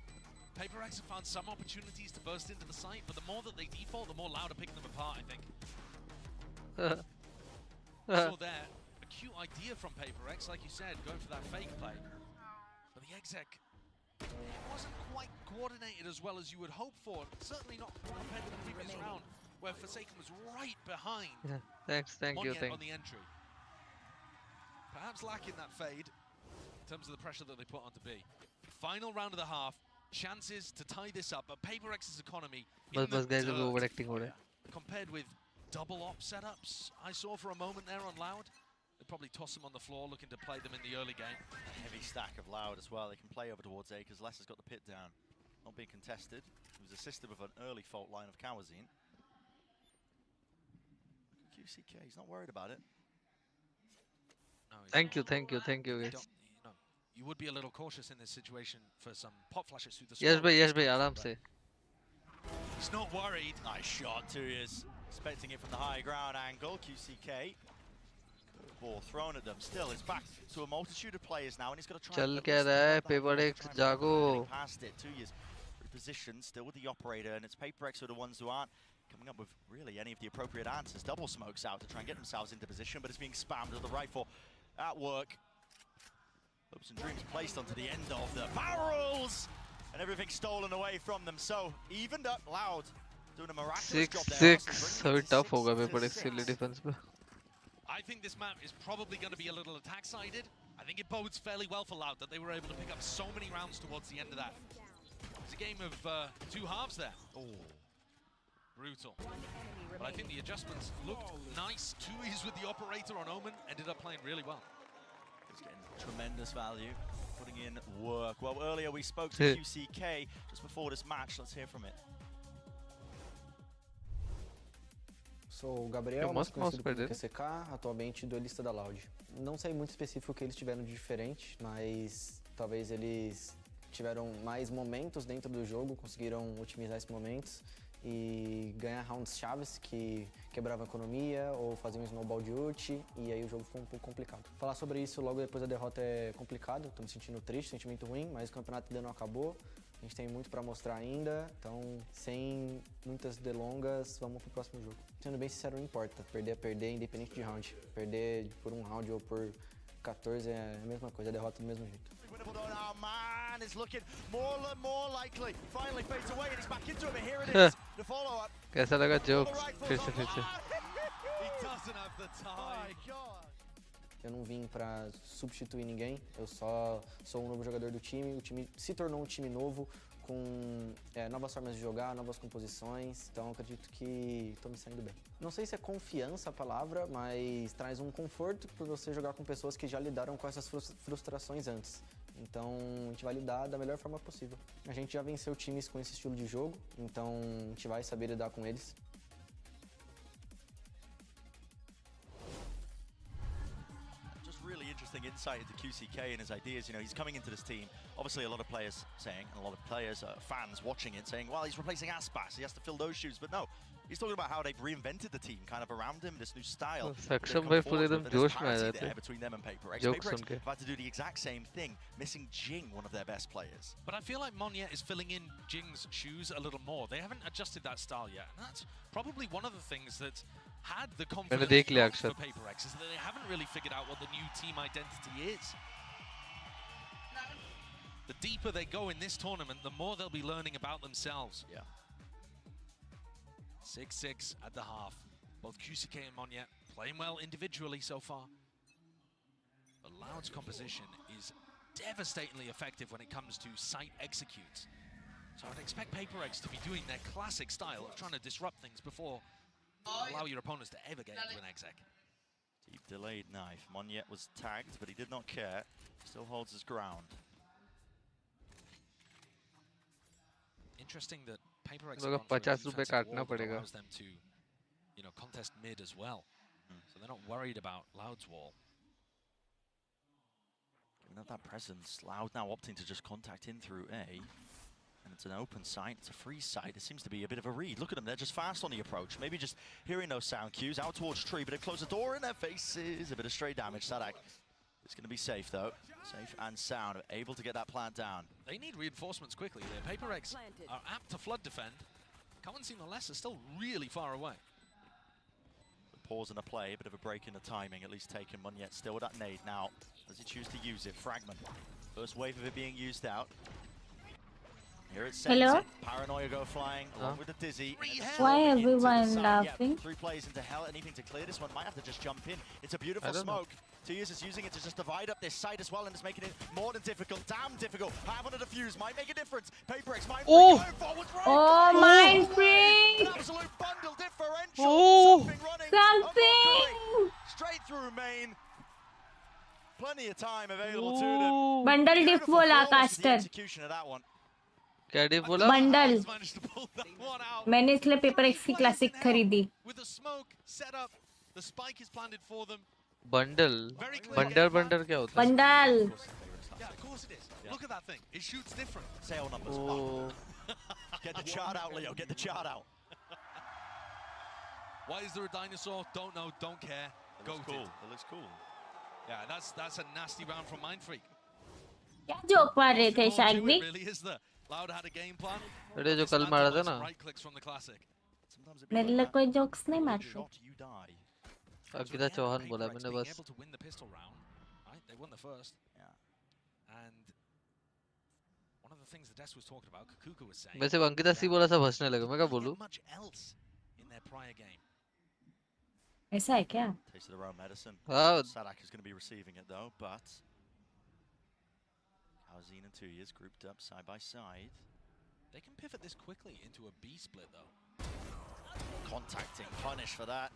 PRX have found some opportunities to burst into the site, but the more that they default, the more Loud are picking them apart, I think. So there, a cute idea from PRX, like you said, going for that fake play. But the exec, it wasn't quite coordinated as well as you would hope for. Certainly not compared to the previous round, where Forsaken was right behind Yeah, thanks, thank you, Monya thank on the entry. Perhaps lacking that fade in terms of the pressure that they put onto B. Final round of the half, chances to tie this up, but PRX's economy in बस the बस guys अभी dirt overacting हो रहा है compared with double op setups I saw for a moment there on Loud. They'd probably toss them on the floor looking to play them in the early game. Heavy stack of Loud as well. They can play over towards A because Les has got the pit down. Not being contested. He was assisted with an early fault line of Kawazine. QCK, he's not worried about it. No, he's thank you not. thank you thank you guys You would be a little cautious in this situation for some pop flashes through the yes भाई आराम से He's not worried. Nice shot, 2 years. Expecting it from the high ground angle. QCK. Ball thrown at them. Still, it's back to a multitude of players now, and he's got to try चल and क्या रहा है PRX जागो past it. 2 years position, still with the operator, and it's PRX who are the ones who aren't coming up with really any of the appropriate answers. Double smokes out to try and get themselves into position, but it's being spammed with the rifle at work. Hopes and dreams placed onto the end of the barrels, and everything stolen away from them. So evened up. Loud doing a miraculous job there. 6-6 अभी tough होगा PRX के लिए defense पे. I think this map is probably going to be a little attack-sided. I think it bodes fairly well for Loud that they were able to pick up so many rounds towards the end of that. It's a game of two halves there. Oh, brutal. But I think the adjustments looked nice. 2-e's with the operator on Omen ended up playing really well. He's getting tremendous value, putting in work. Well, earlier we spoke to QCK just before this match. Let's hear from it. Sou o Gabriel, mais conhecido como AnkkitaC, atualmente duelista da Loud. Não sei muito específico o que eles tiveram de diferente, mas talvez eles tiveram mais momentos dentro do jogo, conseguiram otimizar esses momentos e ganhar rounds chaves que quebravam a economia ou faziam um snowball de ult, e aí o jogo ficou um pouco complicado. Falar sobre isso logo depois da derrota é complicado, tô me sentindo triste, sentimento ruim, mas o campeonato ainda não acabou. A gente tem muito para mostrar ainda, então sem muitas delongas, vamos pro próximo jogo. Sendo bem sincero, não importa, perder é perder, independente de round. Perder por um round ou por 14 é a mesma coisa, a derrota do mesmo jeito. Oh man, it's looking more likely. Finally fades away and he's back into it, but here it is. The follow up. कैसा लगा jokes? फिर से. He doesn't have the time. Eu não vim para substituir ninguém, eu só sou um novo jogador do time. O time se tornou um time novo, com novas formas de jogar, novas composições, então acredito que estou me saindo bem. Não sei se é confiança a palavra, mas traz um conforto por você jogar com pessoas que já lidaram com essas frustrações antes. Então a gente vai lidar da melhor forma possível. A gente já venceu times com esse estilo de jogo, então a gente vai saber lidar com eles. Interesting insight into QCK and his ideas. You know, he's coming into this team. Obviously, a lot of players saying, and a lot of players, fans watching it, saying, well, he's replacing Aspas. He has to fill those shoes. But no, he's talking about how they've reinvented the team, kind of around him, this new style. Section by full एकदम जोश में आ जाते हैं. Between them and PRX. Jokes PRX सुन के. about to do the exact same thing, missing Jing, one of their best players. But I feel like Monyet is filling in Jing's shoes a little more. They haven't adjusted that style yet. And that's probably one of the things that had the confidence for PRX, is that they haven't really figured out what the new team identity is. The deeper they go in this tournament, the more they'll be learning about themselves. Yeah. 6-6 at the half. Both QCK and Monyet playing well individually so far. But Loud's composition is devastatingly effective when it comes to site executes. So I'd expect PRX to be doing their classic style of trying to disrupt things before allow your opponents to ever get into an exec. Deep delayed knife. Monyet was tagged, but he did not care. Still holds his ground. Interesting that PRX allows them to, you know, contest mid as well. So they're not worried about Loud's wall. Given that presence, Loud now opting to just contact in through A. And it's an open site, it's a free site. It seems to be a bit of a read. Look at them, they're just fast on the approach. Maybe just hearing those sound cues out towards tree, but it closed the door in their faces. A bit of stray damage. Sadak is going to be safe though. Safe and sound, able to get that plant down. They need reinforcements quickly there. PRX are apt to flood defend. Cohen's seen the lesser still really far away. A pause in the play, a bit of a break in the timing, at least taken. Monyet still with that nade now. Does he choose to use it? Fragment. First wave of it being used out. Here it sends Hello? it. Paranoia go flying along with the Dizzy. Why everyone laughing? Yeah, 3 plays into hell. Anything to clear this one. Might have to just jump in. It's a beautiful smoke. 2Years is using it to just divide up this site as well, and it's making it more than difficult. Damn difficult. Have on a defuse might make a difference. PRX might going forward. Oh, mind freak! An absolute bundle differential. Something running. Something! Straight through main. Plenty of time available to them. Bundle diff bola caster. Execution of that one. क्या डिफ बोला? Bundle मैंने इसलिए PRX की classic खरीदी. With the smoke set up, the spike is planted for them. Bundle bundle क्या होता है? Bundle. Yeah, of course it is. Look at that thing. It shoots different. Sale numbers. Get the chart out, Leo. Get the chart out. Why is there a dinosaur? Don't know. Don't care. It looks cool. It looks cool. Yeah, that's a nasty round from Mindfreak. क्या joke मार रहे थे शायद भी? Really is the Loud had a game plan. अरे जो कल मारा था ना Right clicks from the classic. मेरे लिए कोई जोक्स नहीं मारते. Shot, you die. Ankita Chauhan बोला मैंने Being बस able to win the pistol round, right? They won the first. Yeah. And one of the things that Des was talking about, Kukuku was saying. वैसे अंकिता सी बोला सब हंसने लगे मैं क्या बोलूं Much else in their prior game. ऐसा है क्या? Taste of their own medicine. हाँ Sadak is going to be receiving it though, but Kauzin and 2 years grouped up side by side. They can pivot this quickly into a B split though. Contacting, punish for that.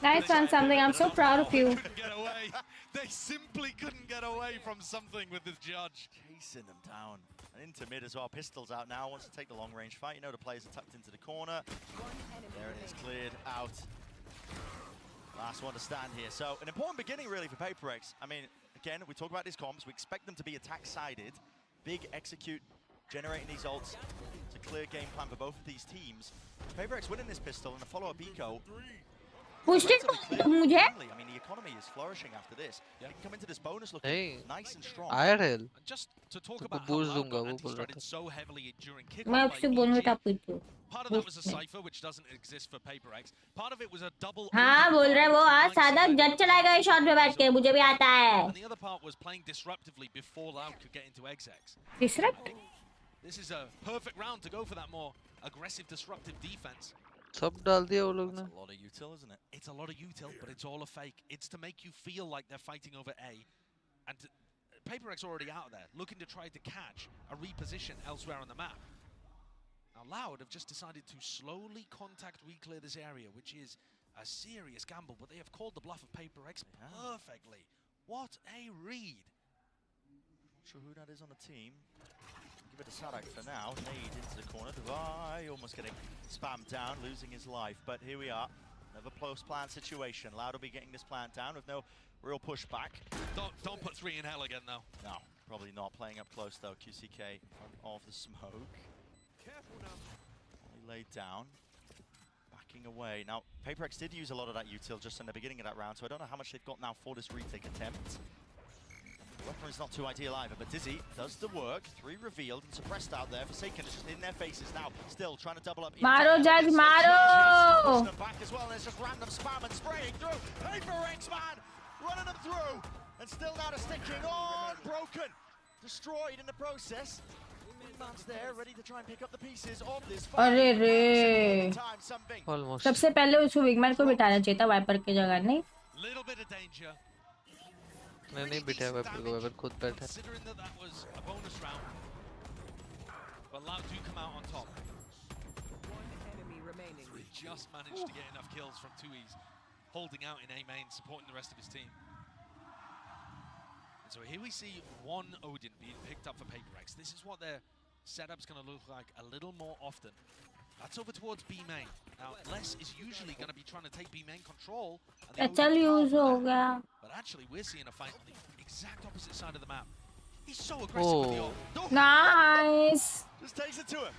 Nice one, something. I'm so proud of you. Couldn't get away. They simply couldn't get away from something with this judge. Chasing them down. And into mid as well. Pistols out now. Wants to take the long range fight. You know the players are tucked into the corner. There it is, cleared out. Last one to stand here. So an important beginning really for PRX. I mean, again, we talk about these comps. We expect them to be attack-sided. Big execute, generating these ults. It's a clear game plan for both of these teams. PRX winning this pistol and a follow-up eco. Pushed it मुझे. I mean, the economy is flourishing after this. You can come into this bonus looking nice and strong. आयर हेल Just to talk तो about how boost Loud दूंगा got वो बोल रहा anti-started so heavily during मैं kickoff उससे by बोलूँ EG. था पूछो. Part of that was a cipher which doesn't exist for PRX. Part of it was a double. हाँ बोल रहे वो आज सादक जज चलाएगा इस शॉट पे बैठ के मुझे भी आता है. And the other part was playing disruptively before Loud could get into execs. Disrupt? This is a perfect round to go for that more aggressive, disruptive defense. सब डाल दिया वो लोग ने A lot of util, isn't it? It's a lot of util, but it's all a fake. It's to make you feel like they're fighting over A. And PRX already out there, looking to try to catch a reposition elsewhere on the map. Now Loud have just decided to slowly contact re-clear this area, which is a serious gamble, but they have called the bluff of PRX perfectly. What a read. Not sure who that is on the team. Give it to Sadak for now. Nade into the corner. Devai almost getting spammed down, losing his life. But here we are. Another close plant situation. Loud will be getting this plant down with no real pushback. Don't put 3 in hell again, though. No, probably not. Playing up close, though. QCK off the smoke. Only laid down. Backing away. Now, PRX did use a lot of that util just in the beginning of that round, so I don't know how much they've got now for this retake attempt. Weapon is not too ideal either, but Dizzy does the work. 3 revealed and suppressed out there. Forsaken is just in their faces now. Still trying to double up. मारो जज मारो. Them back as well, and it's just random spam and spraying through. PRX, man, running them through, and still now to sticking on. Broken, destroyed in the process. Man's there, ready to try and pick up the pieces of this fight. अरे रे. almost सबसे पहले उसको विगमैन को बिठाना चाहिए था wiper की जगह नहीं. Little bit of danger. मैं नहीं बिठाया वेपर को वेपर खुद बैठा Considering that that was a bonus round, but Loud do come out on top. So he just managed to get enough kills from 2Es, holding out in A main, supporting the rest of his team. And so here we see one Odin being picked up for PRX. This is what their setup's going to look like a little more often. That's over towards B main. Now, Les is usually going to be trying to take B main control. चल use हो गया. But actually, we're seeing a fight on the exact opposite side of the map. He's so aggressive with the ult. Nice. Just takes it to him.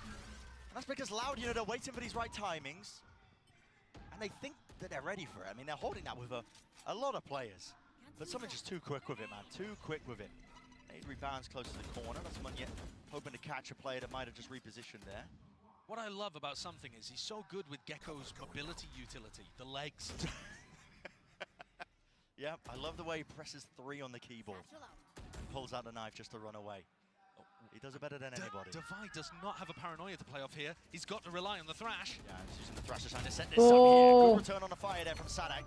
And that's because Loud, you know, they're waiting for these right timings. And they think that they're ready for it. I mean, they're holding that with a lot of players. But someone's just too quick with it, man. Too quick with it. 8 rebounds close to the corner. That's Munya hoping to catch a player that might have just repositioned there. What I love about something is he's so good with Gecko's mobility utility, the legs. Yeah, I love the way he presses 3 on the keyboard and pulls out the knife just to run away. He does it better than anybody. Divide does not have a paranoia to play off here. He's got to rely on the Thrash. Yeah, he's using the Thrash to try to set this up here. Good return on the fire there from Sadak.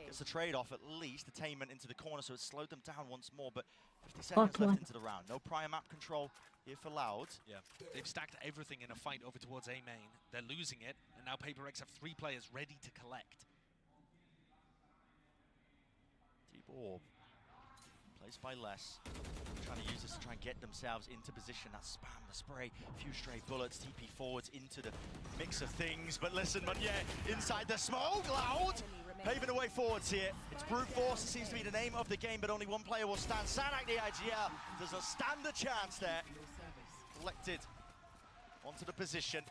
Gets the trade-off at least, attainment into the corner, so it's slowed them down once more, but 50 seconds left into the round. No prior map control here for Loud. Yeah, they've stacked everything in a fight over towards A main. They're losing it, and now PRX have 3 players ready to collect. Deep orb. Placed by Les. Trying to use this to try and get themselves into position. That spam, the spray, a few stray bullets, TP forwards into the mix of things. But listen, Munya inside the smoke, Loud. Paving the way forwards here. It's brute force, it seems to be the name of the game, but only one player will stand. Sadak, the IGL, doesn't stand a chance there. Collected onto the position.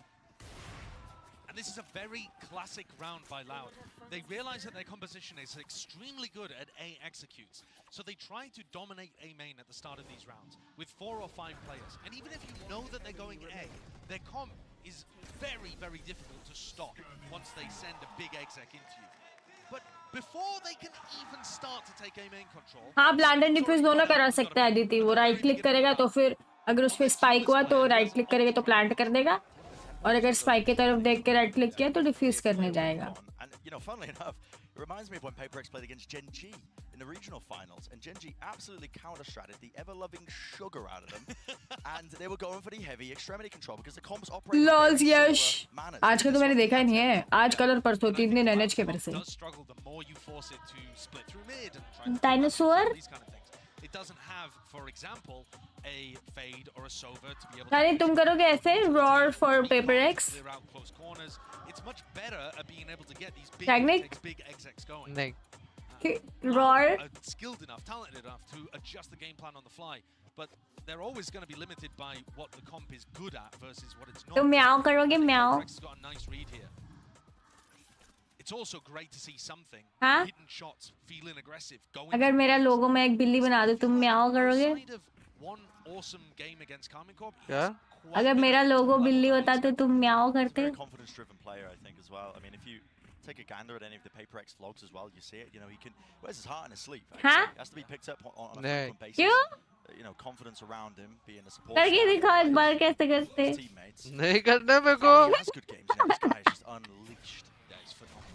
And And this is a very classic round by Loud. They realize that their composition is extremely good at A executes. So they try to dominate A main at the start of these rounds with 4 or 5 players. And even if you know that they're going A, their comp is very, very difficult to stop once they send a big exec into you. But before they can even start to take A main control... हाँ, plant and diffuse दोनों करा सकता है अदिति। वो right click करेगा तो फिर अगर उस पे स्पाइक हुआ तो राइट क्लिक करेगा तो प्लांट कर देगा, और अगर स्पाइक की तरफ देख के राइट क्लिक किया तो डिफ्यूज करने जाएगा। You know, funnily enough, it reminds me of when PRX played against Gen G in the regional finals, and Gen G absolutely counter-stratted the ever-loving sugar out of them, and they were going for the heavy extremity control because the comps operate. Lols Yash, आज का तो मैंने देखा ही नहीं है, आज कल और परसों 3 दिन एनएच के पर से। Dinosaur It doesn't have, for example, a fade or a sova to be able यानी तुम करोगे ऐसे roar for PRX? clear out close corners. It's much better at being able to get these big execs going. नहीं, roar Skilled enough, talented enough to adjust the game plan on the fly, but they're always going to be limited by what the comp is good at versus what it's not. तुम म्याओ करोगे म्याओ? PRX has got a nice read here. It's also great to see something. हाँ? Hidden shots, feeling aggressive, going. अगर मेरा लोगो में एक बिल्ली बना दो तुम म्याओ करोगे? One awesome game against Karmikov. क्या? अगर मेरा लोगो बिल्ली होता तो तुम म्याओ करते? Confidence-driven player, I think, as well. I mean, if you take a gander at any of the PRX vlogs as well, you see it. You know, he can wears his heart in his sleeve. Huh? He has to be picked up on a frequent basis. क्यों? You know, confidence around him, being a support. करके दिखाओ एक बार कैसे करते? नहीं करना मेरे को। He has good games. You know, this guy is just unleashed. Yeah, he's phenomenal.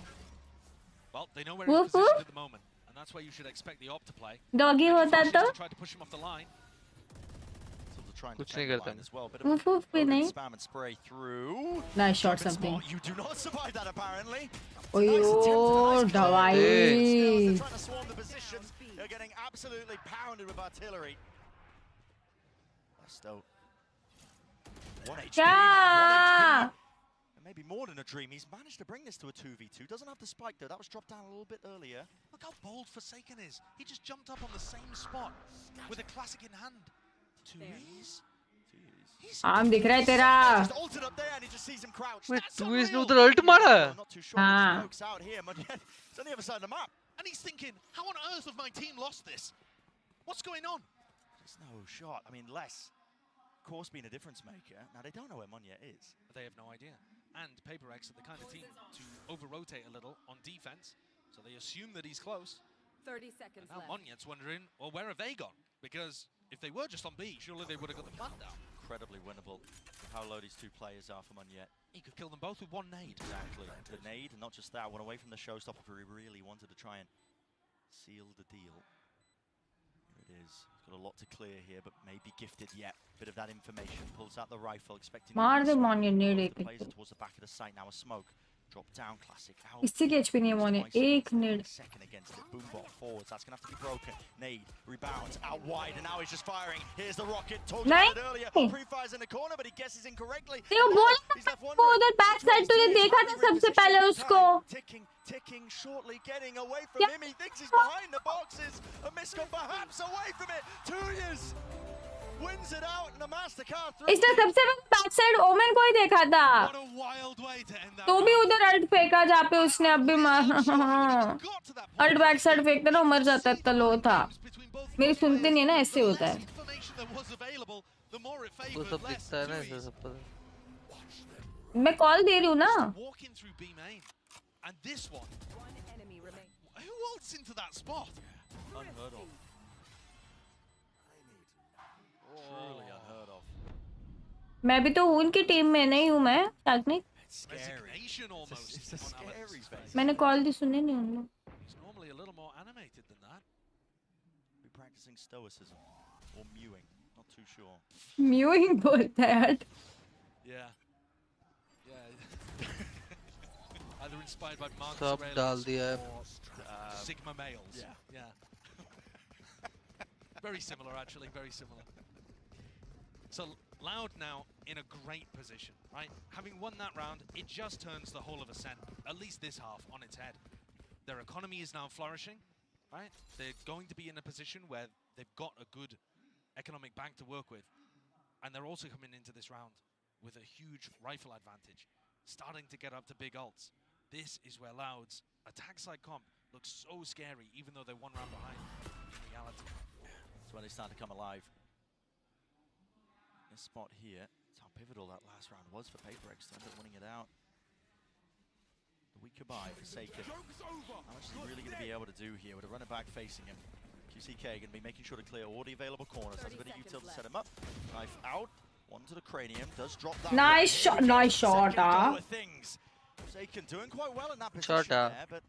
Well, they know where he's positioned at the moment, and that's where you should expect the op to play. Doggy होता तो? Try to push him off the line. कुछ नहीं करता। Woof woof भी नहीं। Spam and spray through. Nice shot something. You do not survive that apparently. OYO दवाई। They're trying to swarm the positions. They're getting absolutely pounded with artillery. Still 1 HP. क्या? Maybe more than a dream. He's managed to bring this to a 2v2. Doesn't have the spike though. That was dropped down a little bit earlier. Look how bold Forsaken is. He just jumped up on the same spot with a classic in hand. 2E's. आम दिख रहा है तेरा। Wait, 2E's ने उधर alt मारा? हाँ। It's on the other side of the map. And he's thinking, how on earth have my team lost this? What's going on? There's no shot. I mean, less. Of course, being a difference maker. Now, they don't know where Munya is. They have no idea. And PRX are the kind of team to over-rotate a little on defense, so they assume that he's close. 30 seconds now left. Munyet's wondering, well, where have they gone? Because if they were just on B, surely they would have got the plant down. Incredibly winnable with how low these two players are for Munyet. He could kill them both with one nade. Exactly. The nade, and not just that, went away from the showstopper for he really wanted to try and seal the deal. Here it is. He's got a lot to clear here, but maybe gifted yet. Bit of that information. Pulls out the rifle, expecting मार दे Munya nade the players towards the back of the site. Now a smoke. Drop down, classic out. इससे की HP नहीं है Munya, एक nade. Second against it. Boombot forwards. That's gonna have to be broken. Nade rebounds out wide, and now he's just firing. Here's the rocket. Talked about it earlier. Pre-fires in the corner, but he guesses incorrectly. वो बोला वो उधर back side तूने देखा था सबसे पहले उसको। Ticking shortly, getting away from him. He thinks he's behind the boxes. A miscon perhaps away from it. 2 years. Wins it out in the Mastercard 3. इसने सबसे पहले बैक साइड ओमेन को ही देखा था। तो भी उधर अल्ट फेंका जहाँ पे उसने अब भी अल्ट बैक साइड फेंकता ना मर जाता है, इतना लो था। मेरी सुनते नहीं है ना, ऐसे होता है। वो सब दिखता है ना ऐसे सब पर। मैं कॉल दे रही हूँ ना। And this one, who ults into that spot? Unheard of. Truly unheard of. मैं भी तो हूँ उनकी टीम में, नहीं हूँ मैं technique. Resignation almost. It's a scary face. मैंने कॉल दी सुने नहीं उन्होंने। He's normally a little more animated than that. Be practicing stoicism or mewing, not too sure. Mewing बोलता है यार। Yeah. Either inspired by Marcus सब डाल दिया है। Sigma males. Yeah. Very similar, actually. Very similar. So Loud now in a great position, right? Having won that round, it just turns the whole of Ascent, at least this half, on its head. Their economy is now flourishing, right? They're going to be in a position where they've got a good economic bank to work with. And they're also coming into this round with a huge rifle advantage. starting to get up to big ults. This is where Loud's attack side comp looks so scary, even though they're one round behind in reality. That's when they start to come alive. This spot here, that's how pivotal that last round was for PRX to end up winning it out. The weak goodbye for Forsaken. How much is he really going to be able to do here with a runner back facing him? QCK going to be making sure to clear all the available corners. Has a bit of util to set him up. Knife out. One to the cranium. Does drop that. Nice shot. Nice shot. Forsaken doing quite well in that position there, but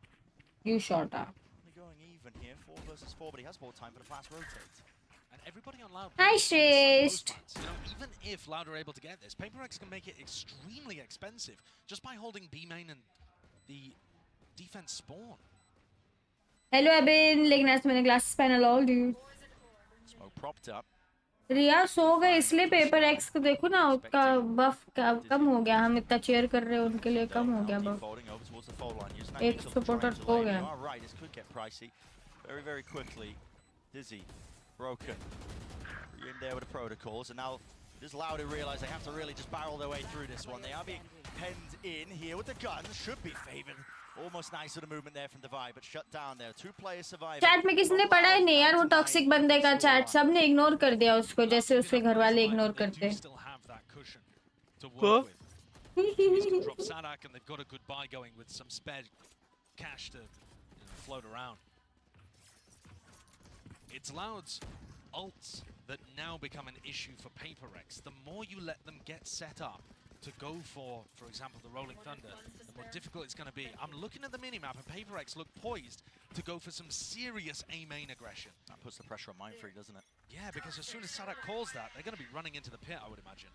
You shot. only going even here. 4 versus 4, but he has more time for the fast rotate. And everybody on Loud. Hi, Shrest. You know, even if Loud are able to get this, PRX can make it extremely expensive just by holding B main and the defense spawn. Hello, Abin. लेकिन आज मैंने glasses पहना lol, dude. Smoke propped up. रिया सो गए इसलिए paper x को देखो ना उसका बफ कम हो गया हम इतना चेयर कर रहे हैं उनके लिए कम हो गया बफ एक सपोर्टर हो गया Very, very quickly. Dizzy, broken. You're in there with the protocols, and now just Loud to realize they have to really just barrel their way through this one. They are being penned in here with the guns. Should be favored. Almost nice with the movement there from Divide, but shut down there. 2 players surviving. Chat में किसने पढ़ा है नहीं यार वो toxic बंदे का chat सबने इग्नोर कर दिया उसको जैसे उसके घर वाले इग्नोर करते Drop Sadak and they've got a good buy going with some spare cash to float around. It's Loud's ults that now become an issue for PRX. The more you let them get set up to go for example, the Rolling Thunder, the more difficult it's going to be. I'm looking at the minimap and PRX look poised to go for some serious A-main aggression. That puts the pressure on Mindfreak, doesn't it? Yeah, because as soon as Sadak calls that, they're going to be running into the pit, I would imagine.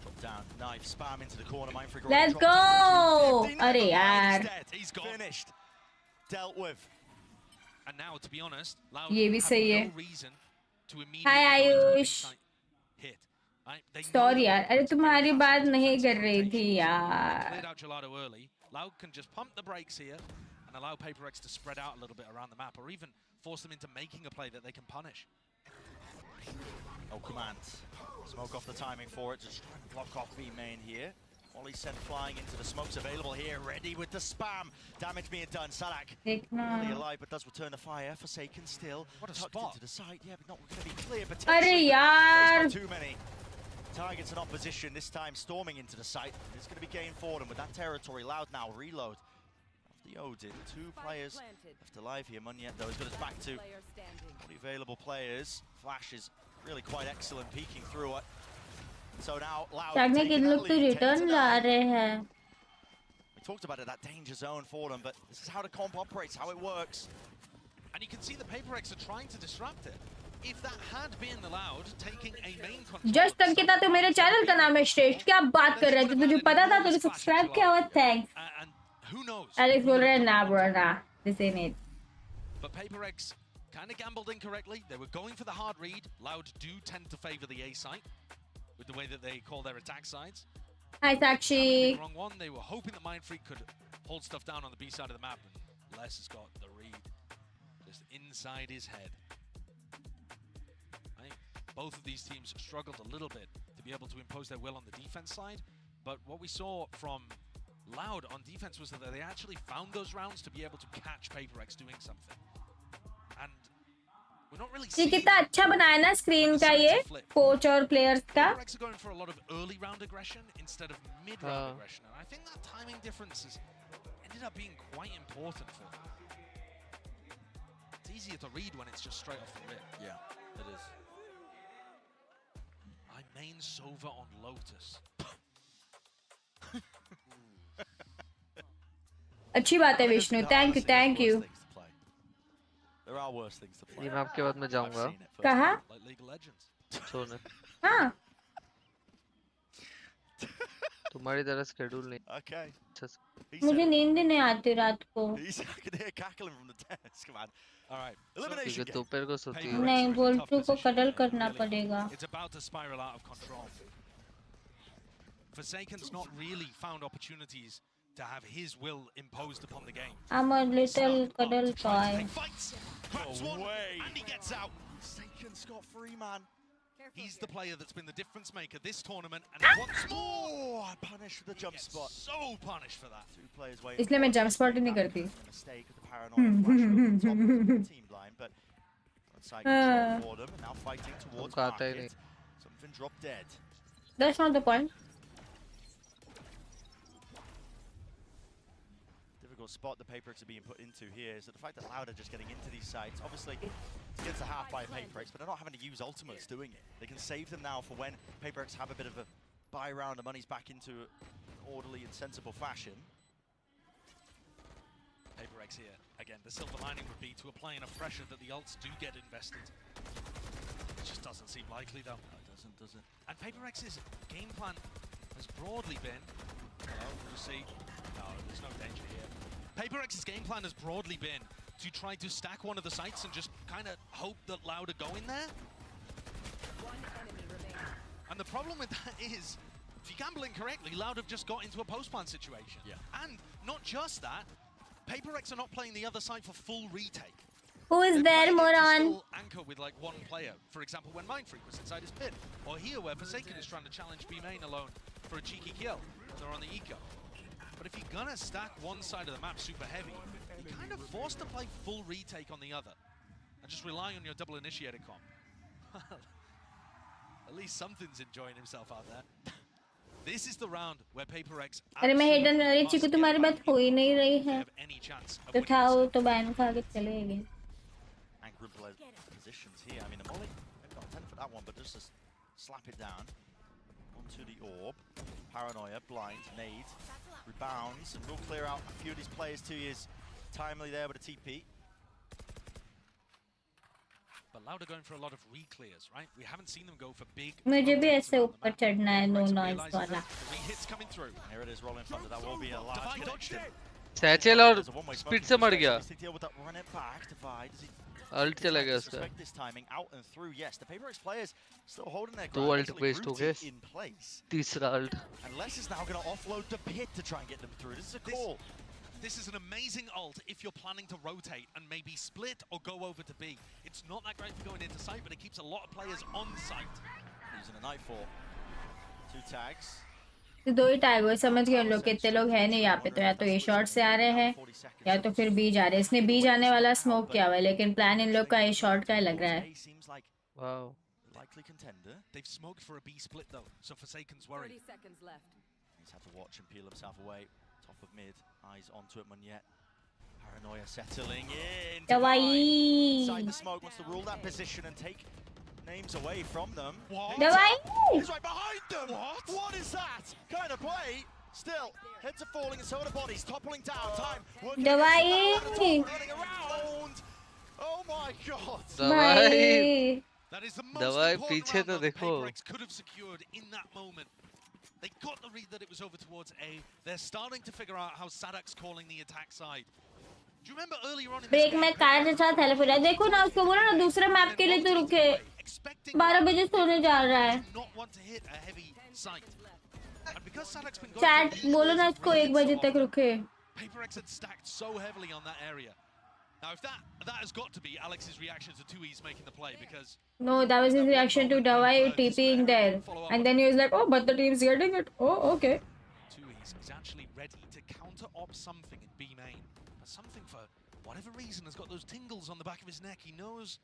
Drop down, knife, spam into the corner. Mindfreak Let's go! अरे यार He's gone. Finished. Dealt with. And now, to be honest, Loud ये भी सही है. no reason to immediately Hi Ayush. hit. Sorry यार अरे तुम्हारी बात नहीं कर रही थी यार. Cleared out Gelato early. Loud can just pump the brakes here and allow PRX to spread out a little bit around the map, or even force them into making a play that they can punish. No command. Smoke off the timing for it. Just trying to block off B main here. Molly sent flying into the smokes available here. Ready with the spam. Damage being done. Sadak really alive, but does return the fire. Forsaken still. What a tucked spot. into the side. Yeah, but not going to be clear. But अरे यार. too many targets in opposition. This time storming into the site. It's going to be gain for them with that territory. Loud now. Reload. The Odin, 2 players left alive here. Munyet though has got us back to 40 available players. Flash is really quite excellent, peeking through it. So now Loud ताकने के लोग तो return ला रहे हैं. We talked about it, that danger zone for them, but this is how the comp operates, how it works. And you can see the PRX are trying to disrupt it. If that had been allowed, taking a main control. Just Ankita तो मेरे channel का नाम है श्रेष्ठ क्या बात कर रहे थे तुझे पता था तुझे सब्सक्राइब किया हुआ थैंक्स. Who knows? Alex बोल रहे हैं ना bro ना this ain't it. But PRX kind of gambled incorrectly. They were going for the hard read. Loud do tend to favor the A site with the way that they call their attack sides. Hi Sakshi. Wrong one. They were hoping that Mindfreak could hold stuff down on the B side of the map, and Les has got the read just inside his head. I think both of these teams struggled a little bit to be able to impose their will on the defense side, but what we saw from Loud on defense was that they actually found those rounds to be able to catch PRX doing something. And we're not really seeing कितना अच्छा बनाया ना screen का ये coach और players का. PRX are going for a lot of early round aggression instead of mid round aggression, and I think that timing difference has ended up being quite important for them. It's easier to read when it's just straight off the rip. Yeah, it is. I main Sova on Lotus. अच्छी बात है Vishnu thank you. There are worse things to play. ये map के बाद मैं जाऊंगा. कहाँ? सोने. हाँ. तुम्हारी तरह स्केड्यूल नहीं. Okay. मुझे नींद नहीं आती रात को. He's cackling from the desk, man. All right. क्योंकि दोपहर को सोती है. नहीं बोल्टू को कडल करना पड़ेगा. It's about to spiral out of control. Forsaken's not really found opportunities to have his will imposed upon the game. I'm a little cuddle toy. Away. And he gets out. Forsaken scot free, man. He's the player that's been the difference maker this tournament, and once more punished for the jump spot. So punished for that. Two players waiting. इसलिए मैं jump spot ही नहीं करती. Mistake of the paranoia flash over the top of the team line, but side control for them, and now fighting towards market. Something dropped dead. That's not the point. Difficult spot the PRX are being put into here is that the fact that Loud are just getting into these sites, obviously it gets a half by PRX, but they're not having to use ultimates doing it. They can save them now for when PRX have a bit of a buy round, the money's back into an orderly and sensible fashion. PRX here. Again, the silver lining would be to apply enough pressure that the ults do get invested. It just doesn't seem likely though. No, it doesn't, does it? And PRX's game plan has broadly been... Hello, we'll see. No, there's no danger here. PRX's game plan has broadly been to try to stack one of the sites and just kind of hope that Loud are going there. And the problem with that is, if you gamble incorrectly, Loud have just got into a post-plan situation. Yeah. And not just that, PRX are not playing the other side for full retake. Who is there, Moran? Anchor with like one player. For example, when Mindfreak was inside his pit. Or here where Forsaken is trying to challenge B main alone for a cheeky kill. They're on the eco. But if you're gonna stack one side of the map super heavy, you're kind of forced to play full retake on the other. And just rely on your double initiator comp. At least something's enjoying himself out there. This is the round where PRX अरे मैं Hayden अरे चिकू तुम्हारी बात हो ही नहीं रही है. तो उठाओ तो बैन खा के चलेंगे. Positions here. I mean, the molly, maybe not 10 for that one, but just to slap it down onto the orb. Paranoia, blind, nade, rebounds, and we'll clear out a few of these players too. He is timely there with a TP. But Loud are going for a lot of re-clears, right? We haven't seen them go for big... मुझे भी ऐसे ऊपर चढ़ना है no noise वाला. Re-hits coming through. Here it is rolling thunder. That will be a large connection. सैचेल और speed से मर गया. Run it back, divide. Ult चला गया उसका. Respect this timing out and through. Yes, the PRX players still holding their दो ground. Ult waste हो गए. तीसरा alt. And Les is now going to offload the pit to try and get them through. This is a call. This is an amazing ult if you're planning to rotate and maybe split or go over to B. It's not that great for going into site, but it keeps a lot of players on site. Using a nightfall. 2 tags. दो ही tag हुए. समझ गए लोग कितने लोग हैं नहीं यहाँ पे. तो या तो ये शॉर्ट से आ रहे हैं या तो फिर बी जा रहे हैं. इसने बी जाने वाला स्मोक किया हुआ है लेकिन प्लान इन लोग का ये शॉर्ट का ही लग रहा है. Wow. Likely contender. They've smoked for a B split though, so Forsaken's worried. 30 seconds left. He's had to watch and peel himself away. Top of mid, eyes onto it, Munyet. Paranoia settling in. Inside the smoke, wants to rule that position and take names away from them. What? He's right behind them. What is that kind of play? Still, heads are falling and so are the bodies. Toppling down. Time. Running around. Oh my God. That is the most important round that PRX could have secured in that moment. They got the read that it was over towards A. They're starting to figure out how SADAC's calling the attack side. Do you remember earlier on in break में car के साथ help हो रहा है. देखो ना उसको बोलो ना दूसरे मैप के लिए तो रुके. 12 बजे सोने जा रहा है. चैट बोलो ना उसको 1 बजे तक रुके. PRX had stacked so heavily on that area. Now, if that has got to be Alex's reaction to 2E's making the play, because... No, that was his reaction to Dawai TPing there. And then he was like, oh, but the team's getting it. Oh, okay. 2E's is actually ready to counter-op something in B main. But something, for whatever reason, has got those tingles on the back of his neck. He knows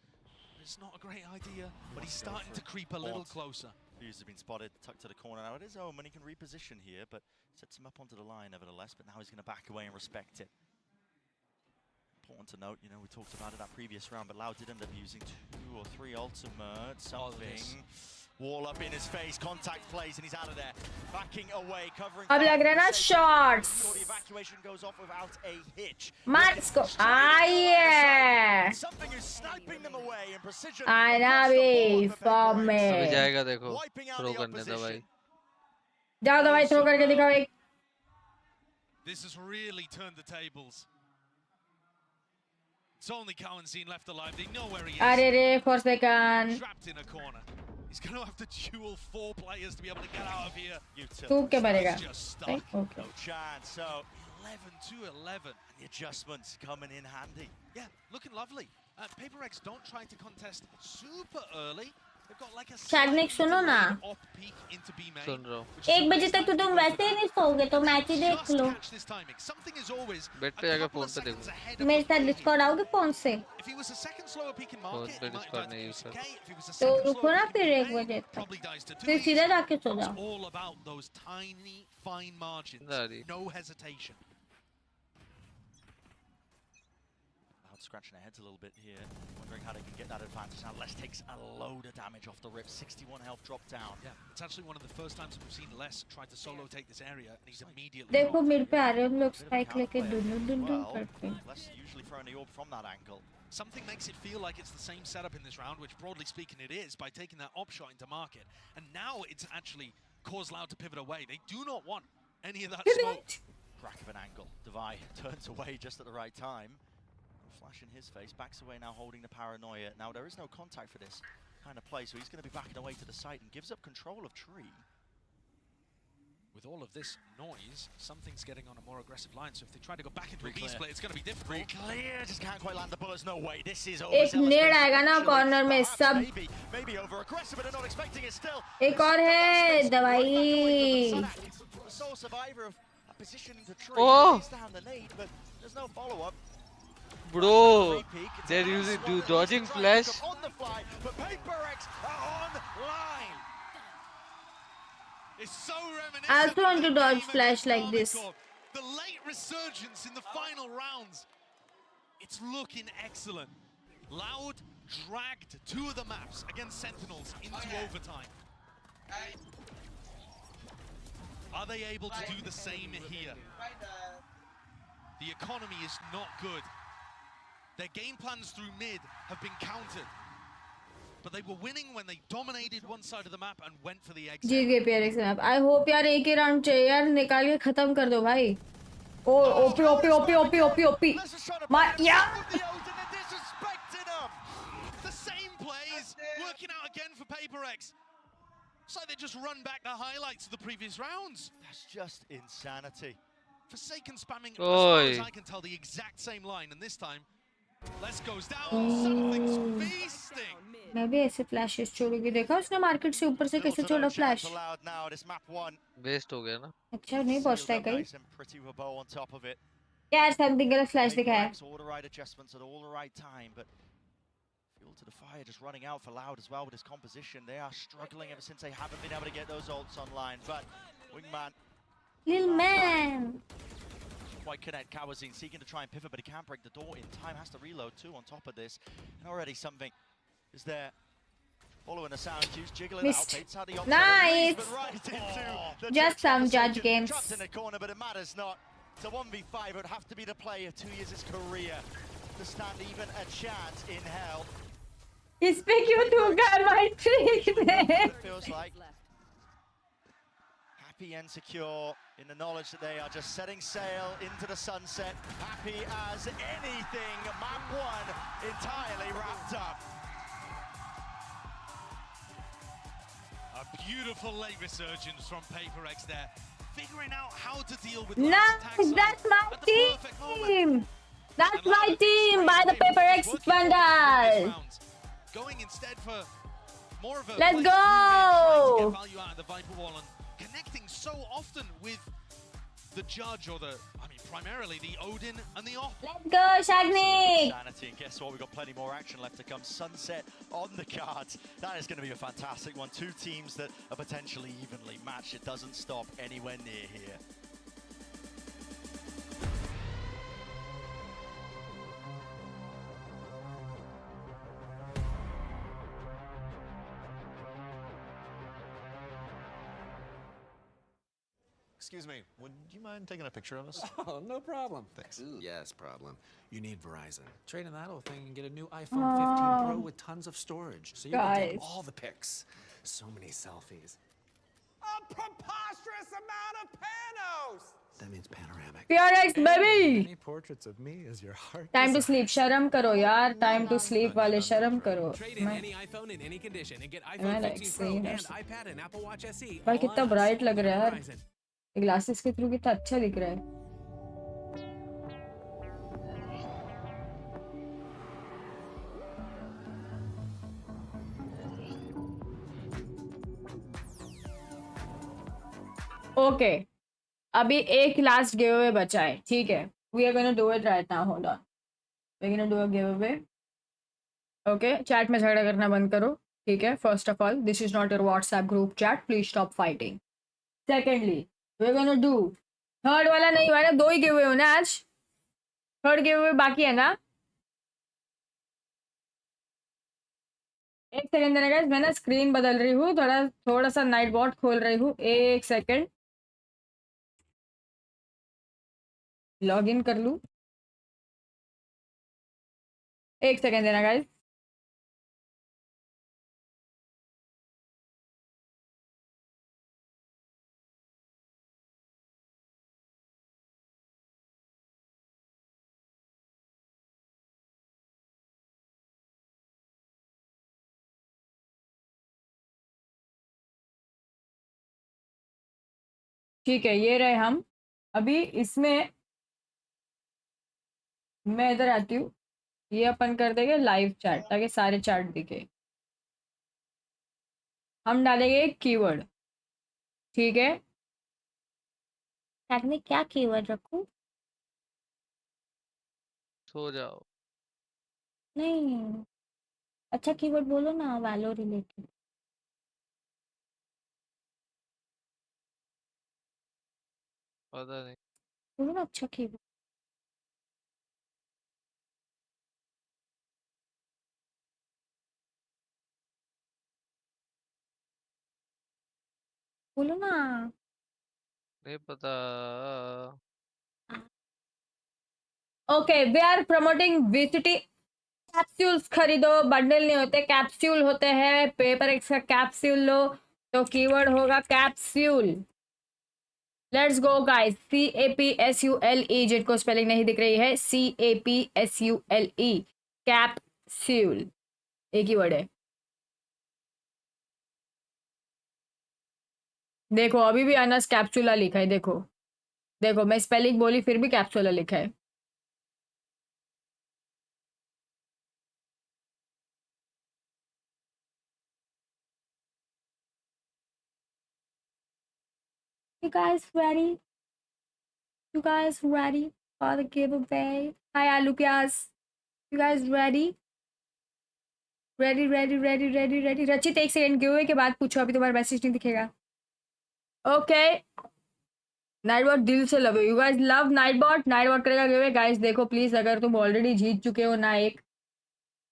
it's not a great idea, but he's starting to creep a little closer. Fuse has been spotted, tucked to the corner. Now it is Omen, he can reposition here, but sets him up onto the line nevertheless, but now he's going to back away and respect it. Important to note, you know, we talked about it that previous round, but Loud did end up using 2 or 3 ultimate, something. Wall up in his face, contact plays, and he's out of there. Backing away, covering... अब लग रहा है ना shots. The evacuation goes off without a hitch. मार इसको. yeah. Something is sniping them away in precision. आना भी form में. अभी जाएगा देखो. थ्रो करने दवाई. जाओ दवाई थ्रो करके दिखाओ एक. This has really turned the tables. It's only Cowanzine left alive. They know where he is. Arere, Forsaken. Trapped in a corner. He's going to have to duel 4 players to be able to get out of here. तू क्या मरेगा? Just stuck. Okay. No chance. So 11-11. And the adjustments coming in handy. Yeah, looking lovely. PRX don't try to contest super early. शागनिक सुनो ना, सुन रहा हूँ। 1 बजे तक तो तुम वैसे ही नहीं सोओगे, तो मैच ही देख लो। बेड पे जाकर फोन पे देखूँ। मेरे साथ डिस्कॉर्ड आओगे फोन से? फोन पे डिस्कॉर्ड नहीं यूज करता। तो रुको ना फिर 1 बजे तक, फिर सीधा जाके सो जाओ। Scratching their heads a little bit here, wondering how they can get that advantage. Now Les takes a load of damage off the rip, 61 health dropped down. Yeah, it's actually one of the first times we've seen Les try to solo take this area, and he's immediately. देखो mid पे आ रहे हैं लोग, spike लेके डुन करते हैं। Les usually throwing the orb from that angle. Something makes it feel like it's the same setup in this round, which broadly speaking it is, by taking that op shot into market. And now it's actually caused Loud to pivot away. They do not want any of that smoke. Crack of an angle. Devi turns away just at the right time. Flash in his face, backs away now holding the paranoia. Now there is no contact for this kind of play, so he's going to be backing away to the site and gives up control of Tree. With all of this noise, something's getting on a more aggressive line, so if they try to go back into a B-split, it's going to be difficult. Clear, just can't quite land the bullets, no way, this is over. एक नेड आएगा ना corner में सब। Maybe over aggressive, but they're not expecting it still. एक और है दवाई। The sole survivor of a position into Tree. Oh! He's down the nade, but there's no follow-up. Bro, they're using dodging flash. On the fly, but PRX are online. It's so reminiscent. I also want to dodge flash like this. The late resurgence in the final rounds. It's looking excellent. Loud dragged 2 of the maps against Sentinels into overtime. Are they able to do the same here? The economy is not good. Their game plans through mid have been countered. But they were winning when they dominated one side of the map and went for the exit. जीत गए PRX map. I hope यार एक ही round चाहिए यार, निकाल के खत्म कर दो भाई। Oh OP OP OP OP OP OP मार या। The same plays working out again for PRX. It's like they just run back the highlights of the previous rounds. That's just insanity. Forsaken spamming, as far as I can tell, the exact same line, and this time Les goes down. Something's feasting. मैं भी ऐसे flashes छोड़ूंगी। देखा उसने market से ऊपर से कैसे छोड़ा फ्लैश। वेस्ट हो गया ना। अच्छा नहीं पहुंचता है कहीं। यार समथिंग गलत फ्लैश दिखा है। All the right adjustments at all the right time, but fuel to the fire just running out for Loud as well with his composition. They are struggling ever since they haven't been able to get those ults online. But Wingman, Little man. quite connect. Kawazine seeking to try and pivot, but he can't break the door in time. Has to reload too on top of this. And already something is there. Following the sound cues, jiggling Missed. out. The Nice. right into the Just some judge games. Trapped in the corner, but it matters not. It's a 1v5. It would have to be the player 2 years his career to stand even a chance in hell. इस पे क्यों धोखा भाई ठीक है? Feels like happy and secure in the knowledge that they are just setting sail into the sunset. Happy as anything. Map 1 entirely wrapped up. A beautiful late resurgence from PRX there, figuring out how to deal with. Nice, that's my team. That's my team by the PRX Vandals. Going instead for more of a. Let's go. Get value out of the Viper wall and connecting so often with the Judge or the, I mean, primarily the Odin and the Off. Let's go, Shagnik. Sanity, and guess what? We've got plenty more action left to come. Sunset on the cards. That is going to be a fantastic one. 2 teams that are potentially evenly matched. It doesn't stop anywhere near here. Excuse me, would you mind taking a picture of us? Oh, no problem. Thanks. Ooh, yes, problem. You need Verizon. Trade in that old thing and get a new iPhone 15 Pro with tons of storage. So you can take all the pics. So many selfies. A preposterous amount of panos! That means panoramic. PRX, baby! Any portraits of me as your heart. Time to sleep. शर्म करो यार. Time to sleep वाले शर्म करो. Trade in any iPhone in any condition and get iPhone 15 Pro and iPad and Apple Watch SE. भाई कितना bright लग रहा है यार. ग्लासेस के थ्रू कितना अच्छा दिख रहा है. ओके अभी एक लास्ट गिव अवे बचा है, ठीक है। We are gonna do it right now, hold on, we are gonna do a giveaway. Okay chat में झगड़ा करना बंद करो, ठीक है। First of all this is not your WhatsApp group chat, please stop fighting. Secondly we are gonna do third वाला नहीं हुआ ना, 2 ही गिव अवे हो ना आज, थर्ड गिव अवे बाकी है ना। एक सेकंड देना गाइस, मैं ना स्क्रीन बदल रही हूँ, थोड़ा सा नाइट बॉट खोल रही हूँ, एक सेकंड लॉग इन कर लूँ, एक सेकंड देना गाइस। ठीक है ये रहे हम। अभी इसमें मैं इधर आती हूँ, ये अपन कर देंगे लाइव चैट ताकि सारे चैट दिखे। हम डालेंगे एक कीवर्ड, ठीक है। टैग में क्या कीवर्ड रखूं? सो जाओ। नहीं अच्छा कीवर्ड बोलो ना, वैलो रिलेटेड। पता नहीं। बोलो ना अच्छा कीवर्ड। बोलो ना। नहीं पता। Okay we are promoting VCT capsules खरीदो, बंडल नहीं होते कैप्सूल होते हैं, पेपर एक्स का कैप्सूल लो, तो कीवर्ड होगा capsule. Let's go guys, CAPSULE, जिनको स्पेलिंग नहीं दिख रही है, CAPSULE कैप्सूल एक ही वर्ड है। देखो अभी भी अनस कैप्सूला लिखा है, देखो देखो मैं स्पेलिंग बोली फिर भी कैप्सूला लिखा है। You guys ready? You guys ready for the giveaway? Hi Alukyas. You guys ready? Ready ready ready ready ready. रचित एक सेकंड गिवे के बाद पूछो, अभी तुम्हारा मैसेज नहीं दिखेगा। ओके नाइट बॉट दिल से love you guys, love Nightbot करेगा गिवे। गाइस देखो प्लीज, अगर तुम ऑलरेडी जीत चुके हो ना एक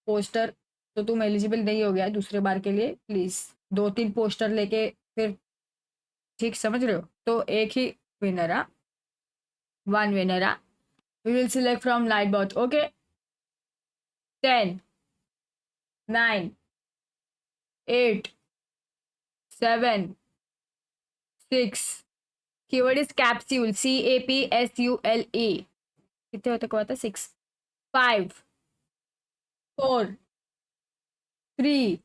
पोस्टर, तो तुम एलिजिबल नहीं हो गया दूसरे बार के लिए। प्लीज 2-3 पोस्टर लेके फिर, ठीक समझ रहे हो, तो एक ही विनर आ, 1 विनर आ। We will select from Nightbot. Okay 10 9 8 7 6, keyword is capsule, CAPSULE। कितने होते को आता? 6 5 4 3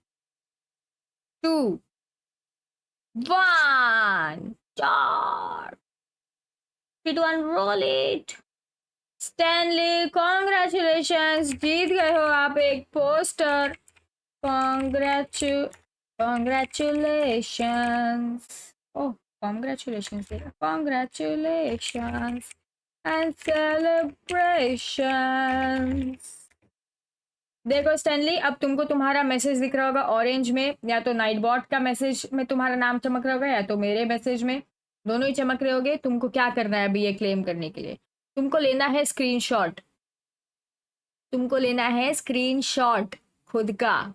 2 1 चार 3 2 1 रोल इट। स्टैनली कॉन्ग्रेचुलेशंस, जीत गए हो आप एक poster. Congratulations, oh congratulations dear, congratulations and celebrations। देखो स्टैनली, अब तुमको तुम्हारा मैसेज दिख रहा होगा ऑरेंज में, या तो नाइट बॉट का मैसेज में तुम्हारा नाम चमक रहा होगा, या तो मेरे मैसेज में, दोनों ही चमक रहे होगे। तुमको क्या करना है अभी ये क्लेम करने के लिए? तुमको लेना है स्क्रीनशॉट, तुमको लेना है स्क्रीनशॉट खुद का,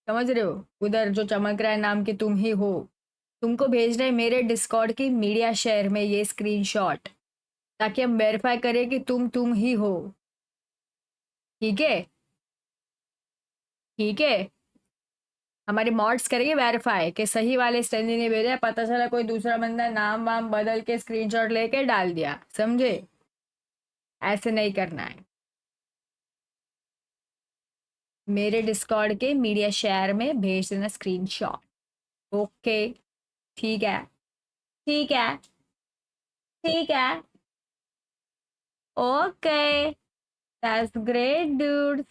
समझ रहे हो? उधर जो चमक रहा है नाम कि तुम ही हो, तुमको भेजना है मेरे डिस्कॉर्ड की मीडिया शेयर में ये स्क्रीनशॉट, ताकि हम वेरीफाई करें कि तुम ही हो। ठीक है ठीक है, हमारे मॉड्स करेंगे वेरीफाई कि सही वाले स्टैंडी ने भेजा है, पता चला कोई दूसरा बंदा नाम वाम बदल के स्क्रीनशॉट लेके डाल दिया, समझे? ऐसे नहीं करना है। मेरे डिस्कॉर्ड के मीडिया शेयर में भेज देना स्क्रीनशॉट। ओके ठीक है ठीक है ठीक है okay that's great dude.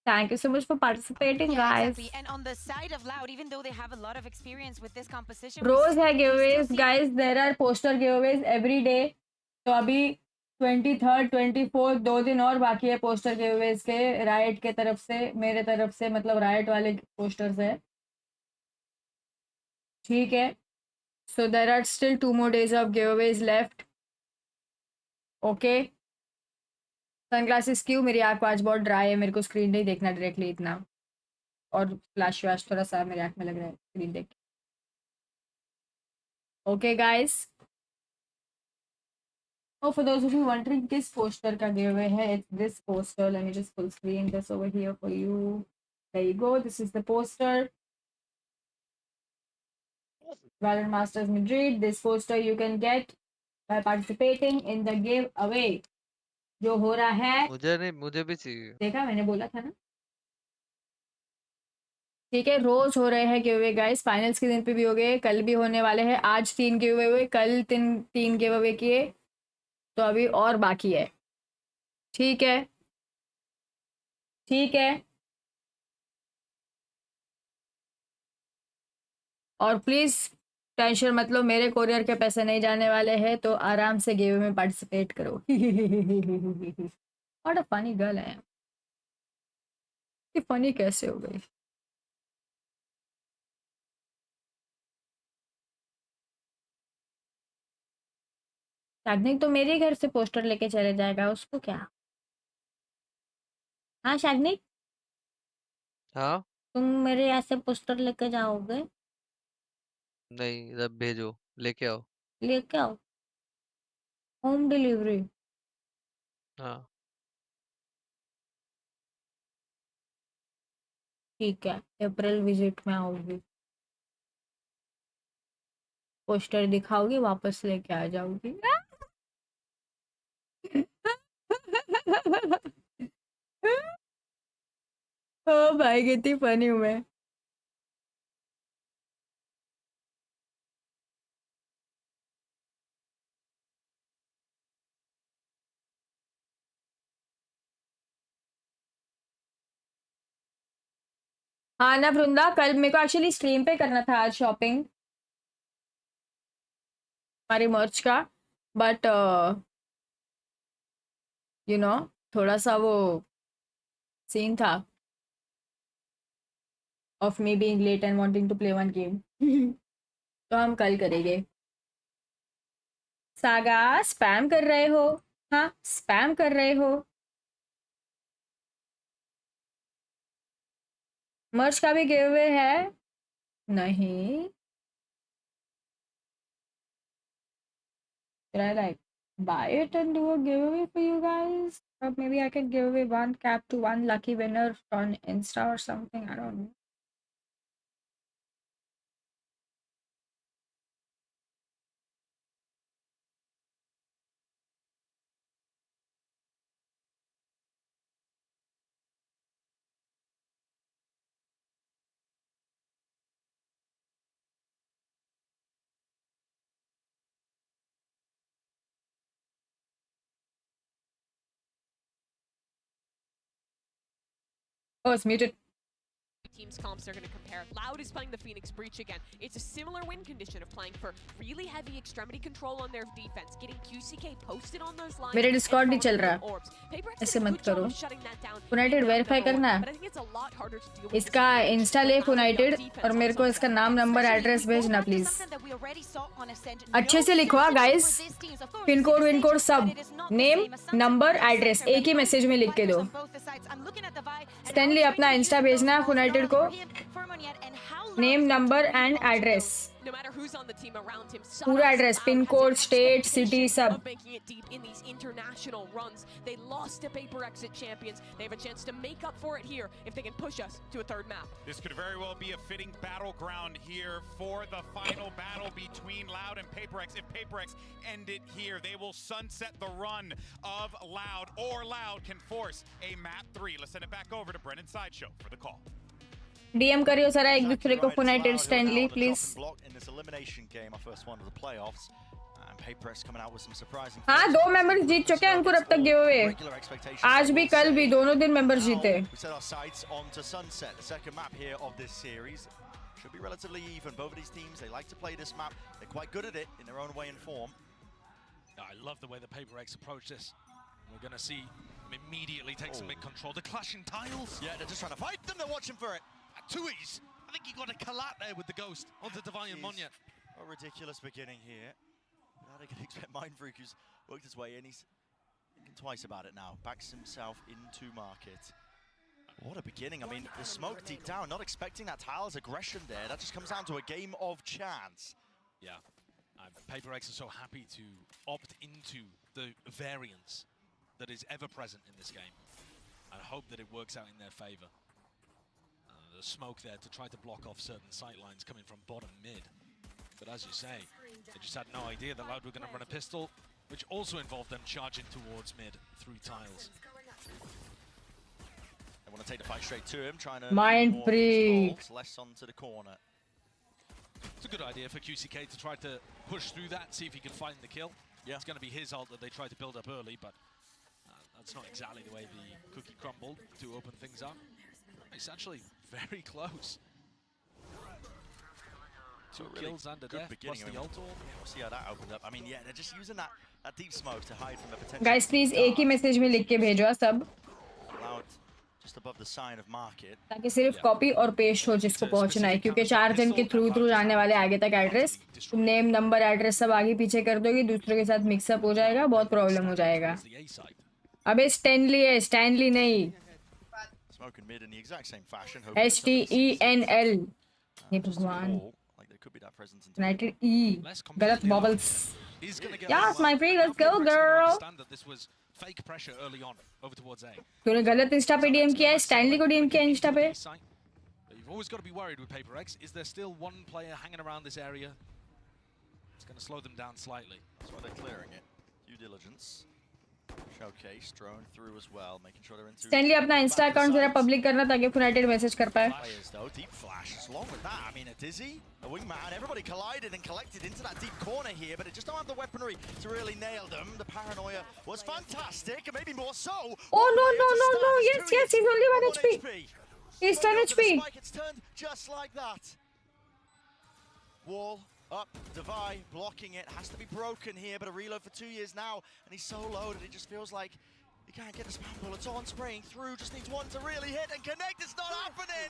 Thank you so much for participating, guys. Exactly. And on the side of Loud, even though they have a lot of experience with this composition, रोज है giveaways, guys. There are poster giveaways every day. तो अभी 23rd, 24th 2 दिन और बाकी है poster giveaways के, right के तरफ से, मेरे तरफ से, मतलब राइट वाले पोस्टर्स है, ठीक है. So there are still 2 more days of giveaways left. Okay. Sunglasses क्यों? मेरी आँख आज बहुत ड्राई है, मेरे को स्क्रीन नहीं देखना डायरेक्टली इतना, और फ्लैश वैश थोड़ा सा मेरी आँख में लग रहा है स्क्रीन देख के. Okay guys. Oh, for those of you wondering, किस पोस्टर का गिवअवे है, it's this poster. Let me just full screen this over here for you. There you go. This is the poster. Valorant Masters Madrid. This poster you can get by participating in the giveaway. जो हो रहा है, मुझे नहीं, मुझे भी चाहिए. देखा मैंने बोला था ना. ठीक है, रोज हो रहे हैं गिवअवे गाइस. फाइनल्स के दिन पे भी हो गए, कल भी होने वाले हैं. आज 3 गिवअवे हुए, कल 3 गिवअवे किए, तो अभी और बाकी है. ठीक है, ठीक है. और प्लीज टेंशन मत लो, मेरे कोरियर के पैसे नहीं जाने वाले हैं, तो आराम से गिव में पार्टिसिपेट करो. व्हाट अ फनी गर्ल है. ये फनी कैसे हो गई? शाग्निक तो मेरे घर से पोस्टर लेके चले जाएगा, उसको क्या. हाँ शाग्निक, हाँ तुम मेरे यहाँ से पोस्टर लेके जाओगे? नहीं, इधर भेजो, लेके आओ. लेके आओ, होम डिलीवरी. हाँ ठीक है, अप्रैल विजिट में आऊंगी, पोस्टर दिखाओगी, वापस लेके आ जाऊंगी. ओ भाई कितनी फनी हूँ मैं. हाँ ना वृंदा, कल मेरे को एक्चुअली स्ट्रीम पे करना था आज शॉपिंग हमारी मर्च का, बट यू नो थोड़ा सा वो सीन था of me being late and wanting to play one game. तो हम कल करेंगे. सागा स्पैम कर रहे हो? हाँ स्पैम कर रहे हो. मर्च का भी गिवअवे है? नहीं. Should I like buy it and do a giveaway for you guys? Or maybe I can give away 1 cap to 1 lucky winner on Insta or something. I don't know. Oh, it's muted. Teams comps are going to compare. Loud is playing the Phoenix Breach again. It's a similar win condition of playing for really heavy extremity control on their defense, getting QCK posted on those lines. मेरे Discord नहीं चल रहा, ऐसे मत करो. United verify करना. इसका Insta ले यूनाइटेड, और मेरे को इसका नाम नंबर एड्रेस भेजना प्लीज. अच्छे से लिखो हाँ guys, pin code win code सब, नेम नंबर एड्रेस एक ही मैसेज में लिख के दो. स्टैनली अपना इंस्टा भेजना यूनाइटेड को, नेम नंबर एंड एड्रेस, पूरा address, pin code, state, city, सब. Making it deep in these international runs. They lost to PRX champions. They have a chance to make up for it here if they can push us to a third map. This could very well be a fitting battleground here for the final battle between Loud and PRX. If PRX end it here, they will sunset the run of Loud, or Loud can force a map 3. Let's send it back over to Brennan Sideshow for the call. DM करियो सारा एक दूसरे को United Stanley please. In this elimination game, our first one of the playoffs. And हाँ 2 members जीत चुके हैं अंकुर अब तक गिव अवे, आज भी कल भी दोनों दिन मेंबर्स जीते। Should be relatively even. Both of these teams, they like to play this map. They're quite good at it in their own way and form. I love the way the PRX approach this. We're going to see them immediately take some big control. The clashing tiles. Yeah, they're just trying to fight them. They're watching for it. Tui's. I think he got a collat there with the ghost onto Divine and Monya. A ridiculous beginning here. Now they can expect Mindfreak, who's worked his way in. He's thinking twice about it now. Backs himself into market. What a beginning. I mean, the smoke deep down, not expecting that tile's aggression there. That just comes down to a game of chance. Yeah. PRX are so happy to opt into the variance that is ever present in this game. And hope that it works out in their favor. The smoke there to try to block off certain sight lines coming from bottom mid. But as you say, they just had no idea that Loud were going to run a pistol, which also involved them charging towards mid through tiles. Want to take the fight straight to him, trying to Mindfreak less onto the corner. It's a good idea for QCK to try to push through that, see if he can find the kill. Yeah. It's going to be his ult that they try to build up early, but that's not exactly the way the cookie crumbled to open things up. It's actually very close. Two kills under good death, beginning. plus the ult. We'll see how that opened up. I mean, yeah, they're just using that deep smoke to hide from the potential. Guys, please एक ही message में लिख के भेजो सब, just above the sign of market. ताकि सिर्फ copy और paste हो जिसको पहुंचना है, क्योंकि 4 जन के थ्रू जाने वाले आगे तक एड्रेस, तुम नेम नंबर एड्रेस सब आगे पीछे कर दोगे, दूसरों के साथ मिक्सअप हो जाएगा, बहुत प्रॉब्लम हो जाएगा। अबे स्टैनली है, स्टैनली नहीं, STENL। ये भगवान, United E, गलत bubbles. Yes, my friend, let's go, girl. Fake pressure early on over towards A. तूने गलत इंस्टा पे डीएम किया है, स्टैनली को डीएम किया है इंस्टा पे। You've always got to be worried with PRX. Is there still one player hanging around this area? It's going to slow them down slightly. That's why they're clearing it. Due diligence. Showcase drone through as well, making sure they're into. Stanley अपना Insta account जरा public करना ताकि United message कर पाए। Players though, deep flash. Along with that, I mean, a Dizzy, a wingman, everybody collided and collected into that deep corner here, but it just don't have the weaponry to really nail them. The paranoia was fantastic, and maybe more so. Oh no! Yes, he's only 1 HP. He's 10 HP. It's turned just like that. Wall up, Devi blocking it, has to be broken here, but a reload for 2 years now, and he's so loaded, it just feels like he can't get the spam bullets on, spraying through, just needs one to really hit and connect. It's not happening!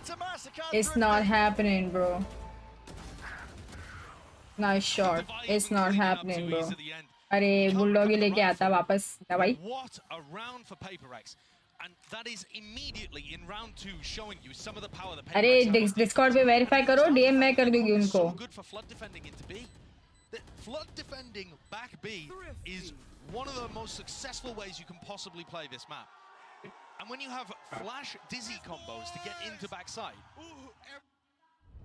It's a massacre! It's not happening, bro. Nice shot. It's not happening, bro. अरे bulldog ही लेके आता वापस दवाई। What a round for PRX. And that is immediately in round 2 showing you some of the power that अरे Discord पे verify करो, DM मैं कर दूंगी उनको। So good for flood defending into B. The flood defending back B is one of the most successful ways you can possibly play this map. And when you have flash dizzy combos to get into backside,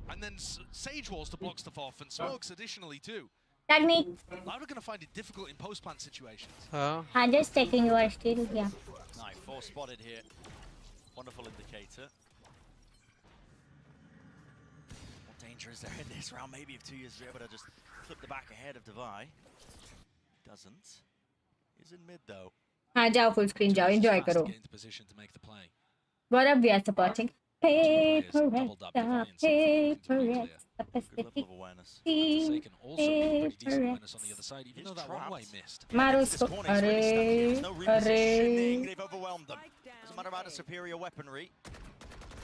and then sage walls to block stuff off and smokes additionally too. Technique. Loud are going to find it difficult in post-plant situations. I'm just checking you are still here. Nice, 4 spotted here. Wonderful indicator. What danger is there in this round? Maybe if 2 years is able to just flip the back ahead of Devi. Doesn't. He's in mid though. हाँ जाओ full screen जाओ, enjoy करो। What up, we are supporting PRX. मारो उसको, अरे They've overwhelmed them. Doesn't matter about the superior weaponry.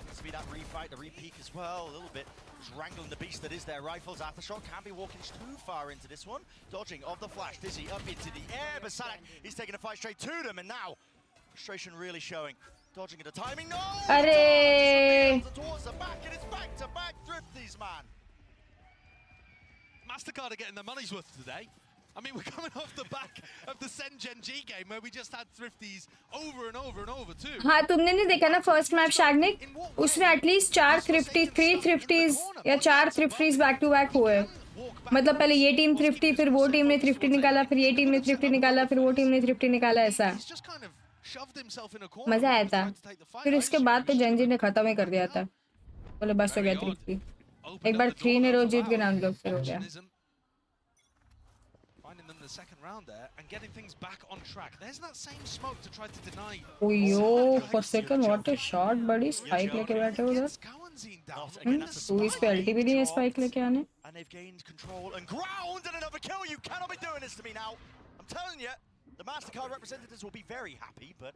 Needs to be that refight, the repeak as well, a little bit. Just wrangling the beast that is their rifles. Aftershock can't be walking too far into this one. Dodging of the flash. Dizzy up into the air. Basanek, he's taking a fight straight to them, and now frustration really showing. Dodging at a timing. No! अरे Towards the back, and it's back-to-back thrifties, man. MasterCard are getting their money's worth today. I mean, we're coming off the back of the Sen Gen G game where we just had thrifties over and over and over too. हाँ तुमने नहीं देखा ना first map शागनिक, उसमें at least 3 थ्रिफ्टीज या 4 थ्रिफ्टीज back to back हुए। मतलब पहले ये टीम थ्रिफ्टी, फिर वो टीम ने थ्रिफ्टी निकाला, फिर ये टीम ने थ्रिफ्टी निकाला, फिर वो टीम ने थ्रिफ्टी निकाला, ऐसा मजा आया था। फिर उसके बाद तो जनजी ने खत्म ही कर दिया था, बोले बस हो गया थ्रिफ्टी। एक बार 3 ने रोज जीत के नाम लोग फिर हो गया। costing them the second round there and getting things back on track. There's that same smoke to try to deny. Oh yo, for second, what a shot, buddy. Spike लेके बैठे उधर. तू इस पे ulti भी नहीं है spike लेके आने. And they've gained control and ground and another kill. You cannot be doing this to me now. I'm telling you, the MasterCard representatives will be very happy, but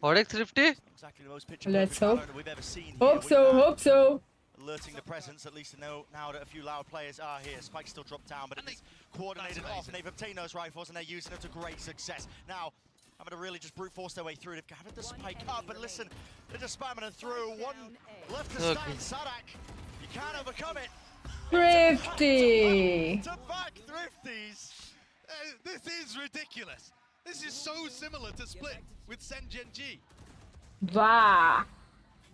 Oryx Thrifty. Exactly the most picture Let's hope. we've ever seen. Hope so, hope so. Alerting the presence, at least to know now that a few loud players are here. Spike still dropped down, but it's coordinated off, and they've obtained those rifles, and they're using them to great success. Now, I'm going to really just brute force their way through. They've gathered the spike up, but listen, they're just spamming it through. One left to stand, Sadak. You can't overcome it. Thrifty. To back Thrifties. This is ridiculous. This is so similar to Split with Sengenji. वाह.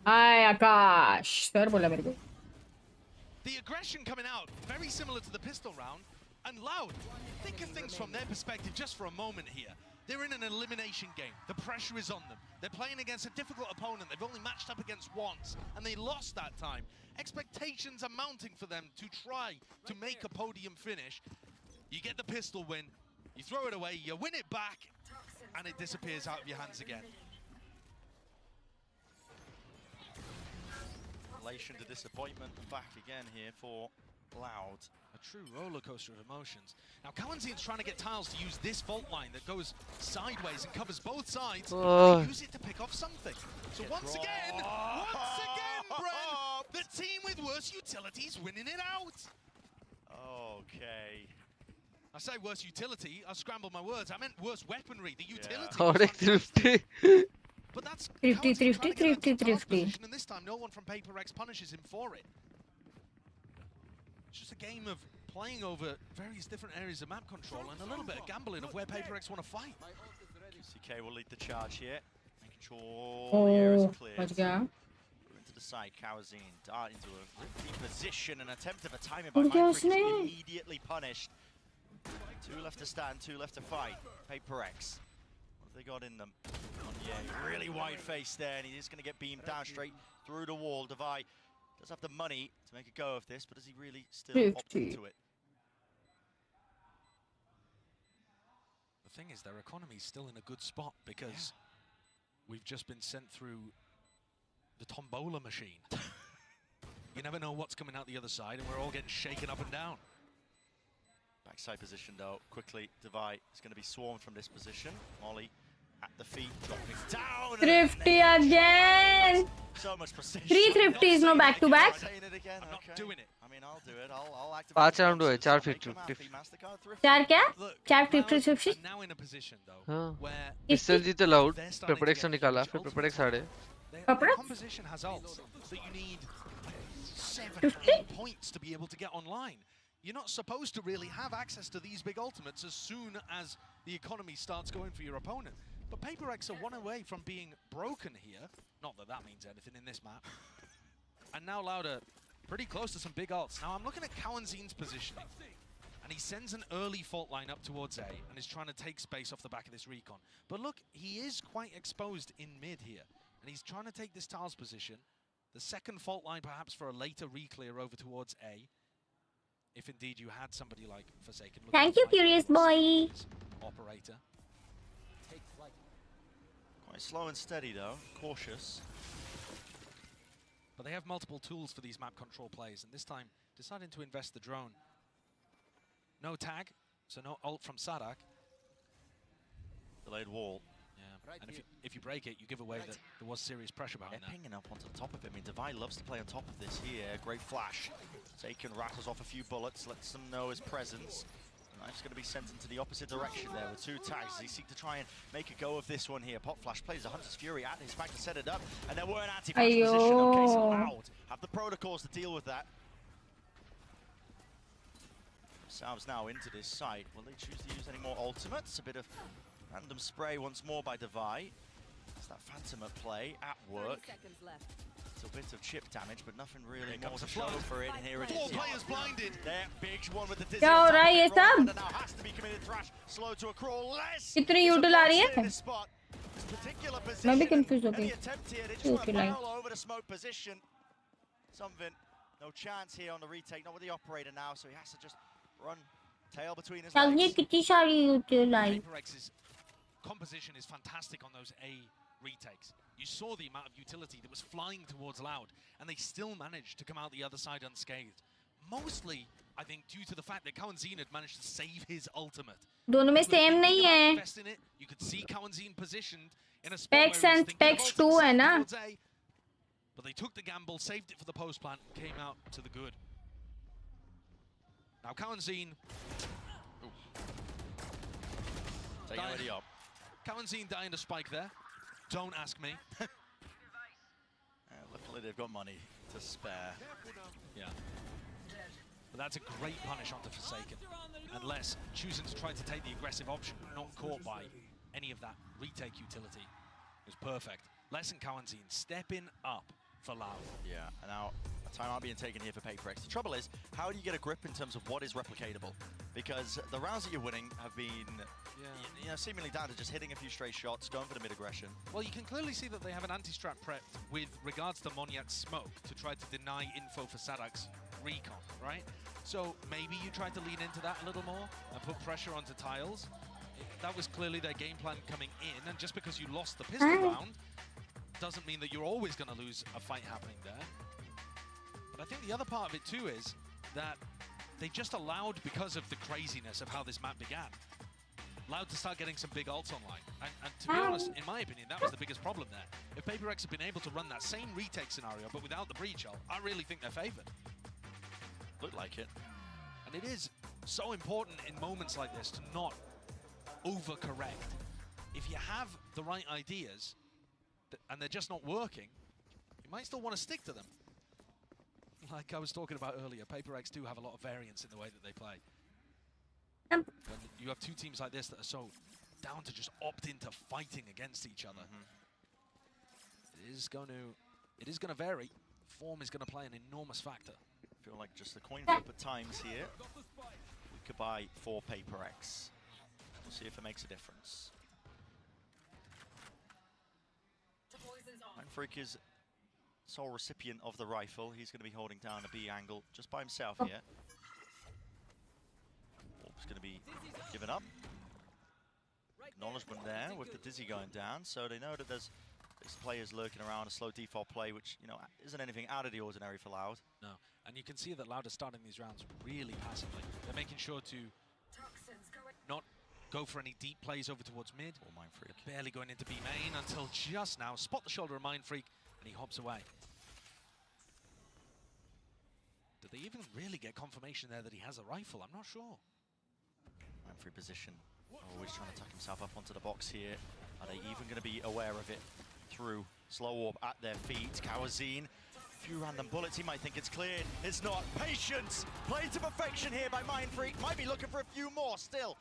Hi Akash. Sir बोला मेरे को. The aggression coming out, very similar to the pistol round, and Loud. Think of things from their perspective just for a moment here. They're in an elimination game. The pressure is on them. They're playing against a difficult opponent. They've only matched up against once, and they lost that time. Expectations are mounting for them to try to make a podium finish. You get the pistol win, you throw it away, you win it back, and it disappears out of your hands again. Relation to disappointment back again here for Loud. A true roller coaster of emotions. Now, Kawanzin's trying to get Tiles to use this fault line that goes sideways and covers both sides. And use it to pick off something. So once again, Bren, the team with worse utilities winning it out. Okay. I say worse utility, I scrambled my words. I meant worse weaponry. The utility. Oryx Thrifty. But that's Thrifty. And this time, no one from PRX punishes him for it. It's just a game of playing over various different areas of map control and a little bit of gambling of where PRX want to fight. CK will lead the charge here, making sure all the areas are cleared. बच गया. Into the side, Kawazin dart into a risky position, an attempt of a timing by Mindfreak immediately punished. 2 left to stand, 2 left to fight. PRX. What have they got in them? Yeah, really wide face there, and he's going to get beamed down straight through the wall. Devi does have the money to make a go of this, but does he really still opt into it? The thing is, their economy's still in a good spot because we've just been sent through the tombola machine. You never know what's coming out the other side, and we're all getting shaken up and down. Backside position though, quickly, Devi is going to be swarmed from this position. Molly at the feet, dropping down. Thrifty again. So much precision. 3 Thrifties, no back to back. I'm not doing it. I mean, I'll do it. I'll activate. 5 round हुए 4 50. 4 क्या? 4 50. Now in a position though हाँ. where Pistol जीते Loud. PRX से निकाला, फिर PRX हारे. the composition has ults, so you need 7-8 points to be able to get online. You're not supposed to really have access to these big ultimates as soon as the economy starts going for your opponent. But PRX are one away from being broken here. Not that that means anything in this map. And now Lauder pretty close to some big ults. Now I'm looking at Kawanzin's positioning. And he sends an early fault line up towards A and is trying to take space off the back of this recon. But look, he is quite exposed in mid here. And he's trying to take this Tiles position. The second fault line perhaps for a later re-clear over towards A. If indeed you had somebody like Forsaken. Thank you, Curious Boy. Operator. Quite slow and steady though, cautious. But they have multiple tools for these map control plays, and this time deciding to invest the drone. No tag, so no ult from Sadak. Delayed wall. Yeah, and if you break it, you give away that there was serious pressure behind that. Pinging up onto the top of it. I mean, Devi loves to play on top of this here. Great flash. Taken, rattles off a few bullets, lets them know his presence. Knife's going to be sent into the opposite direction there with 2 tags. They seek to try and make a go of this one here. Pop Flash plays the Hunter's Fury at his back to set it up, and there were an anti-flash position. Okay, so Loud have the protocols to deal with that. Themselves now into this site. Will they choose to use any more ultimates? A bit of random spray once more by Devi. It's that Phantom at play, at work. A bit of chip damage, but nothing really more to show for it. And here it is. 4 players blinded. There, big one with the dizzy. क्या हो रहा है ये सब? Now has to be committed. Thrash slow to a crawl. Less. कितनी यूटिल आ रही है? मैं भी confused हो गई. यूटिल over the smoke position. Something. No chance here on the retake. Not with the operator now, so he has to just run Tail between his चाहिए legs. कितनी सारी utilise PRX's composition is fantastic on those A retakes. You saw the amount of utility that was flying towards Loud, and they still managed to come out the other side unscathed. Mostly, I think, due to the fact that Kawanzin had managed to save his ultimate. दोनों में same नहीं है Invest in it. You could see Kawanzin positioned in a spot Specs where he was and thinking of Specs ulting 2 है ना towards A. But they took the gamble, saved it for the post plant, and came out to the good. Now Kawanzin Taking already up. Kawanzin dying to spike there. Don't ask me. Luckily they've got money to spare. Yeah. But that's a great punish onto Forsaken. Unless choosing to try to take the aggressive option, not caught by any of that retake utility. It was perfect. Les and Kawanzin stepping up for Loud. Yeah, and now a timeout being taken here for PRX. The trouble is, how do you get a grip in terms of what is replicatable? Because the rounds that you're winning have been seemingly down to just hitting a few stray shots, going for the mid-aggression. Well, you can clearly see that they have an anti-strat prep with regards to Monyak's smoke to try to deny info for Sadak's recon, right? So maybe you try to lean into that a little more and put pressure onto Tiles. That was clearly their game plan coming in, and just because you lost the pistol round doesn't mean that you're always going to lose a fight happening there. But I think the other part of it too is that they just allowed, because of the craziness of how this map began, allowed to start getting some big ults online. And to be honest, in my opinion, that was the biggest problem there. If PRX had been able to run that same retake scenario, but without the breach ult, I really think they're favored. Looked like it. And it is so important in moments like this to not overcorrect. If you have the right ideas, and they're just not working, you might still want to stick to them. Like I was talking about earlier, PRX do have a lot of variance in the way that they play. When you have two teams like this that are so down to just opt into fighting against each other, it is going to vary. Form is going to play an enormous factor. I feel like just the coin flip at times here. We could buy 4 PRX. We'll see if it makes a difference. Freak is sole recipient of the rifle. He's going to be holding down a B angle just by himself here. Orb's going to be given up. Acknowledgement there with the Dizzy going down, so they know that there's players lurking around, a slow default play, which isn't anything out of the ordinary for Loud. No, and you can see that Loud is starting these rounds really passively. They're making sure to not go for any deep plays over towards mid. Or Mind Freak. They're barely going into B main until just now. Spot the shoulder of Mind Freak, and he hops away. Did they even really get confirmation there that he has a rifle? I'm not sure. Mind Freak position. Always trying to tuck himself up onto the box here. Are they even going to be aware of it through slow orb at their feet? Kawanzin. Few random bullets, he might think it's cleared. It's not. Patience! Played to perfection here by Mind Freak. Might be looking for a few more still.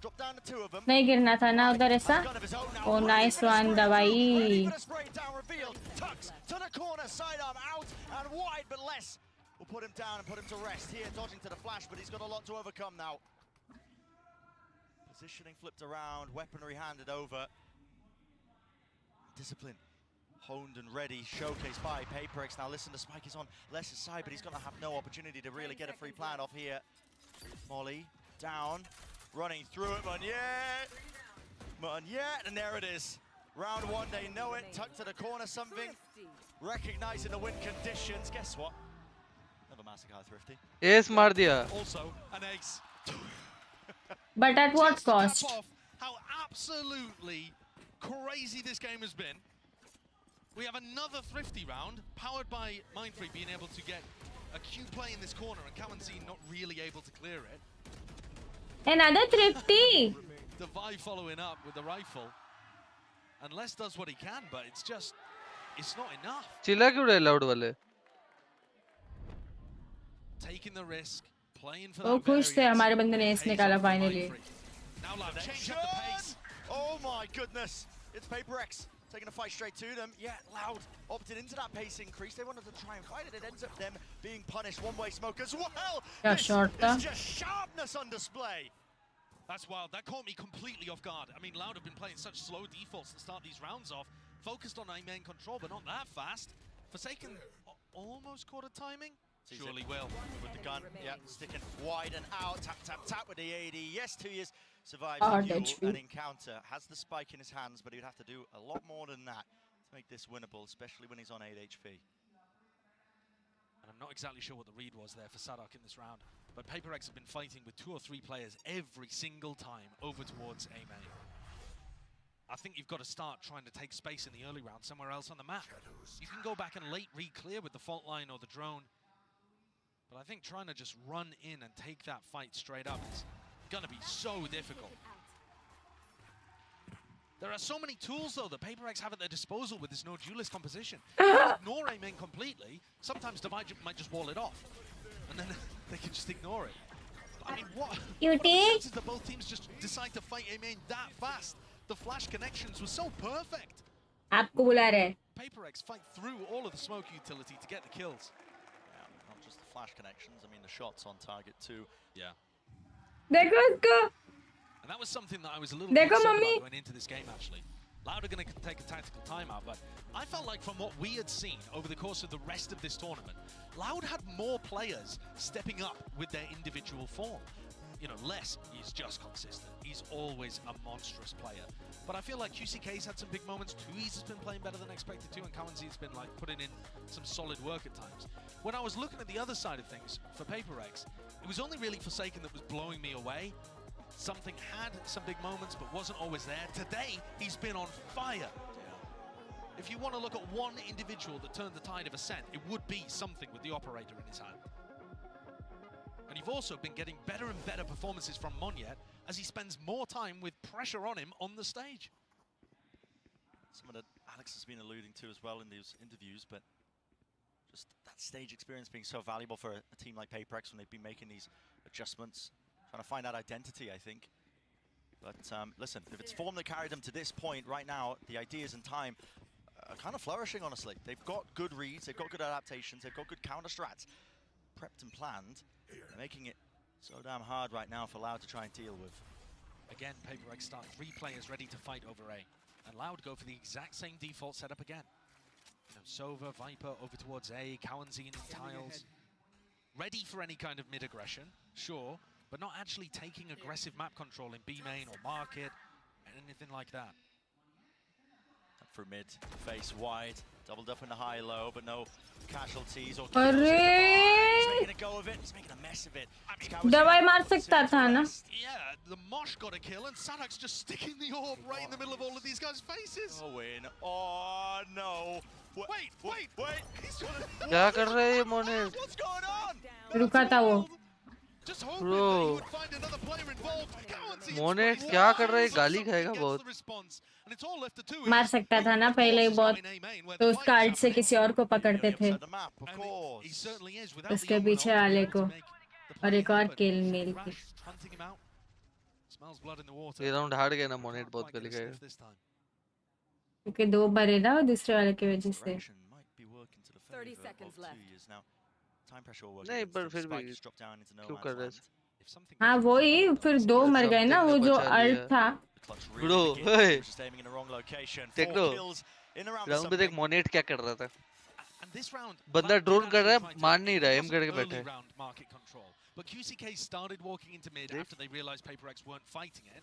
Drop down the 2 of them. नहीं गिरना था ना उधर ऐसा Oh, nice one दवाई Tucks to the corner, sidearm out and wide, but less will put him down and put him to rest here, dodging to the flash, but he's got a lot to overcome now. Positioning flipped around, weaponry handed over. Discipline honed and ready, showcased by PRX. Now listen, the spike is on Les's side, but he's going to have no opportunity to really get a free plan off here. Molly down. Running through it, Monyet, and there it is. Round 1, they know it, tucked to the corner, something. Recognizing the win conditions. Guess what? Another massacre, Thrifty. Ace maar diya. Also, an ace. But at what Just to cost? cap off how absolutely crazy this game has been. We have another Thrifty round, powered by Mind Freak being able to get a Q play in this corner, and Kawanzin not really able to clear it. Another Thrifty. The Vi following up with the rifle. And Les does what he can, but it's not enough. चिल्ला क्यों रहे Loud वाले? Taking the risk, playing for वो that खुश थे हमारे बंदे ने variance, एस pays निकाला off for Mind finally Freak. Now Loud, change up the pace. Oh my goodness. It's PRX taking a fight straight to them. Yeah, Loud opted into that pace increase. They wanted to try and fight it. It ends up them being punished. One-way smoke as well. Yeah, This short is just sharpness on display. That's wild. That caught me completely off guard. I mean, Loud have been playing such slow defaults to start these rounds off. Focused on A main control, but not that fast. Forsaken almost caught a timing. Surely will. With the gun, yeah, sticking wide and out. Tap, tap, tap with the AD. Yes, 2 years. Survives an encounter. Has the spike in his hands, but he'd have to do a lot more than that to make this winnable, especially when he's on 8 HP. And I'm not exactly sure what the read was there for Sadak in this round, but PRX have been fighting with 2 or 3 players every single time over towards A main. I think you've got to start trying to take space in the early round somewhere else on the map. You can go back and late re-clear with the fault line or the drone, but I think trying to just run in and take that fight straight up is going to be so difficult. There are so many tools, though, that PRX have at their disposal with this no duelist composition. Ignore A main completely. Sometimes Divide might just wall it off, and then they can just ignore it. I mean, what sense is that both teams just decide to fight A main that fast? The flash connections were so perfect. आपको बुला रहे हैं. PRX fight through all of the smoke utility to get the kills. Yeah, not just the flash connections. I mean, the shots on target too. Yeah. देखो इसको. And that was something that I was a little concerned about going into this game, actually. Loud are going to take a tactical timeout, but I felt like from what we had seen over the course of the rest of this tournament, Loud had more players stepping up with their individual form. You know, Les is just consistent. He's always a monstrous player. But I feel like QCK's had some big moments. Tui's has been playing better than expected too, and Kawanzi's been like putting in some solid work at times. When I was looking at the other side of things for PRX, it was only really Forsaken that was blowing me away. Something had some big moments, but wasn't always there. Today, he's been on fire. If you want to look at one individual that turned the tide of Ascent, it would be something with the operator in his hand. And you've also been getting better and better performances from Monyet as he spends more time with pressure on him on the stage. Something that Alex has been alluding to as well in these interviews, but just that stage experience being so valuable for a team like PRX when they've been making these adjustments, trying to find that identity, I think. But listen, if it's form that carried them to this point right now, the ideas and time are kind of flourishing, honestly. They've got good reads, they've got good adaptations, they've got good counter strats prepped and planned. They're making it so damn hard right now for Loud to try and deal with. Again, PRX start 3 players ready to fight over A. And Loud go for the exact same default setup again. You know, Sova, Viper over towards A, Kawanzi in tiles. Ready for any kind of mid-aggression, sure, but not actually taking aggressive map control in B main or market, anything like that. Through mid, face wide, doubled up in the high-low, but no casualties or kills. He's making a go of it, he's making a mess of it. दवाई मार सकता था ना? Yeah, the Mosh got a kill and Sadak's just sticking the orb right in the middle of all of these guys' faces. Oh, win. Oh, no. Wait. क्या कर रहा है ये मोनेट? What's going on? रुका था वो. Bro, Monet क्या कर रहा है? गाली खाएगा बहुत. मार सकता था ना पहले ही बहुत. तो उस कार्ड से किसी और को पकड़ते थे. उसके पीछे वाले को. और एक और किल मिल गई. ये राउंड हार्ड गया ना, मोनेट बहुत गाली खाएगा. क्योंकि 2 भरे ना दूसरे वाले की वजह से. 30 seconds left. नहीं, पर फिर भी क्यों कर रहे हैं? हाँ वही, फिर 2 मर गए ना, वो जो अल्ट था. ब्रो, टेक्नो राउंड में देख मोनेट क्या कर रहा था. बंदा ड्रोन कर रहा है, मान नहीं रहा है, एम करके बैठा है. But QCK started walking into mid after they realized PRX weren't fighting it,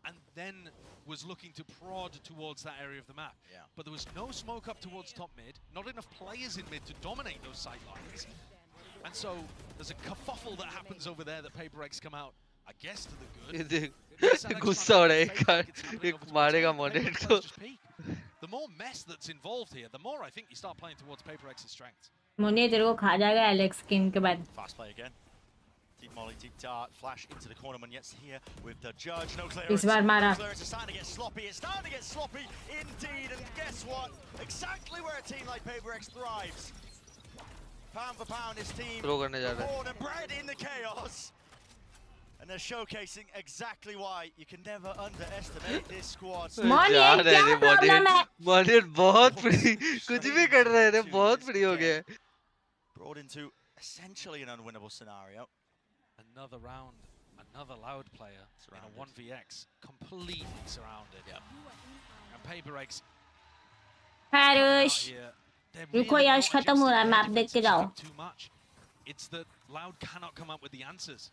and then was looking to prod towards that area of the map. Yeah. But there was no smoke up towards top mid, not enough players in mid to dominate those sight lines. And so there's a kerfuffle that happens over there that PRX come out, I guess, to the good. गुस्सा हो रहा है, एक मारेगा Monet को. The more mess that's involved here, the more I think you start playing towards PRX's strengths. Monet तेरे को खा जाएगा एलेक्स किन के बाद. Fast play again. Deep molly, deep dart, flash into the corner. Monyet's here with the judge. No clearance. इस बार मारा. Clearance is starting to get sloppy. It's starting to get sloppy indeed. And guess what? Exactly where a team like PRX thrives. Pound for pound, his team born and bred in the chaos. And they're showcasing exactly why you can never underestimate this squad. Monet क्या problem है? Monet बहुत free, कुछ भी कर रहे हैं, बहुत free हो गए. Brought into essentially an unwinnable scenario. Another round, another Loud player in a 1vx, completely surrounded. And PRX. हारुश. रुको याश खत्म हो रहा है, मैप देख के जाओ. It's that Loud cannot come up with the answers.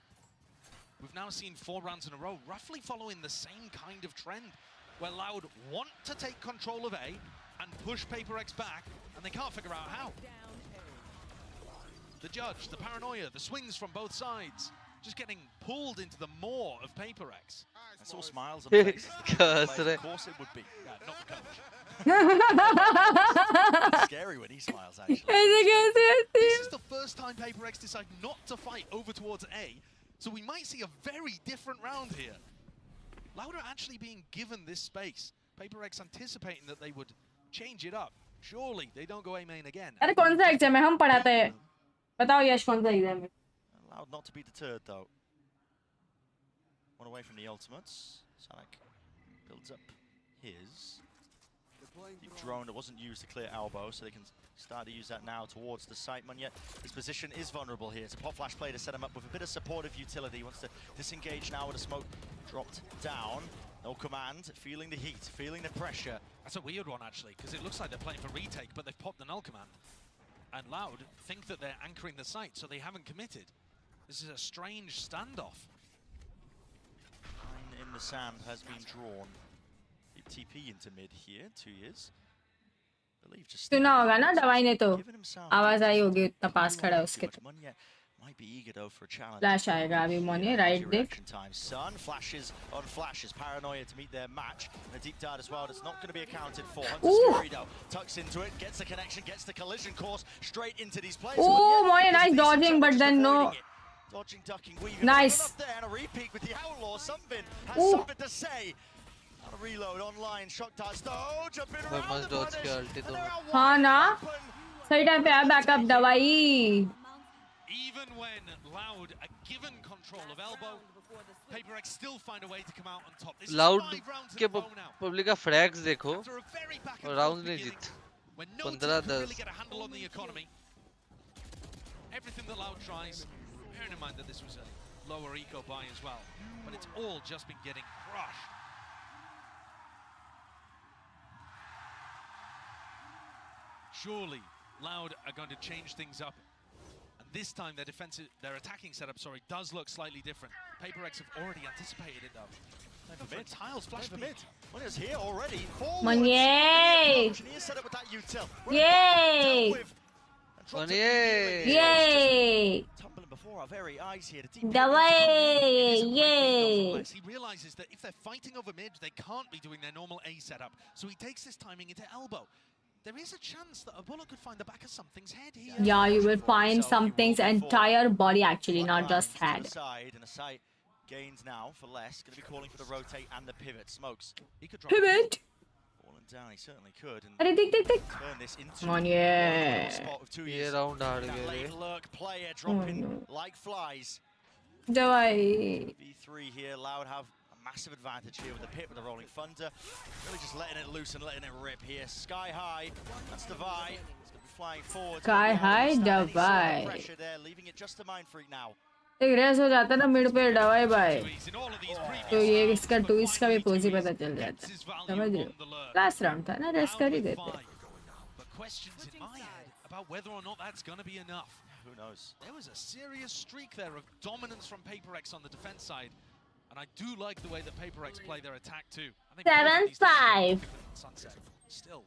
We've now seen 4 rounds in a row, roughly following the same kind of trend, where Loud want to take control of A and push PRX back, and they can't figure out how. The judge, the paranoia, the swings from both sides, just getting pulled into the maw of PRX. That's all smiles on the faces. Of course it would be. Not the coach. It's scary when he smiles, actually. This is the first time PRX decide not to fight over towards A, so we might see a very different round here. Loud are actually being given this space. PRX anticipating that they would change it up. Surely they don't go A main again. अरे कौन सा exam है हम पढ़ाते हैं बताओ यश कौन सा एग्जाम है Allowed not to be deterred though. One away from the ultimates. Sonic builds up his. The drone that wasn't used to clear elbow, so they can start to use that now towards the site. Yet his position is vulnerable here. It's a pop flash play to set him up with a bit of supportive utility. He wants to disengage now with a smoke dropped down. No command, feeling the heat, feeling the pressure. That's a weird one actually, because it looks like they're playing for retake, but they've popped the null command. And Loud think that they're anchoring the site, so they haven't committed. This is a strange standoff. Line in the sand has been drawn. TP into mid here, 2 years. Believe just सुना होगा ना दवाई ने तो आवाज आई होगी उतना पास खड़ा उसके तो might be eager though for a challenge. Flash आएगा अभी मोने राइट देख Sun flashes on flashes, paranoia to meet their match. And a deep dart as well that's not going to be accounted for. Hunter though tucks into it, gets the connection, gets the collision course straight into these players. Oh, मोने nice dodging but then no. Dodging, ducking, weaving. Nice. Up there and a repeat with the outlaw. Something has something to say. A reload online, shock touch though, jump in around the punish. हाँ ना सही time पे आया backup दवाई Even when Loud are given control of elbow, PRX still find a way to come out on top. This Loud is 5 rounds के in a row now. Public का फ्रैग्स देखो After a very back and और forth round नहीं beginning, Jeet when no team 15-10 can really get a handle on the economy. Everything that Loud tries, bearing in mind that this was a lower eco buy as well, but it's all just been getting crushed. Surely Loud are going to change things up. And this time their attacking setup, does look slightly different. PRX have already anticipated it though. Tiles flash mid. One is here already. Yay! Set up with that util. Yay! Yay! Tumbling before our very eyes here. दवाई yay! He realizes that if they're fighting over mid, they can't be doing their normal A setup. So he takes this timing into elbow. There is a chance that a bullet could find the back of something's head here. Yeah, you will find something's entire body actually, not just head. And a sight gains now for less. Going to be calling for the rotate and the pivot. Smokes. He could drop Pivot. Falling down, he certainly could. And अरे देख देख देख. turn this into Come on, yeah. a spot of 2 ये years. Round हार That गए late lurk player dropping like flies. दवाई. V3 here, Loud have a massive advantage here with the pit with the rolling thunder. Really just letting it loose and letting it rip here. Sky high, that's Davai. It's going to be flying forward. Sky high, Davai. Pressure there, leaving it just a mind freak now. एक race हो जाता ना mid पे दवाई भाई तो ये इसका ट्विस्ट का भी पोज ही पता चल जाता समझ रहे हो लास्ट राउंड था ना रेस कर ही देते But questions in my head about whether or not that's going to be enough. Who knows? There was a serious streak there of dominance from PRX on the defense side. And I do like the way that PRX play their attack too. I think 7-5. Sunset. Still,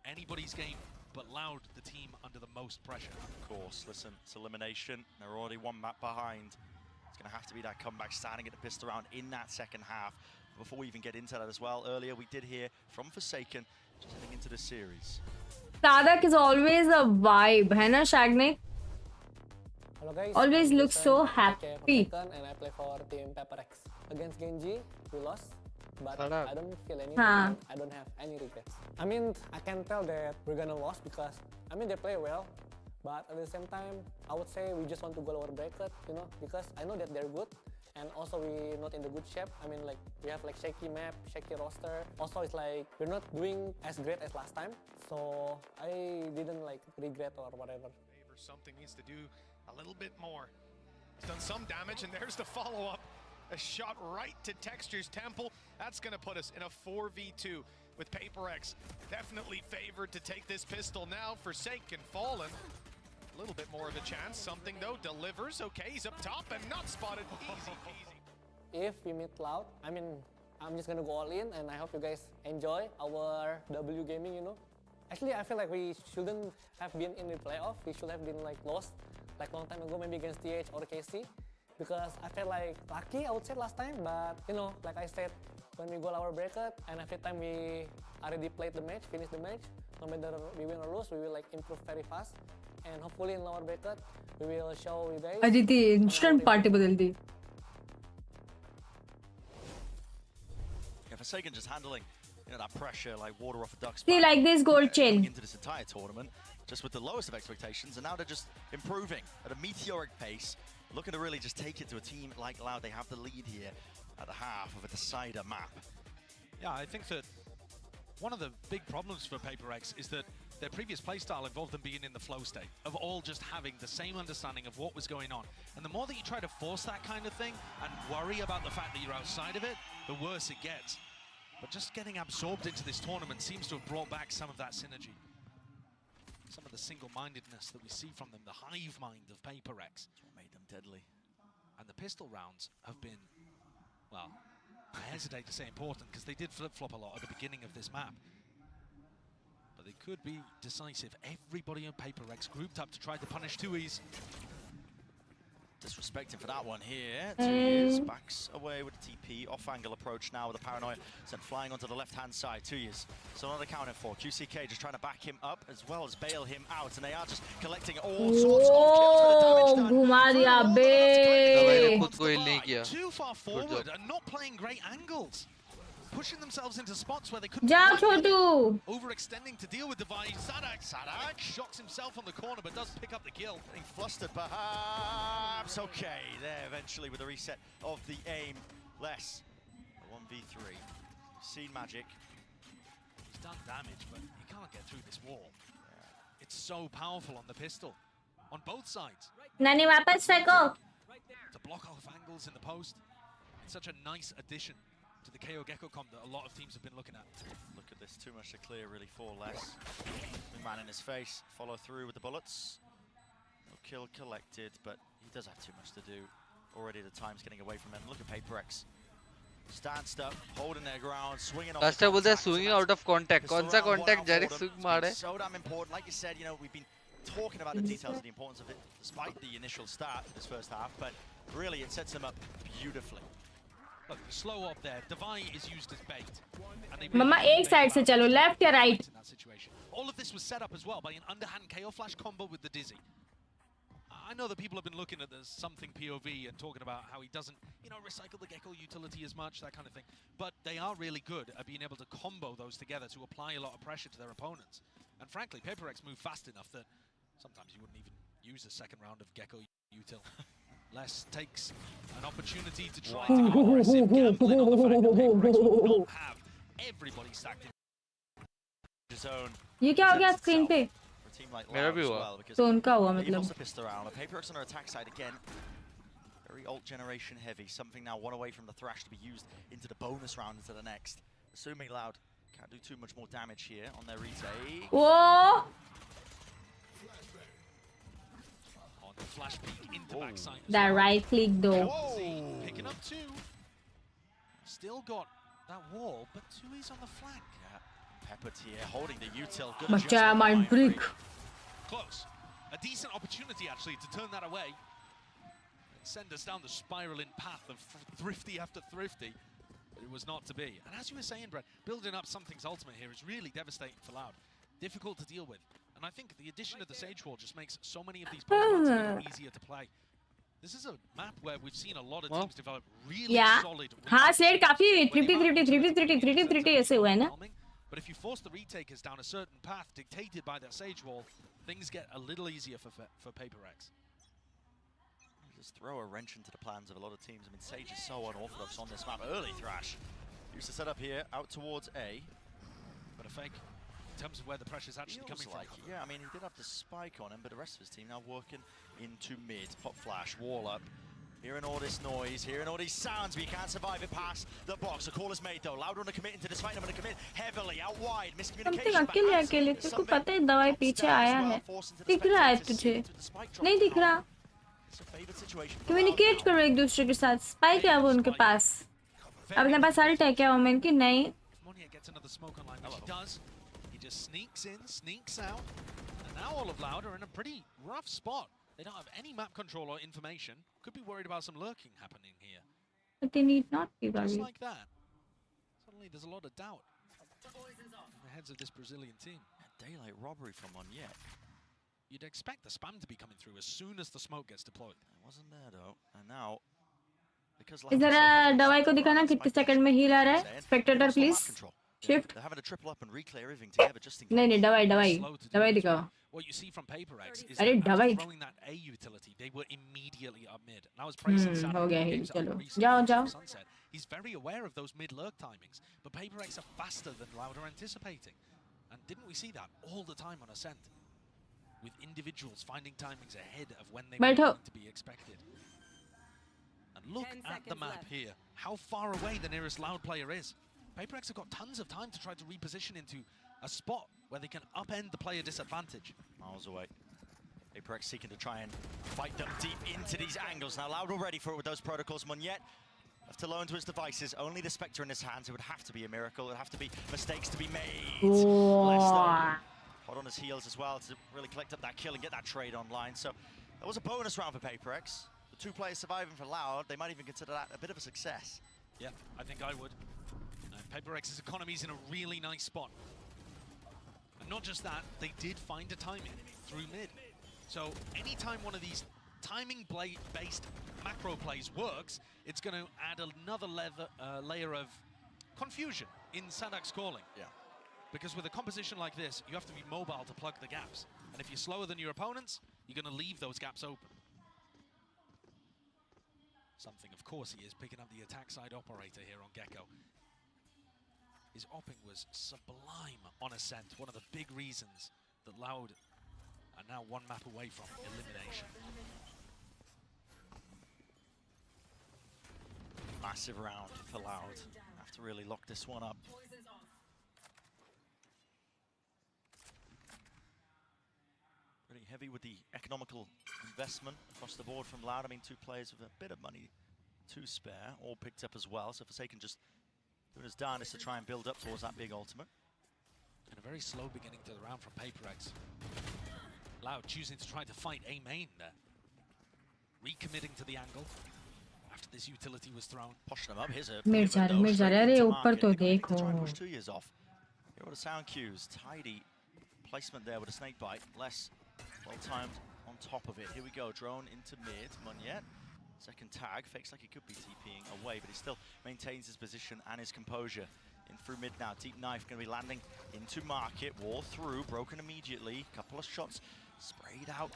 anybody's game, but Loud, the team under the most pressure. Of course, listen, it's elimination. They're already 1 map behind. It's going to have to be that comeback, starting at the pistol round in that second half. Before we even get into that as well, earlier we did hear from Forsaken, just heading into the series. Sadak is always a vibe, है ना Shagnik? Hello guys. Always looks so happy. And I play for team PRX. Against Genji, we lost. But Sadak. I don't feel anything. I don't have any regrets. I mean, I can tell that we're gonna lose because, I mean, they play well. But at the same time, I would say we just want to go lower bracket, you know, because I know that they're good. And also we're not in the good shape. I mean, like, we have like shaky map, shaky roster. Also, it's like, we're not doing as great as last time. So I didn't like regret or whatever. Something needs to do a little bit more. He's done some damage, and there's the follow-up. A shot right to Texture's temple. That's going to put us in a 4v2 with PRX. Definitely favored to take this pistol now. Forsaken Fallen little bit more of a chance. Something though delivers. Okay, he's up top and not spotted. Easy peasy. If we meet Loud, I mean, I'm just gonna go all in, and I hope you guys enjoy our W gaming, you know. Actually, I feel like we shouldn't have been in the playoff. We should have been like lost like long time ago, maybe against TH or KC, because I felt like lucky, I would say, last time. But you know, like I said, when we go our bracket, and every time we already played the match, finished the match, no matter we win or lose, we will like improve very fast. And hopefully in our bracket, we will show you guys. Aditi, instant party badal di. Yeah, Forsaken just handling, you know, that pressure like water off a duck's See, back. like this gold chain. Into this entire tournament, just with the lowest of expectations, and now they're just improving at a meteoric pace, looking to really just take it to a team like Loud. They have the lead here at the half of a decider map. Yeah, I think that one of the big problems for PRX is that their previous playstyle involved them being in the flow state, of all just having the same understanding of what was going on. And the more that you try to force that kind of thing and worry about the fact that you're outside of it, the worse it gets. But just getting absorbed into this tournament seems to have brought back some of that synergy. Some of the single-mindedness that we see from them, the hive mind of PRX. That's what made them deadly. And the pistol rounds have been, well, I hesitate to say important because they did flip-flop a lot at the beginning of this map. But they could be decisive. Everybody on PRX grouped up to try to punish 2Es. Disrespecting for that one here. 2Es backs away with the TP. Off-angle approach now with the paranoia. Sent flying onto the left-hand side. 2Es still not accounted for. QCK just trying to back him up as well as bail him out. And they are just collecting all sorts of kills for the damage done. Ghuma diya be. Too far forward and not playing great angles. Pushing themselves into spots where they couldn't. Jao Chotu. Overextending to deal with Divine. Sadak shocks himself on the corner but does pick up the kill. Getting flustered perhaps. Okay, there eventually with the reset of the aim. Less. A 1v3. Seen magic. He's done damage, but he can't get through this wall. It's so powerful on the pistol. On both sides. Nani wapas Feko. To block off angles in the post. It's such a nice addition to the KO Gecko comp that a lot of teams have been looking at. Look at this, too much to clear really for Less. Big man in his face, follow through with the bullets. No kill collected, but he does have too much to do. Already the time's getting away from him. Look at PRX. Stanced up, holding their ground, swinging off. Last time was swinging out of contact. Kaun sa contact Jarek swing maare? So damn important. Like you said, you know, we've been talking about the details of the importance of it despite the initial start of this first half, but really it sets them up beautifully. Look, the slow up there. Divine is used as bait. Mama, ek side se chalo, left or right? In that situation. All of this was set up as well by an underhand KO flash combo with the Dizzy. I know that people have been looking at this something POV and talking about how he doesn't, you know, recycle the Gecko utility as much, that kind of thing. But they are really good at being able to combo those together to apply a lot of pressure to their opponents. And frankly, PRX move fast enough that sometimes you wouldn't even use the second round of Gecko util. Less takes an opportunity to try to go aggressive, gambling on the fact that PRX will not have everybody stacked in zone. ये क्या हो गया screen पे? मेरा भी हुआ. तो उनका हुआ मतलब. Also pissed around. PRX on our attack side again. Very ult generation heavy. Something now one away from the Thrash to be used into the bonus round into the next. Assuming Loud can't do too much more damage here on their retake. Whoa! Flash peek into backside. That right click though. Picking up 2. Still got that wall, but 2is on the flank. Yeah. Peppered here, holding the util. Good Bacha mind brick. Close. A decent opportunity actually to turn that away. And send us down the spiraling path of thrifty after thrifty. But it was not to be. And as you were saying, Brett, building up something's ultimate here is really devastating for Loud. Difficult to deal with. And I think the addition of the Sage Wall just makes so many of these Pokemon a little easier to play. This is a map where we've seen a lot of teams develop really solid. हाँ slate काफी 3T ऐसे हुआ है ना? But if you force the retaker's down a certain path dictated by that Sage Wall, things get a little easier for PRX. Just throw a wrench into the plans of a lot of teams. I mean, Sage is so unorthodox on this map. Early Thrash. Used to set up here, out towards A. But a fake. In terms of where the pressure's actually coming from. Yeah, I mean, he did have the spike on him, but the rest of his team now working into mid. Pop flash, wall up. Hearing all this noise, hearing all these sounds, but you can't survive it past the box. The call is made though. Loud want to commit into this fight. I'm going to commit heavily out wide. Something Miscommunication. अकेले अकेले तेरे को पता है दवाई पीछे आया है दिख रहा है तुझे नहीं दिख रहा कम्युनिकेट करो एक दूसरे के साथ स्पाइक है अब उनके पास अपने पास सारी टैक है ओमेन की नहीं Gets another smoke online, which he does. He just sneaks in, sneaks out, and now all of Loud are in a pretty rough spot. They don't have any map control or information. Could be worried about some lurking happening here. but they need not be Just worried like that. Suddenly there's a lot of doubt in the heads of this Brazilian team. Daylight robbery from one yet. You'd expect the spam to be coming through as soon as the smoke gets deployed. It wasn't there though, and now because जरा दवाई को दिखाना कितने second में heal आ रहा है Spectator please shift they're having to triple up and reclear everything together just in case. नहीं दवाई दिखाओ What you see from PRX is अरे that दवाई after throwing that A utility, they were immediately up mid. And I was praising Saturday हो गया games चलो recently जाओ from Sunset. He's very aware of those mid lurk timings, but PRX are faster than Loud are anticipating. And didn't we see that all the time on Ascent? With individuals finding timings ahead of when they were going to be expected. And look at the map here, how far away the nearest Loud player is. PRX have got tons of time to try to reposition into a spot where they can upend the player disadvantage. Miles away. PRX seeking to try and fight them deep into these angles. Now Loud ready for it with those protocols. Monyet left alone to his devices. Only the Spectre in his hands. It would have to be a miracle. It would have to be mistakes to be made. Hot on his heels as well to really collect up that kill and get that trade online. So that was a bonus round for PRX. The two players surviving for Loud, they might even consider that a bit of a success. Yeah, I think I would. PRX's economy is in a really nice spot. And not just that, they did find a timing through mid. So anytime one of these timing-based macro plays works, it's going to add another layer of confusion in Sadak's calling. Yeah. Because with a composition like this, you have to be mobile to plug the gaps. And if you're slower than your opponents, you're going to leave those gaps open. Something, of course, he is picking up the attack side operator here on Gecko. His opping was sublime on Ascent, one of the big reasons that Loud are now one map away from elimination. Massive round for Loud. Have to really lock this one up. Pretty heavy with the economical investment across the board from Loud. I mean, two players with a bit of money to spare, all picked up as well. So Forsaken just doing his darndest to try and build up towards that big ultimate. And a very slow beginning to the round from PRX. Loud choosing to try to fight A main there. Recommitting to the angle after this utility was thrown. Pushing them up. Here's a मिर्च जा रहे अरे ऊपर तो देखो try and push 2 years off. Here are the sound cues. Tidy placement there with a snake bite. Less well timed on top of it. Here we go. Drone into mid. Monyet. Second tag, fakes like he could be TPing away, but he still maintains his position and his composure. In through mid now, deep knife going to be landing into market, wall through, broken immediately, couple of shots sprayed out.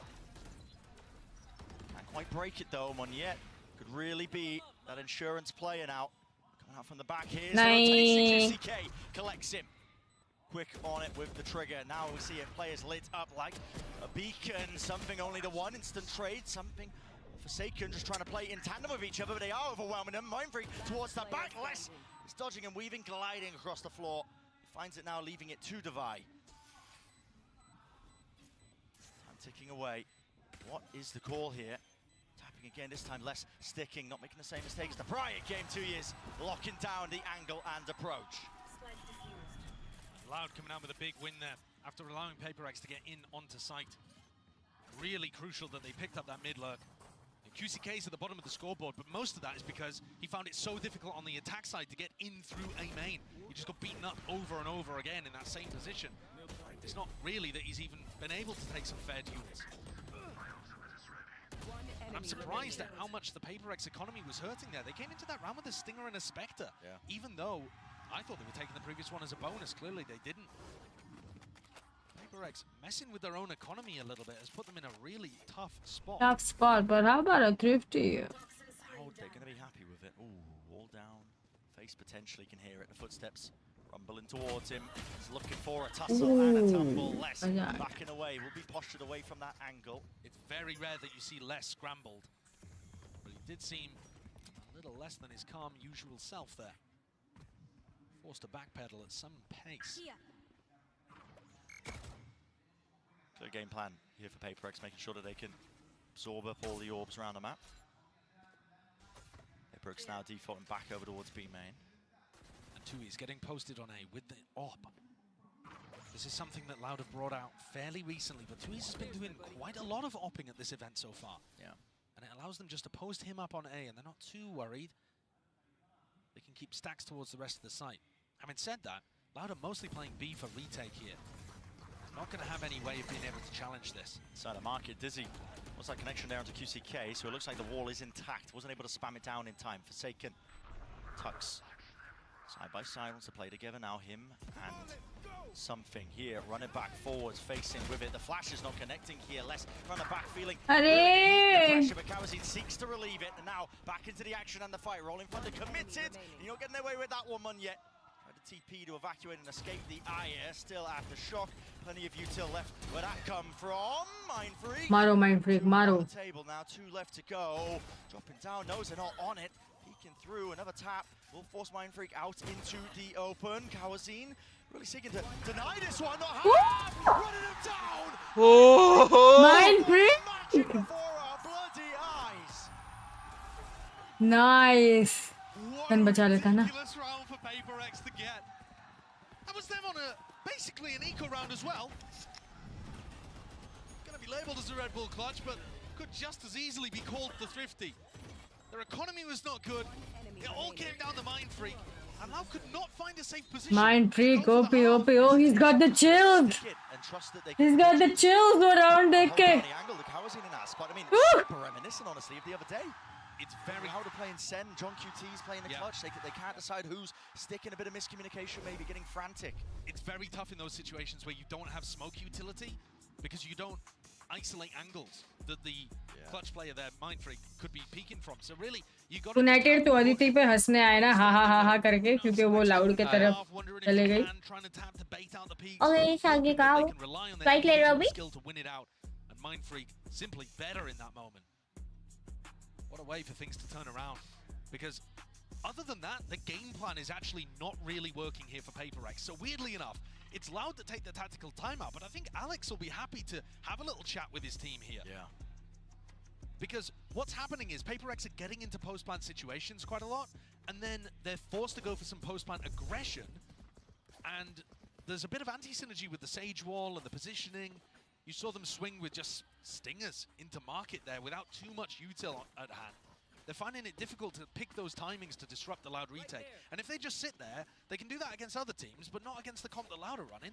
Can't quite break it though, Monyet. Could really be that insurance player now. Coming out from the back here, Nice. UCK collects him. Quick on it with the trigger. Now we see it, players lit up like a beacon, something only to one, instant trade, something Forsaken just trying to play in tandem with each other, but they are overwhelming him. Mindfree towards the back, Less is dodging and weaving, gliding across the floor. He finds it now, leaving it to Devi. Time ticking away. What is the call here? Tapping again, this time Less sticking, not making the same mistake as the prior game 2 years. Locking down the angle and approach. Loud coming out with a big win there after allowing PRX to get in onto site. Really crucial that they picked up that mid lurk. QCK's at the bottom of the scoreboard, but most of that is because he found it so difficult on the attack side to get in through A main. He just got beaten up over and over again in that same position. It's not really that he's even been able to take some fair duels. And I'm surprised at how much the PRX economy was hurting there. They came into that round with a Stinger and a Spectre, even though I thought they were taking the previous one as a bonus. Clearly they didn't. PRX messing with their own economy a little bit has put them in a really tough spot. Tough spot, but how about a thrifty? Oh, they're going to be happy with it. Ooh, wall down. Face potentially can hear it. The footsteps rumbling towards him. He's looking for a tussle and a tumble. Less backing away. Will be postured away from that angle. It's very rare that you see Less scrambled. But he did seem a little less than his calm usual self there. Forced to backpedal at some pace. Clear game plan here for PRX, making sure that they can absorb up all the orbs around the map. PRX now defaulting back over towards B main. And Tui's getting posted on A with the AWP. This is something that Loud have brought out fairly recently, but Tui's has been doing quite a lot of opping at this event so far. Yeah. And it allows them just to post him up on A, and they're not too worried. They can keep stacks towards the rest of the site. Having said that, Loud are mostly playing B for retake here. Not going to have any way of being able to challenge this. Inside the market, Dizzy. What's that connection there onto QCK? So it looks like the wall is intact. Wasn't able to spam it down in time. Forsaken. Tux. Side by side wants to play together now. Him and something here. Running back forwards, facing with it. The flash is not connecting here. Less from the back feeling. The pressure, but Kawazin seeks to relieve it. And now back into the action and the fight. Rolling front, committed. You're not getting away with that one yet. TP to evacuate and escape the ire, still after shock. Plenty of util left. Where that come from? Mindfreak. Mindfreak, Maro. Table now, 2 left to go. Dropping down, knows they're not on it. Peeking through, another tap will force Mindfreak out into the open. Kawazin really seeking to deny this one. Not running him down. Mindfreak. Before our bloody eyes. Nice. What a ridiculous round for PRX to get. That was them on basically an eco round as well. Gonna be labeled as a Red Bull clutch, but could just as easily be called the Thrifty. Their economy was not good. It all came down to Mindfreak. And now could not find a safe position. Mindfreak, OP. Oh, he's got the chills. He's got the chills around the kick. Super reminiscent, honestly, of the other day. It's very hard to play in Sen. John QT's playing the clutch. They can't decide who's sticking. A bit of miscommunication, maybe getting frantic. It's very tough in those situations where you don't have smoke utility because you don't isolate angles that the clutch player there, Mindfreak, could be peeking from. So really, you got United तो अदिति पे हंसने आए ना हा हा हा हा करके क्योंकि वो लाउड की तरफ चले गई. Okay, Shaggy cow. Right later, Robbie. Skill to win it out, and Mindfreak simply better in that moment. What a way for things to turn around, because other than that, the game plan is actually not really working here for PRX. So weirdly enough, it's Loud to take the tactical timeout, but I think Alex will be happy to have a little chat with his team here. Yeah. Because what's happening is PRX are getting into post-plant situations quite a lot, and then they're forced to go for some post-plant aggression, and there's a bit of anti-synergy with the Sage Wall and the positioning. You saw them swing with just stingers into market there without too much util at hand. They're finding it difficult to pick those timings to disrupt the Loud retake. And if they just sit there, they can do that against other teams, but not against the comp that Loud are running.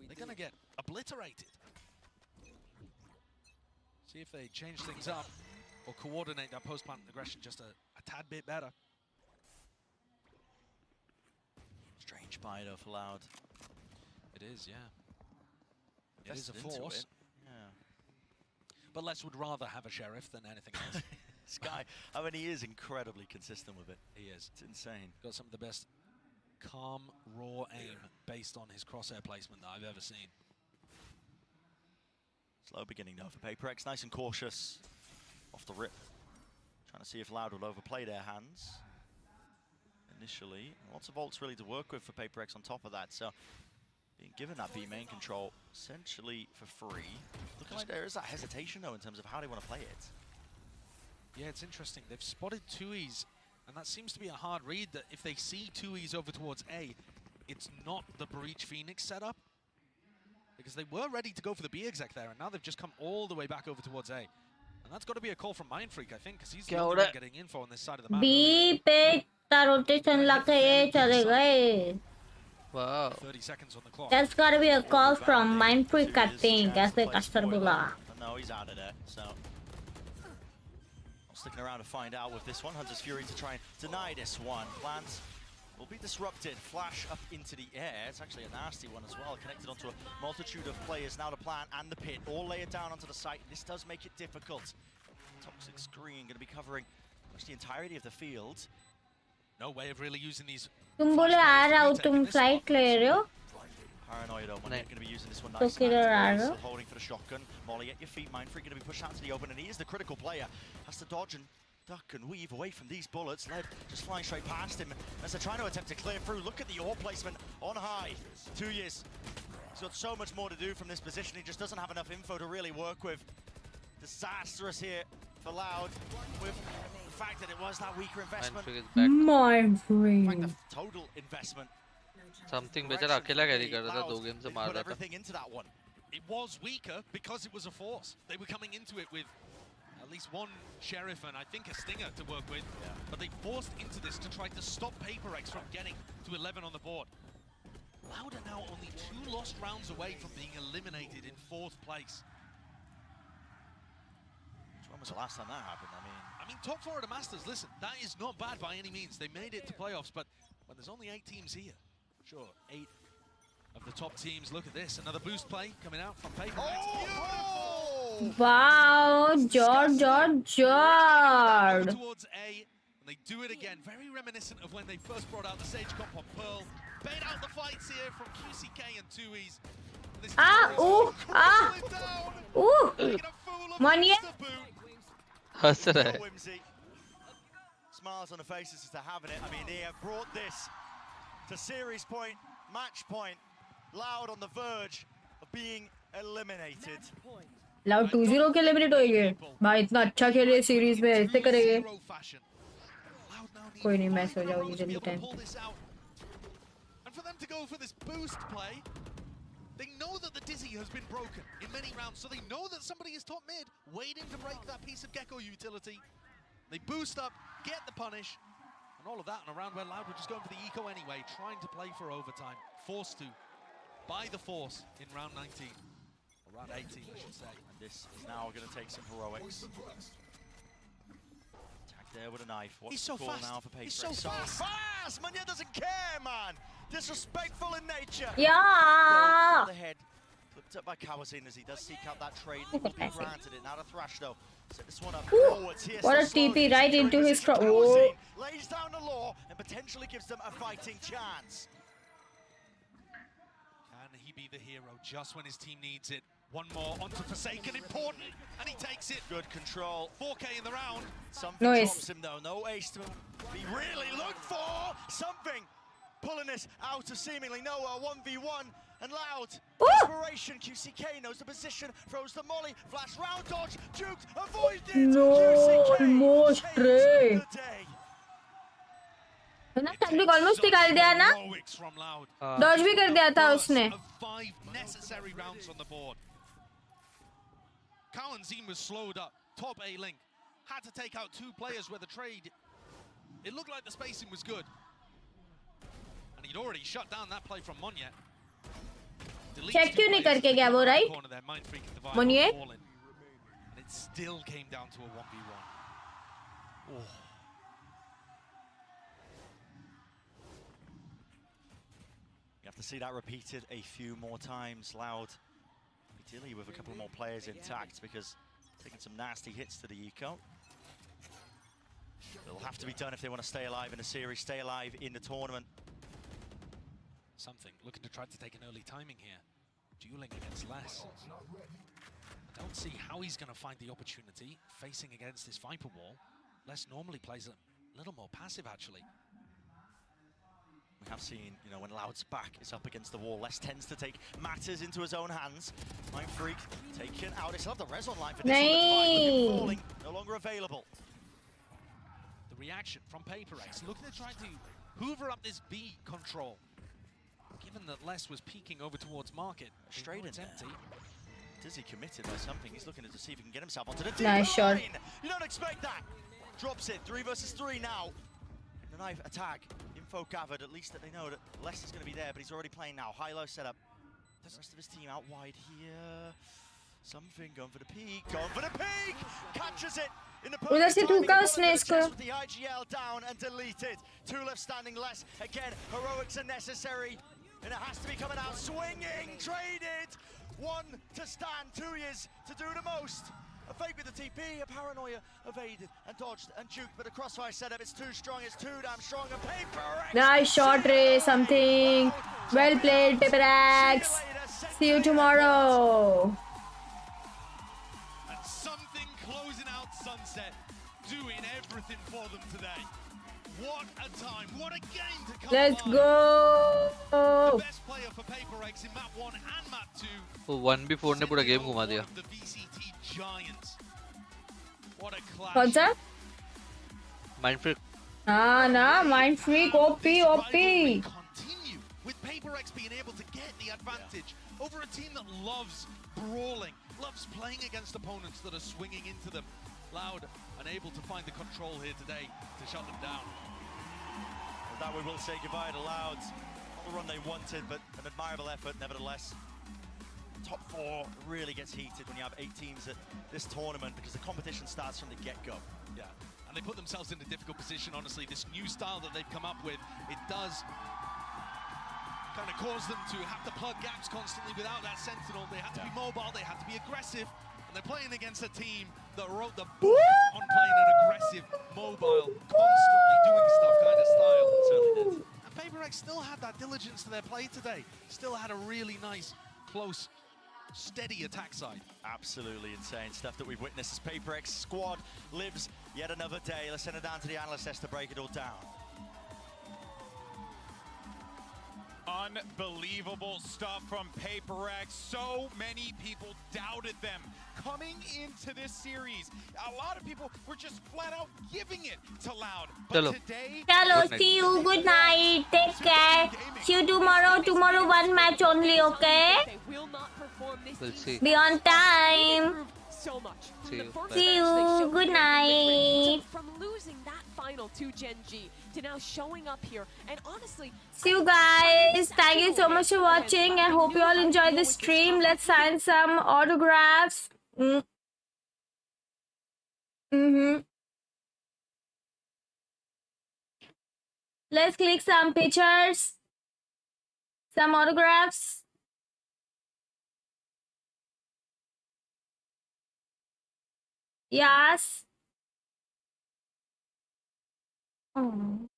They're going to get obliterated. See if they change things up or coordinate that post-plant aggression just a tad bit better. Strange buy though for Loud. It is, yeah. It is a force. Yeah. But Les would rather have a sheriff than anything else. This guy, I mean, he is incredibly consistent with it. He is. It's insane. Got some of the best calm, raw aim based on his crosshair placement that I've ever seen. Slow beginning though for PRX, nice and cautious. Off the rip. Trying to see if Loud will overplay their hands. Initially, lots of ults really to work with for PRX on top of that, so being given that B main control essentially for free. Looking like there is that hesitation though in terms of how they want to play it. Yeah, it's interesting. They've spotted 2Es, and that seems to be a hard read that if they see 2Es over towards A, it's not the Breach Phoenix setup. Because they were ready to go for the B exec there, and now they've just come all the way back over towards A. And that's got to be a call from Mindfreak, I think, because he's the only one getting info on this side of the map. B पे rotation लग के चले गए. Wow. 30 seconds on the clock. That's got to be a call from Mindfreak, I think. ऐसे castor बोला. No, he's out of there, so sticking around to find out with this one. Hunter's Fury to try and deny this one. Plans will be disrupted. Flash up into the air. It's actually a nasty one as well. Connected onto a multitude of players. Now the plant and the pit all layered down onto the site. This does make it difficult. Toxic Screen going to be covering much the entirety of the field. No way of really using these. तुम बोले आ रहा हो तुम flight ले रहे हो? Paranoid though, Money going to be using this one तो nice. किधर आ रहे हो? Still holding for the shotgun. Molly at your feet. Mindfreak going to be pushed out to the open, and he is the critical player. Has to dodge and duck and weave away from these bullets. Led just flying straight past him as they're trying to attempt to clear through. Look at the AWP placement on high. 2 years. He's got so much more to do from this position. He just doesn't have enough info to really work with. Disastrous here for Loud with the fact that it was that weaker investment. My brain. In fact, the total investment. Something बेचारा अकेला carry कर रहा था 2 game से मार Put रहा था. everything into that one. It was weaker because it was a force. They were coming into it with at least one Sheriff and I think a Stinger to work with. But they forced into this to try to stop PRX from getting to 11 on the board. Loud are now only 2 lost rounds away from being eliminated in 4th place. When was the last time that happened? I mean, top 4 of the Masters, listen, that is not bad by any means. They made it to playoffs, but when there's only 8 teams here, sure, 8 of the top teams. Look at this, another boost play coming out from PRX. Oh! Wow, Jord. Towards A, and they do it again. Very reminiscent of when they first brought out the Sage comp on Pearl. Bait out the fights here from QCK and 2Es. Monier. हंस रहा है. Smiles on the faces as they're having it. I mean, they have brought this to series point, match point. Loud on the verge of being eliminated. Loud 2-0 के eliminate होएंगे. भाई इतना अच्छा खेले series में ऐसे करेंगे. कोई नहीं, मैं सो जाऊंगी जल्दी time. And for them to go for this boost play, they know that the Dizzy has been broken in many rounds, so they know that somebody is top mid, waiting to break that piece of Gecko utility. They boost up, get the punish, and all of that in a round where Loud were just going for the eco anyway, trying to play for overtime, forced to by the force in round 19, or round 18 I should say. And this is now going to take some heroics. Attack there with a knife. What's He's so the call fast. now for PRX? He's so fast. Manya doesn't care, man. Disrespectful in nature. Yeah. The head flipped up by Kawazin as he does seek out that trade. He will be granted it. Now to Thrash though. Set this one up forwards here. What a TP right into his crop. Oh. Lays down the law and potentially gives them a fighting chance. Can he be the hero just when his team needs it? One more onto Forsaken, important, and he takes it. Good control. 4K in the round. Something drops him though. No ace to be really looked for. Something pulling this out of seemingly nowhere. 1v1 and Loud. Desperation. QCK knows the position. Throws the molly. Flash round dodge. Juked. Avoided. No, almost Ray. almost निकाल दिया ना. Dodge भी कर दिया था उसने. 5 necessary rounds on the board. Kalanzin was slowed up. Top A link. Had to take out 2 players where the trade. It looked like the spacing was good. And he'd already shut down that play from Monye. Check क्यों नहीं करके गया वो, right? Monye? And it still came down to a 1v1. Oh. You have to see that repeated a few more times. Loud, ideally with a couple more players intact, because taking some nasty hits to the eco. It'll have to be done if they want to stay alive in the series, stay alive in the tournament. Something looking to try to take an early timing here. Dueling against Les. I don't see how he's going to find the opportunity facing against this Viper wall. Les normally plays a little more passive actually. We have seen, you know, when Loud's back is up against the wall, Les tends to take matters into his own hands. Mind Freak taken out. They still have the res online for this one. Falling, no longer available. The reaction from PRX, looking to try to hoover up this B control. Given that Les was peeking over towards Market, straight it's empty. Dizzy committed by something. He's looking to see if he can get himself onto the deep nice shot. You don't expect that. Drops it. 3 versus 3 now. The knife attack. Info gathered. At least that they know that Les is going to be there, but he's already playing now. High-low setup. The rest of his team out wide here. Something going for the peak. Going for the peak. Catches it. उधर से ठुका उसने इसको. The IGL down and deleted. 2 left standing. Les again. Heroics are necessary. And it has to be coming out swinging, traded. 1 to stand, 2 years to do the most. A fake with the TP, a paranoia evaded and dodged and juked, but the crossfire setup is too strong, it's too damn strong. A PRX. Nice shot, Ray. Something. Well played, PRX. See you tomorrow. And something closing out Sunset. doing everything for them today. What a time, what a game to come Let's by. go. The best player for PRX in map 1 and map 2. वो 1v4 ने पूरा game घुमा दिया. The VCT giants. What a clash. कौन सा? Mindfreak. ना Mindfreak OP. Continue with PRX being able to get the advantage over a team that loves brawling, loves playing against opponents that are swinging into them. Loud, unable to find the control here today to shut them down. With that, we will say goodbye to Louds. Not the run they wanted, but an admirable effort nevertheless. Top 4 really gets heated when you have 8 teams at this tournament because the competition starts from the get-go. Yeah, and they put themselves in a difficult position, honestly. This new style that they've come up with, it does kind of cause them to have to plug gaps constantly without that sentinel. They had to be mobile, they had to be aggressive, and they're playing against a team that wrote the book on playing an aggressive, mobile, constantly doing stuff kind of style. It certainly did. And PRX still had that diligence to their play today. Still had a really nice, close, steady attack side. Absolutely insane stuff that we've witnessed as PRX squad lives yet another day. Let's send it down to the analyst desk to break it all down. Unbelievable stuff from PRX. So many people doubted them coming into this series. A lot of people were just flat out giving it to Loud. But today, Hello, see you. Good night. Take care. See you tomorrow. Tomorrow one match only, okay? They will not perform this. We'll see. Be on time. So much. See you. Good night. From losing that final to Gen G to now showing up here, and honestly, See you guys. Thank you so much for watching. I hope you all enjoyed the stream. Let's sign some autographs. Let's click some pictures. Some autographs. Yes. Oh.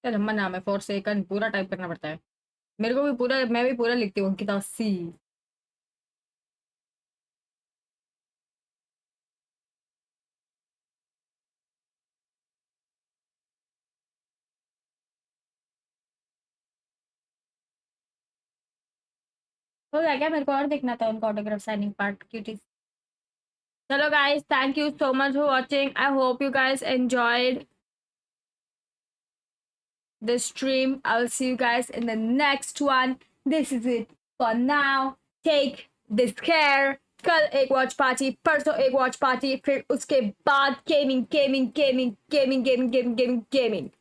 चल अम्मा नाम है forsaken पूरा type करना पड़ता है मेरे को भी पूरा मैं भी पूरा लिखती हूँ अंकिता सी हो गया क्या मेरे को और देखना था उनका ऑटोग्राफ साइनिंग पार्ट क्यूटीज चलो guys thank you so much for watching I hope you guys enjoyed the stream. I'll see you guys in the next one. This is it for now. Take this care. कल एक watch party, परसों एक watch party, फिर उसके बाद gaming.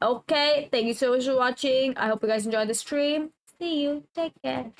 Okay, thank you so much for watching. I hope you guys enjoyed the stream. See you. Take care.